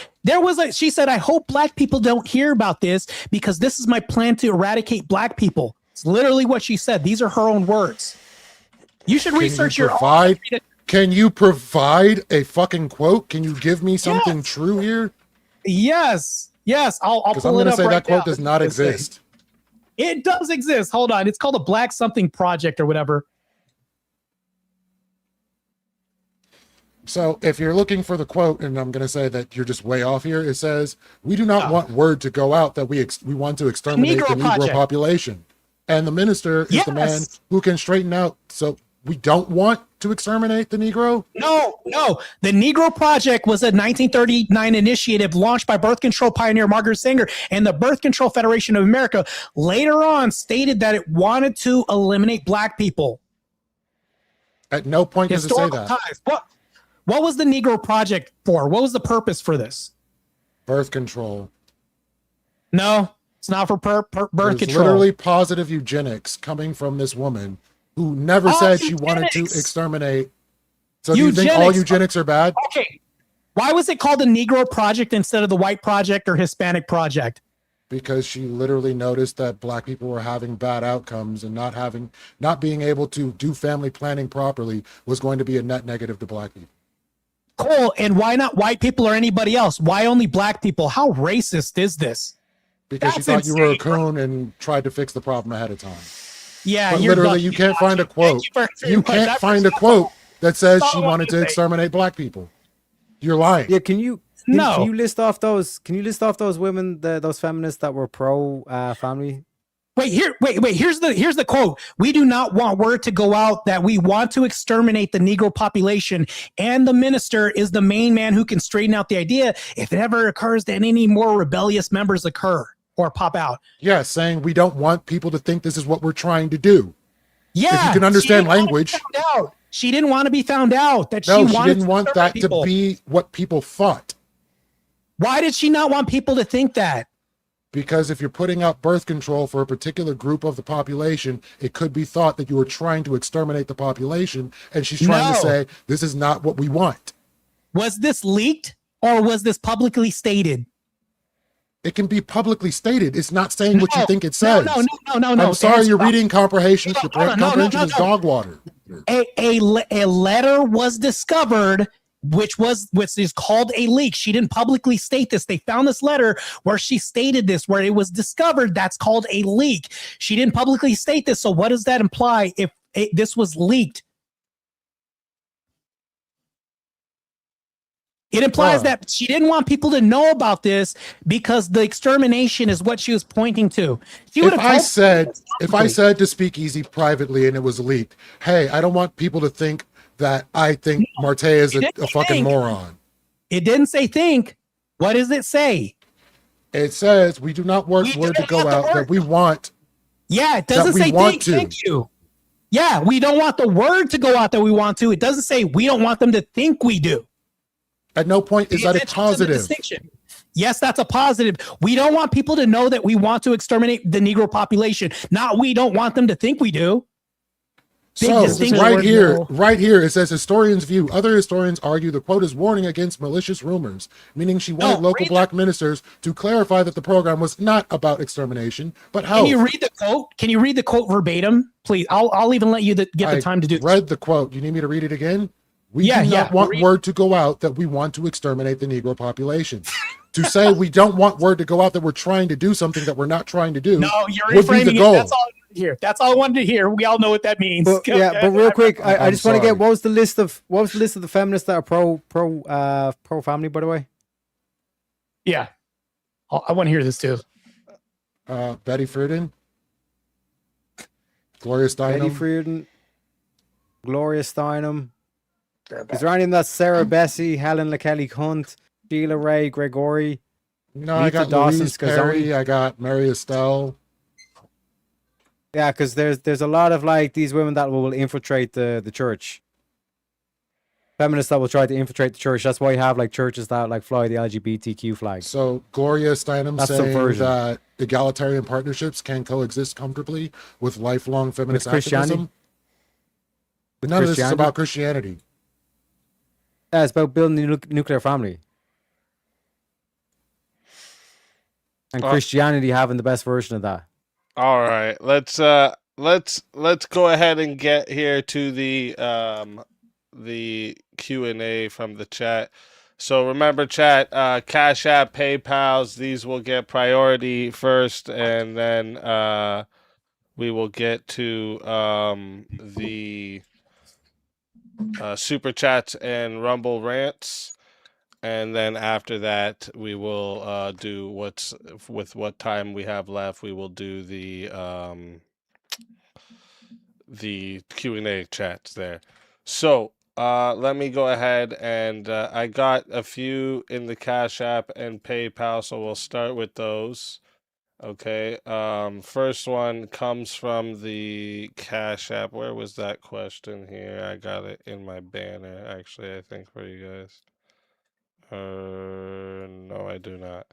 S3: She said, I hope black people don't hear about this because this is my plan to eradicate black people. It's literally what she said. These are her own words. You should research your own.
S5: Can you provide a fucking quote? Can you give me something true here?
S3: Yes. I'll pull it up.
S5: Because I'm going to say that quote does not exist.
S3: It does exist. Hold on. It's called a Black Something Project or whatever.
S5: So if you're looking for the quote, and I'm going to say that you're just way off here, it says, we do not want word to go out that we want to exterminate the Negro population. And the minister is the man who can straighten out. So we don't want to exterminate the Negro?
S3: No. The Negro Project was a 1939 initiative launched by birth control pioneer Margaret Sanger and the Birth Control Federation of America later on stated that it wanted to eliminate black people.
S5: At no point does it say that.
S3: What was the Negro Project for? What was the purpose for this?
S5: Birth control.
S3: No, it's not for birth control.
S5: Literally positive eugenics coming from this woman who never said she wanted to exterminate. So do you think all eugenics are bad?
S3: Okay. Why was it called the Negro Project instead of the White Project or Hispanic Project?
S5: Because she literally noticed that black people were having bad outcomes and not being able to do family planning properly was going to be a net negative to black people.
S3: Cool. And why not white people or anybody else? Why only black people? How racist is this?
S5: Because she thought you were a coon and tried to fix the problem ahead of time.
S3: Yeah,
S5: but literally, you can't find a quote. You can't find a quote that says she wanted to exterminate black people. You're lying.
S18: Yeah, can you list off those? Can you list off those women, those feminists that were pro family?
S3: Wait. Here's the quote. We do not want word to go out that we want to exterminate the Negro population, and the minister is the main man who can straighten out the idea if it ever occurs that any more rebellious members occur or pop out.
S5: Yeah, saying we don't want people to think this is what we're trying to do.
S3: Yeah,
S5: if you can understand language.
S3: She didn't want to be found out. She
S5: didn't want that to be what people thought.
S3: Why did she not want people to think that?
S5: Because if you're putting out birth control for a particular group of the population, it could be thought that you were trying to exterminate the population, and she's trying to say, this is not what we want.
S3: Was this leaked or was this publicly stated?
S5: It can be publicly stated. It's not saying what you think it says.
S3: No.
S5: I'm sorry, your reading comprehension is dog water.
S3: A letter was discovered, which is called a leak. She didn't publicly state this. They found this letter where she stated this, where it was discovered. That's called a leak. She didn't publicly state this. So what does that imply if this was leaked? It implies that she didn't want people to know about this because the extermination is what she was pointing to.
S5: If I said to SpeakeaZy privately and it was leaked, hey, I don't want people to think that I think Marte is a fucking moron.
S3: It didn't say think. What does it say?
S5: It says we do not want word to go out that we want.
S3: Yeah, it doesn't say think. Thank you. Yeah, we don't want the word to go out that we want to. It doesn't say we don't want them to think we do.
S5: At no point is that a positive.
S3: Yes, that's a positive. We don't want people to know that we want to exterminate the Negro population. Not we don't want them to think we do. Big
S5: So
S3: distinction.
S5: right here, it says historians view. Other historians argue the quote is warning against malicious rumors, meaning she wanted local black ministers to clarify that the program was not about extermination, but health.
S3: Can you read the quote? Can you read the quote verbatim, please? I'll even let you get the time to do.
S5: Read the quote. You need me to read it again? We do not want word to go out that we want to exterminate the Negro population. To say we don't want word to go out that we're trying to do something that we're not trying to do.
S3: No, you're
S5: would be the
S3: reframing
S5: goal.
S3: it. That's all I wanted to hear. That's all I wanted to hear. We all know what that means.
S18: But, but real quick, I just want to get what was the list of the feminists that are pro family, by the way?
S3: Yeah, I want to hear this too.
S5: Betty Friedan, Gloria Steinem.
S18: Betty Friedan, Gloria Steinem. Is there any of them that's Sarah Bessie, Helen LaKelly Hunt, Sheila Ray Gregory?
S5: No, I got Louise Perry. I got Mary Estelle.
S18: Yeah, because there's a lot of like these women that will infiltrate the church. Feminists that will try to infiltrate the church. That's why you have like churches that like fly the LGBTQ flag.
S5: So Gloria Steinem saying that egalitarian partnerships can coexist comfortably with lifelong feminist activism. But none of this is about Christianity.
S18: Yeah, it's about building the nuclear family. And Christianity having the best version of that.
S14: All right, let's go ahead and get here to the Q&A from the chat. So remember, chat, Cash App, PayPal's, these will get priority first, and then we will get to the super chats and Rumble rants. And then after that, we will do with what time we have left. We will do the Q&A chats there. So let me go ahead and I got a few in the Cash App and PayPal, so we'll start with those. Okay. First one comes from the Cash App. Where was that question here? I got it in my banner, actually, I think, for you guys. No, I do not.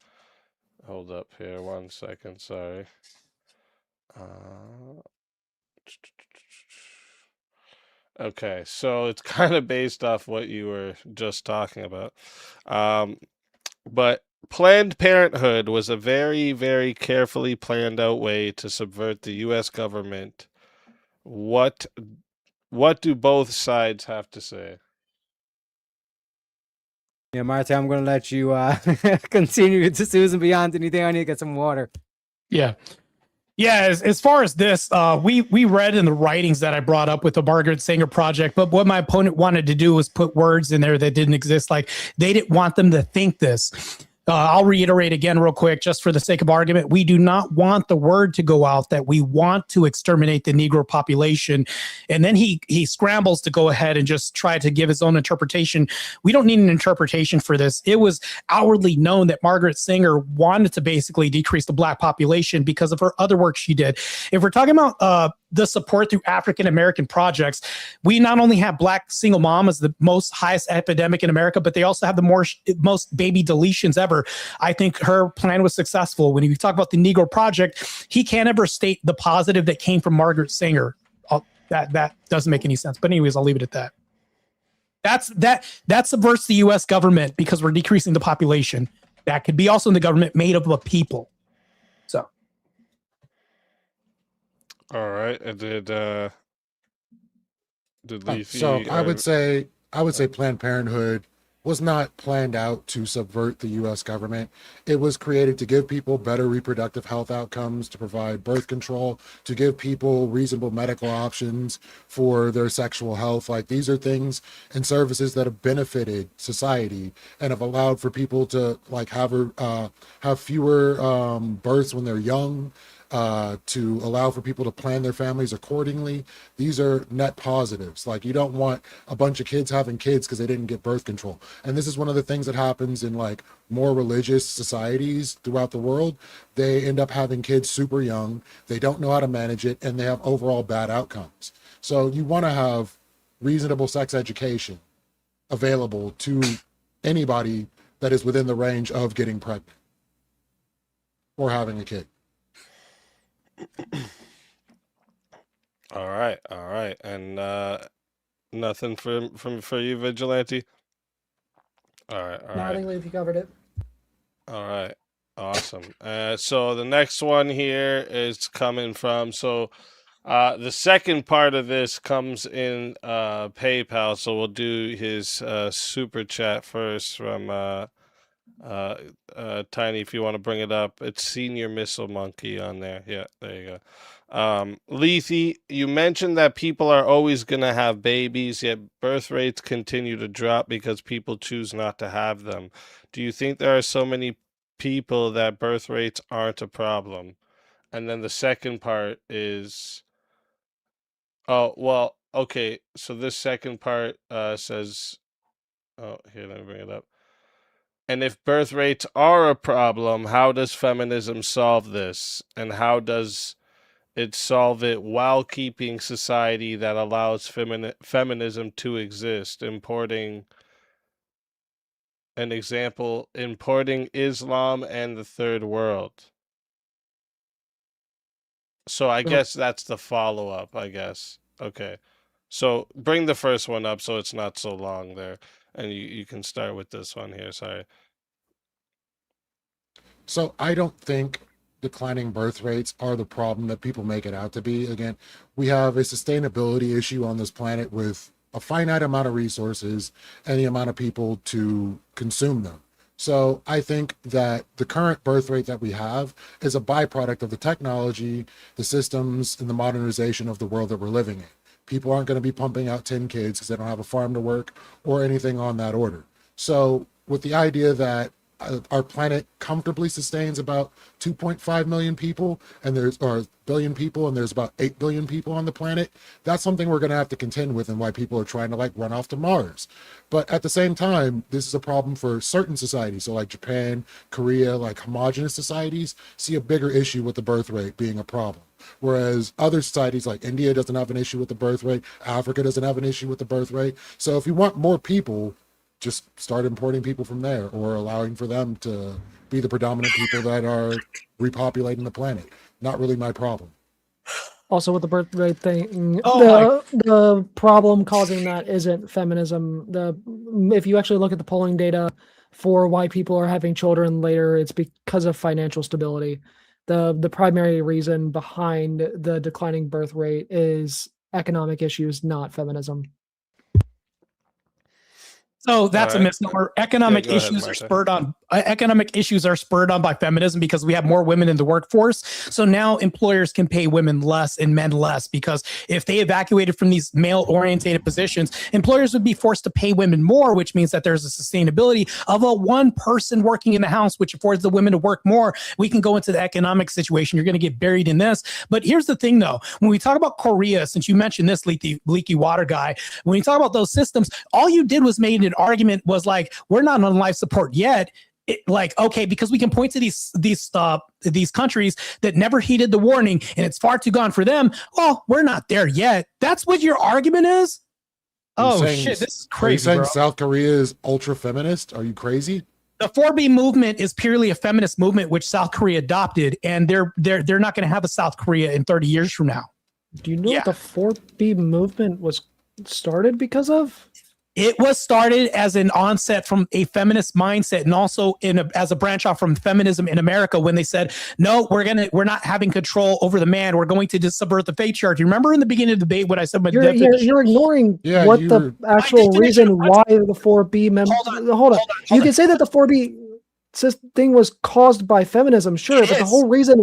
S14: Hold up here 1 second, sorry. Okay, so it's kind of based off what you were just talking about. But Planned Parenthood was a very, very carefully planned out way to subvert the US government. What do both sides have to say?
S18: Yeah, Marta, I'm going to let you continue to Susan beyond anything. I need to get some water.
S3: Yeah. Yeah, as far as this, we read in the writings that I brought up with the Margaret Sanger project, but what my opponent wanted to do was put words in there that didn't exist. Like, they didn't want them to think this. I'll reiterate again real quick, just for the sake of argument. We do not want the word to go out that we want to exterminate the Negro population. And then he scrambles to go ahead and just try to give his own interpretation. We don't need an interpretation for this. It was outwardly known that Margaret Sanger wanted to basically decrease the black population because of her other work she did. If we're talking about the support through African-American projects, we not only have black single mom as the highest epidemic in America, but they also have the most baby deletions ever. I think her plan was successful. When you talk about the Negro Project, he can't ever state the positive that came from Margaret Sanger. That doesn't make any sense. But anyways, I'll leave it at that. That subverts the U.S. government because we're decreasing the population. That could be also in the government made up of a people. So.
S14: All right, and did Leafy?
S5: So I would say Planned Parenthood was not planned out to subvert the U.S. government. It was created to give people better reproductive health outcomes, to provide birth control, to give people reasonable medical options for their sexual health. Like, these are things and services that have benefited society and have allowed for people to like have fewer births when they're young. To allow for people to plan their families accordingly. These are net positives. Like, you don't want a bunch of kids having kids because they didn't get birth control. And this is one of the things that happens in like more religious societies throughout the world. They end up having kids super young. They don't know how to manage it, and they have overall bad outcomes. So you want to have reasonable sex education available to anybody that is within the range of getting pregnant or having a kid.
S14: All right, and nothing for you, Vigilante. All right.
S13: No, I think we've covered it.
S14: All right, awesome. So the next one here is coming from the second part of this comes in PayPal. So we'll do his super chat first from Tiny. If you want to bring it up, it's SrMissileMonkey on there. Yeah, there you go. Lethy, you mentioned that people are always going to have babies, yet birth rates continue to drop because people choose not to have them. Do you think there are so many people that birth rates aren't a problem? And then the second part is, oh, well, okay. So this second part says, oh, here, let me bring it up. And if birth rates are a problem, how does feminism solve this? And how does it solve it while keeping society that allows feminism to exist? Importing Islam and the third world. So I guess that's the follow-up, I guess. Okay. So bring the first one up so it's not so long there. And you can start with this one here. Sorry.
S5: So I don't think declining birth rates are the problem that people make it out to be. Again, we have a sustainability issue on this planet with a finite amount of resources and the amount of people to consume them. So I think that the current birth rate that we have is a byproduct of the technology, the systems, and the modernization of the world that we're living in. People aren't going to be pumping out 10 kids because they don't have a farm to work or anything on that order. So with the idea that our planet comfortably sustains about 2.5 million people or billion people, and there's about 8 billion people on the planet, that's something we're going to have to contend with, and why people are trying to like run off to Mars. But at the same time, this is a problem for certain societies. So like Japan, Korea, like homogenous societies see a bigger issue with the birth rate being a problem. Whereas other societies like India doesn't have an issue with the birth rate. Africa doesn't have an issue with the birth rate. So if you want more people, just start importing people from there, or allowing for them to be the predominant people that are repopulating the planet. Not really my problem.
S13: Also, with the birth rate thing, the problem causing that isn't feminism. If you actually look at the polling data for why people are having children later, it's because of financial stability. The primary reason behind the declining birth rate is economic issues, not feminism.
S3: So that's a misnomer. Economic issues are spurred on. Economic issues are spurred on by feminism because we have more women in the workforce. So now employers can pay women less and men less, because if they evacuated from these male-orientated positions, employers would be forced to pay women more, which means that there's a sustainability of a one person working in the house, which affords the women to work more. We can go into the economic situation. You're going to get buried in this. But here's the thing, though. When we talk about Korea, since you mentioned this, leaky water guy, when you talk about those systems, all you did was made an argument was like, we're not on life support yet. Okay, because we can point to these countries that never heeded the warning and it's far too gone for them. Well, we're not there yet. That's what your argument is? Shit, this is crazy. Are you saying
S5: bro. South Korea is ultra feminist? Are you crazy?
S3: The 4B movement is purely a feminist movement, which South Korea adopted, and they're not going to have a South Korea in 30 years from now.
S13: Do you know what the 4B movement was started because of?
S3: It was started as an onset from a feminist mindset, and also as a branch off from feminism in America, when they said, no, we're not having control over the man. We're going to just subvert the patriarchy. Remember in the beginning of the debate when I said
S13: you're ignoring the actual reason why the 4B members. Hold on. You can say that the 4B thing was caused by feminism, sure, but the whole reason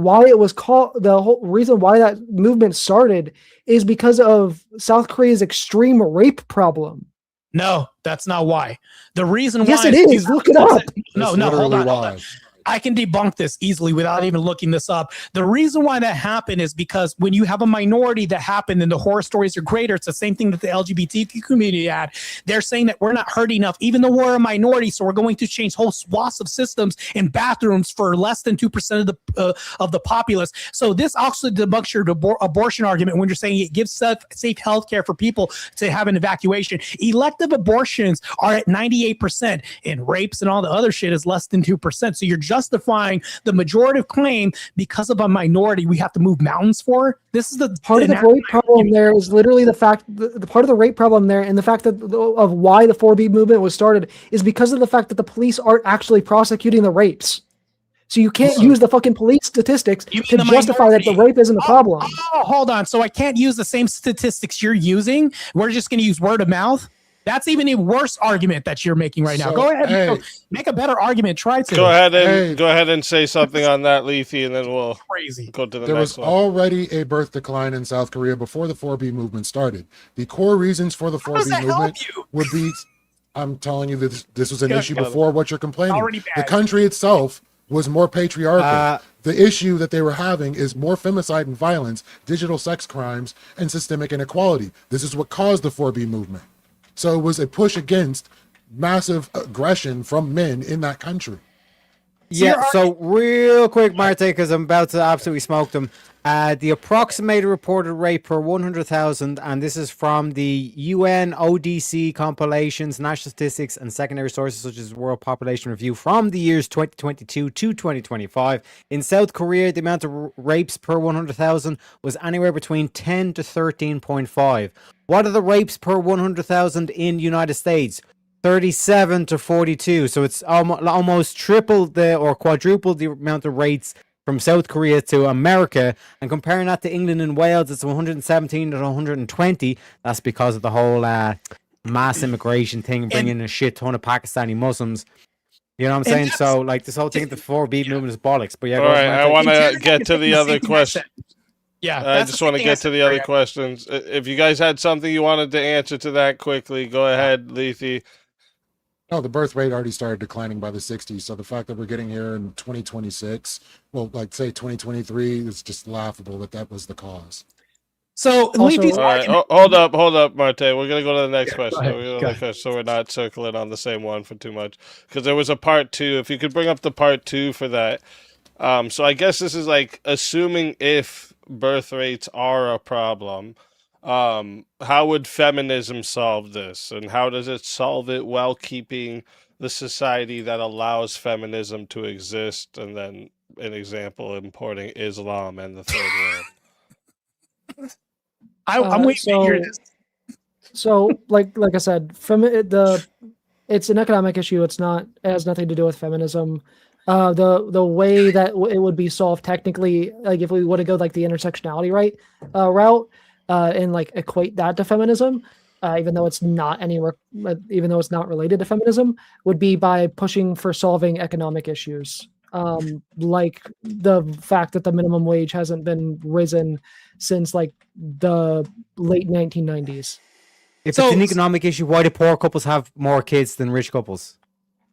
S13: why it was called, the whole reason why that movement started is because of South Korea's extreme rape problem.
S3: No, that's not why. The reason why.
S13: Yes, it is. Look it up.
S3: No, hold on. I can debunk this easily without even looking this up. The reason why that happened is because when you have a minority that happened and the horror stories are greater, it's the same thing that the LGBTQ community had. They're saying that we're not hurting enough, even though we're a minority, so we're going to change whole swaths of systems and bathrooms for less than 2% of the populace. So this also debunks your abortion argument when you're saying it gives safe health care for people to have an evacuation. Elective abortions are at 98%, and rapes and all the other shit is less than 2%. So you're justifying the majorative claim because of a minority we have to move mountains for. This is the
S13: part of the rape problem there is literally the fact the part of the rape problem there, and the fact that of why the 4B movement was started is because of the fact that the police aren't actually prosecuting the rapes. So you can't use the fucking police statistics to justify that the rape isn't a problem.
S3: Oh, hold on. So I can't use the same statistics you're using. We're just going to use word of mouth. That's even a worse argument that you're making right now.
S5: So,
S3: Go ahead, make a better argument. Try to
S14: go ahead and say something on that, Lethe, and then we'll go to the
S5: There
S14: next
S5: was
S14: one.
S5: already a birth decline in South Korea before the 4B movement started. The core reasons for the 4B movement would be, I'm telling you that this was an issue before what you're complaining. The country itself was more patriarchal. The issue that they were having is more femicide and violence, digital sex crimes, and systemic inequality. This is what caused the 4B movement. So it was a push against massive aggression from men in that country.
S18: Yeah, so real quick, Marte, because I'm about to absolutely smoke them. The approximated reported rate per 100,000, and this is from the UN ODC compilations, national statistics, and secondary sources such as World Population Review from the years 2022 to 2025. In South Korea, the amount of rapes per 100,000 was anywhere between 10 to 13.5. What are the rapes per 100,000 in United States? 37 to 42. So it's almost triple or quadruple the amount of rates from South Korea to America. And comparing that to England and Wales, it's 117 to 120. That's because of the whole mass immigration thing, bringing a shit ton of Pakistani Muslims. You know what I'm saying? So, like, this whole thing, the 4B movement is bollocks. But yeah,
S14: all right, I want to get to the other question.
S3: Yeah,
S14: I just want to get to the other questions. If you guys had something you wanted to answer to that quickly, go ahead, Lethe.
S5: No, the birth rate already started declining by the 60s. So the fact that we're getting here in 2026, well, like say 2023, is just laughable that was the cause.
S3: So,
S14: all right, hold up, Marte. We're gonna go to the next question. So we're not circling on the same one for too much, because there was a part 2. If you could bring up the part 2 for that. So I guess this is like assuming if birth rates are a problem, how would feminism solve this, and how does it solve it while keeping the society that allows feminism to exist? And then an example, importing Islam and the third world.
S3: I'm waiting to hear this.
S13: So, like I said, it's an economic issue. It has nothing to do with feminism. The way that it would be solved technically, like if we would to go like the intersectionality route, and like equate that to feminism, even though it's not related to feminism, would be by pushing for solving economic issues, like the fact that the minimum wage hasn't been risen since like the late 1990s.
S18: If it's an economic issue, why do poor couples have more kids than rich couples?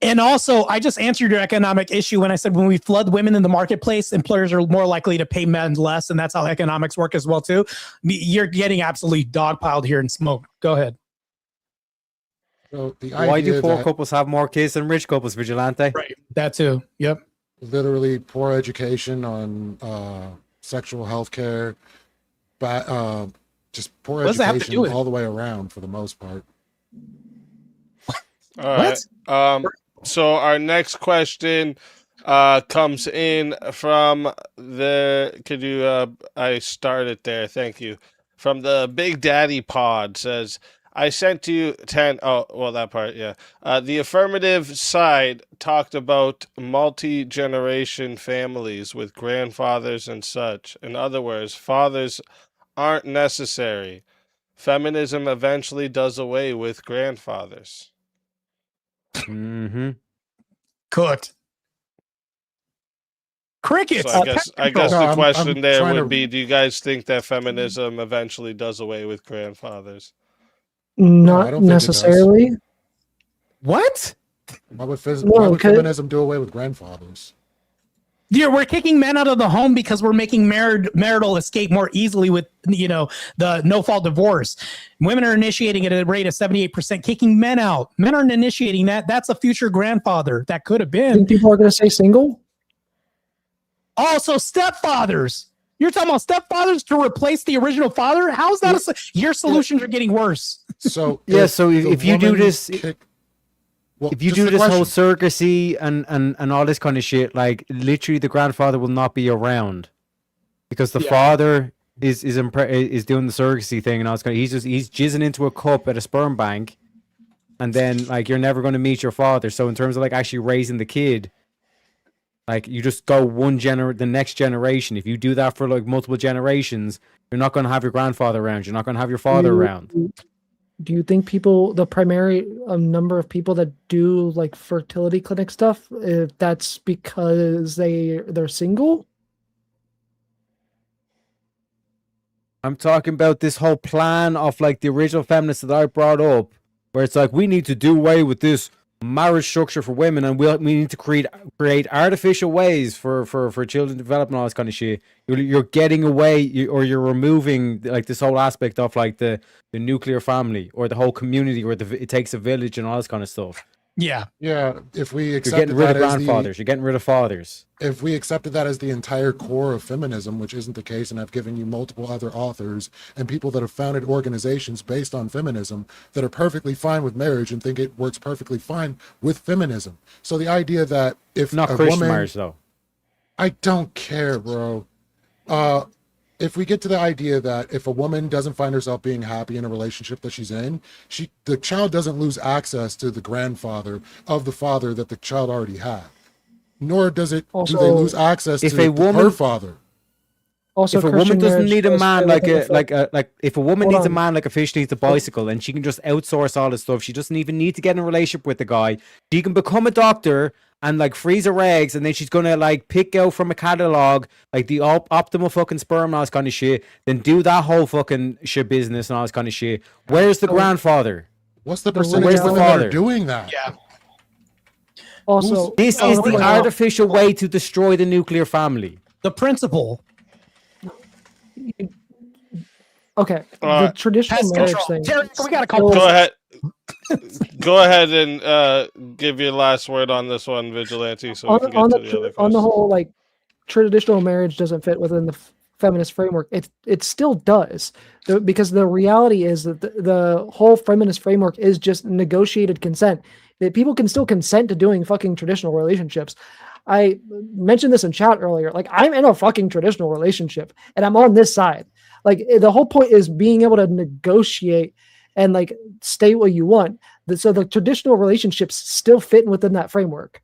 S3: And also, I just answered your economic issue when I said when we flood women in the marketplace, employers are more likely to pay men less, and that's how economics work as well too. You're getting absolutely dogpiled here in smoke. Go ahead.
S5: So
S18: why do poor couples have more kids than rich couples, Vigilante?
S3: Right, that too. Yep.
S5: Literally poor education on sexual health care, just poor education all the way around for the most part.
S14: All right. So our next question comes in from could you I started there, thank you. From the Big Daddy Pod says, I sent you 10 that part, yeah. The affirmative side talked about multi-generation families with grandfathers and such. In other words, fathers aren't necessary. Feminism eventually does away with grandfathers.
S18: Mm-hmm.
S3: Cooked. Crickets.
S14: So I guess the question there would be: do you guys think that feminism eventually does away with grandfathers?
S13: Not necessarily.
S3: What?
S5: Why would feminism do away with grandfathers?
S3: We're kicking men out of the home because we're making marital escape more easily with, the no-fault divorce. Women are initiating it at a rate of 78%, kicking men out. Men aren't initiating that. That's a future grandfather that could have been.
S13: Think people are going to say single?
S3: Also, stepfathers. You're talking about stepfathers to replace the original father? How's that? Your solutions are getting worse.
S5: So
S18: yeah, so if you do this,
S5: well,
S18: if you
S5: just
S18: do
S5: the
S18: this whole
S5: question.
S18: surrogacy and all this kind of shit, like literally the grandfather will not be around because the father is doing the surrogacy thing and all this kind of, he's jizzing into a cup at a sperm bank, and then like you're never going to meet your father. So in terms of like actually raising the kid, like you just go the next generation. If you do that for like multiple generations, you're not going to have your grandfather around. You're not going to have your father around.
S13: Do you think the primary number of people that do like fertility clinic stuff, that's because they're single?
S18: I'm talking about this whole plan of like the original feminists that I brought up, where it's like we need to do away with this marriage structure for women, and we need to create artificial ways for children to develop and all this kind of shit. You're getting away, or you're removing like this whole aspect of like the nuclear family or the whole community where it takes a village and all this kind of stuff.
S3: Yeah.
S5: If we
S18: You're
S5: accept
S18: getting rid of
S5: that as
S18: grandfathers, you're getting rid of fathers.
S5: if we accepted that as the entire core of feminism, which isn't the case, and I've given you multiple other authors and people that have founded organizations based on feminism that are perfectly fine with marriage and think it works perfectly fine with feminism. So the idea that if
S18: Not
S5: a
S18: Christian
S5: woman,
S18: marriage though.
S5: I don't care, bro. If we get to the idea that if a woman doesn't find herself being happy in a relationship that she's in, the child doesn't lose access to the grandfather of the father that the child already had. Nor do they lose access to her father.
S13: Also,
S18: if a woman doesn't need a man like if a woman needs a man like a fish needs a bicycle, and she can just outsource all this stuff, she doesn't even need to get in a relationship with the guy. She can become a doctor and like freeze her eggs, and then she's gonna like pick out from a catalog like the optimal fucking sperm and all this kind of shit. Then do that whole fucking shit business and all this kind of shit. Where's the grandfather?
S5: What's the percentage of women that are doing that?
S3: Yeah.
S13: Also,
S18: this is the artificial way to destroy the nuclear family.
S3: The principle.
S13: Okay, the traditional marriage thing.
S3: We got a couple.
S14: Go ahead. Go ahead and give your last word on this one, Vigilante. So we can get to the other
S13: on the whole, like traditional marriage doesn't fit within the feminist framework. It still does, because the reality is that the whole feminist framework is just negotiated consent. That people can still consent to doing fucking traditional relationships. I mentioned this in chat earlier. Like, I'm in a fucking traditional relationship and I'm on this side. Like, the whole point is being able to negotiate and like stay what you want. So the traditional relationships still fit within that framework.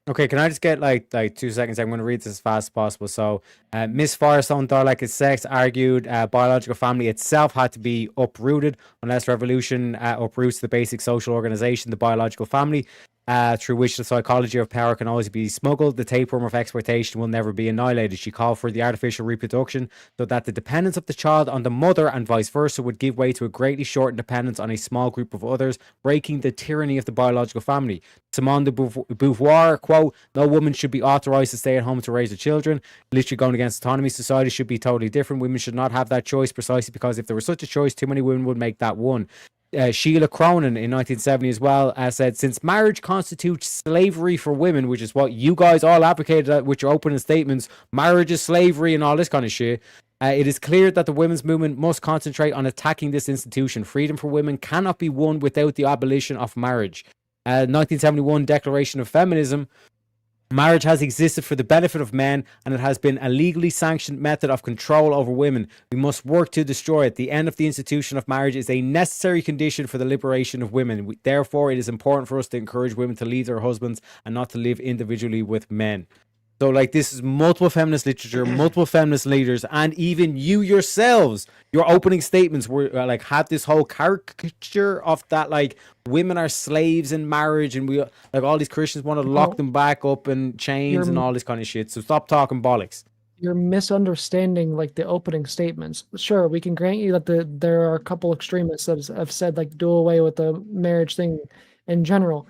S18: Okay, can I just get like 2 seconds? I'm going to read this as fast as possible. So, Miss Firestone Thorlak is sex argued biological family itself had to be uprooted unless revolution uproots the basic social organization, the biological family, through which the psychology of power can always be smuggled. The tapeworm of exploitation will never be annihilated. She called for the artificial reproduction so that the dependence of the child on the mother and vice versa would give way to a greatly shortened dependence on a small group of others, breaking the tyranny of the biological family. Simone de Beauvoir, quote, "No woman should be authorized to stay at home to raise her children. Literally going against autonomy. Society should be totally different. Women should not have that choice, precisely because if there was such a choice, too many women would make that one." Sheila Cronin in 1970 as well said, "Since marriage constitutes slavery for women," which is what you guys all advocated with your opening statements, marriage is slavery and all this kind of shit, it is clear that the women's movement must concentrate on attacking this institution. Freedom for women cannot be won without the abolition of marriage. 1971 Declaration of Feminism. Marriage has existed for the benefit of men, and it has been a legally sanctioned method of control over women. We must work to destroy it. The end of the institution of marriage is a necessary condition for the liberation of women. Therefore, it is important for us to encourage women to leave their husbands and not to live individually with men. So, like, this is multiple feminist literature, multiple feminist leaders, and even you yourselves. Your opening statements were like had this whole caricature of that, like women are slaves in marriage, and we like all these Christians want to lock them back up in chains and all this kind of shit. So stop talking bollocks.
S13: You're misunderstanding like the opening statements. Sure, we can grant you that there are a couple extremists that have said like do away with the marriage thing in general.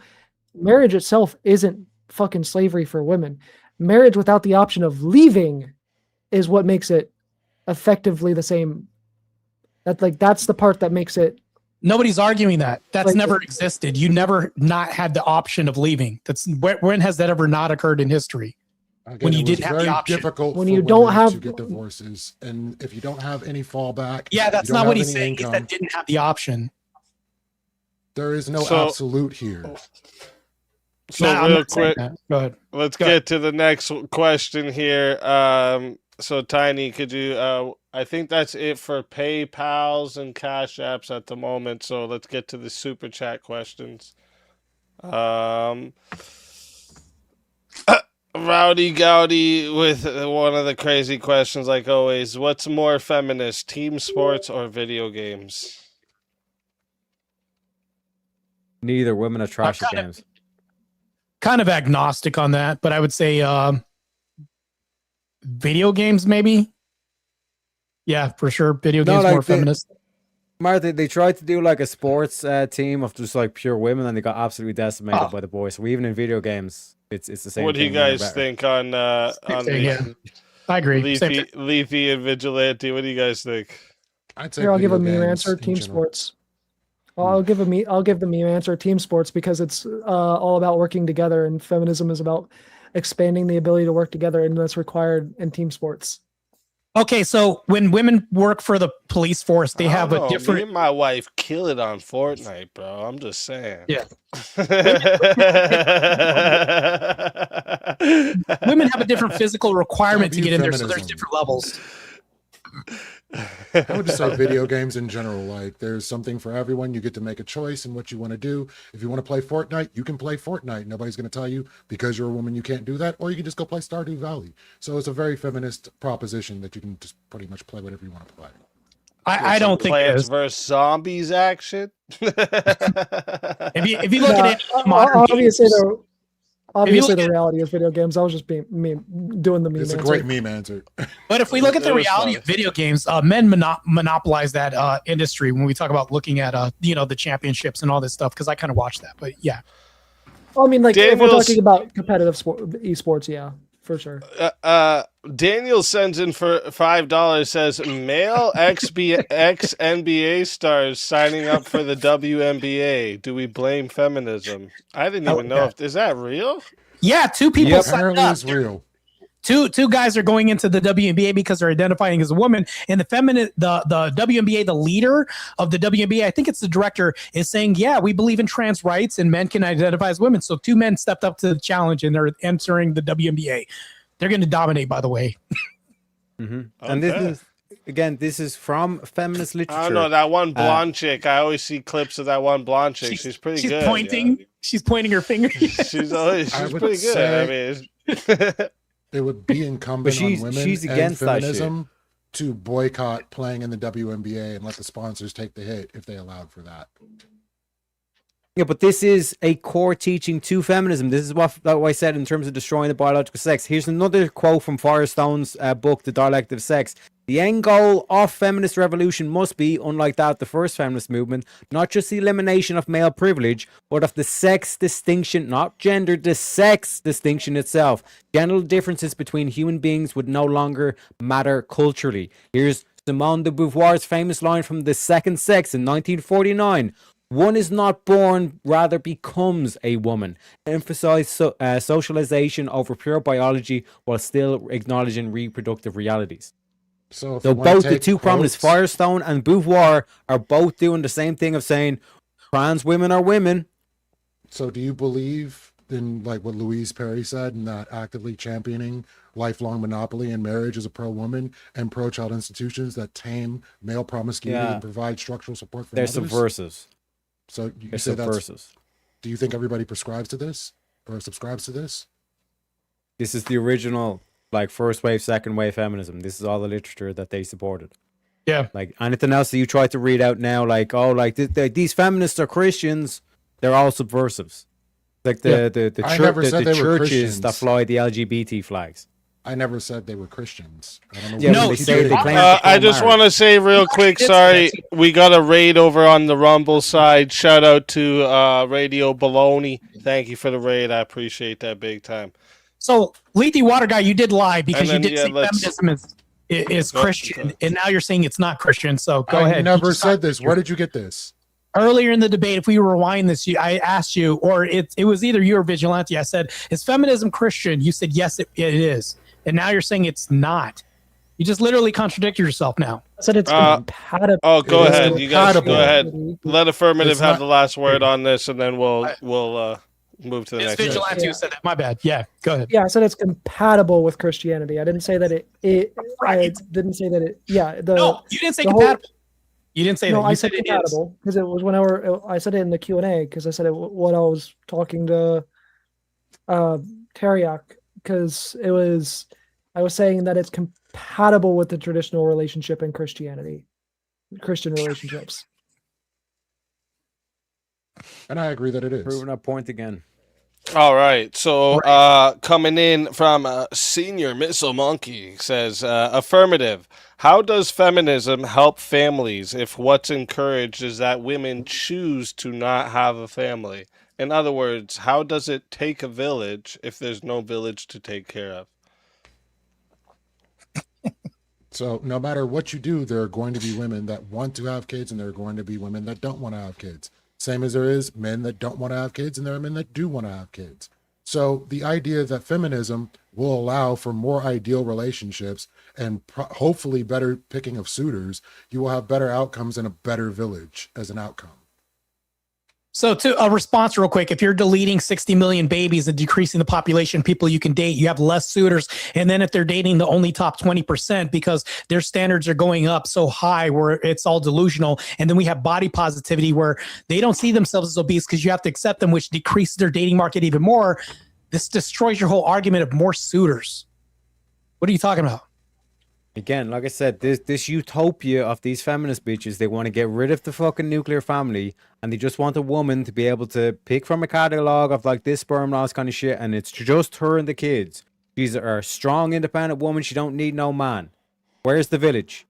S13: Marriage itself isn't fucking slavery for women. Marriage without the option of leaving is what makes it effectively the same. That's the part that makes it.
S3: Nobody's arguing that. That's
S13: Like-
S3: never existed. You never not had the option of leaving. When has that ever not occurred in history?
S5: Again,
S3: When you
S5: it was
S3: didn't have the
S5: very
S3: option.
S5: difficult
S13: When
S5: for
S13: you don't
S5: women
S13: have-
S5: to get divorces, and if you don't have any fallback,
S3: Yeah, that's
S5: you don't
S3: not what
S5: have
S3: he's
S5: any
S3: saying. He
S5: income,
S3: said didn't have the option.
S5: there is no
S14: So-
S5: absolute here.
S14: So
S3: Nah, I'm
S14: real
S3: not saying
S14: quick,
S3: that. Go ahead.
S14: let's
S3: Go
S14: get to the next question here. So Tiny, could you? I think that's it for PayPal's and Cash Apps at the moment. So let's get to the super chat questions. Rowdy Gowdy with one of the crazy questions, like always. What's more feminist, team sports or video games?
S18: Neither. Women are trash at games.
S3: Kind of agnostic on that, but I would say video games maybe. Yeah, for sure. Video games more feminist.
S18: Martha, they tried to do like a sports team of just like pure women, and they got absolutely decimated by the boys. So even in video games, it's the same.
S14: What do you
S18: thing, women are
S14: guys
S18: better.
S14: think on
S3: thing, yeah. I agree. Same thing.
S14: Leafy and Vigilante? What do you guys think?
S5: I'd say
S13: Here, I'll give a
S5: video
S13: meme
S5: games
S13: answer.
S5: in
S13: Team
S5: general.
S13: sports. I'll give the meme answer. Team sports, because it's all about working together, and feminism is about expanding the ability to work together, and that's required in team sports.
S3: Okay, so when women work for the police force, they have a
S14: Me
S3: different.
S14: and my wife kill it on Fortnite, bro. I'm just saying.
S3: Yeah. Women have a different physical requirement to
S5: View
S3: get in there, so there's
S5: feminism.
S3: different levels.
S5: I would just say video games in general. Like, there's something for everyone. You get to make a choice in what you want to do. If you want to play Fortnite, you can play Fortnite. Nobody's going to tell you because you're a woman you can't do that, or you can just go play Stardew Valley. So it's a very feminist proposition that you can just pretty much play whatever you want to play.
S3: I don't think it
S14: Plants
S3: is.
S14: versus Zombies action.
S3: If you look
S13: No,
S3: at it, modern
S13: obviously,
S3: games,
S13: obviously
S3: look
S13: the
S3: at-
S13: reality is video games. I was just doing the meme.
S5: It's a
S13: answer.
S5: great meme answer.
S3: but if we look at the
S14: It was
S3: reality
S14: fun.
S3: of video games, men monopolize that industry when we talk about looking at the championships and all this stuff. Because I kind of watch that, but yeah.
S13: I mean, like if we're
S14: Daniel's-
S13: talking about competitive esports, yeah, for sure.
S14: Daniel sends in for $5. Says male ex NBA stars signing up for the WNBA. Do we blame feminism? I didn't even know if is that real.
S3: Yeah, two people signed
S5: Apparently
S3: up.
S5: it's real.
S3: Two guys are going into the WNBA because they're identifying as a woman, and the WNBA, the leader of the WNBA, I think it's the director, is saying, "Yeah, we believe in trans rights and men can identify as women." So two men stepped up to the challenge and they're entering the WNBA. They're going to dominate, by the way.
S18: And
S14: Okay.
S18: this is from feminist literature.
S14: I don't know that one blonde chick. I always see clips of that one blonde chick. She's pretty
S3: She's
S14: good.
S3: pointing. She's pointing her finger.
S14: She's
S5: I would
S14: pretty good. I mean,
S5: It would be incumbent
S18: she's-
S5: on women
S18: she's
S5: and
S18: against that shit.
S5: feminism to boycott playing in the WNBA and let the sponsors take the hit if they allowed for that.
S18: Yeah, but this is a core teaching to feminism. This is what I said in terms of destroying the biological sex. Here's another quote from Firestone's book, The Dialectic of Sex. The end goal of feminist revolution must be, unlike that of the first feminist movement, not just the elimination of male privilege, but of the sex distinction, not gender, the sex distinction itself. Gender differences between human beings would no longer matter culturally. Here's Simone de Beauvoir's famous line from The Second Sex in 1949. One is not born, rather becomes a woman. Emphasize socialization over pure biology while still acknowledging reproductive realities.
S5: So, if
S18: So
S5: you wanna
S18: both the
S5: take
S18: two prominent
S5: quotes-
S18: Firestone and Beauvoir are both doing the same thing of saying trans women are women.
S5: So do you believe in like what Louise Perry said, and that actively championing lifelong monopoly in marriage as a pro-woman and pro-child institutions that tame male promiscuity
S18: Yeah.
S5: and provide structural support for
S18: They're
S5: mothers?
S18: subversives.
S5: So you
S18: They're
S5: say that's,
S18: subversives.
S5: do you think everybody prescribes to this or subscribes to this?
S18: This is the original, like, first wave, second wave feminism. This is all the literature that they supported.
S3: Yeah.
S18: Like, anything else that you try to read out now, like, oh, like, these feminists are Christians, they're all subversives. Like, the
S5: I never said they were
S18: churches that
S5: Christians.
S18: fly the LGBT flags.
S5: I never said they were Christians. I don't know.
S18: Yeah,
S5: what
S18: when
S5: you
S18: they say
S5: keep
S18: they
S5: doing.
S18: claim to
S14: I
S18: kill
S14: just
S18: marriage.
S14: want to say real quick, sorry, we got a raid over on the Rumble side. Shout out to Radio Baloney. Thank you for the raid. I appreciate that big time.
S3: So, Lethe Water Guy, you did lie because
S14: And
S3: you
S14: then,
S3: did
S14: yeah,
S3: say
S14: let's-
S3: feminism is Christian, and now you're saying it's not Christian. So go
S5: I
S3: ahead.
S5: never said this. Where did you get this?
S3: Earlier in the debate, if we rewind this, I asked you, or it was either you or Vigilante. I said, "Is feminism Christian?" You said, "Yes, it is," and now you're saying it's not. You just literally contradict yourself now.
S13: I said it's compatible.
S14: Oh, go
S5: It is
S14: ahead. You guys go
S5: compatible.
S14: ahead. Let Affirmative
S5: It's
S14: have
S5: not-
S14: the last word on this, and then we'll move to the
S3: It's
S14: next.
S3: Vigilante who said that. My bad. Yeah, go ahead.
S13: Yeah, I said it's compatible with Christianity. I didn't say that I didn't say that it. Yeah,
S3: No, you didn't say
S13: the
S3: compatible. You didn't say
S13: No,
S3: that.
S13: I
S3: You
S13: said
S3: said it is.
S13: compatible because it was whenever I said it in the Q&A because I said it when I was talking to Teriak because I was saying that it's compatible with the traditional relationship in Christianity, Christian relationships.
S5: And I agree that it is.
S18: Proving our point again.
S14: All right. So coming in from Senior Missile Monkey says, affirmative. How does feminism help families if what's encouraged is that women choose to not have a family? In other words, how does it take a village if there's no village to take care of?
S5: So no matter what you do, there are going to be women that want to have kids and there are going to be women that don't want to have kids. Same as there is men that don't want to have kids and there are men that do want to have kids. So the idea that feminism will allow for more ideal relationships and hopefully better picking of suitors, you will have better outcomes and a better village as an outcome.
S3: So to a response real quick, if you're deleting 60 million babies and decreasing the population of people you can date, you have less suitors. And then if they're dating the only top 20% because their standards are going up so high where it's all delusional. And then we have body positivity where they don't see themselves as obese because you have to accept them, which decreases their dating market even more. This destroys your whole argument of more suitors. What are you talking about?
S18: Again, like I said, this utopia of these feminist bitches, they want to get rid of the fucking nuclear family and they just want a woman to be able to pick from a catalog of like this sperm and all this kind of shit, and it's just her and the kids. She's a strong, independent woman. She don't need no man. Where's the village?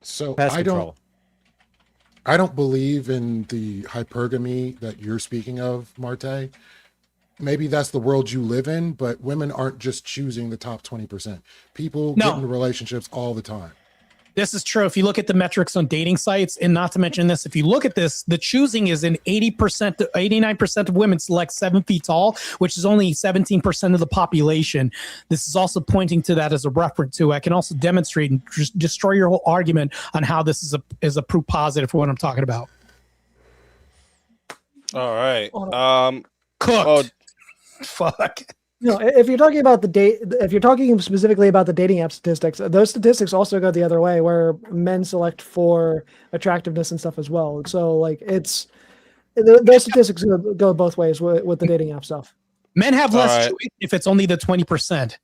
S5: So
S18: Pest
S5: I
S18: control.
S5: don't believe in the hypergamy that you're speaking of, Marte. Maybe that's the world you live in, but women aren't just choosing the top 20%. People get into relationships all the time.
S3: This is true. If you look at the metrics on dating sites, and not to mention this, if you look at this, the choosing is in 80% to 89% of women select 7 feet tall, which is only 17% of the population. This is also pointing to that as a reference to. I can also demonstrate and just destroy your whole argument on how this is a proof positive for what I'm talking about.
S14: All right.
S3: Cooked. Fuck.
S13: No, if you're talking about if you're talking specifically about the dating app statistics, those statistics also go the other way, where men select for attractiveness and stuff as well. So, like, those statistics go both ways with the dating app stuff.
S3: Men have less choice if it's only the 20%.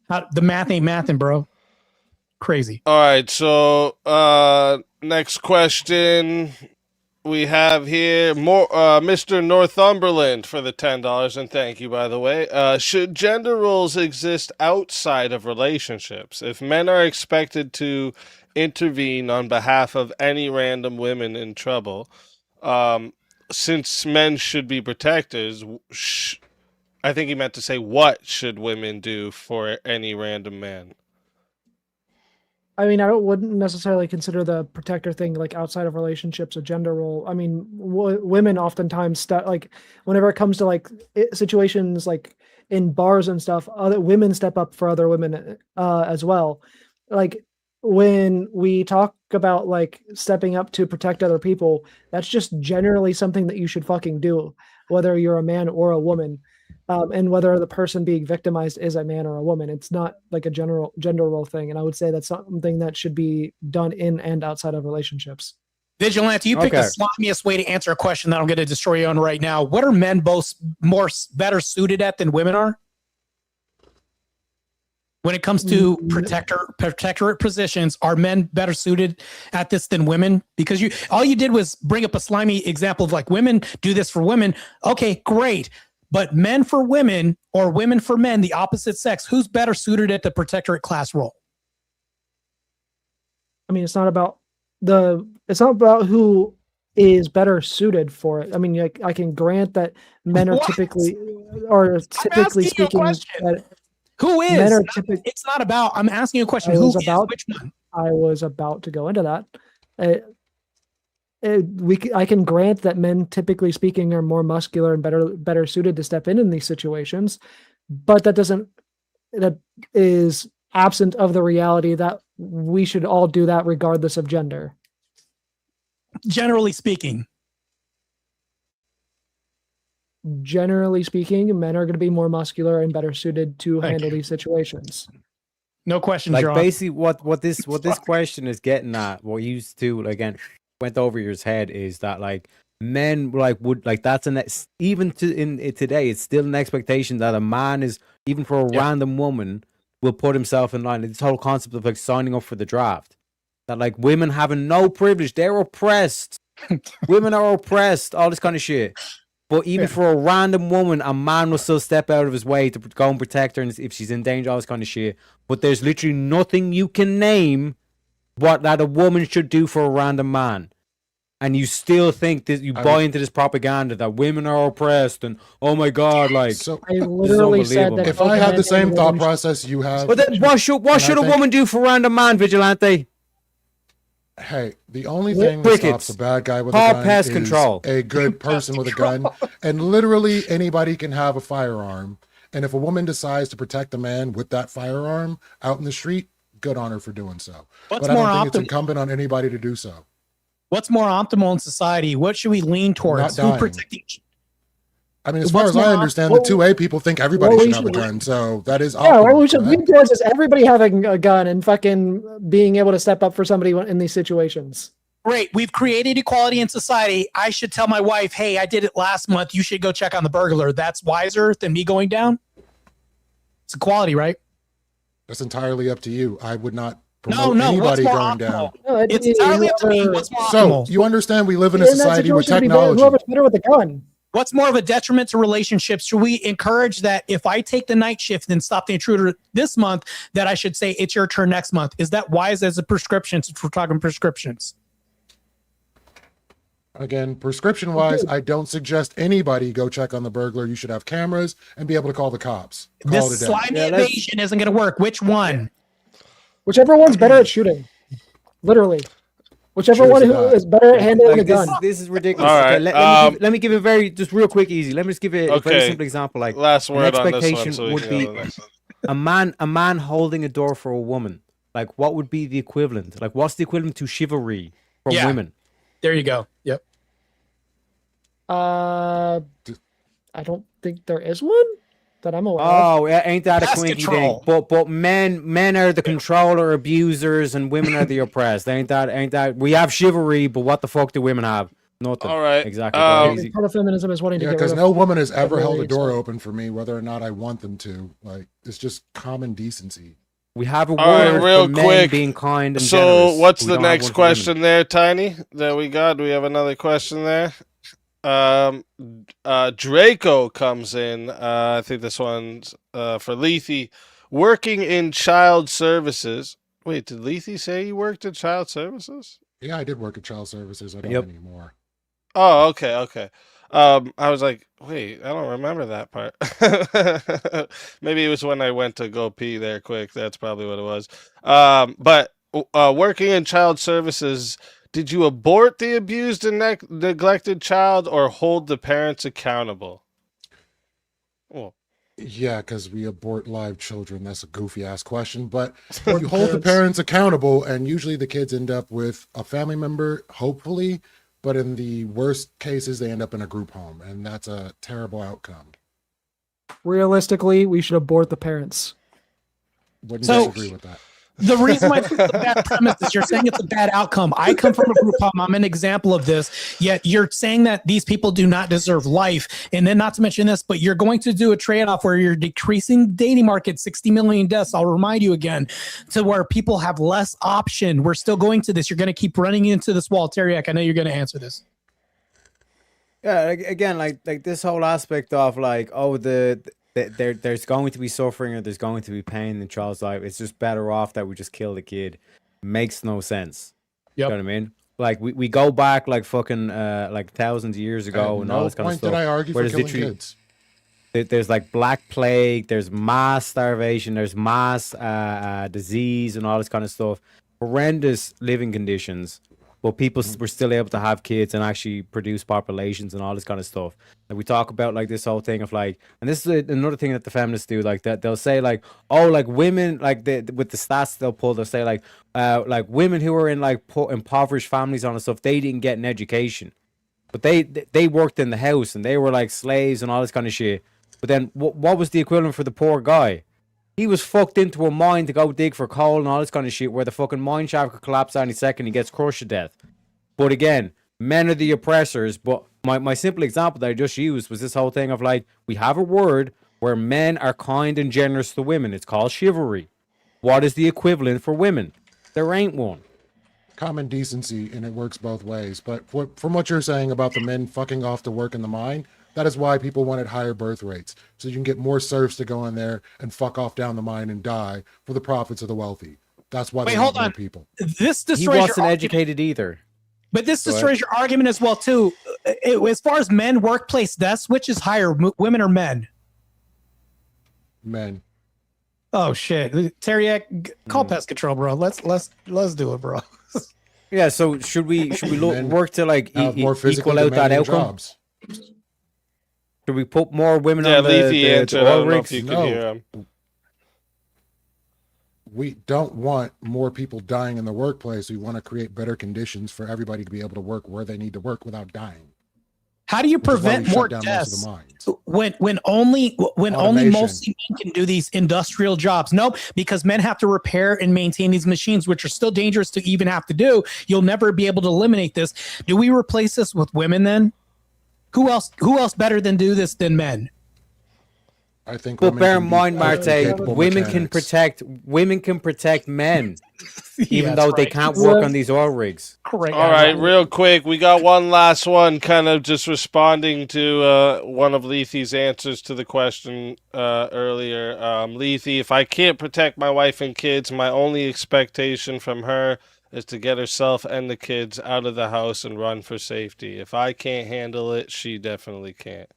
S3: The math ain't mathing, bro. Crazy.
S14: All right. So, next question. We have here more Mr. Northumberland for the $10, and thank you, by the way. Should gender roles exist outside of relationships? If men are expected to intervene on behalf of any random women in trouble, since men should be protectors, I think he meant to say, what should women do for any random man?
S13: I mean, wouldn't necessarily consider the protector thing like outside of relationships a gender role. I mean, women oftentimes like whenever it comes to like situations like in bars and stuff, other women step up for other women as well. Like when we talk about like stepping up to protect other people, that's just generally something that you should fucking do, whether you're a man or a woman. And whether the person being victimized is a man or a woman. It's not like a general gender role thing. And I would say that's something that should be done in and outside of relationships.
S3: Vigilante, you picked the sloppiest way to answer a question that I'm going to destroy you on right now. What are men better suited at than women are? When it comes to protectorate positions, are men better suited at this than women? Because all you did was bring up a slimy example of like women do this for women. Okay, great. But men for women or women for men, the opposite sex, who's better suited at the protectorate class role?
S13: I mean, it's not about who is better suited for it. I mean, I can grant that men are typically speaking.
S3: Who is?
S13: Men are
S3: It's not about. I'm asking you a question. Who is? Which one?
S13: I was about to go into that. I can grant that men, typically speaking, are more muscular and better suited to step in these situations, but that is absent of the reality that we should all do that regardless of gender.
S3: Generally speaking,
S13: men are going to be more muscular and better suited to handle these situations.
S3: No question.
S18: Like basically, what this question is getting at, what you used to again went over your head is that like men that's even today it's still an expectation that a man is, even for a random woman, will put himself in line. This whole concept of like signing up for the draft, that like women having no privilege, they're oppressed. Women are oppressed, all this kind of shit. But even for a random woman, a man will still step out of his way to go and protect her if she's in danger, all this kind of shit. But there's literally nothing you can name that a woman should do for a random man. And you still think that you buy into this propaganda that women are oppressed and oh my god, like
S5: so
S13: I literally said that
S5: if I had the same thought process you have,
S18: but then what should a woman do for a random man, Vigilante?
S5: Hey, the only thing that stops a bad guy with a gun
S18: pest
S5: is
S18: control.
S5: a good person with a gun. And literally anybody can have a firearm. And if a woman decides to protect a man with that firearm out in the street, good on her for doing so. But I don't think it's incumbent on anybody to do so.
S3: What's more optimal in society? What should we lean towards? Who protecting?
S5: I mean, as far as I understand, the 2A people think everybody should have a gun, so that is
S13: optimal. Yeah, what we should lean towards is everybody having a gun and fucking being able to step up for somebody in these situations.
S3: Great. We've created equality in society. I should tell my wife, hey, I did it last month. You should go check on the burglar. That's wiser than me going down. It's equality, right?
S5: That's entirely up to you. I would not
S3: No,
S5: anybody
S3: going
S5: optimal?
S3: down. No, it's entirely up to me. What's more
S5: optimal? So you understand we live in a society with technology.
S13: Whoever's better with a gun.
S3: What's more of a detriment to relationships? Should we encourage that if I take the night shift and stop the intruder this month, that I should say it's your turn next month? Is that wise as a prescription, since we're talking prescriptions?
S5: Again, prescription-wise, I don't suggest anybody go check on the burglar. You should have cameras and be able to call the cops.
S3: This slimy invasion isn't going to work. Which one?
S13: Whichever one's better at shooting. Literally. Whichever one who is better at handling a gun.
S18: This is ridiculous.
S14: All right,
S18: okay, let me give it just real quick, easy. Let me just give it a very simple example. Like
S14: last word
S18: an
S14: on this
S18: expectation
S14: one, so
S18: would be a man holding a door for a woman. Like what would be the equivalent? Like what's the equivalent to chivalry from women?
S3: There you go. Yep.
S13: I don't think there is one that I'm aware of.
S18: Oh, ain't that a quinky thing? But men are the controller abusers and women are the oppressed. Ain't that we have chivalry, but what the fuck do women have? Nothing.
S14: All right.
S18: Exactly.
S13: Part of feminism is wanting to get rid of.
S5: Because no woman has ever held a door open for me, whether or not I want them to. Like it's just common decency.
S18: We have a word
S14: real
S18: for
S14: quick.
S18: men being kind and
S14: so
S18: generous.
S14: What's
S18: We
S14: the
S18: don't have
S14: next
S18: one for
S14: question
S18: women.
S14: there, Tiny, that we got? Do we have another question there? Draco comes in. I think this one's for Lethe. Working in child services. Wait, did Lethe say you worked in child services?
S5: Yeah, I did work at child services. I don't anymore.
S14: Oh, okay. I was like, wait, I don't remember that part. Maybe it was when I went to go pee there quick. That's probably what it was. But working in child services, did you abort the abused and neglected child or hold the parents accountable? Oh.
S5: Yeah, because we abort live children. That's a goofy ass question. But you hold the parents accountable, and usually the kids end up with a family member, hopefully. But in the worst cases, they end up in a group home, and that's a terrible outcome.
S13: Realistically, we should abort the parents.
S5: Wouldn't disagree with that.
S3: The reason why it's a bad premise is you're saying it's a bad outcome. I come from a group home. I'm an example of this. Yet you're saying that these people do not deserve life. And then not to mention this, but you're going to do a trade-off where you're decreasing the dating market, 60 million deaths. I'll remind you again, to where people have less option. We're still going to this. You're going to keep running into this wall. Teriak, I know you're going to answer this.
S18: Yeah, again, like this whole aspect of like, oh, there's going to be suffering or there's going to be pain in the child's life. It's just better off that we just kill the kid. Makes no sense.
S3: Yep.
S18: You know what I mean? like we go back like fucking like thousands of years ago and all this kind of stuff.
S5: Did I argue
S18: where
S5: for
S18: there's
S5: killing
S18: literally-
S5: kids?
S18: There's like black plague, there's mass starvation, there's mass disease and all this kind of stuff. Horrendous living conditions, but people were still able to have kids and actually produce populations and all this kind of stuff. Like we talk about like this whole thing of like, and this is another thing that the feminists do, like that they'll say like, oh, like women, like with the stats they'll pull, they'll say like women who are in like impoverished families and stuff, they didn't get an education, but they worked in the house and they were like slaves and all this kind of shit. But then what was the equivalent for the poor guy? He was fucked into a mine to go dig for coal and all this kind of shit where the fucking mine shaft could collapse any second. He gets crushed to death. But again, men are the oppressors. But my simple example that I just used was this whole thing of like, we have a word where men are kind and generous to women. It's called chivalry. What is the equivalent for women? There ain't one.
S5: Common decency, and it works both ways. But from what you're saying about the men fucking off to work in the mine, that is why people wanted higher birth rates, so you can get more serfs to go in there and fuck off down the mine and die for the profits of the wealthy. That's why they want more people.
S3: This
S18: He
S3: destroys
S18: wasn't
S3: your
S18: educated either.
S3: But this
S18: Go ahead.
S3: destroys your argument as well too. As far as men workplace deaths, which is higher, women or men?
S5: Men.
S3: Oh shit, Teriak, call pest control, bro. Let's do it, bro.
S18: Yeah. So should we work to like
S5: have more physically
S18: equal out that
S5: demanding
S18: outcome?
S5: jobs.
S18: Should we put more women
S14: Yeah,
S18: on the
S14: Leafy answered. I
S18: oil
S14: don't know
S18: rigs?
S14: if you could hear him.
S5: We don't want more people dying in the workplace. We want to create better conditions for everybody to be able to work where they need to work without dying.
S3: How do you
S5: Which is why we
S3: prevent
S5: shut
S3: more
S5: down most of
S3: deaths
S5: the mines.
S3: when only
S5: Automation.
S3: mostly men can do these industrial jobs? No, because men have to repair and maintain these machines, which are still dangerous to even have to do. You'll never be able to eliminate this. Do we replace this with women then? Who else better than do this than men?
S5: I think.
S18: But
S5: women
S18: bear
S5: can
S18: in
S5: be
S18: mind,
S5: perfectly
S18: Marte,
S5: capable
S18: women
S5: mechanics.
S18: can protect men, even
S3: Yeah,
S18: though
S3: that's
S18: they
S3: right.
S18: can't work on these oil rigs.
S3: Correct.
S14: All right, real quick, we got one last one, kind of just responding to one of Leafy's answers to the question earlier. Leafy, if I can't protect my wife and kids, my only expectation from her is to get herself and the kids out of the house and run for safety. If I can't handle it, she definitely can't.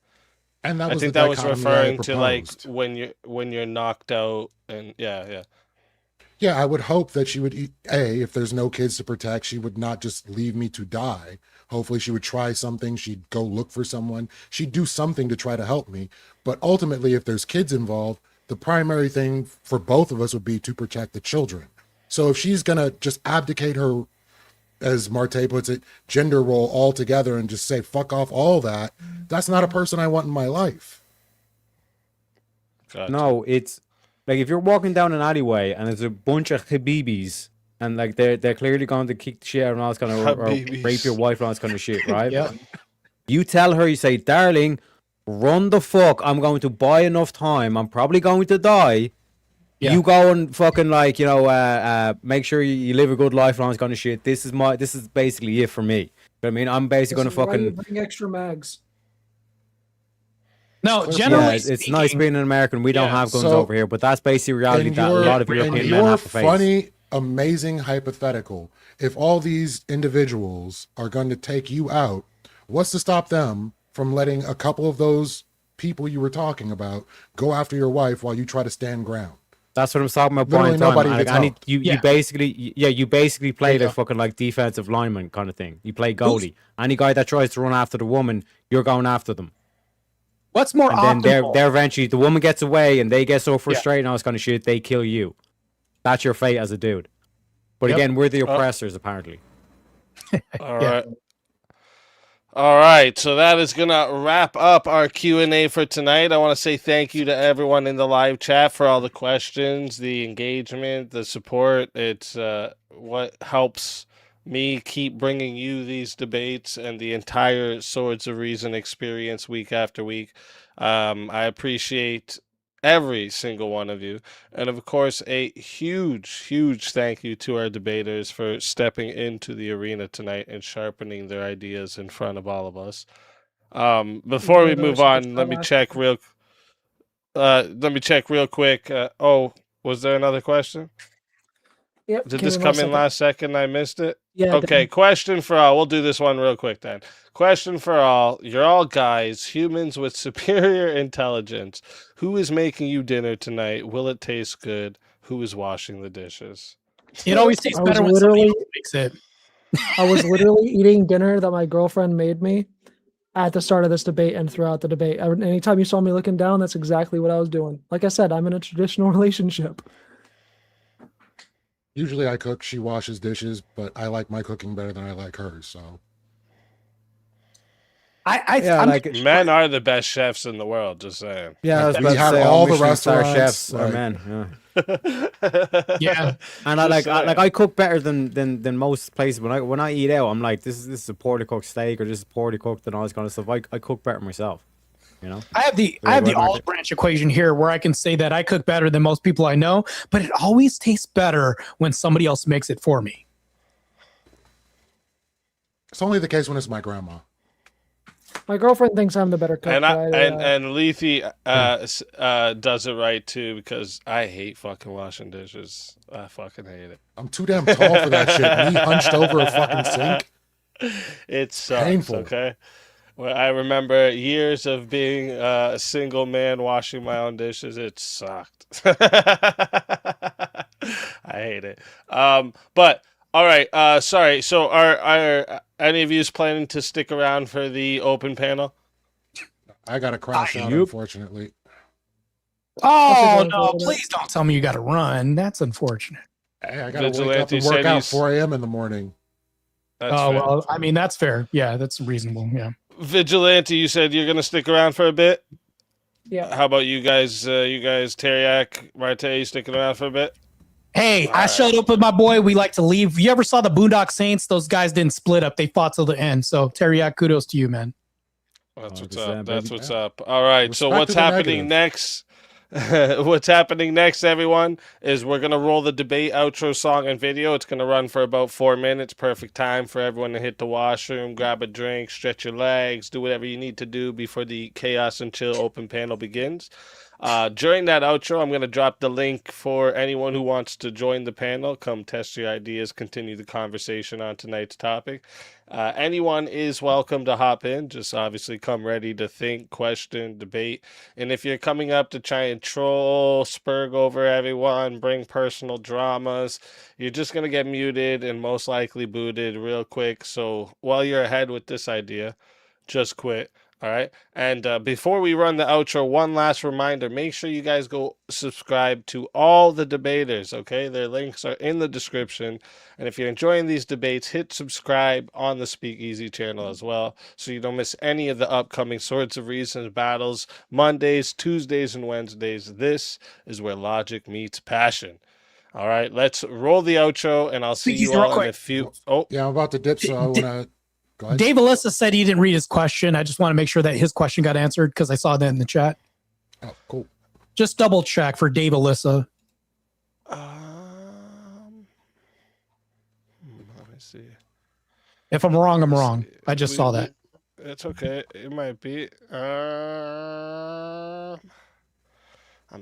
S5: And that
S14: I
S5: was
S14: think
S5: the
S14: that was
S5: dichotomy I
S14: referring to like
S5: proposed.
S14: when you're knocked out and yeah.
S5: Yeah, I would hope that she would, if there's no kids to protect, she would not just leave me to die. Hopefully she would try something. She'd go look for someone. She'd do something to try to help me. But ultimately, if there's kids involved, the primary thing for both of us would be to protect the children. So if she's going to just abdicate her, as Marte puts it, gender role altogether and just say, fuck off all that, that's not a person I want in my life.
S14: Gotcha.
S18: No, it's like if you're walking down an alleyway and there's a bunch of habibis and like they're clearly going to kick the shit out and all this kind of or
S14: Habibis.
S18: rape your wife and all this kind of shit, right?
S3: Yeah.
S18: You tell her, you say, darling, run the fuck. I'm going to buy enough time. I'm probably going to die.
S3: Yeah.
S18: You go and fucking like, make sure you live a good life and all this kind of shit. This is basically it for me. You know what I mean? I'm basically going to fucking.
S13: bring extra mags.
S3: No,
S5: Yeah,
S3: generally
S18: it's nice being an American. We don't
S14: Yeah,
S18: have guns
S5: so
S18: over here, but that's basically reality
S5: In
S18: that a lot of
S5: in
S18: European men
S5: your
S18: have to face.
S5: funny, amazing hypothetical, if all these individuals are going to take you out, what's to stop them from letting a couple of those people you were talking about go after your wife while you try to stand ground?
S18: That's what I'm talking about.
S5: Literally
S18: Point in time.
S5: nobody
S18: Like,
S5: gets helped.
S18: you basically play
S3: Yeah.
S18: the fucking like defensive lineman kind of thing. You play goalie. Any guy that tries to run after the woman, you're going after them.
S3: what's more
S18: And then
S3: optimal?
S18: they're eventually the woman gets away and they get so frustrated and all this kind of shit, they kill you. That's your fate as a dude. But
S3: Yep.
S18: again, we're the oppressors apparently.
S14: All right. All right, so that is going to wrap up our Q&A for tonight. I want to say thank you to everyone in the live chat for all the questions, the engagement, the support. It's what helps me keep bringing you these debates and the entire Swords of Reason experience week after week. I appreciate every single one of you. And of course, a huge thank you to our debaters for stepping into the arena tonight and sharpening their ideas in front of all of us. Before we move on, let me check real quick. Was there another question?
S13: Yep.
S14: Did
S13: came
S14: this
S13: in
S14: come
S13: last
S14: in
S13: second.
S14: last second? I missed it.
S13: Yeah. it
S14: Okay.
S13: did.
S14: Question for all. We'll do this one real quick then. Question for all. You're all guys, humans with superior intelligence. Who is making you dinner tonight? Will it taste good? Who is washing the dishes?
S3: It always tastes
S13: I was
S3: better when somebody
S13: literally,
S3: else makes it.
S13: I was literally eating dinner that my girlfriend made me at the start of this debate and throughout the debate. Anytime you saw me looking down, that's exactly what I was doing. Like I said, I'm in a traditional relationship.
S5: Usually I cook, she washes dishes, but I like my cooking better than I like hers. So
S14: Men are the best chefs in the world. Just saying.
S18: Yeah, I was
S5: we
S18: about to
S5: have
S18: say,
S5: all the
S18: Michelin star
S5: restaurants,
S18: chefs are
S5: like-
S18: men.
S3: Yeah.
S18: And I cook better than most places. When I eat out, I'm like, this is a poorly cooked steak or this is poorly cooked and all this kind of stuff. I cook better myself. You know,
S3: I have the olive branch equation here where I can say that I cook better than most people I know, but it always tastes better when somebody else makes it for me.
S5: it's only the case when it's my grandma.
S13: My girlfriend thinks I'm the better cook.
S14: And
S13: but
S14: Lethe does it right too because I hate fucking washing dishes. I fucking hate it.
S5: I'm too damn tall for that shit. Me hunched over a fucking sink.
S14: It sucks.
S5: Painful.
S14: Okay. Well, I remember years of being a single man washing my own dishes. It sucked. I hate it. But all right. Sorry. So are any of you planning to stick around for the open panel?
S5: I got to crash out, unfortunately.
S3: Oh no! Please don't tell me you got to run. That's unfortunate.
S5: Hey, I got to wake up and work out 4 a.m. in the morning.
S14: That's
S3: oh
S14: fair.
S3: well, I mean that's fair. Yeah, that's reasonable. Yeah.
S14: Vigilante, you said you're gonna stick around for a bit.
S13: Yeah.
S14: How about you guys? Teriak, Marte, you sticking around for a bit?
S3: Hey, I showed up with my boy. We like to leave. You ever saw the Boondock Saints? Those guys didn't split up. They fought till the end. So Teriak, kudos to you, man.
S14: That's what's up. That's what's up. All right. So what's
S5: to the
S14: happening next? What's happening next, everyone, is we're going to roll the debate outro song and video. It's going to run for about 4 minutes. Perfect time for everyone to hit the washroom, grab a drink, stretch your legs, do whatever you need to do before the Chaos and Chill open panel begins. During that outro, I'm going to drop the link for anyone who wants to join the panel. Come test your ideas, continue the conversation on tonight's topic. Anyone is welcome to hop in. Just obviously come ready to think, question, debate. And if you're coming up to try and troll, spurg over everyone, bring personal dramas, you're just going to get muted and most likely booted real quick. So while you're ahead with this idea, just quit. All right. And before we run the outro, one last reminder, make sure you guys go subscribe to all the debaters. Okay. Their links are in the description. And if you're enjoying these debates, hit subscribe on the SpeakeaZy channel as well, so you don't miss any of the upcoming Swords of Reason battles, Mondays, Tuesdays, and Wednesdays. This is where logic meets passion. All right. Let's roll the outro, and I'll see you all in a few. Oh,
S5: yeah. I'm about to dip, so I want to.
S3: Dave Alyssa said he didn't read his question. I just want to make sure that his question got answered because I saw that in the chat.
S5: Oh, cool.
S3: Just double check for Dave Alyssa.
S14: Let me see.
S3: If I'm wrong, I'm wrong. I just saw that.
S14: It's okay. It might be. I'm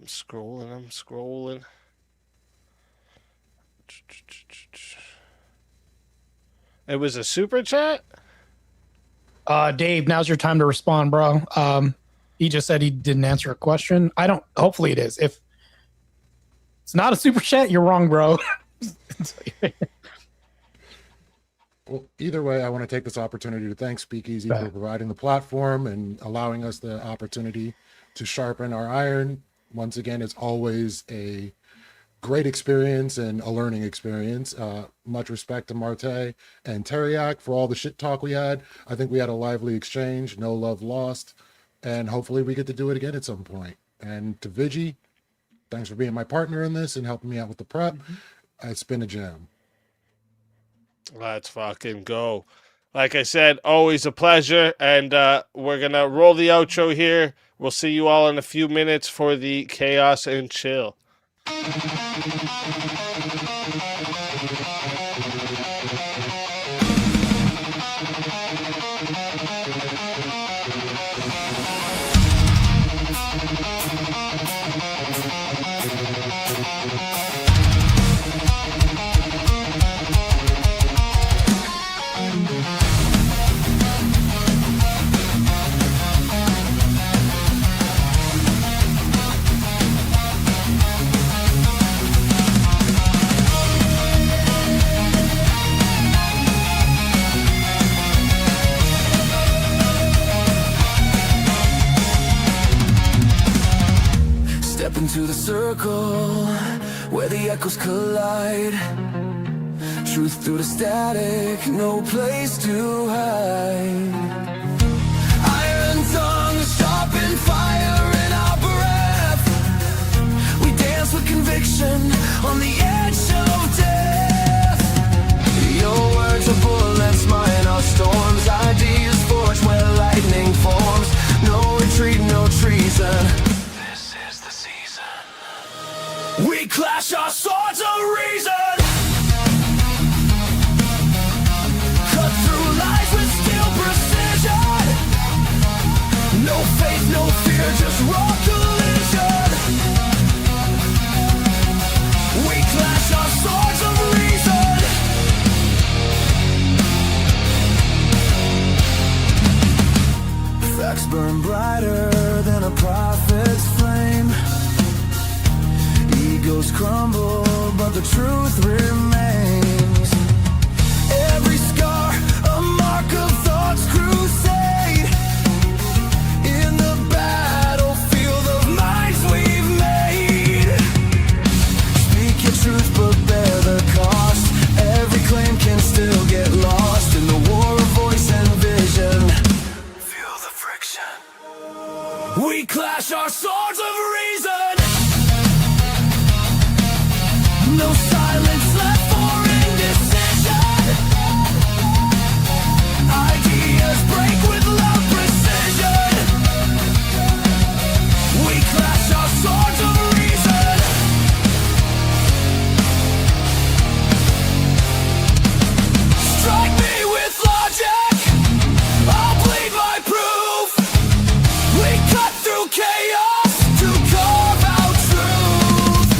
S14: scrolling. It was a super chat?
S3: Dave, now's your time to respond, bro. He just said he didn't answer a question. Hopefully it is. If it's not a super chat, you're wrong, bro.
S5: Well, either way, I want to take this opportunity to thank SpeakeaZy for providing the platform and allowing us the opportunity to sharpen our iron. Once again, it's always a great experience and a learning experience. Much respect to Marte and Teriak for all the shit talk we had. I think we had a lively exchange, no love lost, and hopefully we get to do it again at some point. And to Vigi, thanks for being my partner in this and helping me out with the prep. It's been a jam.
S14: Let's fucking go. Like I said, always a pleasure. And we're going to roll the outro here. We'll see you all in a few minutes for the Chaos and Chill.
S2: circle where the echoes collide. Truth through the static, no place to hide. Iron tongue, sharpen fire in our breath. We dance with conviction on the edge of death. Your words are bullets, mine are storms. Ideas forged where lightning forms. No retreat, no treason. This is the season. We clash our swords of reason. Cut through lies with steel precision. No faith, no fear, just raw collision. We clash our swords of reason. Facts burn brighter than a prophet's flame. Egos crumble, but the truth remains. Every scar, a mark of thought's crusade. In the battlefield of minds we've made. Speak your truth, but bear the cost. Every claim can still get lost in the war of voice and vision. Feel the friction. We clash our swords of reason. No silence left for indecision. Ideas break with loud precision. We clash our swords of reason. Strike me with logic, I'll bleed my proof. We cut through chaos to carve out truth.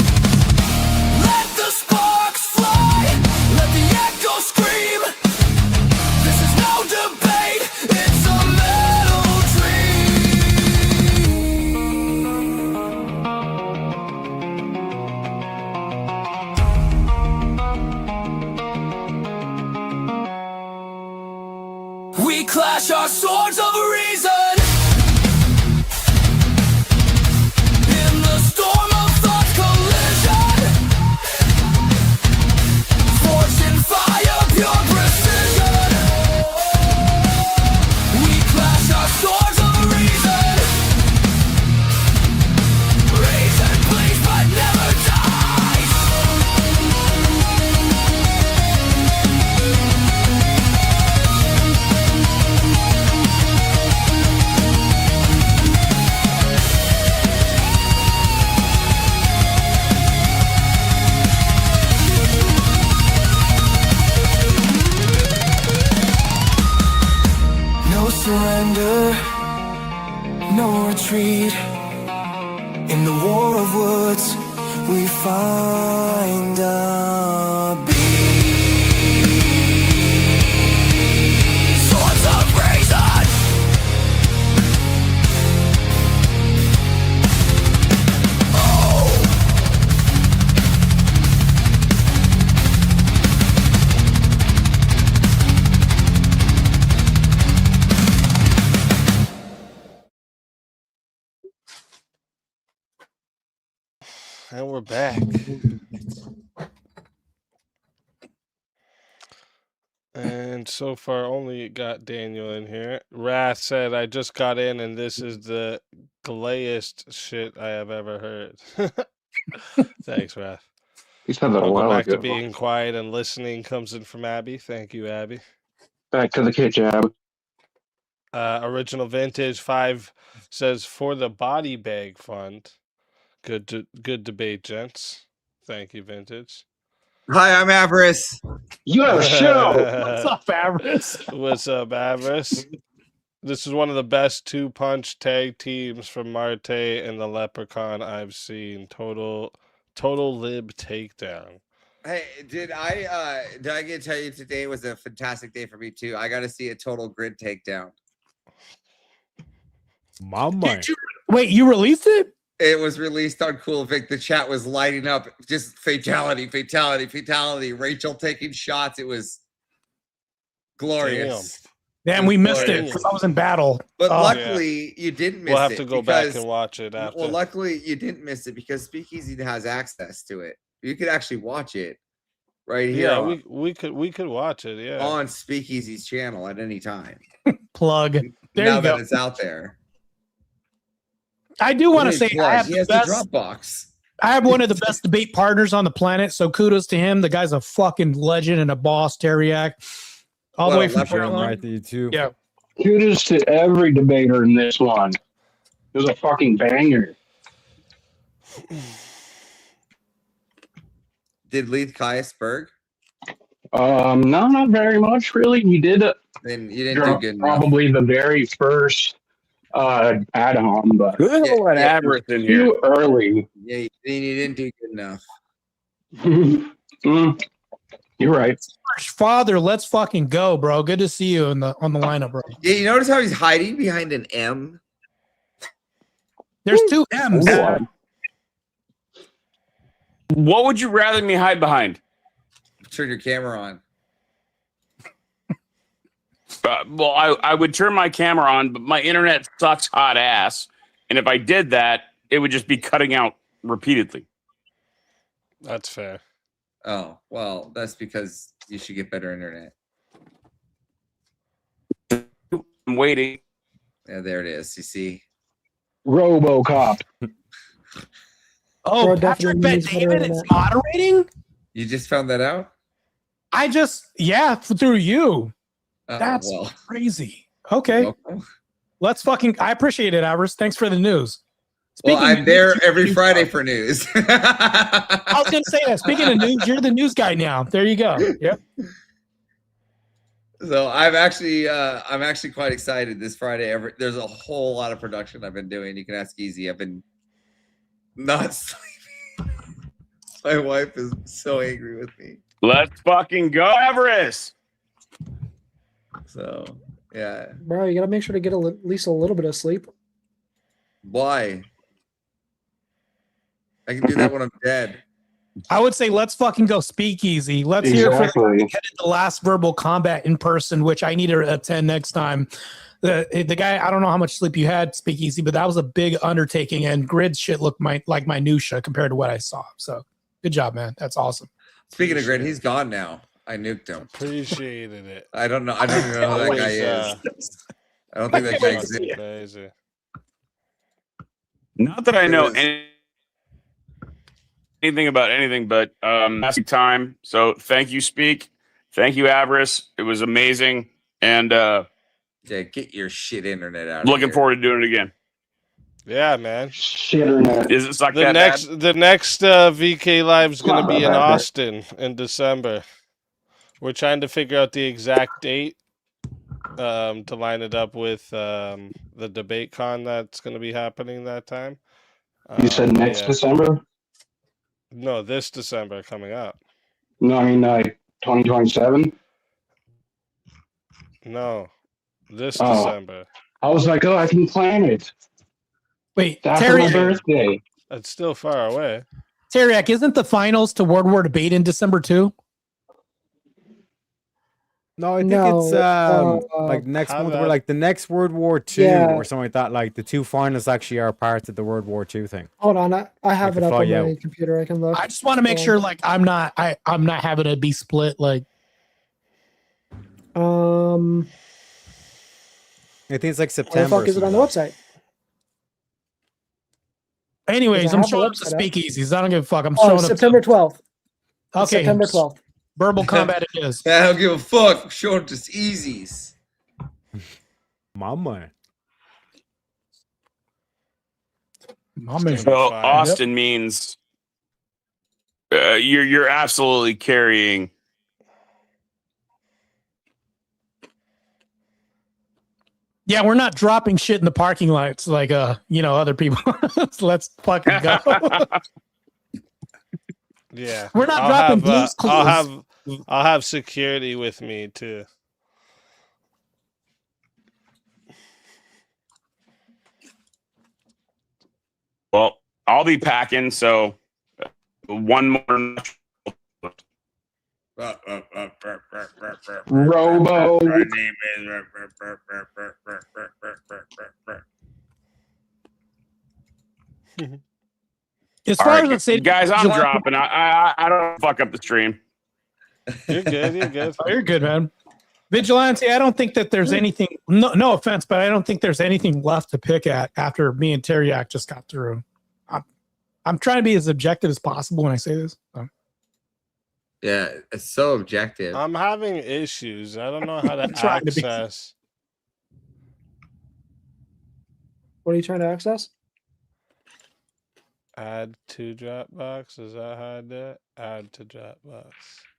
S2: Let the sparks fly, let the echo scream. This is no debate, it's a metal dream. We clash our swords of reason. In the storm of thought collision. Forged in fire, pure precision. We clash our swords of reason. Reason bleeds but never dies. No surrender, no retreat. In the war of words, we find a beat. Swords of reason. Oh.
S14: And we're back. And so far, only got Daniel in here. Wrath said, I just got in, and this is the glayest shit I have ever heard. Thanks, Wrath.
S8: He said that a while
S14: back
S8: ago.
S14: to being quiet and listening comes in from Abby. Thank you, Abby.
S8: Back to the kitchen, Ab.
S14: Original Vintage 5 says, for the body bag fund. Good debate, gents. Thank you, Vintage.
S9: Hi, I'm Avarice.
S8: You have a show.
S3: What's up, Avarice?
S14: What's up, Avarice? This is one of the best two-punch tag teams from Marte and the Leprechaun I've seen. Total lib takedown.
S9: Hey, did I get to tell you today was a fantastic day for me too? I got to see a total grid takedown.
S18: My man.
S3: Wait, you released it?
S9: It was released on Cool Vic. The chat was lighting up. Just fatality, fatality, fatality. Rachel taking shots. It was glorious.
S3: Damn, we missed it because I was in battle.
S9: But
S3: Oh.
S9: luckily, you didn't miss it.
S14: We'll have to go back
S9: because-
S14: and watch it after.
S9: Well, luckily, you didn't miss it because Speakeasy has access to it. You could actually watch it right here.
S14: Yeah,
S9: on,
S14: we could watch it. Yeah,
S9: on Speakeasy's channel at any time.
S3: Plug. There
S9: now
S3: you
S9: that
S3: go.
S9: it's out there.
S3: I do want to
S9: Hey,
S3: say
S9: plug,
S3: I have
S9: he
S3: the
S9: has
S3: best.
S9: the Dropbox.
S3: I have one of the best debate partners on the planet, so kudos to him. The guy's a fucking legend and a boss, Teriak. All the way from Carolina.
S18: Right to you too.
S3: Yeah.
S8: Kudos to every debater in this one. It was a fucking banger.
S9: Did Leith Caius Berg?
S8: No, not very much, really. We did
S9: Then you didn't do good enough.
S8: probably the very first add-on, but
S16: Good Lord,
S9: yeah.
S16: Avarice in here.
S8: too early.
S9: Yeah, you didn't do good enough.
S8: You're right.
S3: Father, let's fucking go, bro. Good to see you on the lineup, bro.
S9: Yeah, you notice how he's hiding behind an M?
S3: There's two M's.
S16: What would you rather me hide behind?
S9: Turn your camera on.
S16: Well, I would turn my camera on, but my internet sucks hot ass. And if I did that, it would just be cutting out repeatedly.
S14: that's fair.
S9: Oh, well, that's because you should get better internet.
S16: I'm waiting.
S9: Yeah, there it is. You see?
S8: RoboCop.
S3: Oh,
S13: Bro,
S3: Patrick
S13: definitely
S3: Bet
S13: needs better
S3: David is
S13: internet.
S3: moderating?
S9: You just found that out?
S3: Through you.
S9: Oh,
S3: That's
S9: well.
S3: crazy. Okay.
S9: Welcome.
S3: Let's fucking, I appreciate it, Avarice. Thanks for the news.
S9: Well,
S3: Speaking
S9: I'm
S3: of
S9: there
S3: news,
S9: every
S3: you're
S9: Friday
S3: the
S9: for news.
S3: I was going to say that. Speaking of news, you're the news guy now. There you go. Yep.
S9: So I'm actually quite excited this Friday. There's a whole lot of production I've been doing. You can ask Easy. I've been not sleeping. My wife is so angry with me.
S16: Let's fucking go, Avarice.
S9: So yeah.
S13: Bro, you gotta make sure to get at least a little bit of sleep.
S9: Why? I can do that when I'm dead.
S3: I would say let's fucking go Speakeasy. Let's hear from
S8: Exactly.
S3: the last verbal combat in person, which I need to attend next time. The guy, I don't know how much sleep you had, Speakeasy, but that was a big undertaking, and grid shit looked like minutia compared to what I saw. So good job, man. That's awesome.
S9: Speaking of grid, he's gone now. I nuked him.
S14: Appreciated it.
S9: I don't know. I don't even know who that guy is. I don't think that guy exists.
S14: Crazy.
S16: Not that I know anything about anything, but time. So thank you, Speak. Thank you, Avarice. It was amazing. And
S9: Yeah, get your shit internet out.
S16: looking forward to doing it again.
S14: Yeah, man.
S8: Shitter.
S16: Is it suck
S14: The
S16: that
S14: next
S16: bad?
S14: the next VK Live is going to
S8: Not
S14: be
S8: that
S14: in
S8: bad.
S14: Austin in December. We're trying to figure out the exact date to line it up with the debate con that's going to be happening that time.
S8: You said next
S14: yeah.
S8: December?
S14: No, this December coming up.
S8: No, I mean 2027.
S14: No, this
S8: Oh.
S14: December.
S8: I was like, oh, I can plan it.
S3: Wait,
S8: That's my
S3: Terry,
S8: birthday.
S14: It's still far away.
S3: Teriak, isn't the finals to World War debate in December too?
S18: No, I think
S13: No,
S18: it's like next
S14: how
S18: month
S14: about-
S18: or like the next World War II
S13: Yeah.
S18: or something like that. Like the two finals actually are part of the World War II thing.
S13: Hold on, I have
S18: Like
S13: it
S18: the
S13: up on
S18: fight,
S13: my
S18: yeah.
S13: computer. I can look.
S3: I just want to make sure like I'm not having it be split. Like
S13: Um,
S18: I think it's like
S13: where the
S18: September.
S13: fuck is it on the website?
S3: anyways,
S13: Does it
S3: I'm
S13: have the
S3: showing up to
S13: website up?
S3: Speakeasies. I don't give a fuck. I'm
S13: Oh,
S3: showing up.
S13: September 12th.
S3: Okay,
S13: September 12th.
S3: verbal combat it is.
S9: I don't give a fuck. Show it just easies.
S18: Mama.
S3: My man.
S16: So
S14: Fine.
S16: Austin means you're absolutely carrying.
S3: Yeah, we're not dropping shit in the parking lots like other people. So let's fucking go.
S14: Yeah,
S3: We're not dropping Blue's Clues.
S14: I'll have security with me too.
S16: Well, I'll be packing. So one more.
S8: Robo.
S9: My name is.
S3: As
S16: All
S3: far
S16: right,
S3: as the city,
S16: guys, I'm dropping. I don't fuck up the stream.
S14: You're good. You're good.
S3: Oh, you're good, man. Vigilante, I don't think that there's anything. No offense, but I don't think there's anything left to pick at after me and Teriak just got through. I'm trying to be as objective as possible when I say this. So.
S9: Yeah, it's so objective.
S14: I'm having issues. I don't know how to
S3: trying to be-
S14: access.
S13: What are you trying to access?
S14: Add to Dropbox. Is that how I do it? Add to Dropbox.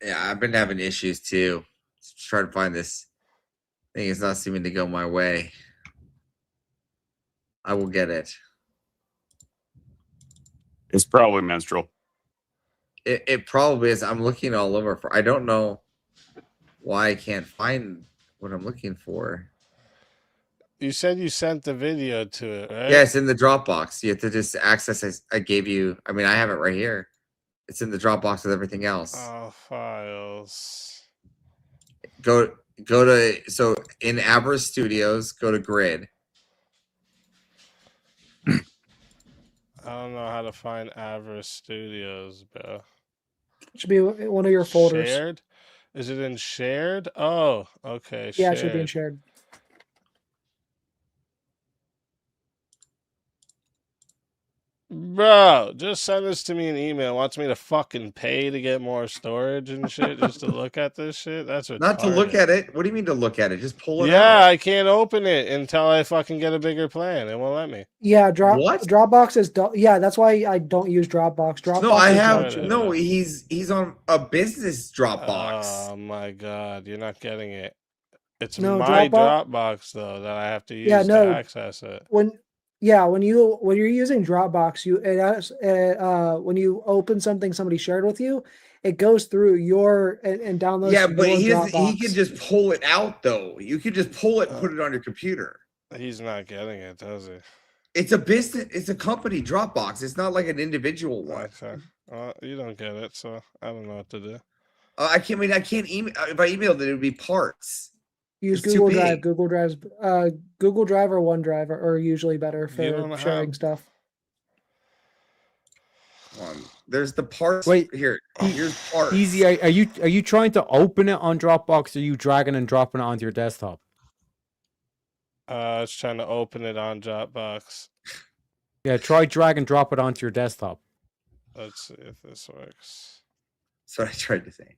S9: Yeah, I've been having issues too. Just trying to find this thing. It's not seeming to go my way. I will get it.
S16: It's probably menstrual.
S9: It probably is. I'm looking all over for. I don't know why I can't find what I'm looking for.
S14: You said you sent the video to it, right?
S9: Yeah, it's in the Dropbox. You have to just access. I gave you. I mean, I have it right here. It's in the Dropbox with everything else.
S14: Oh, files.
S9: Go to so in Avarice Studios. Go to Grid.
S14: I don't know how to find Avarice Studios, bro.
S13: It should be one of your folders.
S14: Shared? Is it in shared? Oh, okay.
S13: Yeah, it should be in shared.
S14: Bro, just send this to me an email. Wants me to fucking pay to get more storage and shit just to look at this shit? That's retarded.
S9: Not to look at it. What do you mean to look at it? Just pull it out.
S14: Yeah, I can't open it until I fucking get a bigger plan. It won't let me.
S13: Yeah,
S9: What?
S13: Dropbox is yeah. That's why I don't use Dropbox. Dropbox.
S9: No, I
S13: is
S9: have
S13: bullshit.
S9: no. He's on a business Dropbox.
S14: Oh my god, you're not getting it. It's
S13: No,
S14: my
S13: Dropbox-
S14: Dropbox though that I have to use
S13: Yeah, no.
S14: to access it.
S13: when you're using Dropbox, when you open something somebody shared with you, it goes through your and downloads.
S9: Yeah,
S13: to
S9: but
S13: your
S9: he
S13: Dropbox.
S9: can just pull it out though. You can just pull it and put it on your computer.
S14: He's not getting it, does he?
S9: It's a business. It's a company Dropbox. It's not like an individual one.
S14: Okay. You don't get it, so I don't know what to do.
S9: I can't email. If I emailed it, it would be parts.
S13: Use
S9: It's too
S13: Google Drive.
S9: big.
S13: Google Drive or OneDrive are usually better
S14: You don't
S13: for
S14: have-
S13: sharing stuff.
S9: There's the parts.
S18: Wait,
S9: here. Here's parts.
S18: Easy. Are you trying to open it on Dropbox? Or are you dragging and dropping it onto your desktop?
S14: I was trying to open it on Dropbox.
S18: Yeah, try drag and drop it onto your desktop.
S14: Let's see if this works.
S9: That's what I tried to say.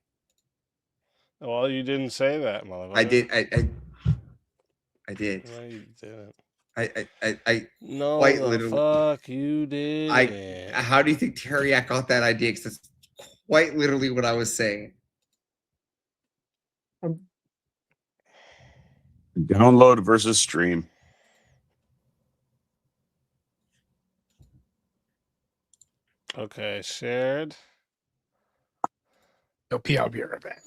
S14: Well, you didn't say that, motherfucker.
S9: I did. I did.
S14: No, you didn't.
S9: I
S14: No,
S9: quite
S14: the
S9: literally.
S14: fuck you did.
S9: How do you think Teriak got that idea? Because that's quite literally what I was saying.
S16: Download versus stream.
S14: Okay, shared.
S3: OP, I'll be right back.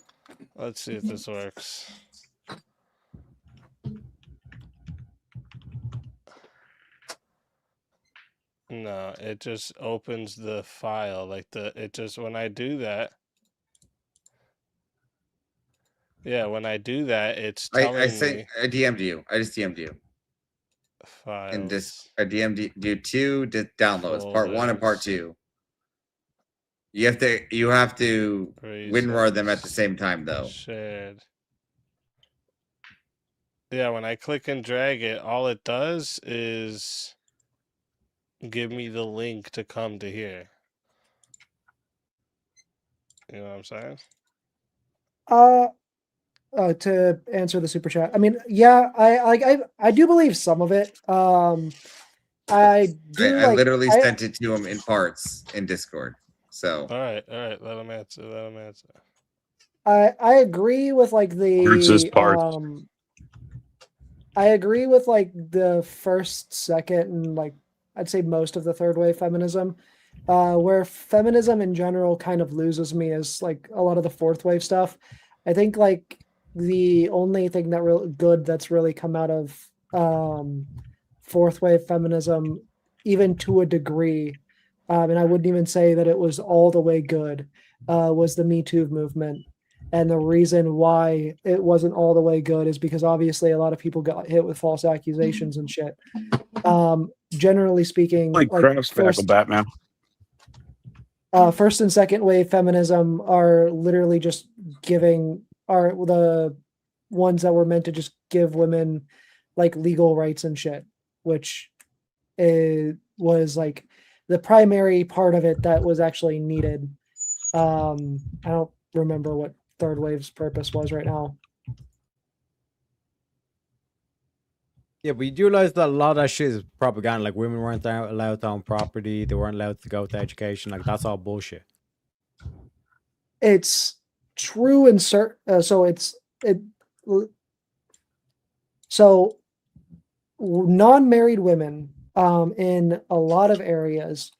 S14: Let's see if this works. No, it just opens the file when I do that. Yeah, when I do that, it's telling me
S9: I DM'd you. I just DM'd you.
S14: files.
S9: And this I DM'd you two downloads, part 1 and part 2. You have to WinRAR them at the same time though.
S14: Shared. Yeah, when I click and drag it, all it does is give me the link to come to here. You know what I'm saying?
S13: To answer the super chat. I mean, yeah, I do believe some of it. I
S9: literally sent it to him in parts in Discord. So
S14: all right, let him answer.
S13: I agree with like
S16: Versus parts.
S13: I agree with like the first, second, and like I'd say most of the third wave feminism. Where feminism in general kind of loses me is like a lot of the fourth wave stuff. I think like the only thing that's really come out of fourth wave feminism, even to a degree, and I wouldn't even say that it was all the way good, was the Me Too movement. And the reason why it wasn't all the way good is because obviously a lot of people got hit with false accusations and shit. Generally speaking,
S16: Like crap spackle, Batman.
S13: First and second wave feminism are literally just are the ones that were meant to just give women like legal rights and shit, which was like the primary part of it that was actually needed. I don't remember what third wave's purpose was right now.
S18: Yeah, but you do realize that a lot of that shit is propaganda. Like women weren't allowed to own property, they weren't allowed to go to education. Like that's all bullshit.
S13: It's true in so non-married women in a lot of areas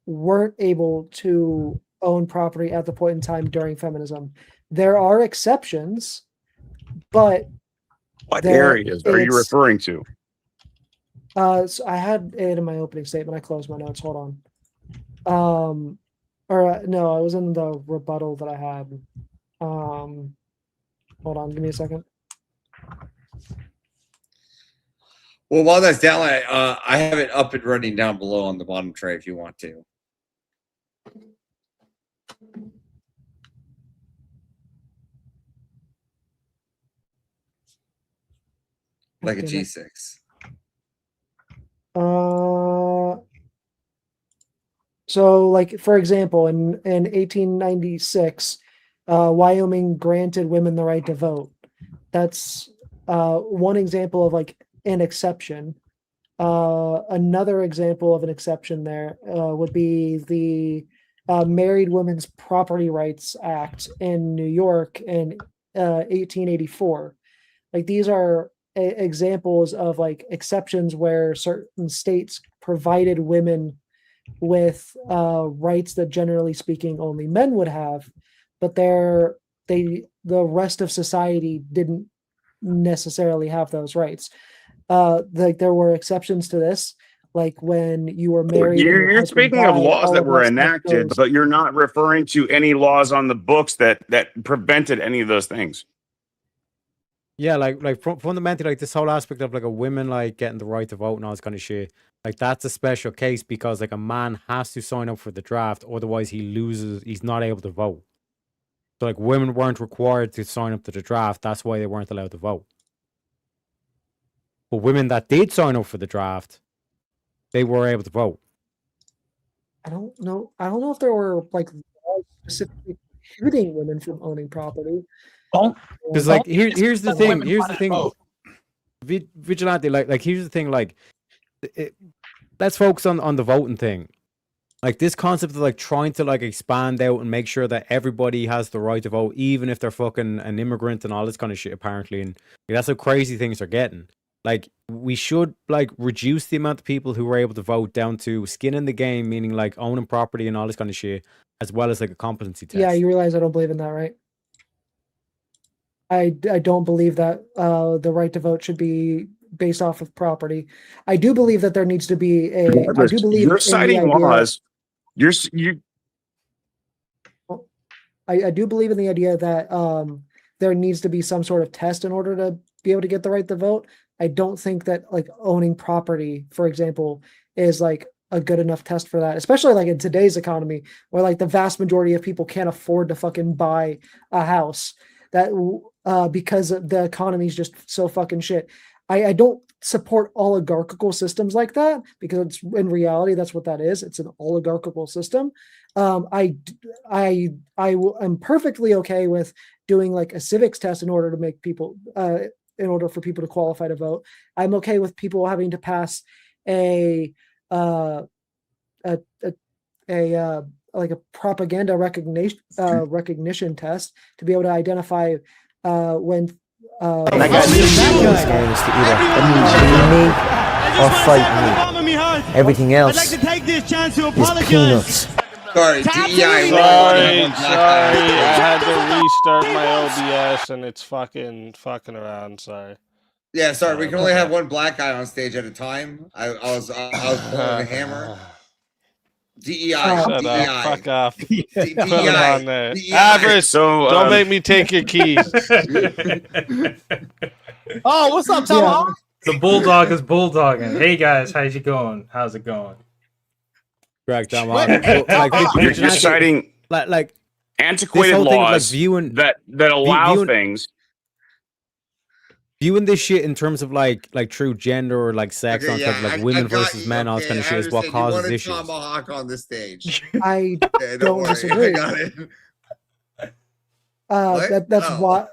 S13: weren't able to own property at the point in time during feminism. There are exceptions, but
S16: what areas are you referring to?
S13: So I had it in my opening statement. I closed my notes. Hold on. No, it was in the rebuttal that I had. Hold on, give me a second.
S9: Well, while that's down, I have it up and running down below on the bottom tray if you want to. Like a G6.
S13: So like, for example, in 1896, Wyoming granted women the right to vote. That's one example of like an exception. Another example of an exception there would be the Married Women's Property Rights Act in New York in 1884. Like these are examples of like exceptions where certain states provided women with rights that generally speaking only men would have, but the rest of society didn't necessarily have those rights. Like there were exceptions to this, like when you were married.
S16: You're speaking of laws that were enacted, but you're not referring to any laws on the books that prevented any of those things.
S18: Yeah, like fundamentally, like this whole aspect of like a woman like getting the right to vote and all this kind of shit, like that's a special case because like a man has to sign up for the draft, otherwise he's not able to vote. So like women weren't required to sign up to the draft, that's why they weren't allowed to vote. But women that did sign up for the draft, they were able to vote.
S13: I don't know if there were like laws specifically prohibiting women from owning property.
S18: Because like here's the thing. Vigilante, like here's the thing. Like, let's focus on the voting thing. Like this concept of like trying to like expand out and make sure that everybody has the right to vote, even if they're fucking an immigrant and all this kind of shit. Apparently, and like, that's how crazy things are getting. Like we should like reduce the amount of people who are able to vote down to skin in the game, meaning like owning property and all this kind of shit, as well as like a competency test.
S13: Yeah, you realize I don't believe in that, right? I don't believe that the right to vote should be based off of property. I do believe that there needs to be a. I do believe
S16: you're citing laws.
S13: I do believe in the idea that there needs to be some sort of test in order to be able to get the right to vote. I don't think that like owning property, for example, is like a good enough test for that, especially like in today's economy where like the vast majority of people can't afford to fucking buy a house. That because the economy is just so fucking shit. I don't support oligarchical systems like that because it's, in reality that's what that is. It's an oligarchical system. I'm perfectly okay with doing like a civics test in order to make people in order for people to qualify to vote. I'm okay with people having to pass a like a propaganda recognition test to be able to identify when
S19: that guy's is to either me or fight me. Everything else is peanuts.
S9: Sorry, DEI.
S14: Sorry, I had to restart my OBS and it's fucking around. Sorry.
S9: Yeah, sorry. We can only have one black guy on stage at a time. I was pulling the hammer. DEI.
S14: Shut
S9: DEI.
S14: up. Fuck off. Put
S9: DEI.
S14: it on there.
S9: DEI.
S14: Avarice,
S16: So,
S14: don't make me take your keys.
S3: Oh, what's up,
S13: Yeah.
S3: Tomahawk?
S6: The bulldog is bulldogging. Hey guys, how's it going? How's it going?
S18: Correct, Tomahawk. So, like,
S16: you're citing
S18: like
S16: antiquated
S18: whole thing of, like,
S16: laws
S18: viewing-
S16: that allow
S18: viewing-
S16: things.
S18: viewing this shit in terms of like true gender or like sex,
S9: Okay,
S18: on
S9: yeah,
S18: like
S9: I
S18: women
S9: got
S18: versus
S9: you.
S18: men, all this kind of
S9: I
S18: shit is what
S9: understand. You
S18: causes
S9: wanted
S18: issues.
S9: Tomahawk on the stage.
S13: I
S9: Yeah,
S13: don't
S9: worry,
S13: disagree.
S9: I got it.
S13: That's
S9: Oh.
S13: why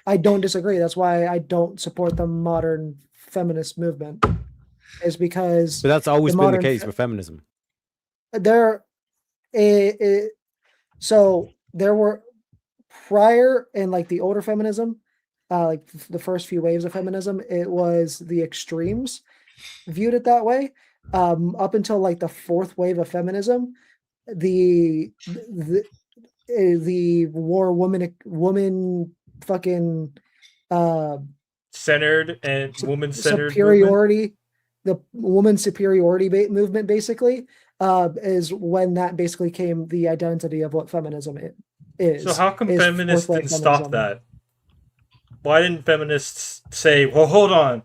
S13: I don't disagree. That's why I don't support the modern feminist movement. Is because
S18: But that's always
S13: the
S18: been the
S13: modern
S18: case
S13: fe-
S18: with feminism.
S13: there so there were prior in like the older feminism, like the first few waves of feminism, it was the extremes viewed it that way. Up until like the fourth wave of feminism, the war woman fucking
S6: Centered and woman-centered
S13: superiority, the woman superiority movement basically is when that basically came the identity of what feminism is.
S6: So how come
S13: is
S6: feminists
S13: fourth wave
S6: didn't stop
S13: feminism.
S6: that? Why didn't feminists say, well, hold on,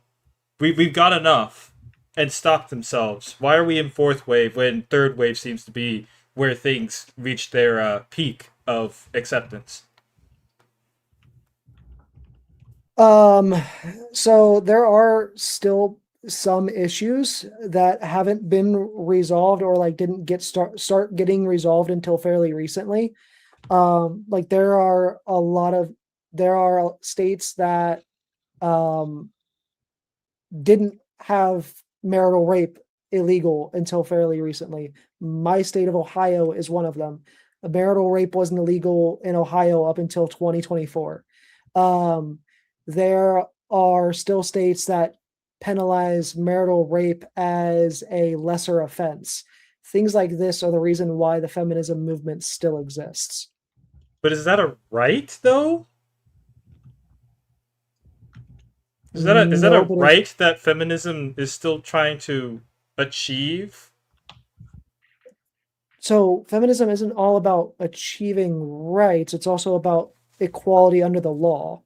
S6: we've got enough, and stop themselves? Why are we in fourth wave when third wave seems to be where things reach their peak of acceptance?
S13: So there are still some issues that haven't been resolved or like didn't get start getting resolved until fairly recently. Like there are states that didn't have marital rape illegal until fairly recently. My state of Ohio is one of them. Marital rape wasn't illegal in Ohio up until 2024. There are still states that penalize marital rape as a lesser offense. Things like this are the reason why the feminism movement still exists.
S6: But is that a right, though? Is that a
S13: No, but it's-
S6: right that feminism is still trying to achieve?
S13: So feminism isn't all about achieving rights, it's also about equality under the law.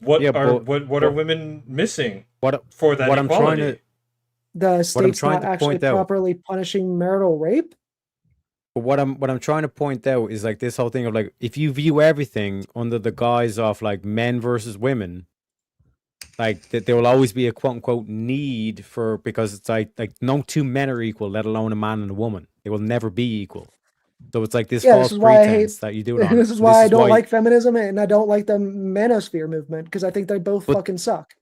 S6: What
S18: Yeah,
S6: are
S18: but-
S6: what are women missing
S18: What
S6: for that
S18: what I'm trying
S6: equality?
S18: to
S13: The state's
S18: trying
S13: not
S18: to
S13: actually
S18: point out-
S13: properly punishing marital rape.
S18: But what I'm trying to point out is like this whole thing of like, if you view everything under the guise of like men versus women, like that there will always be a quote unquote need for, because it's like no two men are equal, let alone a man and a woman. They will never be equal. So it's like this
S13: Yeah,
S18: false
S13: this is why I
S18: pretense
S13: hate.
S18: that you do it on.
S13: This is why I don't like feminism, and I don't like the manosphere movement because I think they both fucking suck.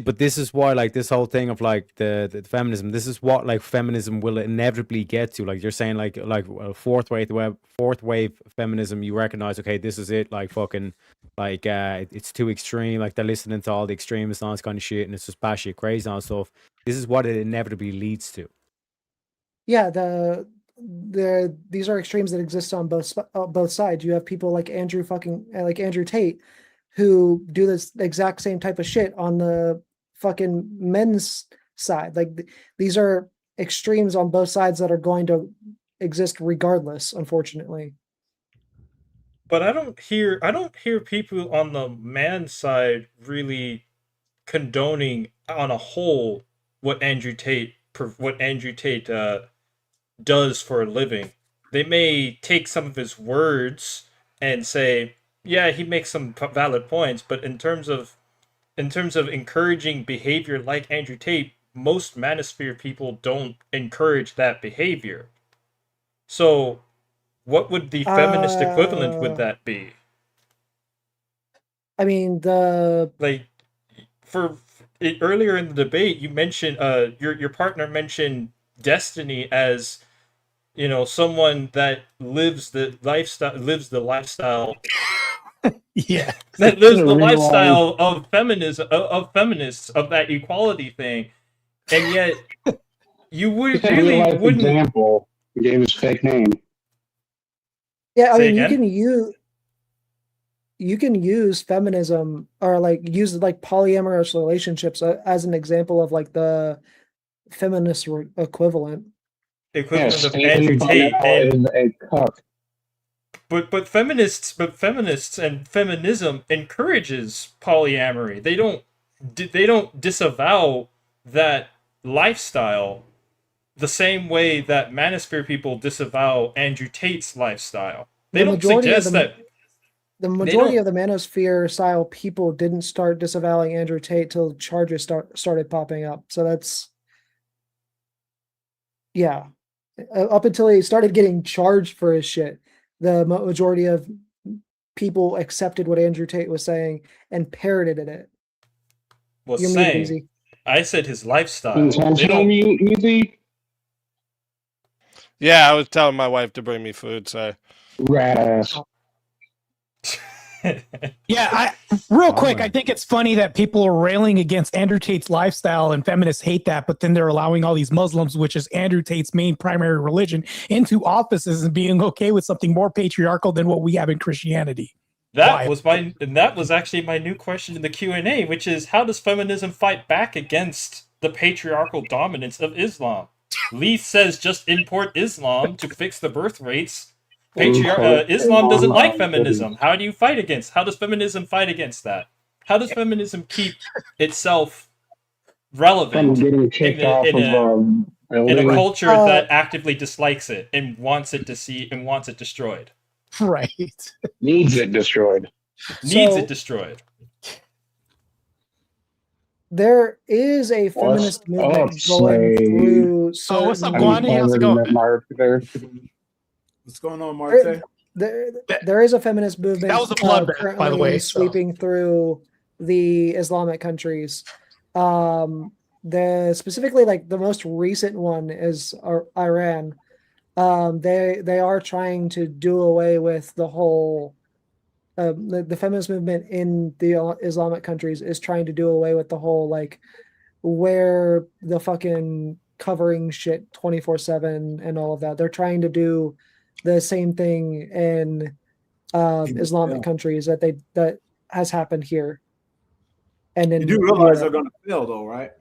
S18: But this is why, like, this whole thing of like the feminism, this is what like feminism will inevitably get to. Like you're saying, like fourth wave feminism, you recognize, okay, this is it. Like fucking, like it's too extreme. Like they're listening to all the extremists and all this kind of shit, and it's just batshit crazy and stuff. This is what it inevitably leads to.
S13: Yeah, these are extremes that exist on both sides. You have people like Andrew Tate, who do this exact same type of shit on the fucking men's side. Like these are extremes on both sides that are going to exist regardless, unfortunately.
S6: But I don't hear people on the man side really condoning on a whole what Andrew Tate does for a living. They may take some of his words and say, yeah, he makes some valid points, but in terms of encouraging behavior like Andrew Tate, most manosphere people don't encourage that behavior. So what would the feminist equivalent would that be?
S13: I mean,
S6: earlier in the debate, you mentioned your partner mentioned Destiny as, you know, someone that lives the lifestyle
S3: yeah,
S6: that lives the lifestyle of feminism, of feminists, of that equality thing, and yet you
S8: Just a real life
S6: wouldn't.
S8: example. He gave his fake name.
S13: yeah, I
S6: Say
S13: mean,
S6: again?
S13: you can use feminism or like use like polyamorous relationships as an example of like the feminist equivalent.
S6: Equivalent of
S8: Stephen
S6: Andrew Tate.
S8: Ball is a cuck.
S6: But feminists and feminism encourages polyamory. They don't disavow that lifestyle the same way that manosphere people disavow Andrew Tate's lifestyle. They don't suggest that
S13: the majority of the manosphere style people didn't start disavowing Andrew Tate till charges started popping up. So that's up until he started getting charged for his shit, the majority of people accepted what Andrew Tate was saying and parroted it.
S6: was
S13: You're
S6: saying.
S13: muted, Easy.
S6: I said his lifestyle.
S8: Intentional mute, Easy?
S14: Yeah, I was telling my wife to bring me food, so.
S8: Rat ass.
S3: Yeah, real quick, I think it's funny that people are railing against Andrew Tate's lifestyle and feminists hate that, but then they're allowing all these Muslims, which is Andrew Tate's main primary religion, into offices and being okay with something more patriarchal than what we have in Christianity.
S6: That was actually my new question in the Q&A, which is, how does feminism fight back against the patriarchal dominance of Islam? Lee says just import Islam to fix the birth rates. Islam doesn't like feminism. How does feminism fight against that? How does feminism keep itself relevant in a culture that actively dislikes it and wants it destroyed?
S3: Right.
S8: Needs it destroyed.
S13: There is a feminist movement going through.
S3: What's up, Guani? How's it going?
S20: What's going on, Marte?
S13: There is a feminist movement
S3: that was a bloodbath, by the way,
S13: sweeping through the Islamic countries. Specifically, like the most recent one is Iran. They are trying to do away with the whole the feminist movement in the Islamic countries is trying to do away with the whole like wear the fucking covering shit 24/7 and all of that. They're trying to do the same thing in Islamic countries that has happened here. And then
S20: you do realize they're going to fail, though, right?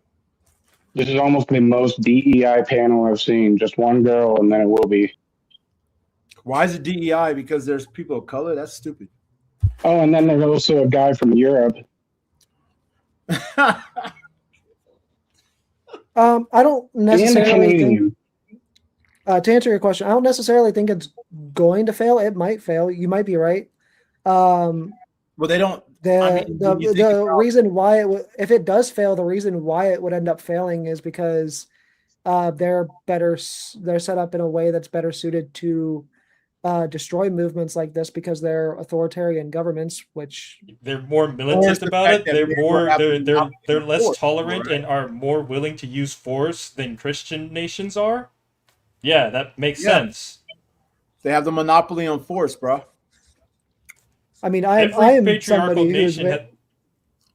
S8: This is almost the most DEI panel I've seen. Just one girl, and then it will be.
S20: Why is it DEI? Because there's people of color? That's stupid.
S8: Oh, and then there's also a guy from Europe.
S13: I don't necessarily think, to answer your question, I don't necessarily think it's going to fail. It might fail. You might be right.
S20: Well, they don't.
S13: The reason why if it does fail, the reason why it would end up failing is because they're set up in a way that's better suited to destroy movements like this because they're authoritarian governments, which
S6: they're more militant about it. They're less tolerant and are more willing to use force than Christian nations are. Yeah, that makes sense.
S20: They have the monopoly on force, bro.
S13: I mean, I am somebody who's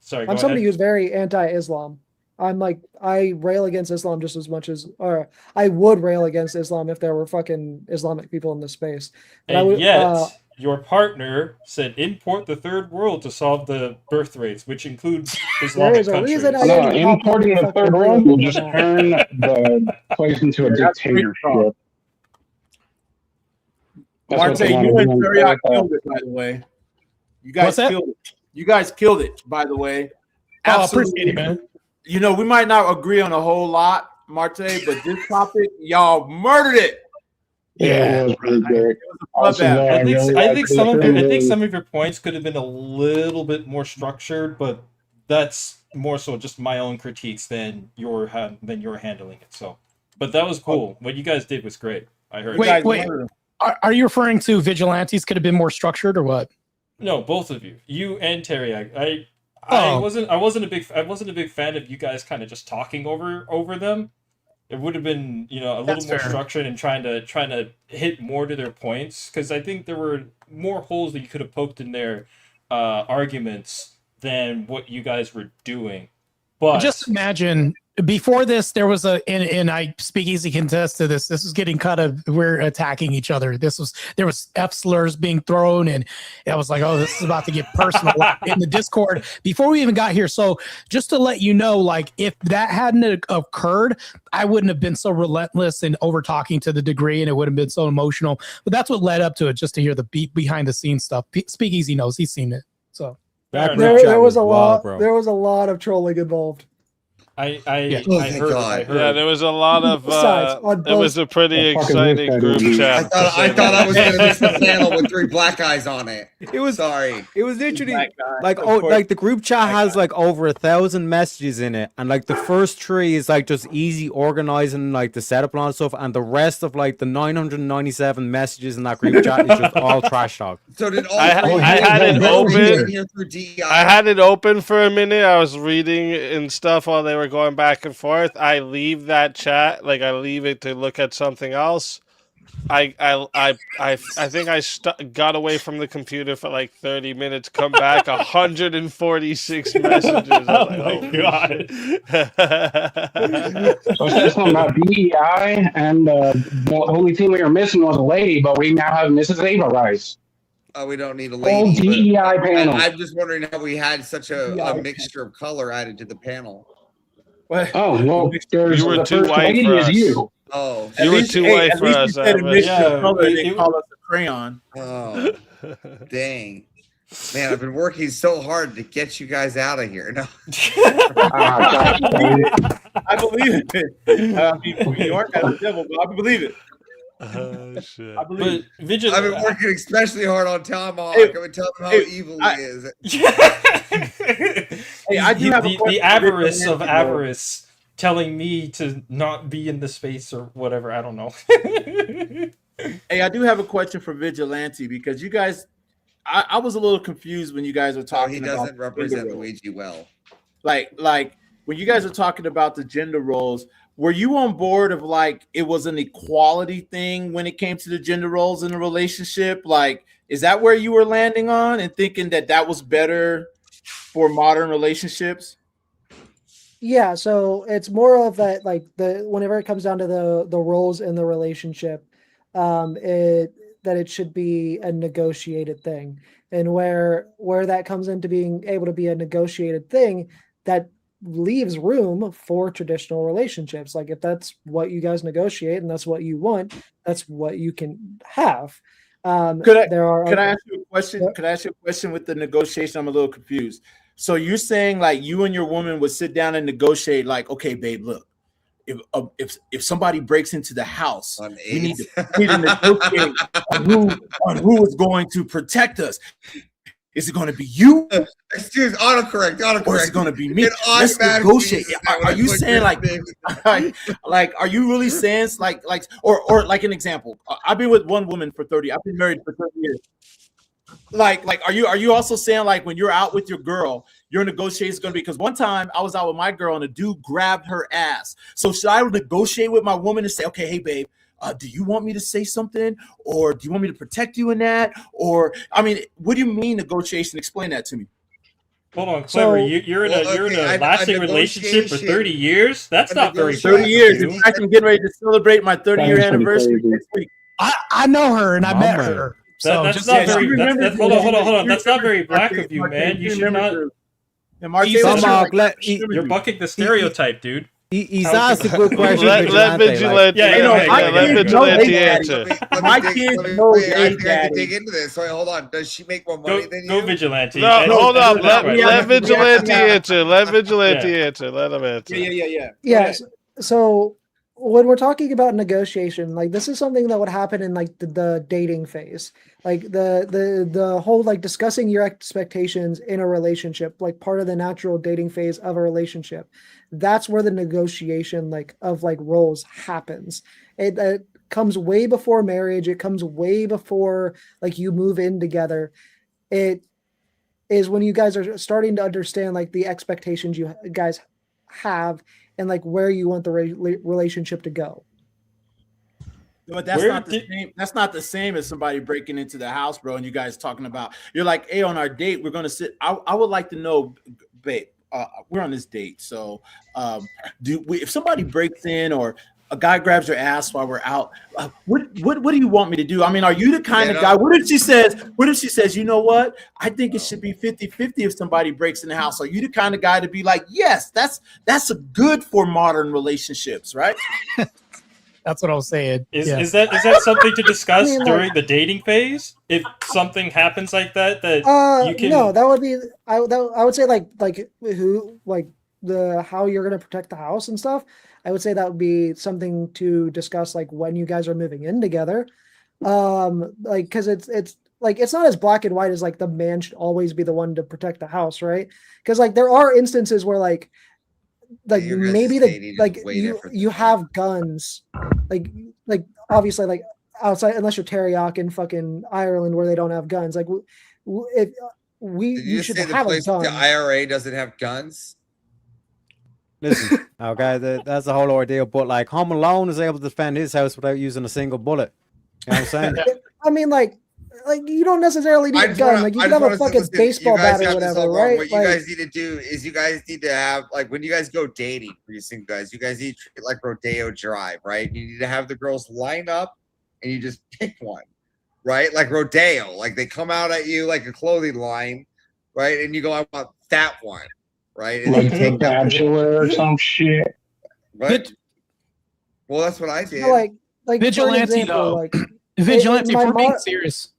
S13: somebody who's very anti-Islam. I rail against Islam just as much as, or I would rail against Islam if there were fucking Islamic people in this space. But
S6: yet, your partner said import the third world to solve the birth rates, which includes Islamic countries.
S8: Importing the third world will just turn the place into a dictatorship.
S20: Marte, you and Terry killed it, by the way. You guys killed it. You guys killed it, by the way. Absolutely.
S3: Appreciate it, man.
S20: You know, we might not agree on a whole lot, Marte, but this topic, y'all murdered it.
S8: Yeah, it was pretty good.
S6: I think some of your points could have been a little bit more structured, but that's more so just my own critiques than you're handling it. So, but that was cool. What you guys did was great. I heard.
S3: Wait. Are you referring to vigilantes could have been more structured or what?
S6: No, both of you, you and Terry. I wasn't a big fan of you guys kind of just talking over them. It would have been, a little more structured and trying to hit more to their points, because I think there were more holes that you could have poked in their arguments than what you guys were doing. But
S3: just imagine before this, there was and I SpeakeaZy contest to this. This was getting we're attacking each other. There was F slurs being thrown, and I was like, oh, this is about to get personal in the Discord before we even got here. So just to let you know, like if that hadn't occurred, I wouldn't have been so relentless and over talking to the degree, and it would have been so emotional. But that's what led up to it, just to hear the behind the scenes stuff. SpeakeaZy knows, he's seen it. So
S13: there was a lot. There was a lot of trolling involved.
S6: I heard.
S14: Yeah, there was a lot of. It was a pretty exciting group chat.
S9: I thought I was going to miss the panel with 3 black guys on it.
S18: It was
S9: sorry.
S18: It was literally like the group chat has like over 1,000 messages in it, and like the first 3 is like just easy organizing like the setup and all that stuff, and the rest of like the 997 messages in that group chat is just all trash talk.
S9: So did all
S14: I had it open. I had it open for a minute. I was reading and stuff while they were going back and forth. I leave that chat, like I leave it to look at something else. I think I got away from the computer for like 30 minutes. Come back, 146 messages.
S6: Oh my god!
S8: So I said something about DEI, and the only thing we were missing was a lady, but we now have Mrs. Ava Rice.
S9: We don't need a
S8: All
S9: lady.
S8: DEI panel.
S9: I'm just wondering how we had such a mixture of color added to the panel.
S8: Oh, well,
S14: you were too white for us.
S9: Oh,
S14: you were too white for us.
S20: They call us a crayon.
S9: Oh, dang. Man, I've been working so hard to get you guys out of here. No.
S20: I believe it. I mean, we aren't as a devil, but I believe it.
S14: Oh, shit.
S20: I believe it.
S9: I've been working especially hard on Tomahawk. I've been telling him how evil he is.
S20: Hey, I do have
S6: the avarice of avarice telling me to not be in the space or whatever. I don't know.
S20: Hey, I do have a question for Vigilante, because you guys, I was a little confused when you guys were talking.
S9: He doesn't represent Luigi well.
S20: Like when you guys were talking about the gender roles, were you on board of like it was an equality thing when it came to the gender roles in a relationship? Like, is that where you were landing on and thinking that that was better for modern relationships?
S13: Yeah, so it's more of that, like whenever it comes down to the roles in the relationship, it should be a negotiated thing, and where that comes into being able to be a negotiated thing, that leaves room for traditional relationships. Like if that's what you guys negotiate and that's what you want, that's what you can have.
S20: Could I ask you a question? Could I ask you a question with the negotiation? I'm a little confused. So you're saying like you and your woman would sit down and negotiate, like, okay, babe, look, if somebody breaks into the house, we need to negotiate on who is going to protect us. Is it going to be you?
S9: Excuse autocorrect.
S20: Or is it going to be me? Let's negotiate. Are you saying like are you really saying like or like an example? I've been with one woman for 30. I've been married for 30 years. Like are you also saying like when you're out with your girl, your negotiation is going to be, because one time I was out with my girl and a dude grabbed her ass. So should I negotiate with my woman and say, okay, hey babe, do you want me to say something, or do you want me to protect you in that? Or I mean, what do you mean negotiation? Explain that to me.
S6: Hold on, Klever. You're in a lasting relationship for 30 years. That's not very
S20: 30 years. In fact, I'm getting ready to celebrate my 30-year anniversary next week.
S3: I know her and I met her. So
S6: that's not very. Hold on. That's not very black of you, man. You should not. You're bucking the stereotype, dude.
S18: He's asked a good question.
S14: Let Vigilante answer.
S20: My kids know
S9: I can dig into this. So hold on. Does she make more money than you?
S6: Go Vigilante.
S14: No, hold on. Let Vigilante answer. Let Vigilante answer. Let him answer.
S13: Yeah. So when we're talking about negotiation, like this is something that would happen in like the dating phase, like the whole like discussing your expectations in a relationship, like part of the natural dating phase of a relationship. That's where the negotiation of roles happens. It comes way before marriage. It comes way before like you move in together. It is when you guys are starting to understand like the expectations you guys have and like where you want the relationship to go.
S20: But that's not the same. That's not the same as somebody breaking into the house, bro. And you guys talking about, you're like, hey, on our date, we're gonna sit. I would like to know, babe, we're on this date. So, if somebody breaks in or a guy grabs your ass while we're out, what do you want me to do? I mean, are you the kind of guy? What if she says, you know what? I think it should be 50-50 if somebody breaks in the house. Are you the kind of guy to be like, yes, that's a good for modern relationships, right?
S3: That's what I was saying.
S6: Is that something to discuss during the dating phase? If something happens like that you can.
S13: No, that would be I would say like how you're gonna protect the house and stuff. I would say that would be something to discuss like when you guys are moving in together. Like because it's like it's not as black and white as like the man should always be the one to protect the house, right? Because like there are instances where like maybe you have guns, like obviously like outside unless you're Teriyaki in fucking Ireland where they don't have guns. Like you should have a gun.
S9: The IRA doesn't have guns.
S18: Listen, okay, that's the whole ordeal. But like Home Alone is able to defend his house without using a single bullet. You know what I'm saying?
S13: I mean, like you don't necessarily need a gun. Like you can have a fucking baseball bat or whatever, right?
S9: What you guys need to do is you guys need to have like when you guys go dating for you single guys, you guys need to treat it like Rodeo Drive, right? You need to have the girls line up and you just pick one, right? Like Rodeo, like they come out at you like a clothing line, right? And you go, I want that one. Right, and
S8: like a bachelor or some shit.
S9: Right. Well, that's what I did.
S13: Like
S3: vigilante though. Like vigilante. If we're being serious,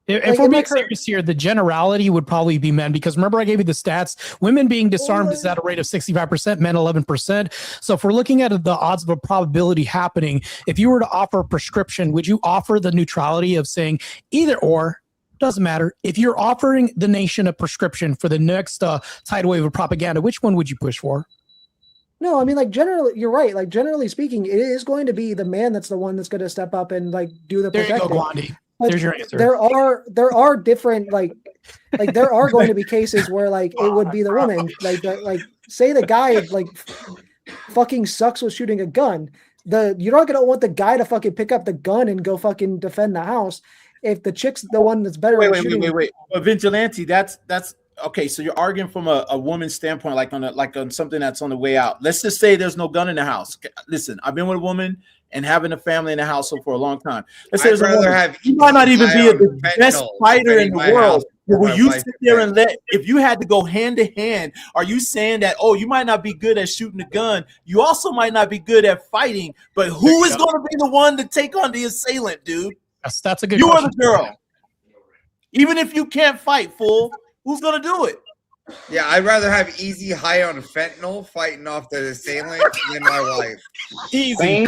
S3: if we're being serious here, the generality would probably be men because remember I gave you the stats. Women being disarmed is at a rate of 65%, men 11%. So if we're looking at the odds of a probability happening, if you were to offer a prescription, would you offer the neutrality of saying either or? Doesn't matter. If you're offering the nation a prescription for the next tidal wave of propaganda, which one would you push for?
S13: No, I mean, like generally, you're right. Like generally speaking, it is going to be the man that's the one that's going to step up and like do the protecting.
S3: There you go, Blondie.
S13: Like,
S3: there's your answer.
S13: There are different like there are going to be cases where like it would be the woman. Like say the guy like fucking sucks with shooting a gun. You're not going to want the guy to fucking pick up the gun and go fucking defend the house. If the chick's the one that's better at shooting.
S20: Wait. A vigilante, that's okay. So you're arguing from a woman's standpoint, like on something that's on the way out. Let's just say there's no gun in the house. Listen, I've been with a woman and having a family in the household for a long time. Let's say there's a woman. You might not even be the best fighter in the world. But will you sit there and if you had to go hand to hand, are you saying that, you might not be good at shooting a gun, you also might not be good at fighting, but who is going to be the one to take on the assailant, dude?
S3: That's a good
S20: You
S3: question.
S20: are the girl. Even if you can't fight, fool, who's going to do it?
S9: Yeah, I'd rather have easy high on fentanyl fighting off the assailant than my wife.
S20: Easy.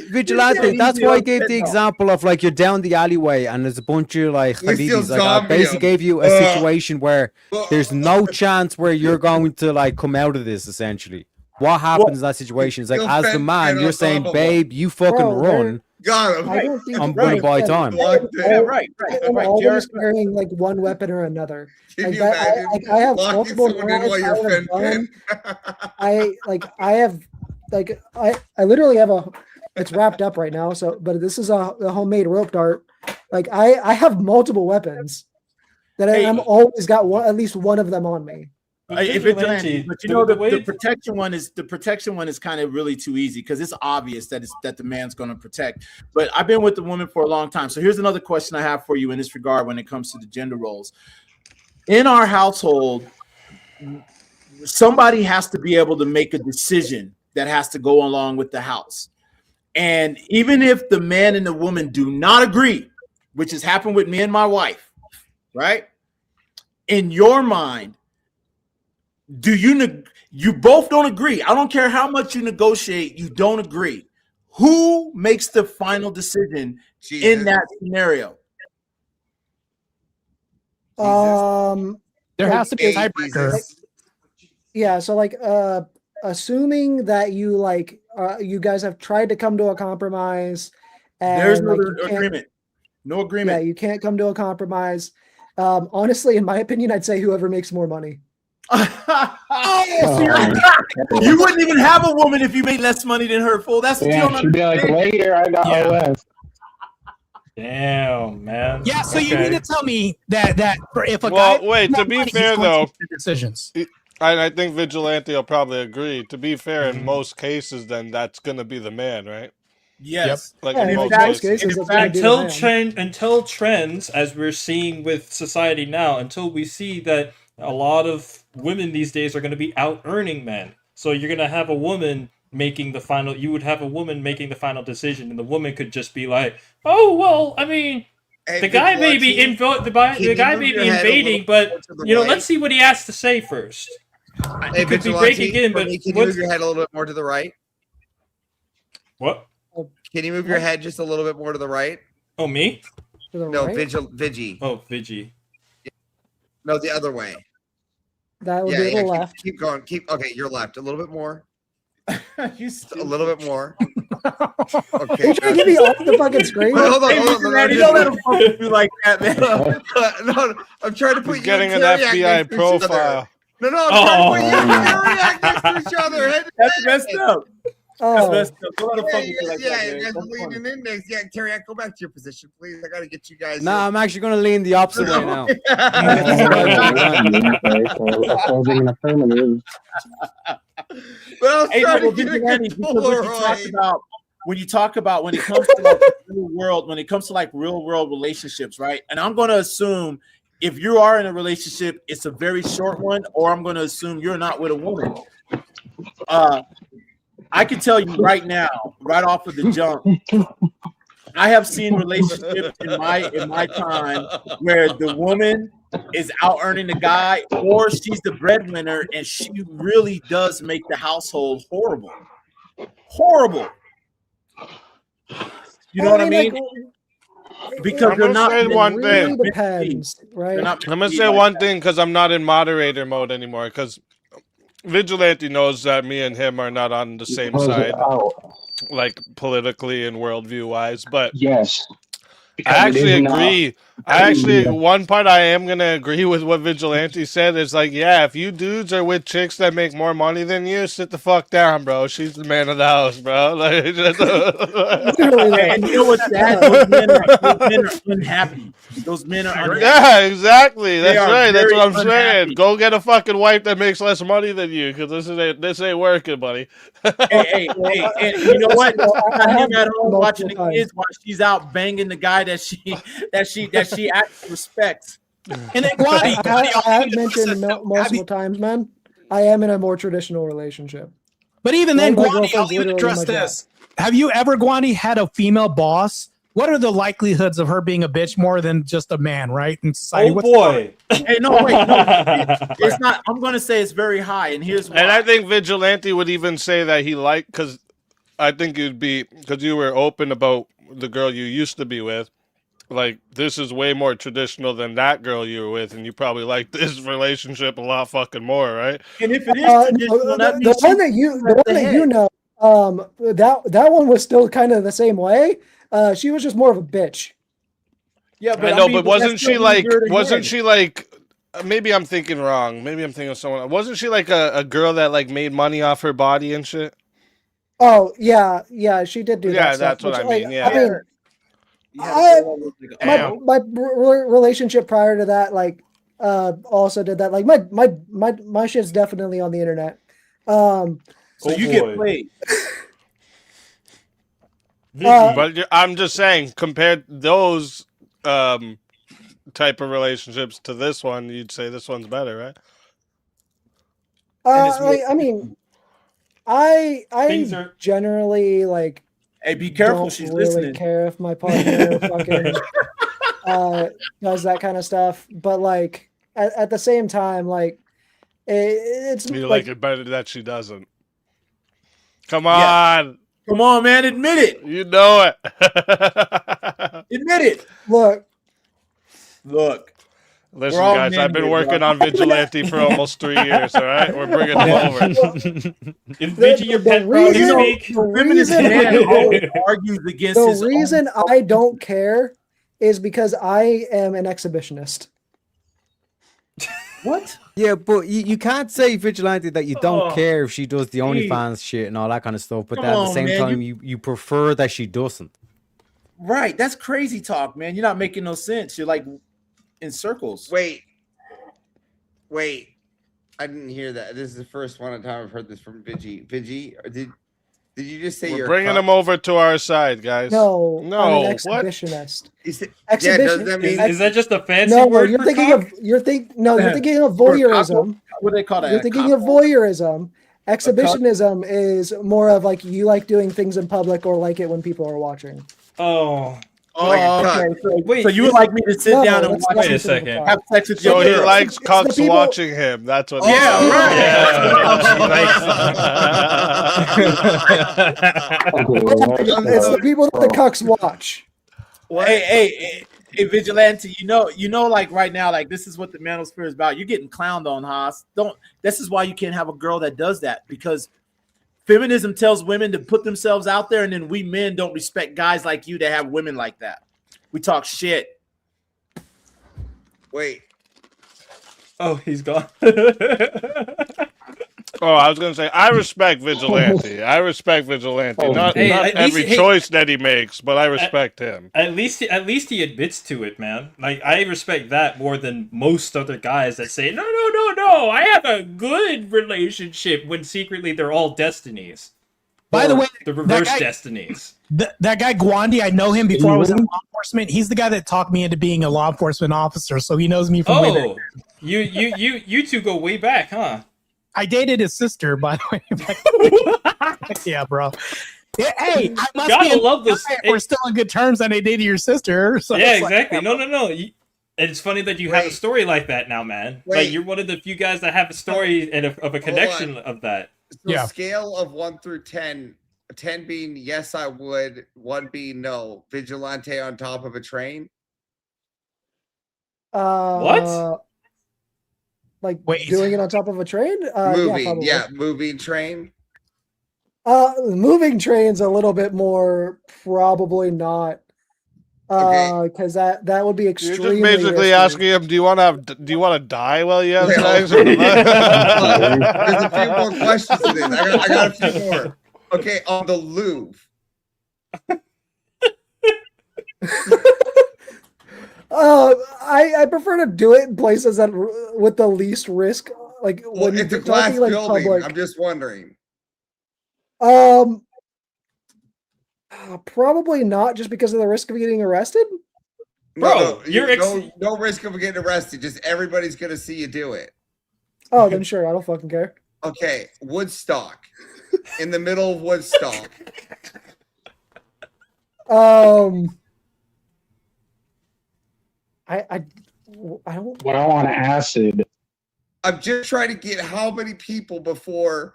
S18: Vigilante, that's why I gave the example of like you're down the alleyway and there's a bunch of like Habibis. Like I basically gave you a situation where there's no chance where you're going to like come out of this essentially. What happens in that situation is like as the man, you're saying, babe, you fucking run.
S9: Got him.
S18: I'm going to buy time.
S20: Right.
S13: Always carrying like one weapon or another. Like that, I have multiple knives. I literally have it's wrapped up right now. So, but this is a homemade rope dart. Like I have multiple weapons that I'm always got at least one of them on me.
S20: But you know the protection one is kind of really too easy because it's obvious that the man's going to protect. But I've been with the woman for a long time, so here's another question I have for you in this regard when it comes to the gender roles. In our household, somebody has to be able to make a decision that has to go along with the house, and even if the man and the woman do not agree, which has happened with me and my wife, right? In your mind, do you both don't agree? I don't care how much you negotiate, you don't agree. Who makes the final decision in that scenario?
S3: There has to be a tiebreaker.
S13: Yeah, so like assuming that you like you guys have tried to come to a compromise and
S20: there's no agreement. No agreement.
S13: Yeah, you can't come to a compromise. Honestly, in my opinion, I'd say whoever makes more money.
S20: You wouldn't even have a woman if you made less money than her, fool. That's what you don't
S8: she'd be like, later, I got OS.
S6: Damn, man.
S3: Yeah, so you mean to tell me that if a
S14: guy to be fair though,
S3: decisions.
S14: I think Vigilante will probably agree. To be fair,
S3: Mm-hmm.
S14: in most cases, then that's gonna be the man, right?
S17: Yes.
S14: Like
S13: Yeah,
S14: in
S13: in
S14: most
S13: most
S14: cases.
S13: cases, it's going to be the man.
S6: Until trends, as we're seeing with society now, until we see that a lot of women these days are going to be out earning men. So you're going to have a woman making the final. You would have a woman making the final decision, and the woman could just be like, "Oh well, I mean."
S9: Hey,
S6: The guy may be
S9: Vigilante,
S6: the guy may be invading, but you know, let's see what he has to say first.
S9: Hey,
S6: He could be
S9: Vigilante,
S6: breaking in,
S9: for
S6: but
S9: me, can you move your head a little bit more to the right?
S6: What?
S9: Can you move your head just a little bit more to the right?
S6: Oh, me?
S9: No,
S13: right?
S9: Vigi.
S6: Oh, Vigi.
S9: No, the other way.
S13: That would be the left.
S9: Keep going. Okay, you're left. A little bit more.
S20: You
S9: a little bit more.
S13: Okay. Are you trying to get me off the fucking screen?
S9: Wait, hold on.
S20: You don't let him fuck with you like that, man.
S9: No, I'm trying to put
S14: He's
S9: you
S14: getting
S9: and
S14: an
S9: Terry
S14: FBI
S9: next to each other.
S14: profile.
S9: No, I'm trying to put you and Terry next to each other.
S20: That's messed up.
S13: Oh.
S20: That's messed up. Don't let him fuck with you like
S9: Yeah,
S20: that,
S9: you
S20: man.
S9: guys are
S20: That's funny.
S9: leaning in next. Yeah, Terry, go back to your position, please. I got to get you guys.
S18: No, I'm actually going to lean the opposite way now.
S8: Opposing an affirmative.
S9: Well,
S20: Hey, no, but Vigilante, because when you talk about when it comes to like real world, when it comes to like real world relationships, right? And I'm going to assume if you are in a relationship, it's a very short one, or I'm going to assume you're not with a woman. I can tell you right now, right off of the jump, I have seen relationships in my time where the woman is out earning the guy, or she's the breadwinner, and she really does make the household horrible. Horrible. You know what I mean? Because
S14: I'm
S20: they're
S14: gonna
S20: not.
S14: say one thing.
S13: Depends, right?
S14: I'm gonna say one thing because I'm not in moderator mode anymore. Because Vigilante knows that me and him are not on the same side, like politically and worldview wise. But
S8: yes,
S14: I actually agree. One part I am gonna agree with what Vigilante said. Is like, yeah, if you dudes are with chicks that make more money than you, sit the fuck down, bro. She's the man of the house, bro. Like,
S20: And you know what's sad? Those men are unhappy. Those men are unhappy.
S14: Yeah, exactly.
S20: They
S14: That's
S20: are
S14: right. That's
S20: very
S14: what I'm saying.
S20: unhappy.
S14: Go get a fucking wife that makes less money than you, because this ain't working, buddy.
S20: Hey, and you know what? I him at home
S13: multiple
S20: watching the
S13: times.
S20: kids while she's out banging the guy that she actually respects.
S3: And then
S13: I have mentioned multiple times, man. I am in a more traditional relationship.
S3: But even then,
S13: My
S3: Guani, I'll
S13: girlfriend's
S3: even
S13: literally
S3: address
S13: my job.
S3: this. Have you ever, Guani, had a female boss? What are the likelihoods of her being a bitch more than just a man, right? In society?
S6: Oh boy.
S20: Hey, no, wait, no, it's not. I'm gonna say it's very high, and here's why.
S14: And I think Vigilante would even say that he liked, because I think you'd be, because you were open about the girl you used to be with. Like, this is way more traditional than that girl you were with, and you probably like this relationship a lot fucking more, right?
S20: And if it is
S13: The
S20: traditional, that means
S13: one that you know, that one was still kind of the same way. She was just more of a bitch.
S20: Yeah,
S14: I know, but wasn't she like? Maybe I'm thinking wrong. Maybe I'm thinking of someone. Wasn't she like a girl that like made money off her body and shit?
S13: Oh yeah, she did do that.
S14: Yeah,
S13: stuff,
S14: that's what I
S13: which,
S14: mean.
S13: I
S14: Yeah.
S13: mean, my relationship prior to that, like, also did that. Like, my shit's definitely on the internet.
S20: So you get played.
S14: But I'm just saying, compared those type of relationships to this one, you'd say this one's better, right?
S13: I mean, I generally like.
S20: Hey, be careful!
S13: Don't
S20: She's
S13: really
S20: listening.
S13: care if my partner fucking does that kind of stuff, but like at the same time, like it's
S14: You
S13: like
S14: like it better that she doesn't. Come on.
S20: Come on, man, admit it.
S14: You know it.
S20: Admit it.
S13: Look.
S14: Listen, guys, I've been working on Vigilante for almost 3 years, all right? We're bringing him over.
S6: If Vigi, your pet
S20: argues against
S13: the reason I don't care is because I am an exhibitionist.
S20: What?
S18: Yeah, but you can't say Vigilante that you don't care if she does the OnlyFans shit and all that kind of stuff, but
S20: Come
S18: at the
S20: on,
S18: same
S20: man,
S18: time, you prefer that she doesn't.
S20: Right, that's crazy talk, man. You're not making no sense. You're like in circles.
S9: Wait. I didn't hear that. This is the first one time I've heard this from Vigi. Vigi, did you just say
S14: We're
S9: you're
S14: bringing him over to our side, guys.
S13: No, I'm
S14: No,
S13: an
S14: what?
S13: exhibitionist.
S9: Yeah, does that mean
S6: Is that just a fancy
S13: No,
S6: word
S13: you're
S6: for
S13: thinking
S6: cock?
S13: you're thinking of
S20: For a
S13: voyeurism.
S20: What do they call that?
S13: You're thinking of voyeurism. Exhibitionism is more of like you like doing things in public or like it when people are watching.
S6: Oh.
S20: Okay.
S6: Wait,
S20: So you would like me to sit down and watch?
S6: Wait a second.
S20: Have sex with
S14: So
S20: your
S14: he
S20: girl.
S14: likes
S13: the
S14: cocks
S13: people-
S14: watching him. That's what.
S13: It's the people that the cucks watch.
S20: Hey, vigilante. You know, like right now, like this is what the manosphere is about. You're getting clowned on, Haas. This is why you can't have a girl that does that, because feminism tells women to put themselves out there, and then we men don't respect guys like you that have women like that. We talk shit.
S9: Wait.
S6: Oh, he's gone.
S14: Oh, I was gonna say I respect Vigilante. I respect Vigilante. Not every choice that he makes, but I respect him.
S6: At least he admits to it, man. Like I respect that more than most other guys that say no. I have a good relationship when secretly they're all destinies.
S3: By the way,
S6: the reverse
S3: that guy-
S6: destinies.
S3: That guy Gwandi, I know him before I was in law enforcement. He's the guy that talked me into being a law enforcement officer, so he knows me from way back.
S6: Oh, you two go way back, huh?
S3: I dated his sister, by the way. Yeah, bro. Yeah, hey, I must
S6: Gotta
S3: be
S6: love this.
S3: We're still on good terms, and I dated your sister. So
S6: Yeah,
S3: it's like,
S6: exactly. No. And it's funny that you have a story like that now, man. Like you're one of the few guys that have a story and of a connection of that.
S9: So scale of 1 through 10, 10 being yes, I would, 1 being no. Vigilante on top of a train.
S6: What?
S13: Like doing it on top of a train?
S9: Moving,
S13: yeah,
S9: moving train.
S13: Moving train's a little bit more probably not. Because that would be
S14: You're
S13: extremely.
S14: just basically
S13: risky.
S14: asking him, do you want to die while you have sex?
S9: There's a few more questions to this. I got a few more. Okay, on the Louvre.
S13: I prefer to do it in places that with the least risk. Like when
S9: It's a
S13: you're
S9: glass
S13: talking like
S9: building.
S13: public.
S9: I'm just wondering.
S13: Probably not, just because of the risk of getting arrested.
S9: No, no risk of getting arrested. Just everybody's gonna see you do it.
S13: Oh, then sure, I don't fucking care.
S9: Okay, Woodstock. In the middle of Woodstock.
S13: I don't.
S8: Well, on acid.
S9: I'm just trying to get how many people before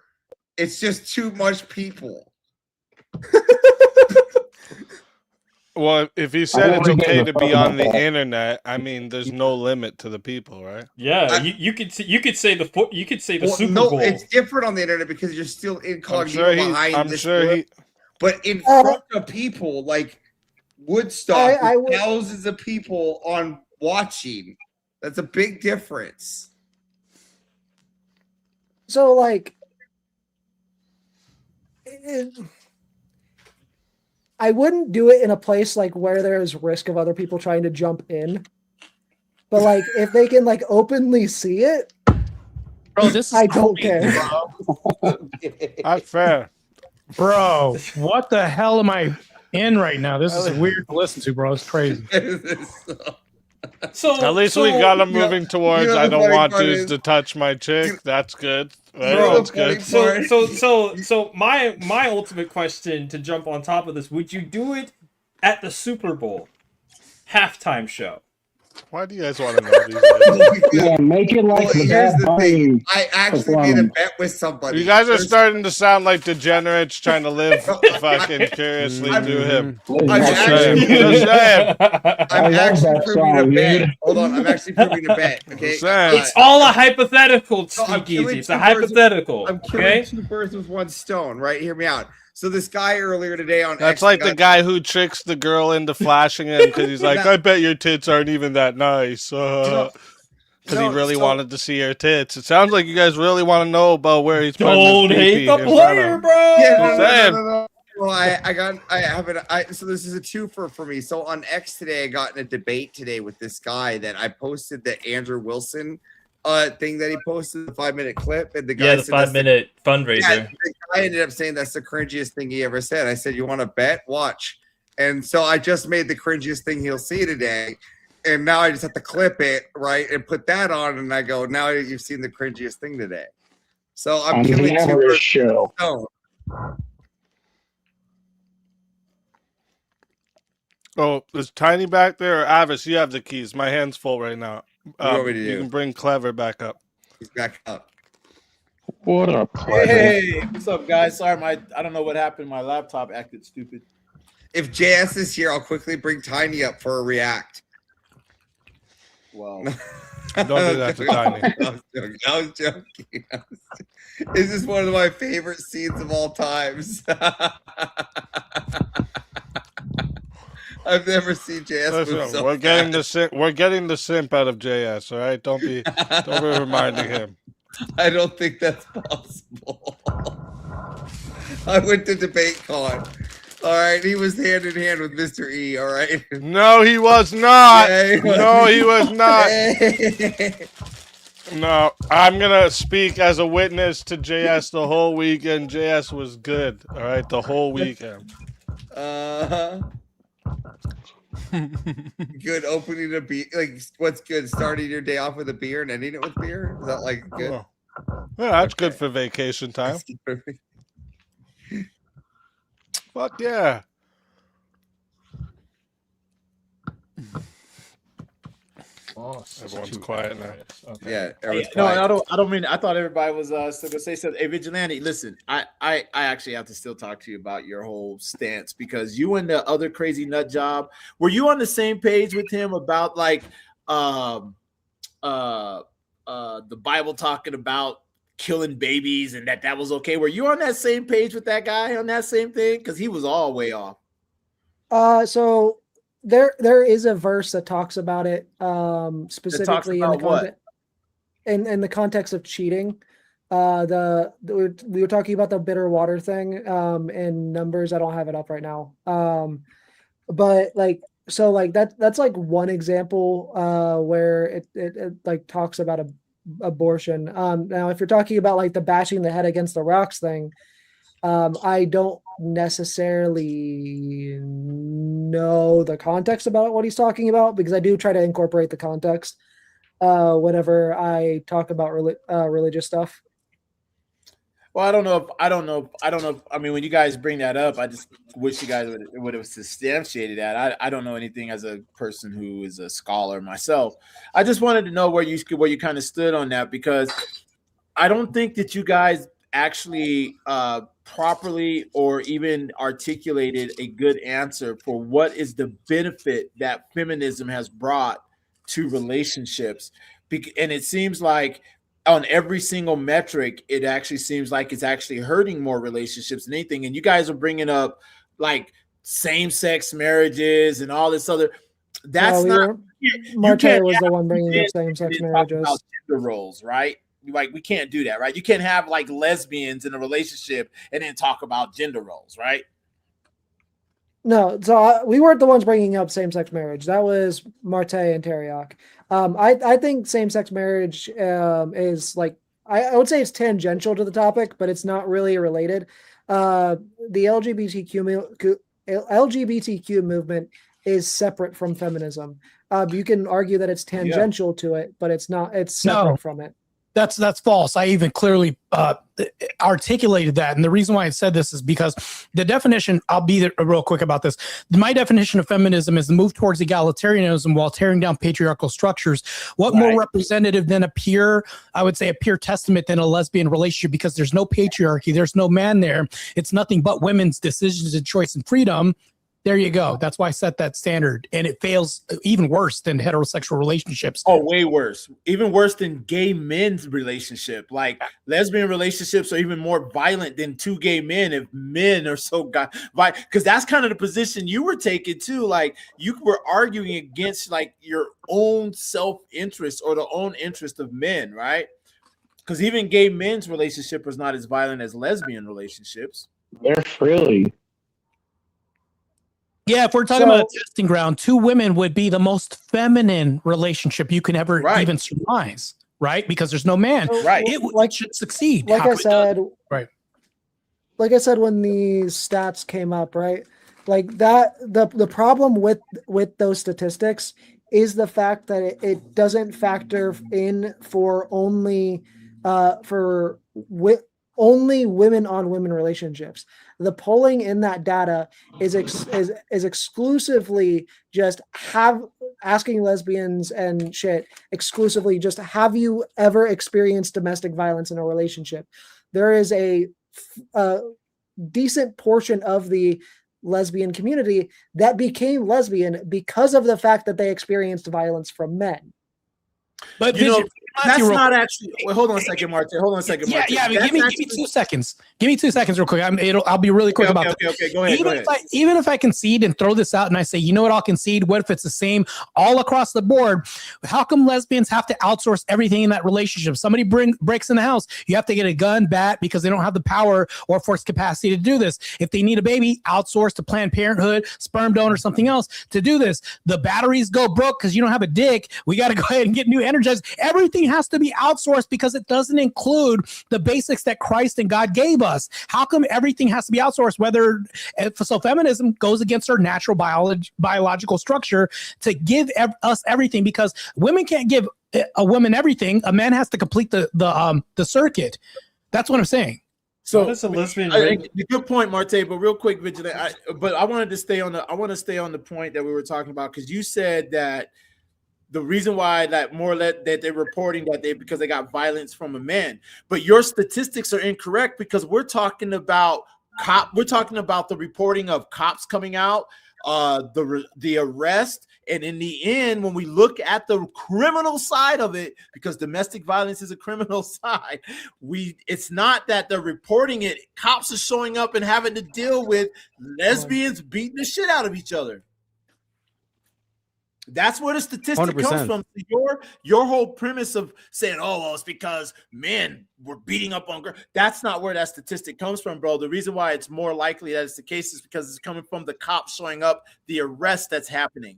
S9: it's just too much people.
S14: Well, if he said it's okay to be on the internet, I mean, there's no limit to the people, right?
S6: Yeah, you could say the Super
S9: No,
S6: Bowl.
S9: it's different on the internet because you're still incognito
S14: I'm sure
S9: behind
S14: I'm
S9: this
S14: sure
S9: work.
S14: he-
S9: But in front of people like Woodstock, with thousands of people on watching, that's a big difference.
S13: So like, I wouldn't do it in a place like where there's risk of other people trying to jump in. But like, if they can like openly see it,
S3: bro, this is
S13: I don't care.
S14: That's fair.
S3: Bro, what the hell am I in right now? This is weird to listen to, bro. It's crazy.
S6: So
S14: at least we got him moving towards. I don't want dudes to touch my chick. That's good. Right? That's good.
S6: So my ultimate question to jump on top of this: would you do it at the Super Bowl halftime show?
S14: Why do you guys want to know these?
S8: Yeah, make it like the
S9: Here's
S8: Bad
S9: the thing.
S8: Bunny
S9: I actually made a bet with somebody.
S14: You guys are starting to sound like degenerates trying to live fucking curiously through him.
S9: I'm actually proving a bet. Hold on, I'm actually proving a bet. Okay,
S6: It's all a hypothetical,
S9: No, I'm
S6: Speakeasy.
S9: killing
S6: It's a
S9: two birds with-
S6: hypothetical.
S9: I'm killing
S6: Okay.
S9: 2 birds with 1 stone. Right, hear me out. So this guy earlier today on
S14: That's
S9: X
S14: like
S9: got-
S14: the guy who tricks the girl into flashing him because he's like, I bet your tits aren't even that nice. Because he really wanted to see her tits. It sounds like you guys really want to know about where he's putting
S6: Don't
S14: his
S6: hate
S14: pee-pee
S6: the
S14: in front
S6: player,
S14: of.
S6: bro.
S9: Yeah, no. Well, so this is a twofer for me. So on X today, I got in a debate today with this guy that I posted that Andrew Wilson thing that he posted, the 5-minute clip, and the guy
S6: Yeah, the
S9: said that's
S6: 5-minute fundraiser.
S9: Yeah, the guy ended up saying that's the cringiest thing he ever said. I said, "You want to bet? Watch." And so I just made the cringiest thing he'll see today, and now I just have to clip it right and put that on, and I go, "Now you've seen the cringiest thing today." So I'm killing two birds with one stone.
S14: Oh, is Tiny back there? Or Avis, you have the keys. My hand's full right now.
S9: What do you want me to
S14: You
S9: do?
S14: can bring Klever back up.
S9: He's back up.
S8: What up,
S20: Hey, what's up, guys? Sorry, I don't know what happened. My laptop acted stupid.
S9: If JS is here, I'll quickly bring Tiny up for a react.
S20: Wow.
S14: Don't do that to Tiny.
S9: I was joking. This is one of my favorite scenes of all times. I've never seen JS move
S14: Listen,
S9: so
S14: we're getting the simp out of JS. All right, don't be reminding him.
S9: I don't think that's possible. I went to DebateCon. All right, he was hand in hand with Mr. E. All right.
S14: No, he was not.
S9: Yeah,
S14: No, he was not.
S9: Hey.
S14: No, I'm gonna speak as a witness to JS the whole weekend. JS was good. All right, the whole weekend.
S9: Good opening a beer. Like, what's good? Starting your day off with a beer and ending it with beer? Is that like good?
S14: Oh. Yeah, that's good for vacation time. Fuck yeah.
S20: Oh,
S14: everyone's quiet now.
S20: Okay.
S9: Yeah,
S20: Hey, no, I don't mean. I thought everybody was still gonna say something. Hey, Vigilante, listen, I actually have to still talk to you about your whole stance because you and the other crazy nut job. Were you on the same page with him about like the Bible talking about killing babies and that was okay? Were you on that same page with that guy on that same thing? Because he was all way off.
S13: So there is a verse that talks about it, specifically in the context in the context of cheating. We were talking about the bitter water thing in Numbers. I don't have it up right now. But that's like one example where it like talks about abortion. Now if you're talking about like the bashing the head against the rocks thing, I don't necessarily know the context about what he's talking about because I do try to incorporate the context whenever I talk about religious stuff.
S20: Well, I don't know. I mean, when you guys bring that up, I just wish you guys would have substantiated that. I don't know anything as a person who is a scholar myself. I just wanted to know where you kind of stood on that because I don't think that you guys actually properly or even articulated a good answer for what is the benefit that feminism has brought to relationships. And it seems like on every single metric, it actually seems like it's actually hurting more relationships than anything. And you guys are bringing up like same-sex marriages and all this other. That's
S13: Marte was the one bringing up same-sex marriages.
S20: Gender roles, right? Like we can't do that, right? You can't have like lesbians in a relationship and then talk about gender roles, right?
S13: No, so we weren't the ones bringing up same-sex marriage. That was Marte and Teriak. I think same-sex marriage is like I would say it's tangential to the topic, but it's not really related. The LGBTQ movement is separate from feminism. You can argue that it's tangential to it, but it's not. It's separate from it.
S3: That's false. I even clearly articulated that. And the reason why I said this is because the definition, I'll be real quick about this. My definition of feminism is the move towards egalitarianism while tearing down patriarchal structures. What more representative than I would say a peer testament than a lesbian relationship, because there's no patriarchy, there's no man there. It's nothing but women's decisions and choice and freedom. There you go. That's why I set that standard. And it fails even worse than heterosexual relationships.
S20: Oh, way worse. Even worse than gay men's relationship. Like lesbian relationships are even more violent than two gay men if men are so because that's kind of the position you were taking too. Like you were arguing against like your own self-interest or the own interest of men, right? Because even gay men's relationship is not as violent as lesbian relationships.
S8: They're frilly.
S3: Yeah, if we're talking about a testing ground, two women would be the most feminine relationship you can ever even surmise. right? Because there's no man.
S20: Right.
S3: It should succeed.
S13: Like
S3: How
S13: I
S3: come it
S13: said,
S3: doesn't? Right.
S13: like I said when these stats came up, right? Like that, the problem with those statistics is the fact that it doesn't factor in for only only women on women relationships. The polling in that data is exclusively just asking lesbians and shit exclusively just, have you ever experienced domestic violence in a relationship? There is a decent portion of the lesbian community that became lesbian because of the fact that they experienced violence from men.
S3: But
S20: you know, that's not actually. Wait, hold on a second, Martin. Hold on a second, Martin.
S3: Yeah. Give me 2 seconds. Give me 2 seconds, real quick. I'll be really quick about this.
S20: Okay. Go ahead.
S3: Even if I concede and throw this out and I say, you know what, I'll concede. What if it's the same all across the board? How come lesbians have to outsource everything in that relationship? Somebody breaks in the house, you have to get a gun, bat, because they don't have the power or force capacity to do this. If they need a baby, outsource to Planned Parenthood, sperm donor, something else to do this. The batteries go broke because you don't have a dick. We got to go ahead and get new Energizers. Everything has to be outsourced because it doesn't include the basics that Christ and God gave us. How come everything has to be outsourced? So feminism goes against our natural biological structure to give us everything, because women can't give a woman everything. A man has to complete the circuit. That's what I'm saying.
S20: So
S6: that's a lesbian.
S20: Good point, Marte. But real quick, Vigilant. I wanted to stay on the point that we were talking about, because you said that the reason why that they're reporting that because they got violence from a man, but your statistics are incorrect, because we're talking about the reporting of cops coming out, the arrest, and in the end, when we look at the criminal side of it, because domestic violence is a criminal side, it's not that they're reporting it. Cops are showing up and having to deal with lesbians beating the shit out of each other. That's where the statistic
S18: 100%.
S20: comes from. Your whole premise of saying, "Oh, well, it's because men were beating up on girls." That's not where that statistic comes from, bro. The reason why it's more likely that it's the case is because it's coming from the cops showing up, the arrest that's happening.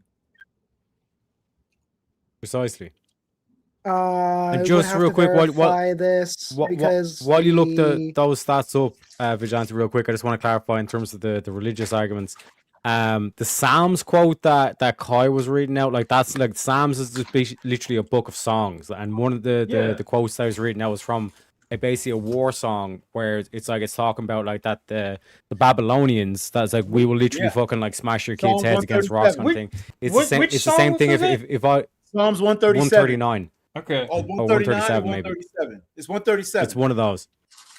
S18: Precisely.
S13: And
S18: just real quick, while you look those stats up, Vigilante, real quick, I just want to clarify in terms of the religious arguments. The Psalms quote that Kai was reading out, like that's like Psalms is just literally a book of songs, and one of the quotes I was reading out was from basically a war song where it's talking about like that the Babylonians, that's like, we will literally fucking like smash your kids' heads against rocks kind of thing. It's the same thing if I
S20: Psalms 139.
S6: Okay.
S20: Oh, 137 maybe. It's 137.
S18: It's one of those.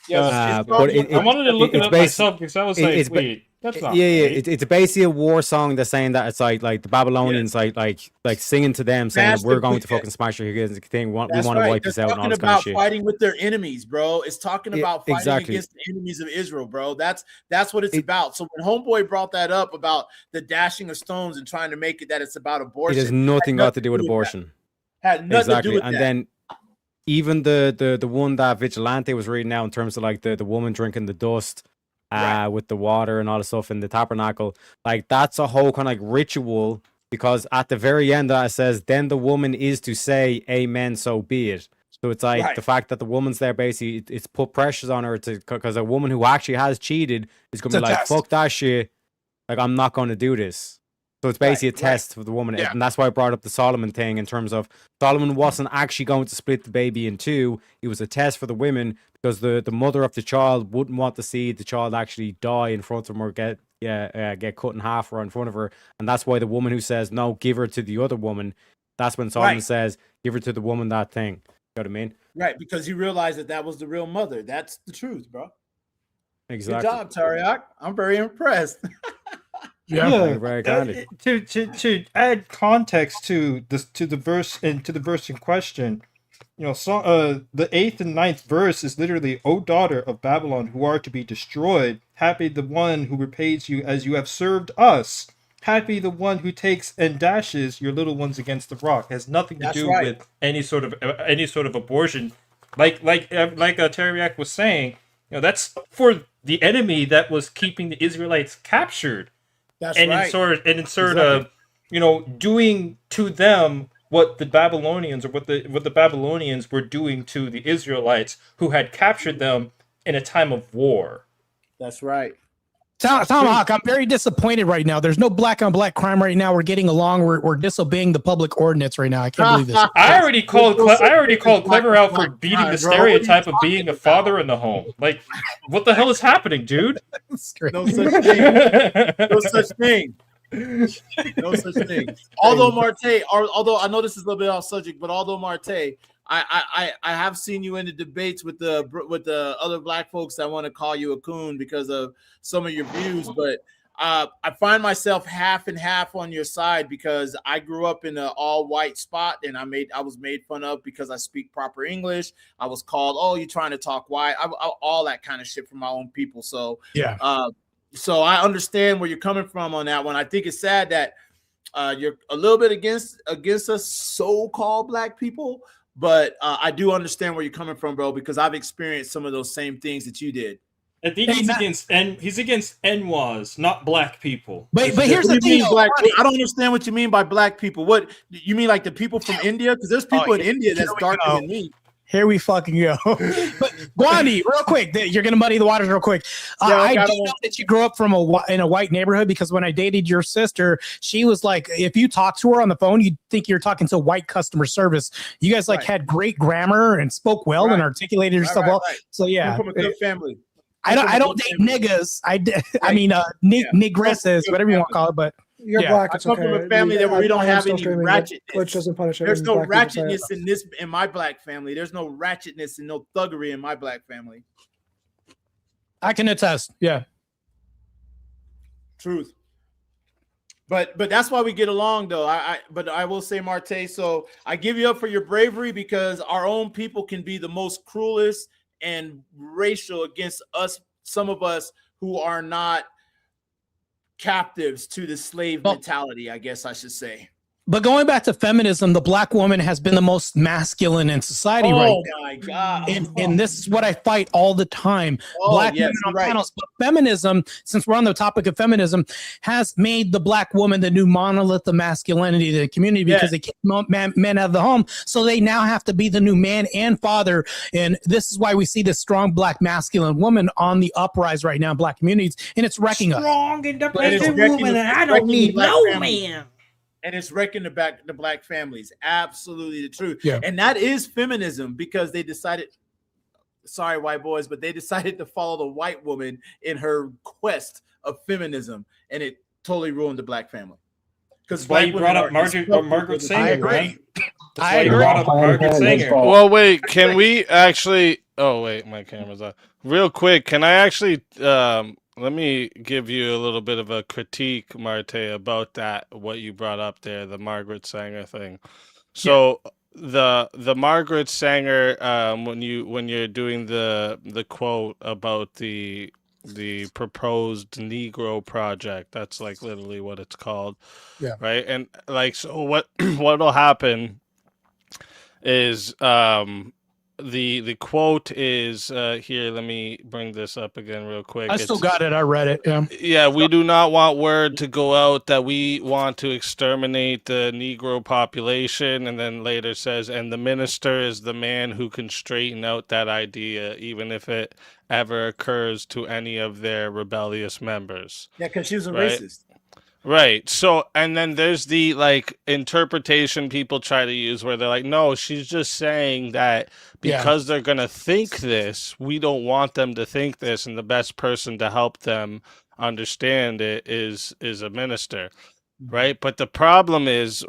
S20: Yes,
S18: but
S6: I wanted to look it up myself because I was like, wait, that's not right.
S18: It's basically a war song that's saying that it's like the Babylonians like singing to them, saying that we're going to fucking smash your kids thing. We want to wipe this out and all this kind of shit.
S20: Fighting with their enemies, bro. It's talking about fighting against the enemies of Israel, bro. That's what it's about. So when Homeboy brought that up about the dashing of stones and trying to make it that it's about abortion,
S18: it has nothing got to do with abortion.
S20: Had nothing to do with that.
S18: And then even the one that Vigilante was reading now in terms of like the woman drinking the dust with the water and all the stuff in the tabernacle, like that's a whole kind of like ritual, because at the very end that it says, then the woman is to say amen, so be it. So it's like the fact that the woman's there, basically it's put pressures on her because a woman who actually has cheated is going to be like, fuck that shit, like I'm not going to do this. So it's basically a test for the woman. And that's why I brought up the Solomon thing, in terms of Solomon wasn't actually going to split the baby in two. It was a test for the women, because the mother of the child wouldn't want to see the child actually die in front of them or get cut in half right in front of her. And that's why the woman who says, no, give her to the other woman, that's when Solomon says, give her to the woman that thing. You know what I mean?
S20: Right, because he realized that was the real mother. That's the truth, bro.
S18: Exactly.
S20: Good job, Tariq. I'm very impressed.
S18: Very kind.
S6: To add context to the verse in question, the 8th and 9th verse is literally, "O daughter of Babylon, who are to be destroyed, happy the one who repays you as you have served us. Happy the one who takes and dashes your little ones against the rock." It has nothing to do with any sort of abortion. Like Teriak was saying, that's for the enemy that was keeping the Israelites captured. That's right. In sort of, doing to them what the Babylonians or what the Babylonians were doing to the Israelites who had captured them in a time of war.
S20: That's right.
S3: Tomahawk, I'm very disappointed right now. There's no black on black crime right now. We're getting along. We're disobeying the public ordinance right now. I can't believe this.
S6: I already called Klever out for beating the stereotype of being a father in the home. Like, what the hell is happening, dude?
S20: No such thing. No such thing. No such thing. Although Marte, although I know this is a little bit off subject, but although Marte, I have seen you in the debates with the other black folks that want to call you a coon because of some of your views, but I find myself half and half on your side because I grew up in an all-white spot and I was made fun of because I speak proper English. I was called, "Oh, you're trying to talk white," all that kind of shit from my own people. So
S3: yeah.
S20: So I understand where you're coming from on that one. I think it's sad that you're a little bit against us so-called black people. But I do understand where you're coming from, bro, because I've experienced some of those same things that you did.
S6: I think he's against NWAs, not black people.
S3: But here's the thing.
S20: I don't understand what you mean by black people. What you mean, like the people from India? Because there's people in India that's darker than me.
S3: Here we fucking go. But Gwandi, real quick, you're gonna muddy the waters real quick. I do know that you grew up in a white neighborhood because when I dated your sister, she was like, if you talk to her on the phone, you'd think you're talking to white customer service. You guys had great grammar and spoke well and articulated yourself well. So yeah,
S20: I'm from a good family.
S3: I don't date niggas. I mean negresses, whatever you want to call it, but.
S13: You're black.
S20: I come from a family that we don't have any ratchetness.
S13: Twitch doesn't punish it.
S20: There's no ratchetness in my black family. There's no ratchetness and no thuggery in my black family.
S3: I can attest. Yeah.
S20: Truth. But that's why we get along, though. But I will say, Marte. So I give you up for your bravery because our own people can be the most cruelest and racial against us. Some of us who are not captives to the slave mentality, I guess I should say.
S3: But going back to feminism, the black woman has been the most masculine in society right now.
S20: Oh my God.
S3: And this is what I fight all the time. Black women on panels. But feminism, since we're on the topic of feminism, has made the black woman the new monolith of masculinity to the community because they kick men out of the home. So they now have to be the new man and father. And this is why we see this strong black masculine woman on the uprise right now in black communities. And it's wrecking us.
S21: Strong independent woman, and I don't need no man.
S20: And it's wrecking the black families. Absolutely the truth.
S3: Yeah.
S20: And that is feminism because they decided, sorry, white boys, but they decided to follow the white woman in her quest of feminism. And it totally ruined the black family. Because
S6: why you brought up Margaret Sanger, right?
S3: I agree.
S6: Margaret Sanger.
S14: Well, wait, can we actually... Oh, wait, my camera's on. Real quick, can I actually... let me give you a little bit of a critique, Marte, about that, what you brought up there, the Margaret Sanger thing. So the Margaret Sanger, when you're doing the quote about the proposed Negro project, that's like literally what it's called.
S3: Yeah.
S14: Right. And like, so what'll happen is the quote is here, let me bring this up again real quick.
S3: I still got it. I read it.
S14: Yeah, we do not want word to go out that we want to exterminate the Negro population, and then later says, and the minister is the man who can straighten out that idea, even if it ever occurs to any of their rebellious members.
S20: Yeah, because she was a
S14: right?
S20: racist.
S14: Right. So, and then there's the like interpretation people try to use where they're like, no, she's just saying that because they're going to think this, we don't want them to think this. And the best person to help them understand it is a minister. Right. But the problem is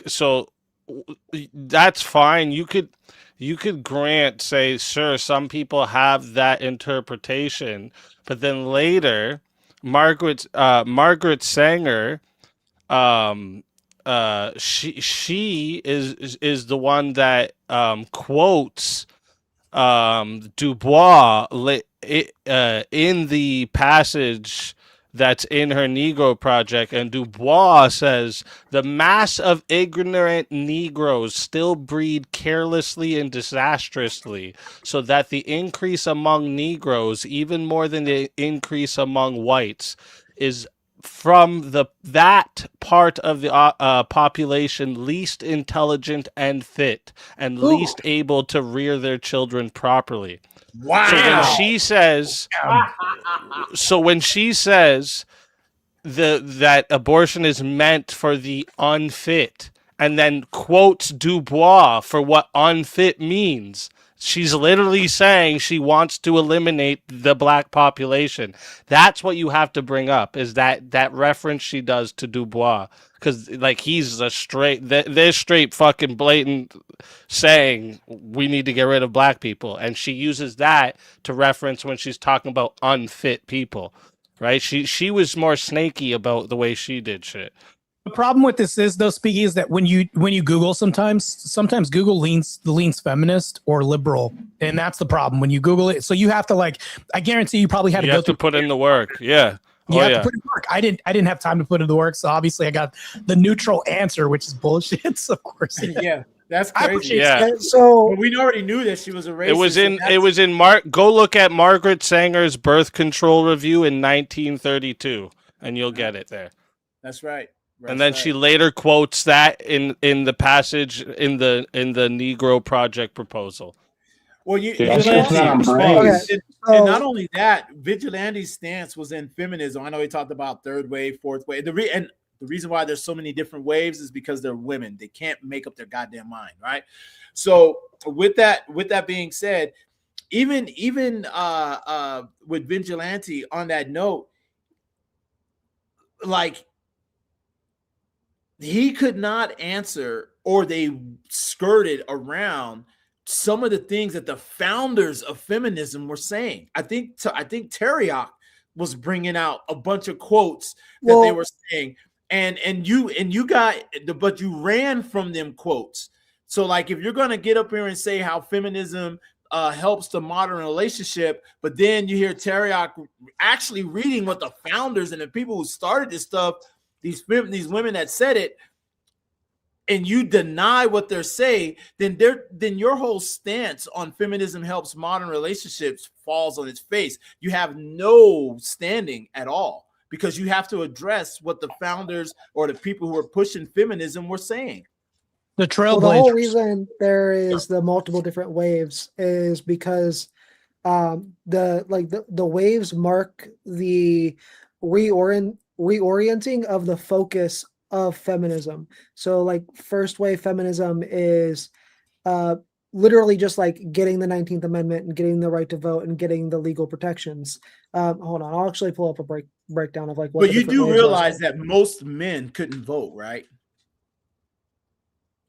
S14: so that's fine. You could grant, say, sure, some people have that interpretation, but then later, Margaret Sanger, she is the one that quotes Du Bois in the passage that's in her Negro Project, and Du Bois says the mass of ignorant Negroes still breed carelessly and disastrously, so that the increase among Negroes, even more than the increase among whites, is from that part of the population least intelligent and fit and least able to rear their children properly.
S20: Wow.
S14: So when she says that abortion is meant for the unfit, and then quotes Dubois for what unfit means, she's literally saying she wants to eliminate the black population. That's what you have to bring up, is that reference she does to Dubois, because like he's a they're straight fucking blatant saying we need to get rid of black people, and she uses that to reference when she's talking about unfit people. Right? She was more snaky about the way she did shit.
S3: The problem with this is, though, Speaky, is that when you Google, sometimes Google leans feminist or liberal, and that's the problem when you Google it. So you have to, like, I guarantee you probably had to
S14: You
S3: go
S14: have to
S3: through
S14: put in the work. Yeah.
S3: You have to put in work. I didn't have time to put in the work, so obviously I got the neutral answer, which is bullshit. So of course,
S20: Yeah, that's
S3: I
S20: crazy.
S3: appreciate
S14: Yeah.
S13: So
S20: But we already knew that she was a racist.
S14: It was in go look at Margaret Sanger's birth control review in 1932, and you'll get it there.
S20: That's right.
S14: And then she later quotes that in the passage in the Negro Project proposal.
S20: Well,
S13: Okay,
S20: and not only that, Vigilante's stance was in feminism. I know he talked about third wave, fourth wave. The reason why there's so many different waves is because they're women. They can't make up their goddamn mind, right? So with that being said, even with Vigilante on that note, like, he could not answer, or they skirted around some of the things that the founders of feminism were saying. I think Teriak was bringing out a bunch of quotes that they were saying, and you ran from them quotes. So, like, if you're going to get up here and say how feminism helps the modern relationship, but then you hear Teriak actually reading what the founders and the people who started this stuff, these women that said it, and you deny what they're saying, then your whole stance on feminism helps modern relationships falls on its face. You have no standing at all, because you have to address what the founders or the people who are pushing feminism were saying.
S3: The trailblazers.
S13: the whole reason there is the multiple different waves is because the waves mark the reorienting of the focus of feminism. So, like, first wave feminism is literally just like getting the 19th Amendment and getting the right to vote and getting the legal protections. Hold on, I'll actually pull up a breakdown of like what.
S20: But you do realize that most men couldn't vote, right?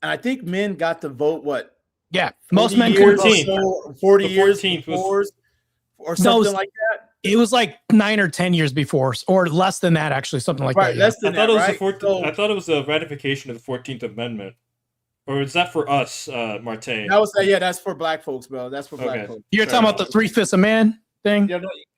S20: And I think men got to vote what?
S3: Yeah, most men couldn't.
S20: 40 years before, or something like that.
S3: It was like 9 or 10 years before, or less than that, actually, something like that.
S20: Less than
S6: I thought
S20: that,
S6: it was I thought it was a ratification of the 14th Amendment, or is that for us, Martin?
S20: That was that's for black folks, bro. That's for black folks.
S3: You're talking about the 3/5 of man thing?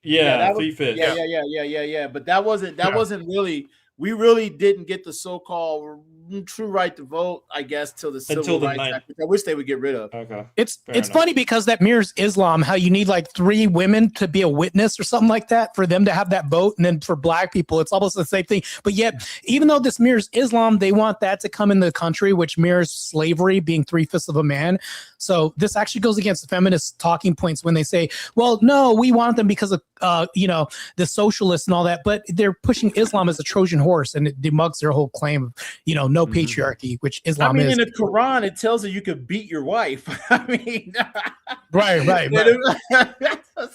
S20: Yeah,
S6: 3/5.
S20: Yeah. But that wasn't really. We really didn't get the so-called true right to vote, I guess, till the Civil Rights Act, which I wish they would get rid of.
S6: Okay.
S3: It's funny because that mirrors Islam, how you need like 3 women to be a witness or something like that for them to have that vote. And then for black people, it's almost the same thing. But yet, even though this mirrors Islam, they want that to come in the country, which mirrors slavery being 3/5 of a man. So this actually goes against the feminist talking points when they say, well, no, we want them because of, the socialists and all that. But they're pushing Islam as a Trojan horse, and it demugs their whole claim of, no patriarchy, which Islam is.
S20: In the Quran, it tells you could beat your wife. I mean,
S3: right.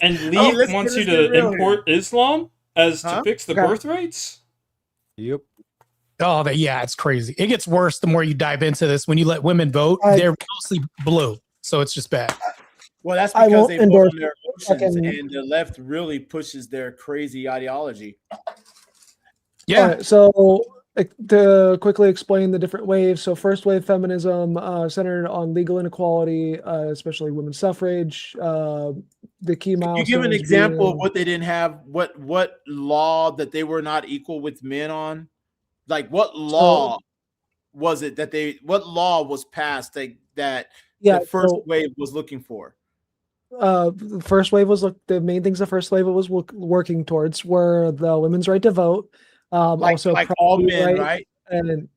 S6: And Lee wants you to import Islam to fix the birth rates?
S18: Yep.
S3: Oh, it's crazy. It gets worse the more you dive into this. When you let women vote, they're mostly blue, so it's just bad.
S20: Well, that's because they vote on their emotions, and the left really pushes their crazy ideology.
S13: Yeah. So to quickly explain the different waves. So first wave feminism centered on legal inequality, especially women's suffrage. The key milestones.
S20: Can you give an example of what they didn't have? What law that they were not equal with men on? Like, what law was it that what law was passed that the first wave was looking for?
S13: The first wave was the main things the first wave was working towards were the women's right to vote, Also
S20: like all
S13: property
S20: men,
S13: rights,
S20: right?
S13: and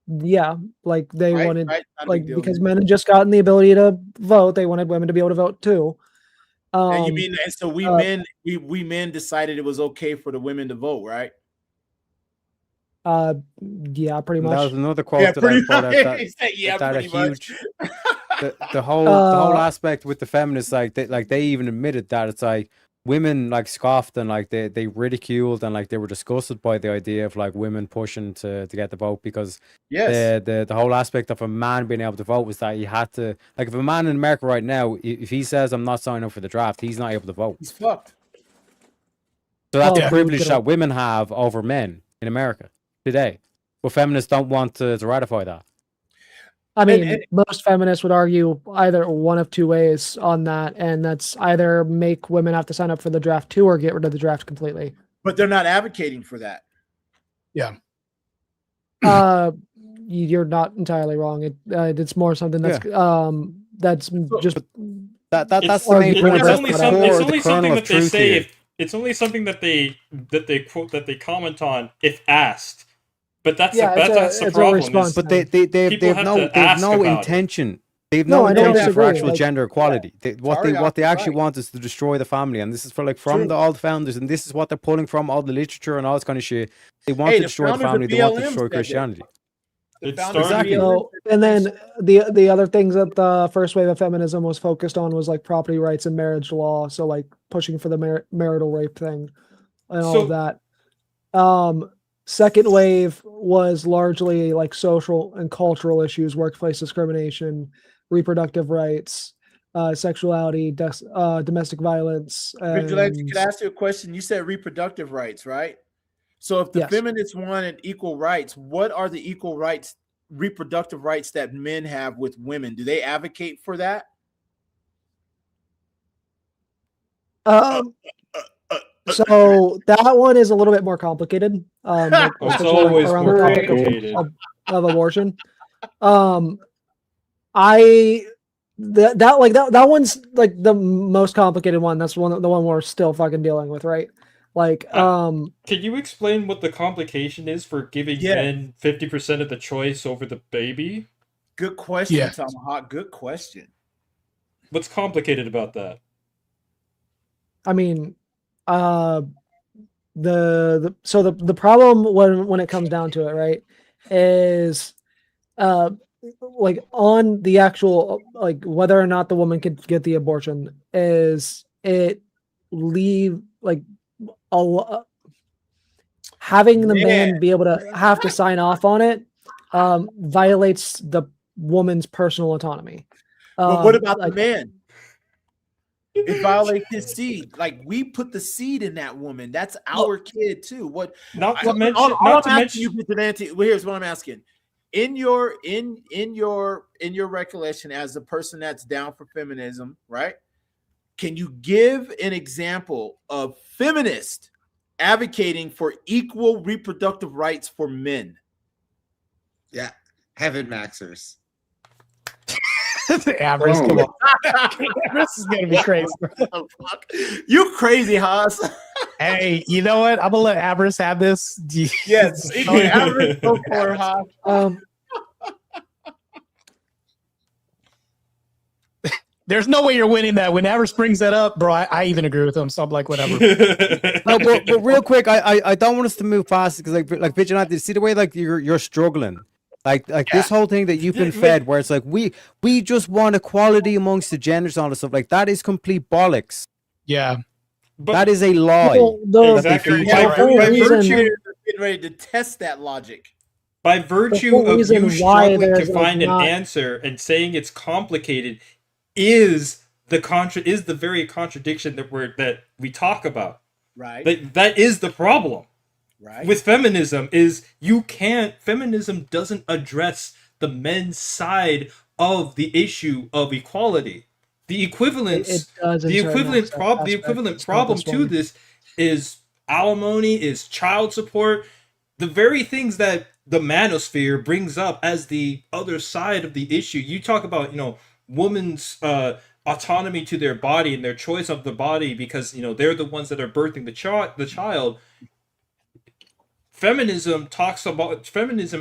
S13: yeah, like they
S20: Right,
S13: wanted,
S20: right, not a
S13: like
S20: big deal.
S13: because men had just gotten the ability to vote, they wanted women to be able to vote too.
S20: And you mean, and so we
S13: uh,
S20: men decided it was okay for the women to vote, right?
S13: Uh, yeah, pretty
S18: And that was
S13: much.
S18: another quote that I put out that,
S20: He said, yeah,
S18: that a
S20: pretty much.
S18: huge the whole
S13: Uh,
S18: aspect with the feminists, like they even admitted that it's like women like scoffed and like they ridiculed and like they were disgusted by the idea of like women pushing to get the vote, because
S20: Yes.
S18: the whole aspect of a man being able to vote was that he had to, like, if a man in America right now, if he says I'm not signing up for the draft, he's not able to vote.
S20: He's fucked.
S18: So that's
S13: Well,
S18: a privilege
S13: good
S18: that
S13: old-
S18: women have over men in America today. But feminists don't want to ratify that.
S13: I mean,
S20: and-
S13: most feminists would argue either one of two ways on that, and that's either make women have to sign up for the draft too, or get rid of the draft completely.
S20: But they're not advocating for that.
S3: Yeah.
S13: You're not entirely wrong. It's more something that's that's just
S18: that's the
S13: or
S18: main
S13: you
S18: point.
S13: bring
S6: It's
S13: it
S18: That's
S6: only,
S13: up,
S18: the
S6: some,
S13: whatever.
S6: it's
S18: core,
S6: only
S18: the kernel
S6: something
S18: of
S6: that they
S18: truth
S6: say
S18: here.
S6: it's only something that they quote, that they comment on if asked. But that's
S13: Yeah,
S6: that's the
S13: it's a
S6: problem.
S13: response.
S6: Is
S18: But they've
S6: people have to ask
S18: no
S6: about it.
S18: intention. They've
S13: No,
S18: no
S13: I don't
S18: intention for
S13: disagree.
S18: actual
S13: Like,
S18: gender equality. What they
S20: Sorry,
S18: actually
S20: right.
S18: want is to destroy the family, and this is from
S20: True.
S18: all the founders, and this is what they're pulling from all the literature and all this kind of shit. They want
S20: Hey,
S18: to
S20: the
S18: destroy the
S20: founders of
S18: family. They want to
S20: BLM
S18: destroy
S20: said that.
S18: Christianity.
S20: The
S6: It
S20: founders of
S6: started-
S18: Exactly.
S20: BLM
S13: So, and then the other things that the first wave of feminism was focused on was like property rights and marriage law. So like pushing for the marital rape thing and all of
S6: So-
S13: that. Second wave was largely like social and cultural issues, workplace discrimination, reproductive rights, sexuality, domestic violence.
S20: Vigilante,
S13: And
S20: could I ask you a question? You said reproductive rights, right? So if the
S13: Yes.
S20: feminists wanted equal rights, what are the equal rights, reproductive rights that men have with women? Do they advocate for that?
S13: So that one is a little bit more complicated. Like,
S6: It's
S13: especially,
S6: always
S13: around
S6: more
S13: the topic
S6: complicated.
S13: of abortion. That one's like the most complicated one. That's the one we're still fucking dealing with, right? Like,
S6: Can you explain what the complication is for giving
S20: Yeah.
S6: men 50% of the choice over the baby?
S20: Good question,
S3: Yeah.
S20: Tomahawk. Good question.
S6: What's complicated about that?
S13: I mean, the problem when it comes down to it, right, is like on the actual, like, whether or not the woman could get the abortion, is it leave like having the man be able to have to sign off on it violates the woman's personal autonomy.
S20: But what about
S13: like,
S20: the man? It violates his seed. Like, we put the seed in that woman. That's our kid too. What?
S6: Not to
S20: all
S6: mention,
S20: I'm
S6: not to
S20: asking
S6: mention,
S20: you, Vigilante. Well, here's what I'm asking. In your recollection as a person that's down for feminism, right? Can you give an example of feminist advocating for equal reproductive rights for men?
S9: Yeah, heaven maxers.
S3: Average. Come on. This is gonna be crazy.
S20: You crazy, Haas.
S3: Hey, you know what? I'm gonna let Avarice have this.
S20: Yes, Avarice, go for it, Haas.
S3: There's no way you're winning that. When Avarice brings that up, bro, I even agree with him. So I'm like, whatever.
S18: No, but real quick, I don't want us to move fast because like Vigilante, see the way like you're struggling. Like this whole thing that you've been fed, where it's like we just want equality amongst the genders and all this stuff. Like that is complete bollocks.
S3: Yeah,
S18: that is a lie.
S13: Well,
S6: exactly.
S13: the whole
S6: By
S13: reason-
S6: virtue,
S20: Getting ready to test that logic.
S6: by virtue
S13: whole
S6: of
S13: reason
S6: you
S13: why
S6: struggling
S13: there's,
S6: to
S13: like,
S6: find an
S13: not-
S6: answer and saying it's complicated is the very contradiction that we talk about.
S20: Right.
S6: That is the problem.
S20: Right.
S6: With feminism feminism doesn't address the men's side of the issue of equality. The equivalence,
S13: It does in
S6: the
S13: certain
S6: equivalent
S13: aspects,
S6: problem, the
S13: it's
S6: equivalent
S13: not
S6: problem
S13: this
S6: to
S13: one.
S6: this is alimony, is child support, the very things that the manosphere brings up as the other side of the issue. You talk about, women's autonomy to their body and their choice of the body because they're the ones that are birthing the child. feminism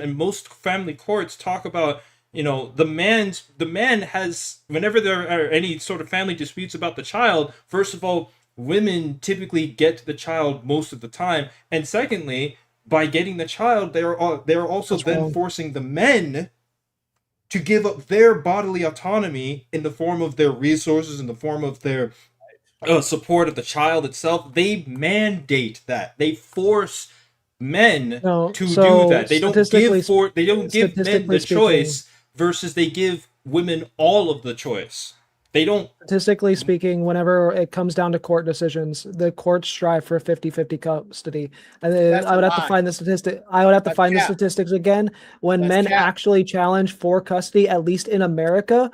S6: and most family courts talk about, you know, the man has, whenever there are any sort of family disputes about the child, first of all, women typically get the child most of the time, and secondly, by getting the child, they are also then forcing the men to give up their bodily autonomy in the form of their resources, in the form of their support of the child itself. They mandate that. They force men to do that. They don't give men the choice versus they give women all of the choice. They don't.
S13: Statistically speaking, whenever it comes down to court decisions, the courts strive for 50-50 custody. And I would have to find the statistic. I would have to find the statistics again. When men actually challenge for custody, at least in America,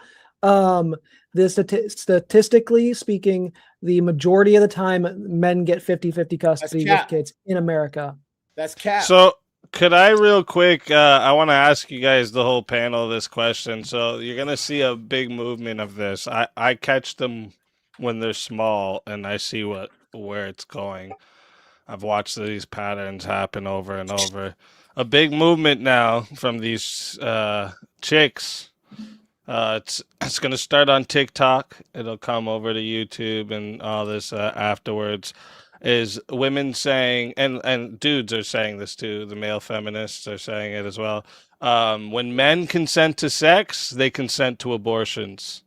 S13: statistically speaking, the majority of the time, men get 50-50 custody with kids in America.
S20: That's cap.
S14: So could I real quick, I want to ask you guys, the whole panel, this question. So you're going to see a big movement of this. I catch them when they're small and I see where it's going. I've watched these patterns happen over and over. A big movement now from these chicks. It's going to start on TikTok. It'll come over to YouTube and all this afterwards. Is women saying, and dudes are saying this too, the male feminists are saying it as well. When men consent to sex, they consent to abortions.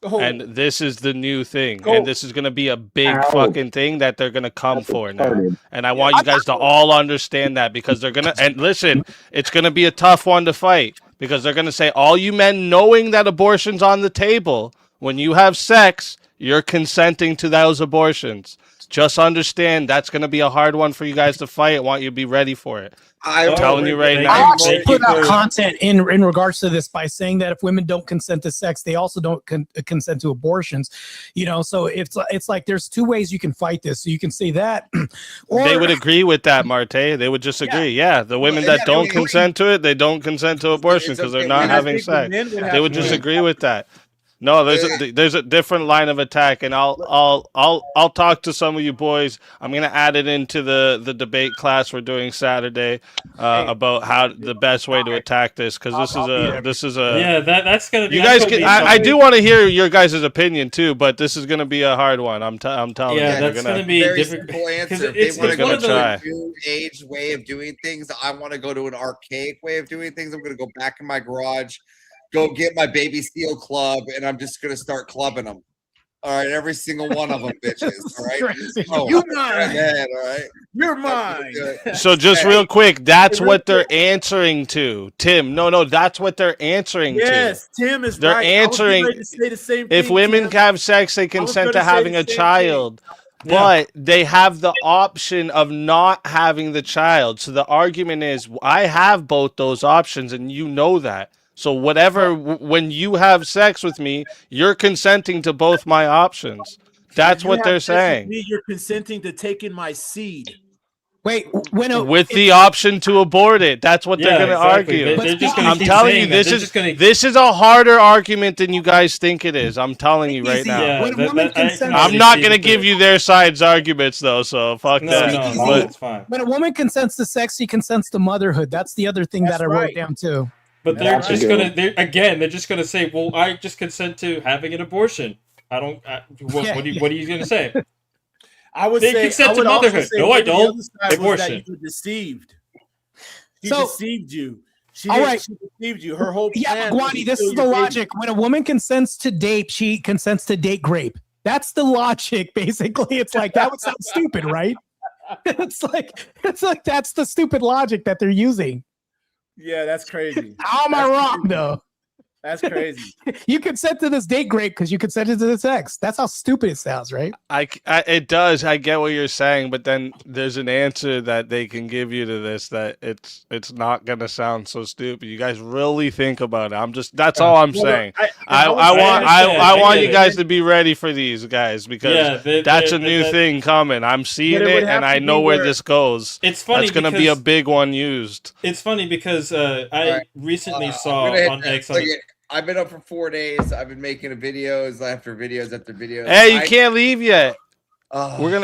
S14: And this is the new thing. And this is going to be a big fucking thing that they're going to come for now. And I want you guys to all understand that, because they're going to, and listen, it's going to be a tough one to fight, because they're going to say, all you men knowing that abortion's on the table, when you have sex, you're consenting to those abortions. Just understand that's going to be a hard one for you guys to fight. I want you to be ready for it. I'm telling you right now.
S3: I actually put out content in regards to this by saying that if women don't consent to sex, they also don't consent to abortions. You know, so it's like there's two ways you can fight this. So you can say that, or
S14: they would agree with that, Marte. They would just agree. Yeah, the women that don't consent to it, they don't consent to abortion because they're not having sex. They would just agree with that. No, there's a different line of attack, and I'll talk to some of you boys. I'm gonna add it into the debate class we're doing Saturday about how the best way to attack this, because this is a
S6: that's gonna be.
S14: You guys can, I do want to hear your guys' opinion too, but this is gonna be a hard one. I'm telling you.
S6: That's gonna be
S9: very
S6: difficult.
S9: simple answer.
S6: It's
S9: If they want to go
S14: try.
S9: to a new age way of doing things, I want to go to an archaic way of doing things. I'm going to go back in my garage, go get my baby steel club, and I'm just going to start clubbing them. All right, every single one of them, bitches. All right,
S20: You're mine.
S9: All right,
S20: you're mine.
S14: So just real quick, that's what they're answering to, Tim. No, that's what they're answering to.
S20: Yes, Tim is
S14: They're
S20: right.
S14: answering.
S20: I was getting ready to say the same
S14: If
S20: thing,
S14: women
S20: Tim.
S14: have sex, they consent to having a child. But they have the option of not having the child. So the argument is, I have both those options, and you know that. So whatever, when you have sex with me, you're consenting to both my options. That's what they're saying.
S20: You're consenting to taking my seed.
S3: Wait,
S14: with the option to abort it. That's what they're going to argue. I'm telling you, this is a harder argument than you guys think it is. I'm telling you right now. I'm not going to give you their side's arguments though, so fuck that.
S3: No, it's fine. When a woman consents to sex, she consents to motherhood. That's the other thing that I wrote down too.
S6: But they're just gonna say, well, I just consent to having an abortion. I don't. What are you gonna say?
S20: I would
S6: they
S20: say
S6: consent
S20: I would
S6: to
S20: also
S6: motherhood.
S20: say
S6: No, I
S20: maybe the
S6: don't.
S20: other side was that
S6: Abortion.
S20: you were deceived. She
S3: So-
S20: deceived you. She
S3: All right.
S20: she deceived you. Her whole
S3: Yeah,
S20: plan was
S3: Guani,
S20: to
S3: this
S20: kill
S3: is the
S20: your baby.
S3: logic. When a woman consents to date, she consents to date grape. That's the logic, basically. It's like that would sound stupid, right? It's like that's the stupid logic that they're using.
S20: Yeah, that's crazy.
S3: How am I wrong though?
S20: That's crazy.
S3: You consent to this date grape because you consented to the sex. That's how stupid it sounds, right?
S14: It does. I get what you're saying, but then there's an answer that they can give you to this that it's not gonna sound so stupid. You guys really think about it. That's all I'm saying. I want you guys to be ready for these guys, because that's a new thing coming. I'm seeing it, and I know where this goes.
S6: It's funny.
S14: That's gonna be a big one used.
S6: It's funny because I recently saw on X.
S9: I've been up for 4 days. I've been making videos after videos after videos.
S14: Hey, you can't leave yet. You're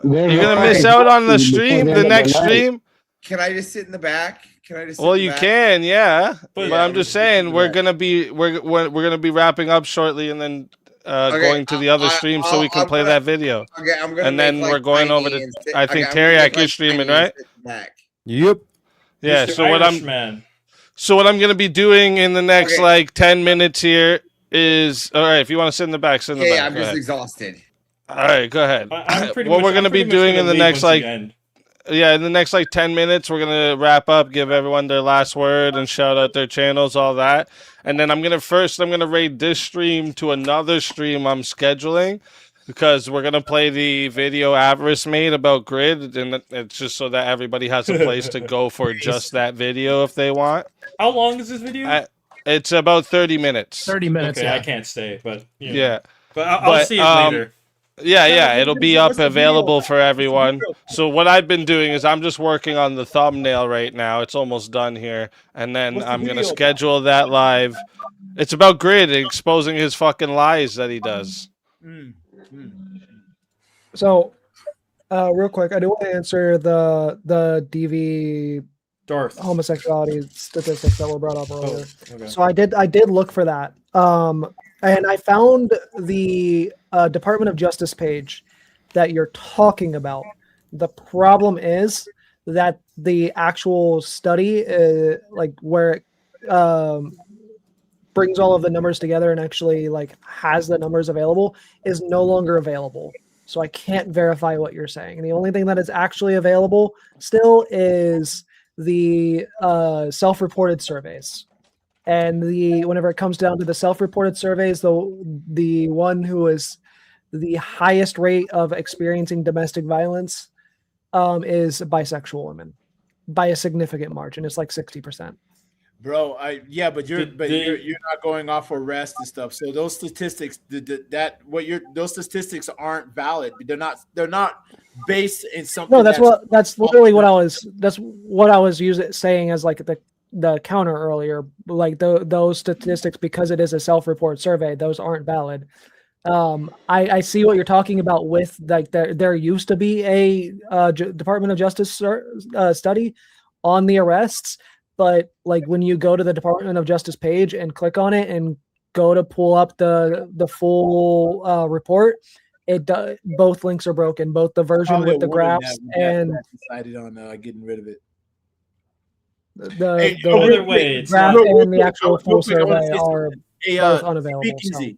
S14: gonna miss out on the stream, the next stream.
S9: Can I just sit in the back? Can I just? Sit
S14: Well,
S9: in the
S14: you
S9: back?
S14: can, yeah. But
S9: Yeah,
S14: I'm just saying we're gonna be wrapping up shortly, and then going to the other stream so we can play that video.
S9: Okay, I'm gonna.
S14: And then
S9: make,
S14: we're going over to. I think Teriak is streaming, right?
S18: Yep.
S14: Yeah.
S6: Mr.
S14: So what I'm.
S6: Irishman.
S14: So what I'm gonna be doing in the next like 10 minutes here is all right. If you want to sit in the back, sit in the back.
S9: Yeah, I'm
S14: Go
S9: just
S14: ahead.
S9: exhausted.
S14: All right, go ahead.
S6: I'm
S14: What we're gonna be doing in the next like.
S6: end.
S14: Yeah, in the next like 10 minutes, we're gonna wrap up, give everyone their last word, and shout out their channels, all that. And then I'm gonna raid this stream to another stream I'm scheduling because we're gonna play the video Avarice made about grid, and it's just so that everybody has a place to go for just that video if they want.
S6: How long is this video?
S14: It's about 30 minutes.
S3: 30 minutes.
S6: Okay,
S3: yeah.
S6: I can't stay, but you know.
S14: Yeah.
S6: But I'll see it later.
S14: Yeah, it'll be up available for everyone. So what I've been doing is I'm just working on the thumbnail right now. It's almost done here. And then I'm going to schedule that live. It's about Grid exposing his fucking lies that he does.
S13: So, real quick, I do want to answer the DV
S6: Darth
S13: homosexuality statistics that were brought up earlier.
S6: okay.
S13: So I did look for that. And I found the Department of Justice page that you're talking about. The problem is that the actual study, like where it brings all of the numbers together and actually like has the numbers available, is no longer available. So I can't verify what you're saying. And the only thing that is actually available still is the self-reported surveys. And whenever it comes down to the self-reported surveys, the one who is the highest rate of experiencing domestic violence is bisexual women by a significant margin. It's like 60%.
S20: Bro, but you're not going off arrest and stuff. So those statistics, those statistics aren't valid. They're not based in something.
S13: No, that's literally what I was saying as like the counter earlier. Like those statistics, because it is a self-report survey, those aren't valid. I see what you're talking about with like there used to be a Department of Justice study on the arrests. But like when you go to the Department of Justice page and click on it and go to pull up the full report, both links are broken, both the version with the graphs and
S20: decided on getting rid of it.
S13: The graph and the actual full survey are both unavailable.
S20: SpeakeaZy.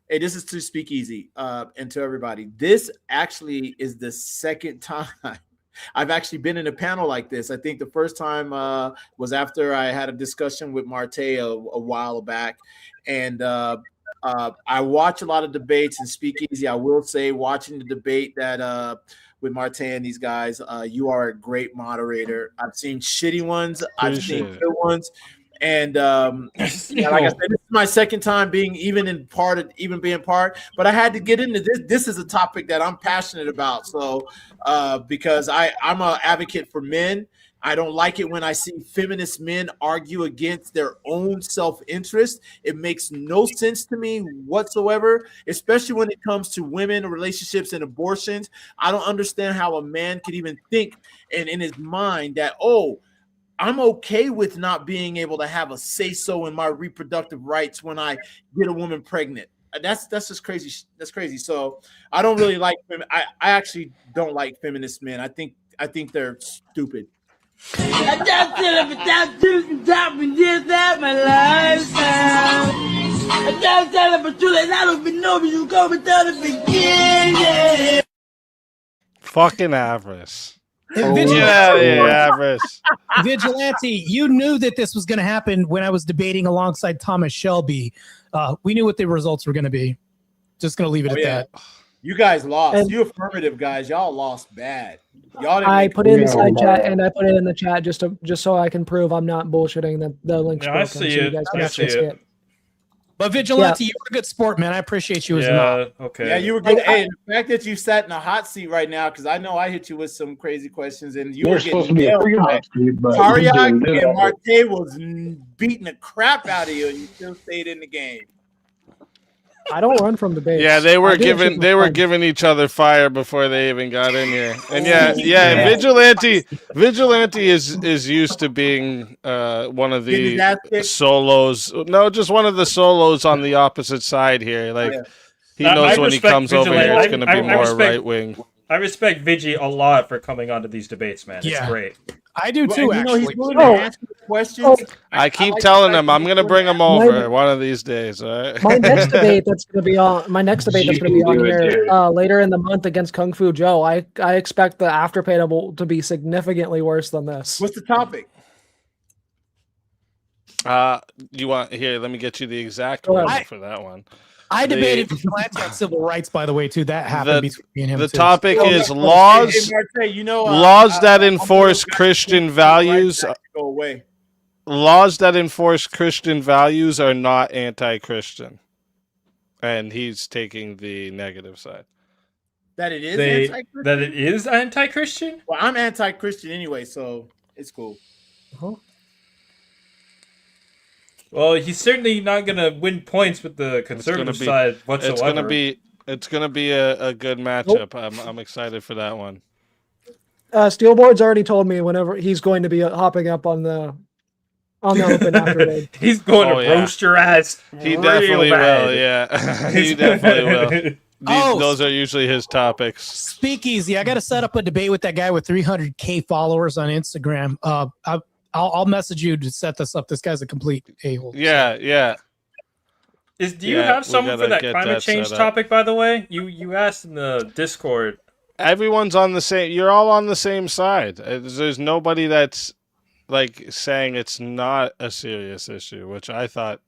S20: Hey, this is to SpeakeaZy and to everybody. This actually is the second time I've actually been in a panel like this. I think the first time was after I had a discussion with Marte a while back. And I watch a lot of debates in SpeakeaZy. I will say, watching the debate that with Marte and these guys, you are a great moderator. I've seen shitty ones. I've seen good ones. And like I said, this is my second time being part, but I had to get into this. This is a topic that I'm passionate about. So because I'm an advocate for men. I don't like it when I see feminist men argue against their own self-interest. It makes no sense to me whatsoever, especially when it comes to women, relationships, and abortions. I don't understand how a man could even think in his mind that, I'm okay with not being able to have a say-so in my reproductive rights when I get a woman pregnant. That's just crazy. That's crazy. So I don't really like women. I actually don't like feminist men. I think they're stupid.
S21: I just said if without choosing top and just have my lifestyle. I just said if truly I don't even know if you go without a beginning.
S14: Fucking Avarice.
S3: Vigilante, you knew that this was going to happen when I was debating alongside Thomas Shelby. We knew what the results were going to be. Just going to leave it at that.
S20: You guys lost. And you affirmative guys, y'all lost bad. Y'all didn't
S13: I put it in the side chat and I put it in the chat just so I can prove I'm not bullshitting the links.
S6: Yeah, I see
S13: so you
S6: it.
S13: guys can
S6: I
S13: actually
S6: see
S13: see
S6: it.
S3: But Vigilante, you were a good sport, man. I appreciate you as well.
S6: Okay.
S20: Yeah, you were good. Hey, the fact that you sat in a hot seat right now, because I know I hit you with some crazy questions, and you were
S8: supposed
S20: getting
S8: to be a
S20: nailed.
S8: free-hot seat, but
S20: Tariak
S8: you didn't do
S20: and
S8: that.
S20: Marte was beating the crap out of you, and you still stayed in the game.
S13: I don't run from debates.
S14: Yeah, they were
S13: I do shoot my friends.
S14: giving each other fire before they even got in here. And vigilante is used to being one of
S20: Getting his
S14: the
S20: ass kicked?
S14: solos. No, just one of the solos on the opposite side here. Like he knows
S6: I
S14: when he
S6: respect
S14: comes over here, it's
S6: Vigilante.
S14: going to be
S6: I
S14: more
S6: respect-
S14: right wing.
S6: I respect Vigi a lot for coming onto these debates, man. It's
S3: Yeah.
S6: great.
S3: I do too,
S20: And,
S3: actually.
S20: he's willing to answer questions.
S14: I keep
S20: like
S14: telling
S20: the
S14: him
S20: fact
S14: I'm
S20: that
S14: going to
S20: he's
S14: bring
S20: willing
S14: him
S20: to
S14: over one of these days. All right.
S13: My next debate that's going to be on here later in the month against Kung Fu Joe. I expect the afterpay to be significantly worse than this.
S20: What's the topic?
S14: You want here? Let me get you the exact
S13: Go ahead.
S14: one for that one.
S3: I debated Vigilante on civil rights, by the way, too. That happened between me and him.
S14: The
S3: too.
S14: topic is
S20: Hey,
S14: laws.
S20: Marte, you know,
S14: Laws that enforce Christian values.
S20: Go away.
S14: Laws that enforce Christian values are not anti-Christian, and he's taking the negative side.
S20: That it is anti-Christian?
S6: That it is anti-Christian?
S20: Well, I'm anti-Christian anyway, so it's cool.
S6: Well, he's certainly not going to win points with the conservative side whatsoever.
S14: It's gonna be a good matchup. I'm excited for that one.
S13: Steelboard's already told me whenever he's going to be hopping up on the open after.
S6: He's going to roast your ass.
S14: He
S6: real
S14: definitely
S6: bad.
S14: will. Yeah, he definitely will. Those are usually his topics.
S3: SpeakeaZy. I got to set up a debate with that guy with 300K followers on Instagram. I'll message you to set this up. This guy's a complete a-hole.
S14: Yeah.
S6: Do you have someone for that climate change topic, by the way? You asked in the Discord.
S14: Everyone's on the same. You're all on the same side. There's nobody that's like saying it's not a serious issue, which I thought.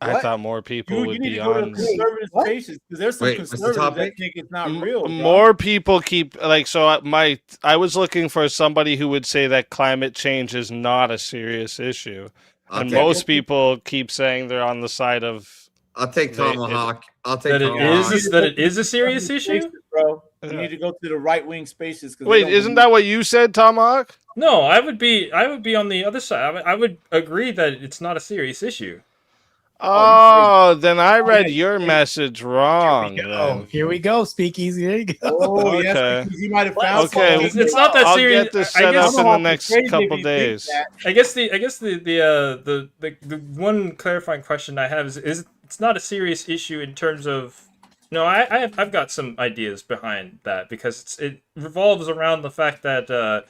S14: I thought more people would be on.
S20: Conservative spaces because there's some conservatives that think it's not real.
S14: More people keep like so. I was looking for somebody who would say that climate change is not a serious issue, and most people keep saying they're on the side of.
S9: I'll take Tomahawk. I'll take
S6: that
S9: Tomahawk.
S6: it is a serious issue,
S20: bro. You need to go to the right wing spaces.
S14: Wait, isn't that what you said, Tomahawk?
S6: No, I would be on the other side. I would agree that it's not a serious issue.
S14: Oh, then I read your message wrong.
S3: Here we go. SpeakeaZy. There you go.
S20: Oh,
S14: okay.
S20: yes, you might have found
S14: okay.
S6: It's not that serious.
S14: I'll get this set up in the next couple days.
S6: I guess the one clarifying question I have is it's not a serious issue in terms of. No, I've got some ideas behind that because it revolves around the fact that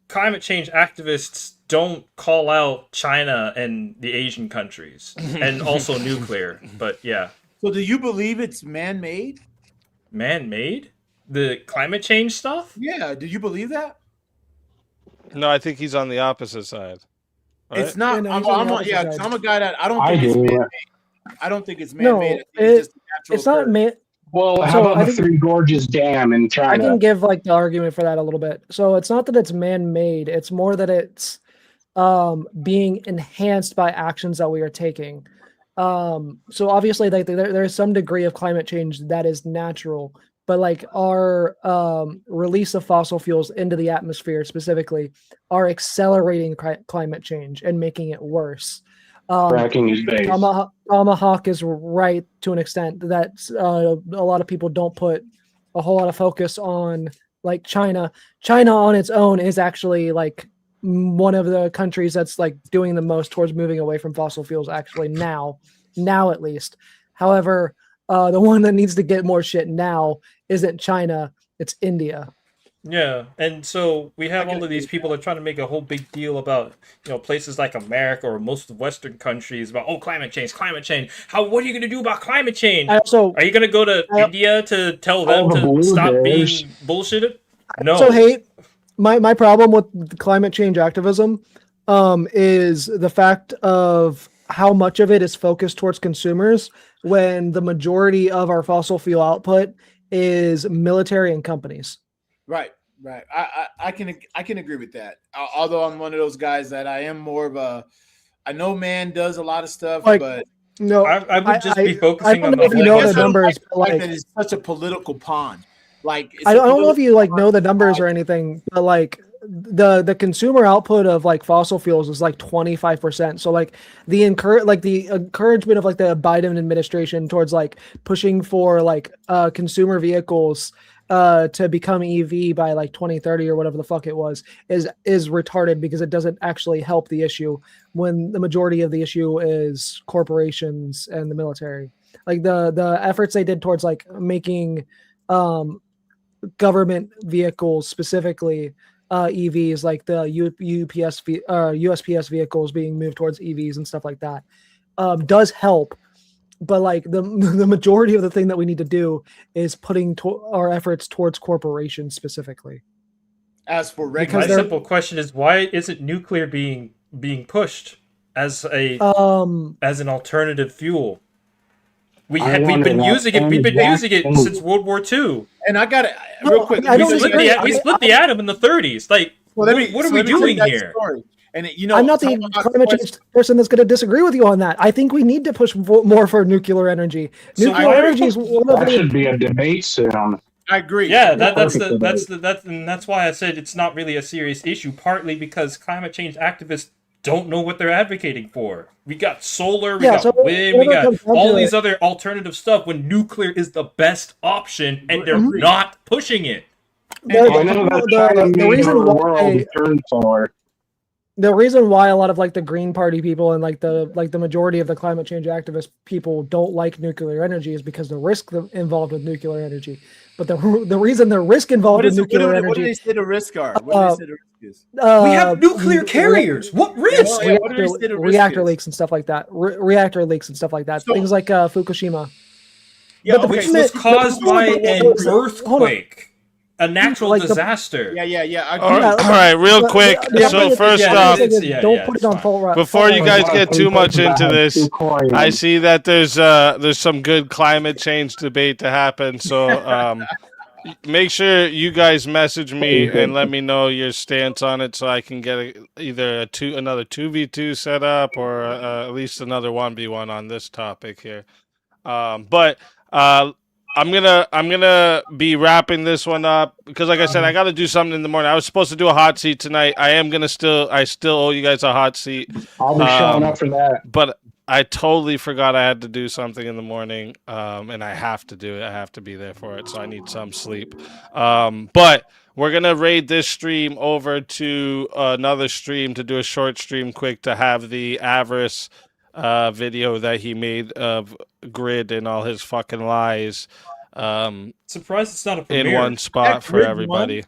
S6: climate change activists don't call out China and the Asian countries and also nuclear. But yeah.
S20: So do you believe it's man-made?
S6: Man-made? The climate change stuff?
S20: Yeah. Do you believe that?
S14: No, I think he's on the opposite side. Right?
S20: It's not. I'm a guy that I don't
S8: I
S20: think it's
S8: do.
S20: man-made. I don't think it's man-made. I think it's just a natural
S13: It's not
S20: occurrence.
S13: man.
S8: Well, how about the Three Gorges Dam in China?
S13: I can give like the argument for that a little bit. So it's not that it's man-made. It's more that it's being enhanced by actions that we are taking. So obviously, like there is some degree of climate change that is natural, but like our release of fossil fuels into the atmosphere specifically are accelerating climate change and making it worse.
S8: Fracking is base.
S13: Tomahawk is right to an extent that a lot of people don't put a whole lot of focus on like China. China on its own is actually like one of the countries that's like doing the most towards moving away from fossil fuels actually now at least. However, the one that needs to get more shit now isn't China, it's India.
S6: Yeah, and so we have all of these people that are trying to make a whole big deal about, places like America or most of Western countries about, climate change. What are you going to do about climate change? Are you going to go to India to tell them to stop being bullshitted? No.
S13: So hate my problem with climate change activism is the fact of how much of it is focused towards consumers when the majority of our fossil fuel output is military and companies.
S20: Right. I can agree with that. Although I'm one of those guys that I am more of a. I know man does a lot of stuff, but
S13: no,
S6: I would just be focusing on
S13: the numbers.
S20: Like that is such a political pond. Like
S13: I don't know if you like know the numbers or anything, but like the consumer output of like fossil fuels is like 25%. So like the encouragement of like the Biden administration towards like pushing for like consumer vehicles to become EV by like 2030 or whatever the fuck it was is retarded, because it doesn't actually help the issue when the majority of the issue is corporations and the military. Like the efforts they did towards like making government vehicles, specifically EVs, like the USPS vehicles being moved towards EVs and stuff like that, does help. But like the majority of the thing that we need to do is putting our efforts towards corporations specifically.
S20: As for
S6: My
S20: regular,
S6: simple question is, why isn't nuclear being pushed as an alternative fuel? We've been using it since World War II.
S20: and I got it real quick.
S6: We split the atom in the 30s. Like, what are we doing here?
S20: And
S13: I'm not the climate change person that's going to disagree with you on that. I think we need to push more for nuclear energy. Nuclear energy is one of
S8: That should be a debate soon.
S20: I agree.
S6: Yeah, that's why I said it's not really a serious issue. Partly because climate change activists don't know what they're advocating for. We got solar, we got wind, we got all these other alternative stuff, when nuclear is the best option, and they're not pushing it.
S13: The reason why a lot of like the Green Party people and like the majority of the climate change activist people don't like nuclear energy is because the risk involved with nuclear energy. But the reason the risk involved with nuclear energy.
S20: What do they say the risk are? What do they say the risk is?
S6: We have nuclear carriers. What risk?
S13: Reactor leaks and stuff like that. Reactor leaks and stuff like that. Things like Fukushima.
S6: Yeah, which was caused by an earthquake. A natural disaster.
S14: All right, real quick. So first off,
S13: don't put it on fault.
S14: Before you guys get too much into this, I see that there's some good climate change debate to happen. So make sure you guys message me and let me know your stance on it, so I can get either another 2v2 set up, or at least another 1v1 on this topic here. I'm gonna be wrapping this one up because, like I said, I got to do something in the morning. I was supposed to do a hot seat tonight. I still owe you guys a hot seat.
S8: I'll be showing up for that.
S14: But I totally forgot I had to do something in the morning, and I have to do it. I have to be there for it, so I need some sleep. But we're gonna raid this stream over to another stream to do a short stream quick to have the Avarice video that he made of Grid and all his fucking lies
S6: Surprised it's not a premiere.
S14: in one spot for everybody.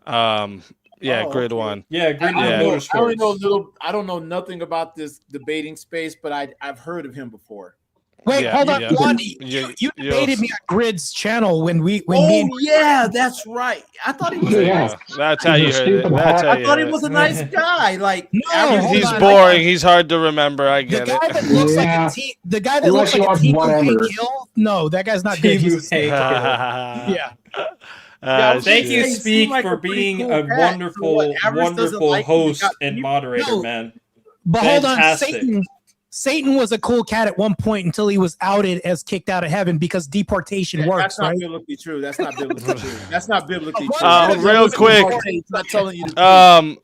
S14: Grid one.
S6: Yeah, Grid
S20: I
S6: Motorsports.
S20: don't know nothing about this debating space, but I've heard of him before.
S3: Wait, hold on, Blondie. You debated me on Grid's channel when
S20: Yeah, that's right. I thought he was.
S14: That's how you heard it. That's how
S20: I
S14: you
S20: thought
S14: heard
S20: he
S14: it.
S20: was a nice guy. Like,
S14: He's boring. He's hard to remember. I get
S3: the guy
S14: it.
S3: that looks like a team, the guy that looks like a team kill. No, that guy's not good. He's yeah.
S6: Thank you, Speak, for being a wonderful host and moderator, man.
S3: But
S6: Fantastic.
S3: hold on, Satan was a cool cat at one point until he was outed as kicked out of heaven because deportation works.
S20: That's not
S3: right?
S20: biblically true. That's not biblically true. That's not biblically true.
S14: Real quick,
S20: not telling you the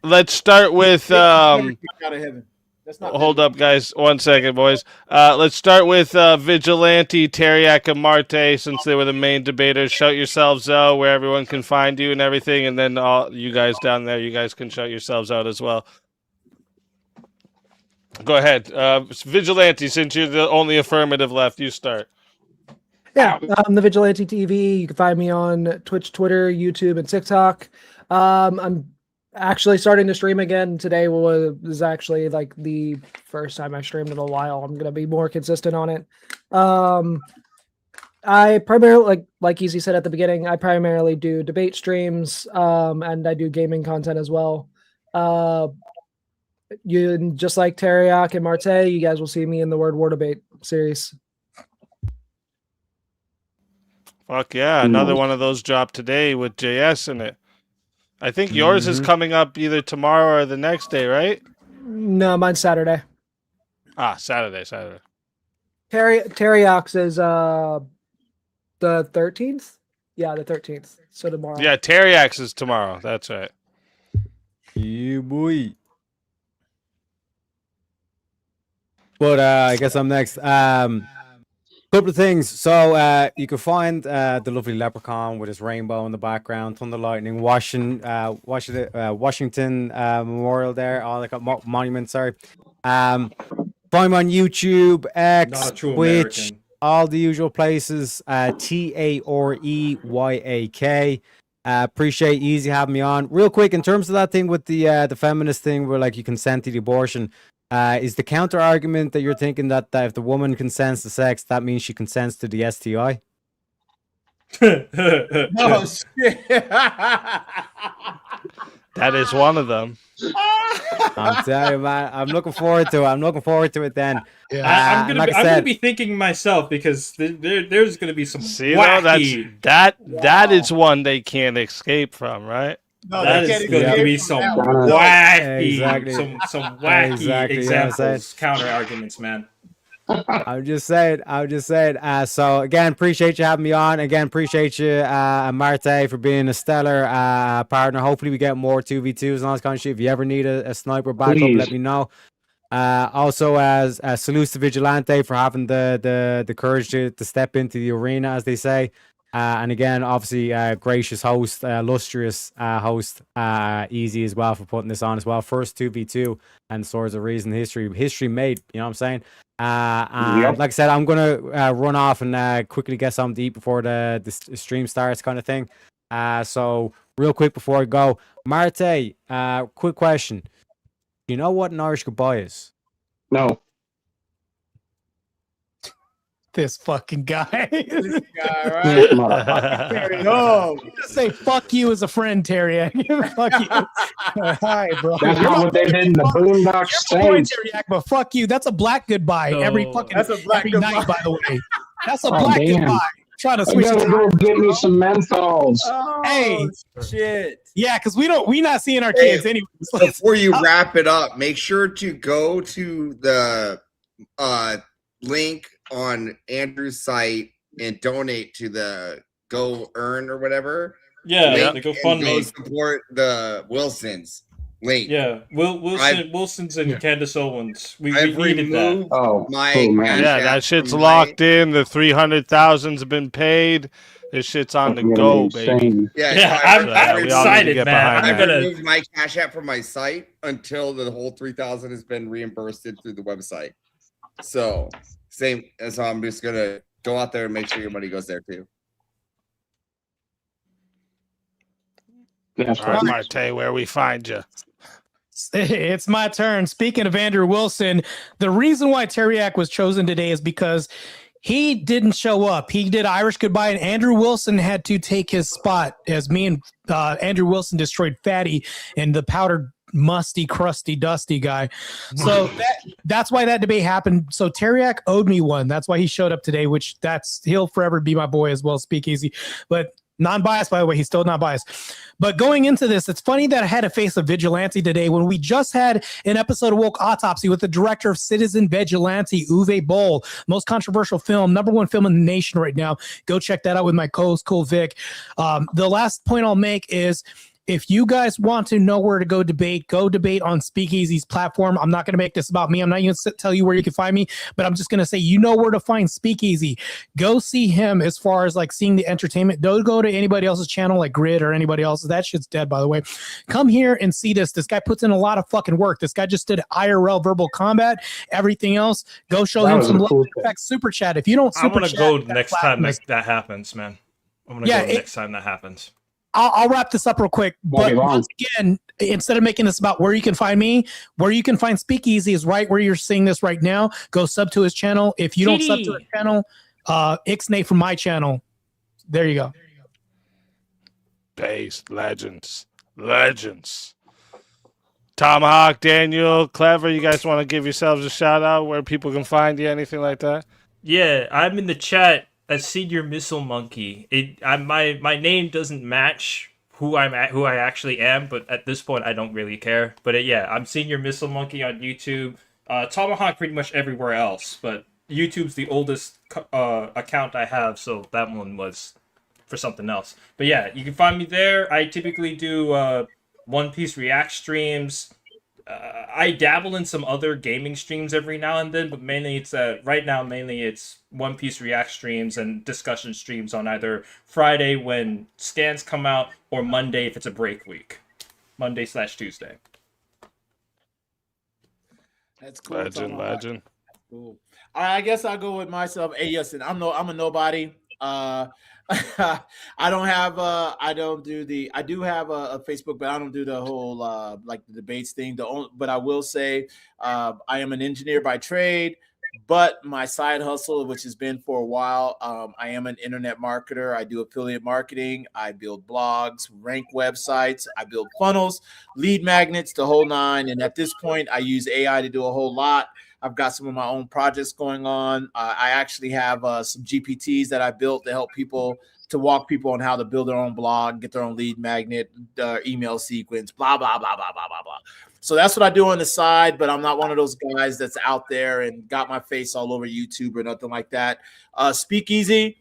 S14: let's start with
S20: out of heaven. That's not
S14: hold up, guys. 1 second, boys. Let's start with Vigilante, Teriak, and Marte, since they were the main debaters. Shout yourselves out where everyone can find you and everything, and then all you guys down there, you guys can shout yourselves out as well. Go ahead. Vigilante, since you're the only affirmative left, you start.
S13: Yeah, the Vigilante TV. You can find me on Twitch, Twitter, YouTube, and TikTok. I'm actually starting to stream again. Today was actually like the first time I streamed in a while. I'm gonna be more consistent on it. I primarily, like Easy said at the beginning, I primarily do debate streams, and I do gaming content as well. You just like Teriak and Marte, you guys will see me in the Word War Debate series.
S14: Fuck yeah, another one of those dropped today with JS in it. I think yours is coming up either tomorrow or the next day, right?
S13: No, mine's Saturday.
S14: Saturday.
S13: Teriak's is the 13th. Yeah, the 13th. So tomorrow.
S14: Yeah, Teriax is tomorrow. That's right.
S18: You boy. But I guess I'm next. Couple of things. So you can find the lovely leprechaun with his rainbow in the background, thunder lightning, Washington Memorial there. Oh, like a monument. Sorry. Find him on YouTube,
S6: Not
S18: X,
S6: a true
S18: Twitch,
S6: American.
S18: all the usual places. TAREYAK. Appreciate Easy having me on. Real quick, in terms of that thing with the feminist thing, where like you consent to the abortion. Is the counter argument that you're thinking that if the woman consents to sex, that means she consents to the STI?
S20: Oh shit!
S14: That is one of them.
S18: I'm telling you, man. I'm looking forward to it. I'm looking forward to it then.
S6: I'm
S18: like I
S6: gonna
S18: said,
S6: be thinking myself because there's gonna be some
S14: See,
S6: wacky.
S14: that is one they can't escape from, right?
S20: No,
S6: That
S20: they
S6: is
S20: can't
S6: going to
S20: escape
S6: be
S20: from
S6: some
S20: that one.
S6: wacky,
S18: Exactly.
S6: some wacky
S18: Exactly, you know what I'm saying?
S6: examples, counter arguments, man.
S18: I'm just saying. So again, appreciate you having me on. Again, appreciate you, Marte, for being a stellar partner. Hopefully, we get more 2v2s and all this kind of shit. If you ever need a sniper backup,
S8: Please.
S18: let me know. Also, as salutes to Vigilante for having the courage to step into the arena, as they say. And again, obviously, gracious host, illustrious host, Easy as well for putting this on as well. First 2v2 and Swords of Reason history made. You know what I'm saying? And like I said, I'm gonna run off and quickly get something to eat before the stream starts, kind of thing. So real quick before I go, Marte, quick question. Do you know what an Irish goodbye is?
S8: No.
S3: This fucking guy.
S20: This guy, right?
S3: Terry,
S20: No.
S3: Just say fuck you as a friend, Terry. Fuck you. Hi, bro.
S8: That's not what they did in the Boondock
S3: You're my boy,
S8: Saints.
S3: Terry, but fuck you. That's a black goodbye every fucking
S20: That's a black
S3: every
S20: goodbye.
S3: night, by the way. That's a
S8: Oh,
S3: black
S8: damn.
S3: goodbye. Trying to
S8: I
S3: switch
S8: gotta
S3: it.
S8: go get me some menthols.
S20: Oh,
S3: Hey.
S20: shit.
S3: Yeah, because we not seeing our kids anyways.
S9: Before you wrap it up, make sure to go to the link on Andrew's site and donate to the Go Earn or whatever.
S6: Yeah,
S9: link,
S6: the
S9: and go
S6: GoFundMe.
S9: support the Wilsons link.
S6: Yeah, Wilson's and Candace Owens. We
S9: I've
S6: needed that.
S9: removed
S8: Oh,
S9: my
S8: cool, man.
S9: Cash
S14: Yeah,
S9: App
S14: that shit's
S9: from
S14: locked in. The 300,000's been paid. This shit's on the go, baby.
S6: Yeah,
S9: so
S6: I'm
S14: we all need to
S6: excited,
S14: get
S6: man.
S14: behind
S6: I'm
S9: I
S6: gonna.
S9: removed my Cash App from my site until the whole 3,000 has been reimbursed through the website. So I'm just gonna go out there and make sure your money goes there too.
S8: That's
S14: All right,
S8: right.
S14: Marte, where we find you?
S3: It's my turn. Speaking of Andrew Wilson, the reason why Teriak was chosen today is because he didn't show up. He did Irish goodbye, and Andrew Wilson had to take his spot as me and Andrew Wilson destroyed Fatty and the powdered, musty, crusty, dusty guy. So that's why that debate happened. So Teriak owed me one. That's why he showed up today, which he'll forever be my boy as well, SpeakeaZy. But non-biased, by the way, he's still not biased. But going into this, it's funny that I had to face a vigilante today when we just had an episode of Woke Autopsy with the director of Citizen Vigilante, Uwe Boll. Most controversial film, #1 film in the nation right now. Go check that out with my co-host, Cool Vic. The last point I'll make is, if you guys want to know where to go debate on SpeakeaZy's platform. I'm not going to make this about me. I'm not going to tell you where you can find me, but I'm just going to say, you know where to find SpeakeaZy. Go see him as far as like seeing the entertainment. Don't go to anybody else's channel like Grid or anybody else's. That shit's dead, by the way. Come here and see this. This guy puts in a lot of fucking work. This guy just did IRL verbal combat, everything else. Go show him some love. In fact, super chat. If you don't
S6: I'm
S3: super
S6: gonna
S3: chat,
S6: go
S3: that
S6: next time
S3: platinum-
S6: that happens, man. I'm gonna
S3: Yeah,
S6: go next time that happens.
S3: I'll wrap this up real quick. But once again, instead of making this about where you can find me, where you can find SpeakeaZy is right where you're seeing this right now. Go sub to his channel. If you don't sub to his channel, Ixnay from my channel. There you go.
S14: Base legends. Tomahawk, Daniel, Klever, you guys want to give yourselves a shout out where people can find you, anything like that?
S6: Yeah, I'm in the chat as SrMissileMonkey. My name doesn't match who I actually am, but at this point I don't really care. But yeah, I'm SrMissileMonkey on YouTube. Tomahawk pretty much everywhere else, but YouTube's the oldest account I have, so that one was for something else. But yeah, you can find me there. I typically do One Piece React streams. I dabble in some other gaming streams every now and then, but mainly it's right now mainly it's One Piece React streams and discussion streams on either Friday when stands come out or Monday if it's a break week. Monday/Tuesday.
S20: That's cool.
S14: Legend.
S20: Cool. All right, I guess I'll go with myself. Hey, listen, I'm a nobody. I don't have I do have a Facebook, but I don't do the whole like the debates thing. But I will say I am an engineer by trade, but my side hustle, which has been for a while, I am an internet marketer. I do affiliate marketing. I build blogs, rank websites. I build funnels, lead magnets, the whole nine. And at this point, I use AI to do a whole lot. I've got some of my own projects going on. I actually have some GPTs that I built to help people, to walk people on how to build their own blog, get their own lead magnet, email sequence, blah, blah, blah, blah, blah, blah, blah. So that's what I do on the side, but I'm not one of those guys that's out there and got my face all over YouTube or nothing like that. SpeakeaZy,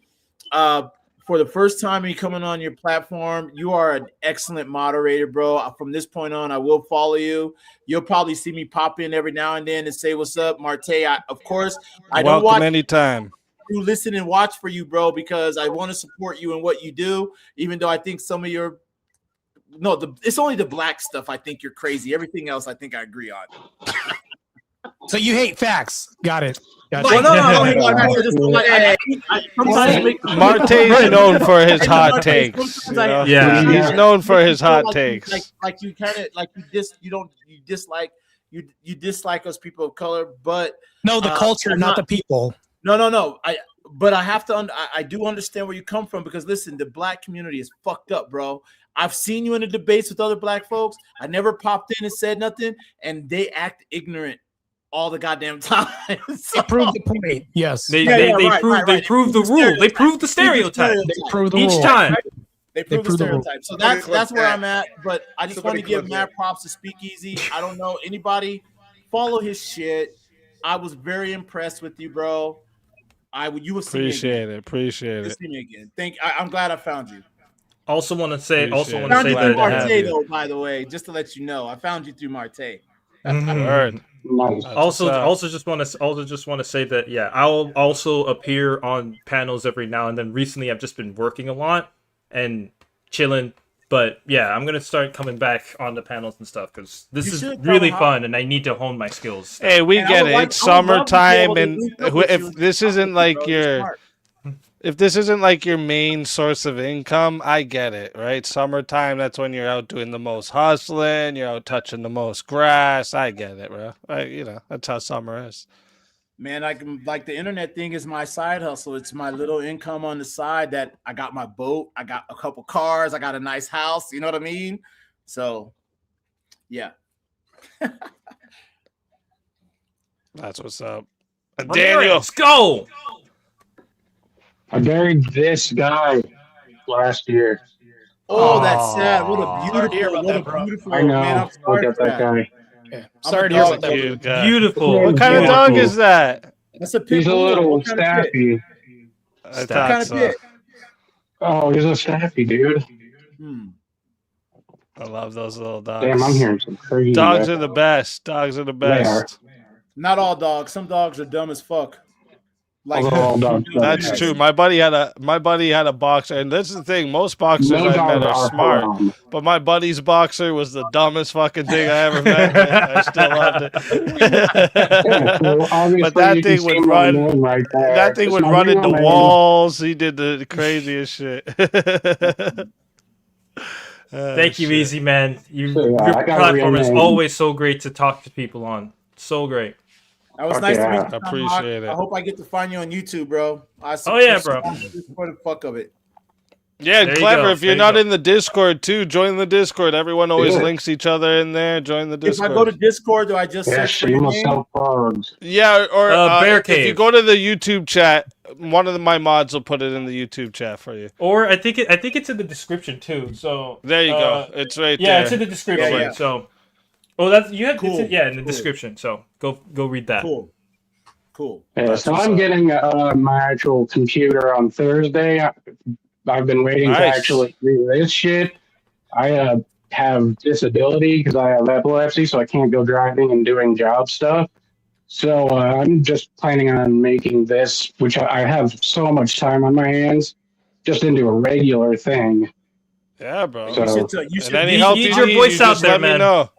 S20: for the first time you coming on your platform, you are an excellent moderator, bro. From this point on, I will follow you. You'll probably see me pop in every now and then and say what's up, Marte. Of course, I don't watch
S14: anytime.
S20: You listen and watch for you, bro, because I want to support you in what you do. Even though I think some of your it's only the black stuff I think you're crazy. Everything else I think I agree on.
S3: So you hate facts. Got it.
S20: Well,
S14: Marte's known for his hot takes. You know? Yeah, he's known for his hot takes.
S20: Like you kind of like you dislike us people of color, but
S3: no, the culture, not the people.
S20: No. But I have to. I do understand where you come from because listen, the black community is fucked up, bro. I've seen you in the debates with other black folks. I never popped in and said nothing, and they act ignorant all the goddamn time. So,
S3: they prove the point. Yes,
S6: they prove the rule. They prove the stereotype.
S3: They prove the
S6: each
S3: rule.
S6: time.
S20: They prove the stereotype. So that's where I'm at. But I just want to give mad props to SpeakeaZy. I don't know anybody. Follow his shit. I was very impressed with you, bro. You will see
S14: appreciate
S20: me
S14: it. Appreciate it.
S20: See me again. I'm glad I found you.
S6: Also want to say
S20: that Marte, though, by the way, just to let you know, I found you through Marte.
S6: Also just want to say that I'll also appear on panels every now and then. Recently I've just been working a lot and chilling, but I'm gonna start coming back on the panels and stuff because this is really fun and I need to hone my skills.
S14: Hey, we get it. It's summertime, and if this isn't like your if this isn't like your main source of income, I get it, right? Summertime, that's when you're out doing the most hustling, you're out touching the most grass. I get it, bro. That's how summer is.
S20: Man, like the internet thing is my side hustle. It's my little income on the side that I got my boat, I got a couple cars, I got a nice house, you know what I mean? So, yeah.
S14: That's what's up.
S6: Daniel, let's go.
S8: I buried this guy last year.
S20: Oh, that's sad. What a beautiful.
S8: I know.
S20: Man, I'm sorry
S8: Look at that guy.
S3: Yeah. Sorry to hear about that.
S6: Beautiful.
S14: What kind of dog is that?
S20: That's a pit
S8: He's a
S20: bull.
S8: little
S20: What kind of pit?
S8: staffy.
S14: I thought so.
S20: pit?
S8: Oh, he's a staffy, dude.
S14: I love those little dogs.
S8: Damn, I'm hearing some crazy.
S14: Dogs are the best. Dogs are the best.
S20: Not all dogs. Some dogs are dumb as fuck. Like
S14: that's true. My buddy had a boxer, and this is the thing. Most boxers I met are smart, but my buddy's boxer was the dumbest fucking thing I ever met. I still loved it. But that thing would run.
S8: Right there.
S14: That thing would run into walls. He did the craziest shit.
S6: Thank you, Easy Man. Your platform is always so great to talk to people on. So great.
S20: That was nice to meet you.
S14: I appreciate it.
S20: I hope I get to find you on YouTube, bro.
S6: Bro.
S20: For the fuck of it.
S14: Yeah, and Klever, if you're not in the Discord too, join the Discord. Everyone always links each other in there. Join the Discord.
S20: If I go to Discord, do I just search for your name?
S14: Yeah, or
S6: Bear Cave.
S14: if you go to the YouTube chat, one of my mods will put it in the YouTube chat for you.
S6: Or I think it's in the description too. So
S14: there you go. It's right there.
S6: Yeah, it's in the description. Yeah. So that's you have cool. In the description. So go read that.
S20: Cool.
S8: Yeah, so I'm getting my actual computer on Thursday. I've been waiting to
S14: Nice.
S8: actually do this shit. I have disability because I have epilepsy, so I can't go driving and doing job stuff. So I'm just planning on making this, which I have so much time on my hands, just into a regular thing.
S14: Yeah, bro.
S8: So-
S20: You
S14: And
S20: should
S14: any
S6: Need-
S14: help
S6: need
S14: you
S6: your
S14: need,
S6: voice
S14: you
S6: out
S14: just
S6: there,
S14: let
S6: man.
S14: me know.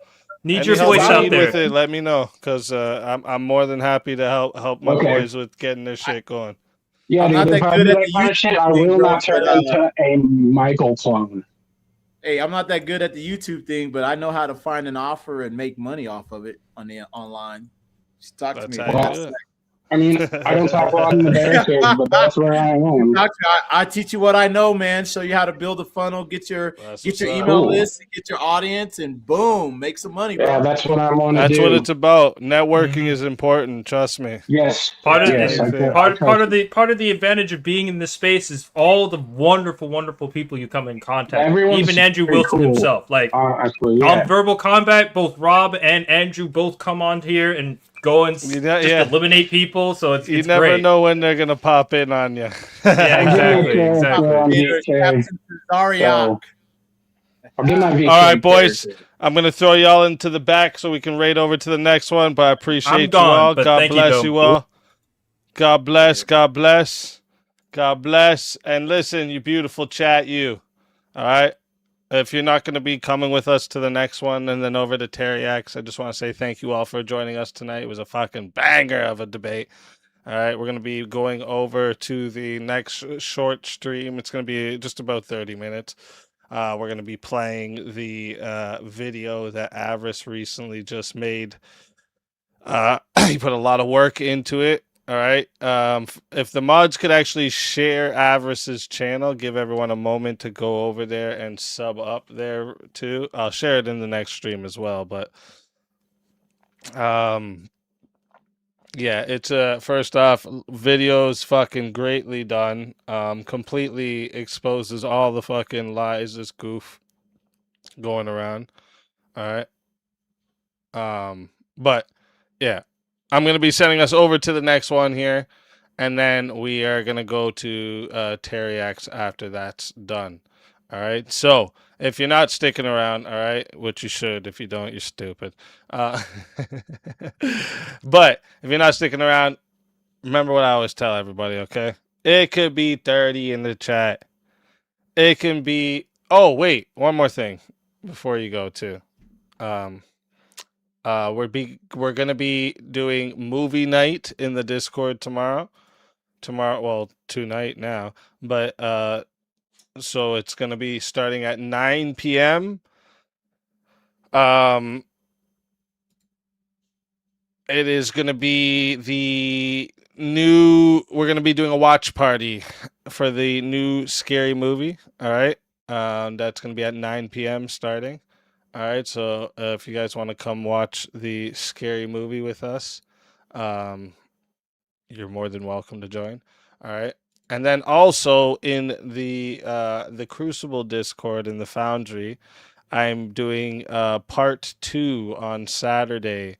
S6: Need
S14: Any
S6: your
S14: help
S6: voice
S14: you
S6: out
S14: need
S6: there.
S14: with it, let me know, because I'm more than happy to help my
S8: Okay.
S14: boys with getting their shit going.
S8: Yeah,
S20: I'm
S8: dude,
S20: not
S8: if
S20: that
S8: I
S20: good
S8: do
S20: at
S8: that
S20: the
S8: kind of
S20: YouTube
S8: shit, I
S20: thing,
S8: will
S20: bro,
S8: not turn
S20: but,
S8: into a Michael clone.
S20: Hey, I'm not that good at the YouTube thing, but I know how to find an offer and make money off of it on the online. Just talk to me
S14: That's how
S20: about
S14: you do
S20: that.
S14: it.
S8: I mean, I don't talk a lot in the bear cave, but that's where I am.
S20: I teach you what I know, man. Show you how to build a funnel, get your
S14: what's
S20: email
S14: up.
S8: Cool.
S20: list, and get your audience, and boom, make some money,
S8: Yeah,
S20: bro.
S8: that's what I want to
S14: That's
S8: do.
S14: what it's about. Networking is important. Trust me.
S8: Yes.
S6: Part of
S8: yes, I
S14: Anything.
S6: part of the advantage of being in this space is all the wonderful people you come in contact.
S8: Everyone's
S6: Even Andrew
S8: very
S6: Wilson
S8: cool.
S6: himself, like
S8: Actually, yeah.
S6: on Verbal Combat, both Rob and Andrew both come on here and go and just eliminate people. So it's
S14: You never
S6: great.
S14: know when they're gonna pop in on you.
S6: Yeah, exactly.
S20: Captain Cesariak.
S8: I'll get my VK
S14: All right, boys. I'm gonna throw y'all into the back so we can raid over to the next one. But I appreciate you
S6: gone,
S14: all.
S6: but
S14: God
S6: thank you,
S14: bless
S6: though.
S14: you all. God bless. God bless. God bless. And listen, you beautiful chat, you. All right. If you're not going to be coming with us to the next one and then over to Terry X, I just want to say thank you all for joining us tonight. It was a fucking banger of a debate. All right, we're going to be going over to the next short stream. It's going to be just about 30 minutes. We're going to be playing the video that Avarice recently just made. He put a lot of work into it. All right. If the mods could actually share Avarice's channel, give everyone a moment to go over there and sub up there too. I'll share it in the next stream as well. But yeah, it's first off, video's fucking greatly done. Completely exposes all the fucking lies, this goof going around. All right. But yeah, I'm gonna be sending us over to the next one here, and then we are gonna go to Terry X after that's done. All right. So if you're not sticking around, all right, which you should. If you don't, you're stupid. But if you're not sticking around, remember what I always tell everybody, okay? It could be 30 in the chat. It can be. Oh wait, one more thing before you go too. We're gonna be doing movie night in the Discord tomorrow. Well, tonight now, but so it's gonna be starting at 9 p.m. It is gonna be we're gonna be doing a watch party for the new scary movie. All right, that's gonna be at 9 p.m. starting. All right, so if you guys want to come watch the scary movie with us, you're more than welcome to join. All right, and then also in the Crucible Discord in the Foundry, I'm doing part 2 on Saturday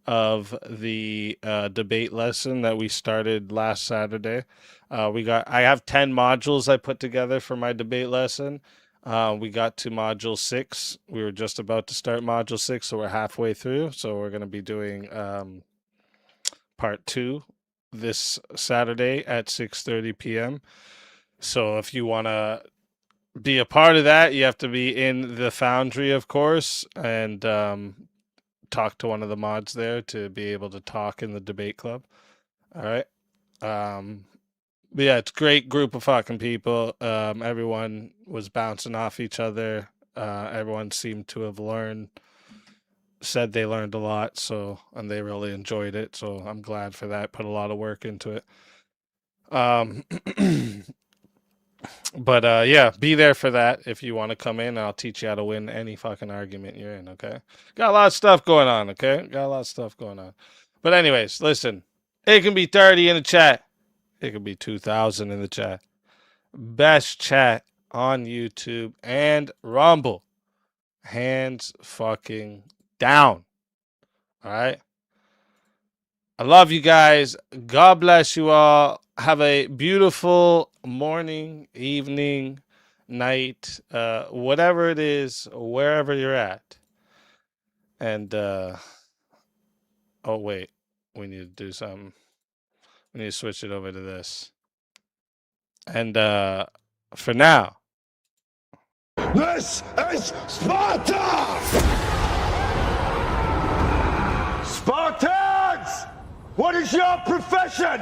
S14: of the debate lesson that we started last Saturday. I have 10 modules I put together for my debate lesson. We got to module 6. We were just about to start module 6, so we're halfway through. So we're going to be doing part 2 this Saturday at 6:30 p.m. So if you want to be a part of that, you have to be in the Foundry, of course, and talk to one of the mods there to be able to talk in the debate club. All right. But yeah, it's a great group of fucking people. Everyone was bouncing off each other. Everyone seemed to have said they learned a lot, and they really enjoyed it. So I'm glad for that. Put a lot of work into it. But yeah, be there for that if you want to come in. I'll teach you how to win any fucking argument you're in, okay? Got a lot of stuff going on, okay? Got a lot of stuff going on. But anyways, listen. It can be 30 in the chat. It could be 2,000 in the chat. Best chat on YouTube and Rumble. Hands fucking down. All right? I love you guys. God bless you all. Have a beautiful morning, evening, night, whatever it is, wherever you're at. And oh wait, we need to do something. We need to switch it over to this. And for now,
S2: This is Sparta! Spartans! What is your profession?